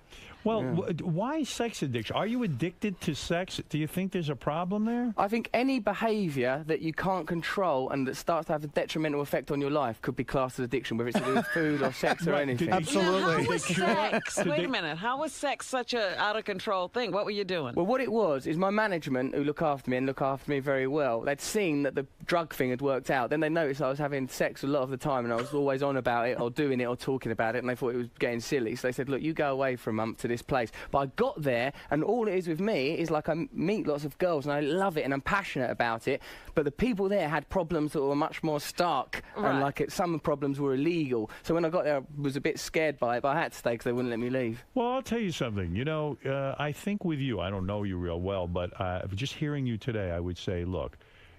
A: Well, why sex addiction? Are you addicted to sex? Do you think there's a problem there?
H: I think any behaviour that you can't control and that starts to have a detrimental effect on your life could be classed as addiction, whether it's to do with food or sex or anything.
L: Absolutely. How was sex? Wait a minute. How was sex such a out-of-control thing? What were you doing?
H: Well, what it was is my management, who look after me and look after me very well, they'd seen that the drug thing had worked out. Then they noticed I was having sex a lot of the time and I was always on about it or doing it or talking about it, and they thought it was getting silly. So they said, look, you go away for a month to this place. But I got there, and all it is with me is like I meet lots of girls and I love it and I'm passionate about it, but the people there had problems that were much more stark, and like some problems were illegal. So when I got there, I was a bit scared by it, but I had to stay because they wouldn't let me leave.
A: Well, I'll tell you something. You know, I think with you, I don't know you real well, but just hearing you today, I would say, look,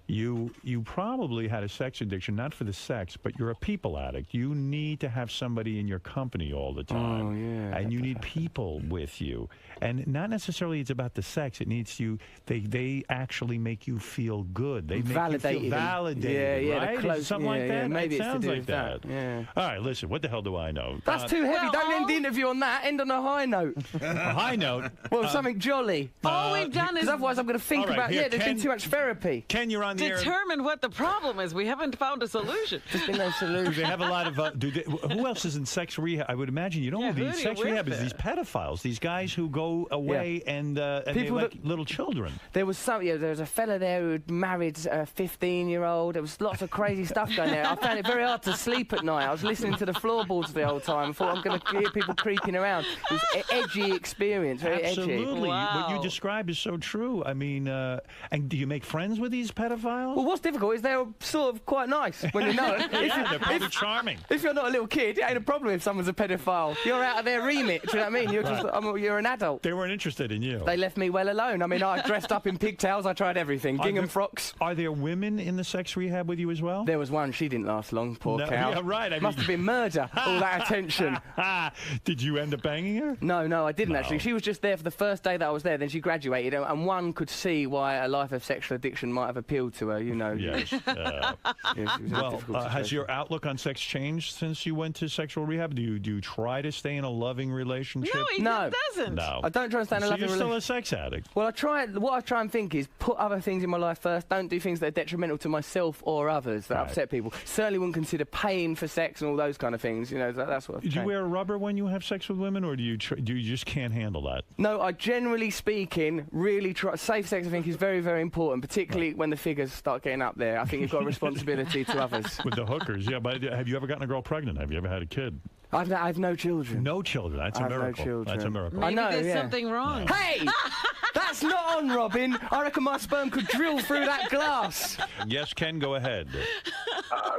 A: you probably had a sex addiction, not for the sex, but you're a people addict. You need to have somebody in your company all the time.
H: Oh, yeah.
A: And you need people with you. And not necessarily it's about the sex. It needs you, they actually make you feel good. They make you feel validated, right?
H: Close,
A: Something like that?
H: Maybe
A: it
H: it's
A: sounds
H: to do
A: like
H: with
A: that.
H: Yeah.
A: All right, listen, what the hell do I know?
H: That's too heavy. Don't end the interview on that. End on a high note.
A: A high note?
H: Well, something jolly.
L: All we've done is...
H: Because otherwise I'm going to think about, there's been too much therapy.
A: Ken, you're on the air.
L: Determine what the problem is. We haven't found a solution.
H: There's been no solution.
A: They have a lot of... who else is in sex rehab? I would imagine, the sex rehab is these pedophiles, these guys who go away and they like little children.
H: There was there was a fella there who had married a 15-year-old. There was lots of crazy stuff going there. I found it very hard to sleep at night. I was listening to the floorboards the whole time. I thought I'm going to hear people creeping around. It was an edgy experience, very edgy.
A: Absolutely. What you describe is so true. I mean, and do you make friends with these pedophiles?
H: Well, what's difficult is they're sort of quite nice when you know it.
A: They're probably charming.
H: If you're not a little kid, it ain't a problem if someone's a pedophile. You're out of their remit, do you know what I mean? You're an adult.
A: They weren't interested in you.
H: They left me well alone. I mean, I dressed up in pigtails, I tried everything. Gingham frocks.
A: Are there women in the sex rehab with you as well?
H: There was one, she didn't last long, poor cow.
A: Yeah, right.
H: Must have been murder, all that attention.
A: Did you end up banging her?
H: No, I didn't actually. She was just there for the first day that I was there, then she graduated, and one could see why a life of sexual addiction might have appealed to her, you know.
A: Yes. Well, has your outlook on sex changed since you went to sexual rehab? Do you try to stay in a loving relationship?
L: No, he doesn't.
A: No.
H: I don't try and stay in a loving relationship.
A: You're still a sex addict.
H: Well, what I try and think is put other things in my life first. Don't do things that are detrimental to myself or others that upset people. Certainly wouldn't consider paying for sex and all those kind of things. You know, that's what.
A: Do you wear a rubber when you have sex with women, or do you just can't handle that?
H: No, I generally speaking really try. Safe sex, I think, is very, very important, particularly when the figures start getting up there. I think you've got a responsibility to others.
A: With the hookers, yeah. But have you ever gotten a girl pregnant? Have you ever had a kid?
H: I have no children.
A: No children. That's a miracle.
H: No children.
A: That's a miracle.
L: Maybe
H: I know,
L: there's something wrong.
H: Hey! That that's not on, Robin. I reckon my sperm could drill through that glass.
A: Yes, Ken, go ahead.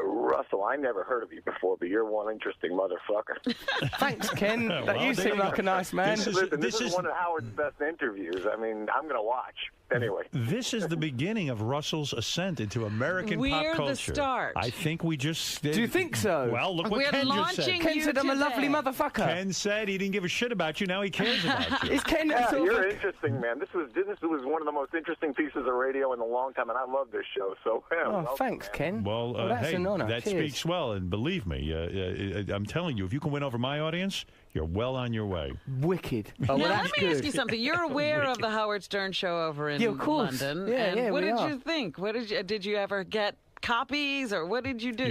U: Russell, I never heard of you before, but you're one interesting motherfucker.
H: Thanks, Ken. You seem like a nice man.
U: This is one of Howard's best interviews. I mean, I'm going to watch. Anyway.
A: This is the beginning of Russell's ascent into American pop culture.
L: We're the start.
A: I think we just...
H: Do you think so?
A: Well, look what Ken just said.
H: Ken said I'm a lovely motherfucker.
A: Ken said he didn't give a shit about you. Now he cares about you.
H: Is Ken
U: you're interesting, man. This was one of the most interesting pieces of radio in a long time, and I love this show. So,
H: thanks, Ken.
A: Well,
H: that's
A: hey,
H: an honor.
A: that speaks well, and believe me, I'm telling you, if you can win over my audience, you're well on your way.
H: Wicked.
L: Now, let me ask you something. You're aware of the Howard Stern show over in London.
H: Yeah,
L: what did you think? What did you ever get copies, or what did you do?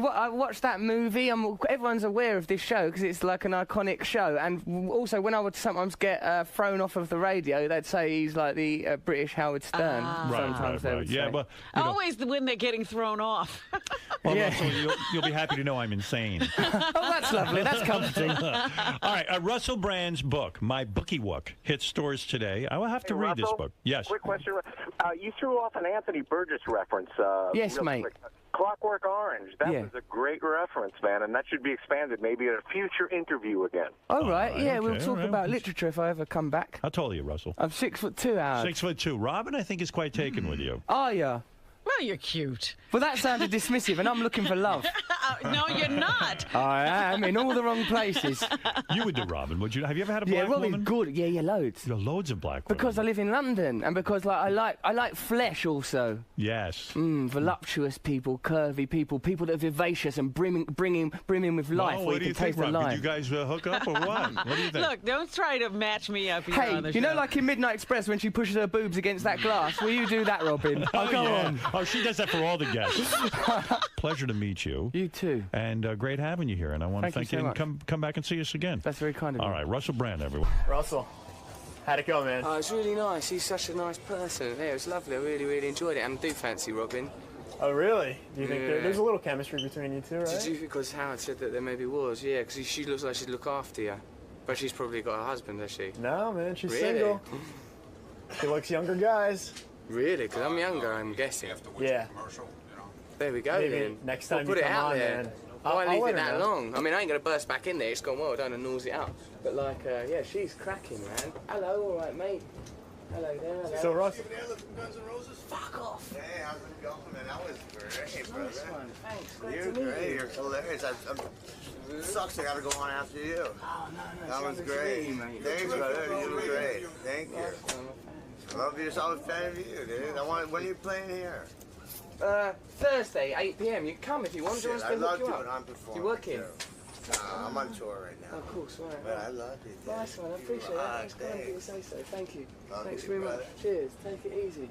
H: I watched that movie. Everyone's aware of this show because it's like an iconic show. And also, when I would sometimes get thrown off of the radio, they'd say he's like the British Howard Stern. Sometimes they would say.
A: Yeah, well,
L: always when they're getting thrown off.
A: Well, Russell, you'll be happy to know I'm insane.
H: Oh, that's lovely. That's comforting.
A: All right, Russell Brand's book, My Bookie Wook, hits stores today. I will have to read this book. Yes.
U: Quick question. You threw off an Anthony Burgess reference.
H: Yes, mate.
U: Quick. Clockwork Orange. That was a great reference, man, and that should be expanded maybe in a future interview again.
H: All right, we'll talk about literature if I ever come back.
A: How tall are you, Russell?
H: I'm 6'2", Howard.
A: 6'2". Robin, I think, is quite taken with you.
H: Are you?
L: Well, you're cute.
H: Well, that sounded dismissive, and I'm looking for love.
L: No, you're not.
H: I am in all the wrong places.
A: You would do Robin, would you? Have you ever had a black
H: Robin's
A: woman?
H: Good. Yeah, loads.
A: Loads of black women.
H: Because I live in London, and because I like flesh also.
A: Yes.
H: Voluptuous people, curvy people, people that are vivacious and brimming with life.
A: Well, what do you think, Rob? Did you guys hook up or what? What do you think?
L: Look, don't try to match me up here on the
H: you
L: show.
H: know, like in Midnight Express when she pushes her boobs against that glass. Will you do that, Robin? Go on.
A: Oh, she does that for all the guests. Pleasure to meet you.
H: You too.
A: And great having you here. And I want to thank you.
H: So
A: and come back and see us again.
H: That's very kind of you.
A: All right, Russell Brand, everyone.
G: Russell, how'd it go, man?
M: Oh, it's really nice. He's such a nice person. Yeah, it was lovely. I really, really enjoyed it. And I do fancy Robin.
G: Oh, really? Do you think there's a little chemistry between you two, right?
M: Did you? Because Howard said that there maybe was. Yeah, because she looks like she'd look after you. But she's probably got a husband, has she?
G: No, man. She's
M: really?
G: single. She likes younger guys.
M: Really? Because I'm younger, I'm guessing.
G: Yeah.
M: There we go,
G: Maybe
M: then.
G: next time
M: we'll
G: you
M: put it
G: come
M: out
G: on,
M: there.
G: man.
M: Why leave it that
G: know.
M: long? I mean, I ain't going to burst back in there. It's gone well done and gnaws it out. But, like, yeah, she's cracking, man. Hello, all right, mate. Hello there, hello.
G: So, Russell.
M: Fuck off.
B: Hey, how's it going, man? That was great, brother.
M: Nice one. Thanks. Great
B: You're
M: to meet
B: great.
M: you.
B: You're hilarious. It sucks I got to go on after you.
M: Oh, no.
B: That was great. Thanks, brother. You were great. Thank you. I love you. I'm a fan of you, dude. When are you playing here?
M: Thursday, 8 p.m. You can come if you want.
B: Shit,
M: Do you want us
B: I
M: to
B: love
M: hook
B: you,
M: you
B: but
M: up?
B: I'm performing.
M: You working?
B: Too. I'm on tour right now.
M: Of course, right.
B: But I love you, dude.
M: Nice one, I appreciate that. Thanks for coming to say so. Thank you.
B: Love
M: Thanks
B: you,
M: very
B: brother.
M: much. Cheers. Take it easy.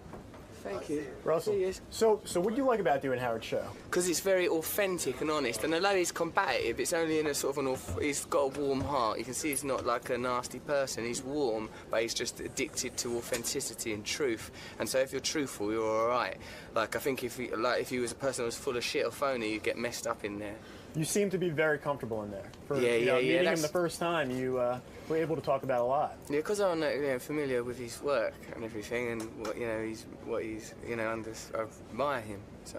M: Thank you.
G: Russell,
M: See you.
G: so what do you like about doing Howard's show?
M: Because it's very authentic and honest, and although he's combative, it's only in a sort of he's got a warm heart. You can see he's not like a nasty person. He's warm, but he's just addicted to authenticity and truth. And so if you're truthful, you're all right. Like I think if he was a person that was full of shit or phony, you'd get messed up in there.
G: You seem to be very comfortable in there.
M: Yeah.
G: Meeting him the first time, you were able to talk about a lot.
M: Yeah, because I'm familiar with his work and everything, and what he's I admire him. So.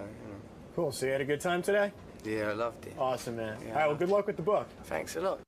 G: Cool. So you had a good time today?
M: Yeah, I loved it.
G: Awesome, man.
M: Yeah,
G: All right. Well, good luck with the book.
M: Thanks a lot.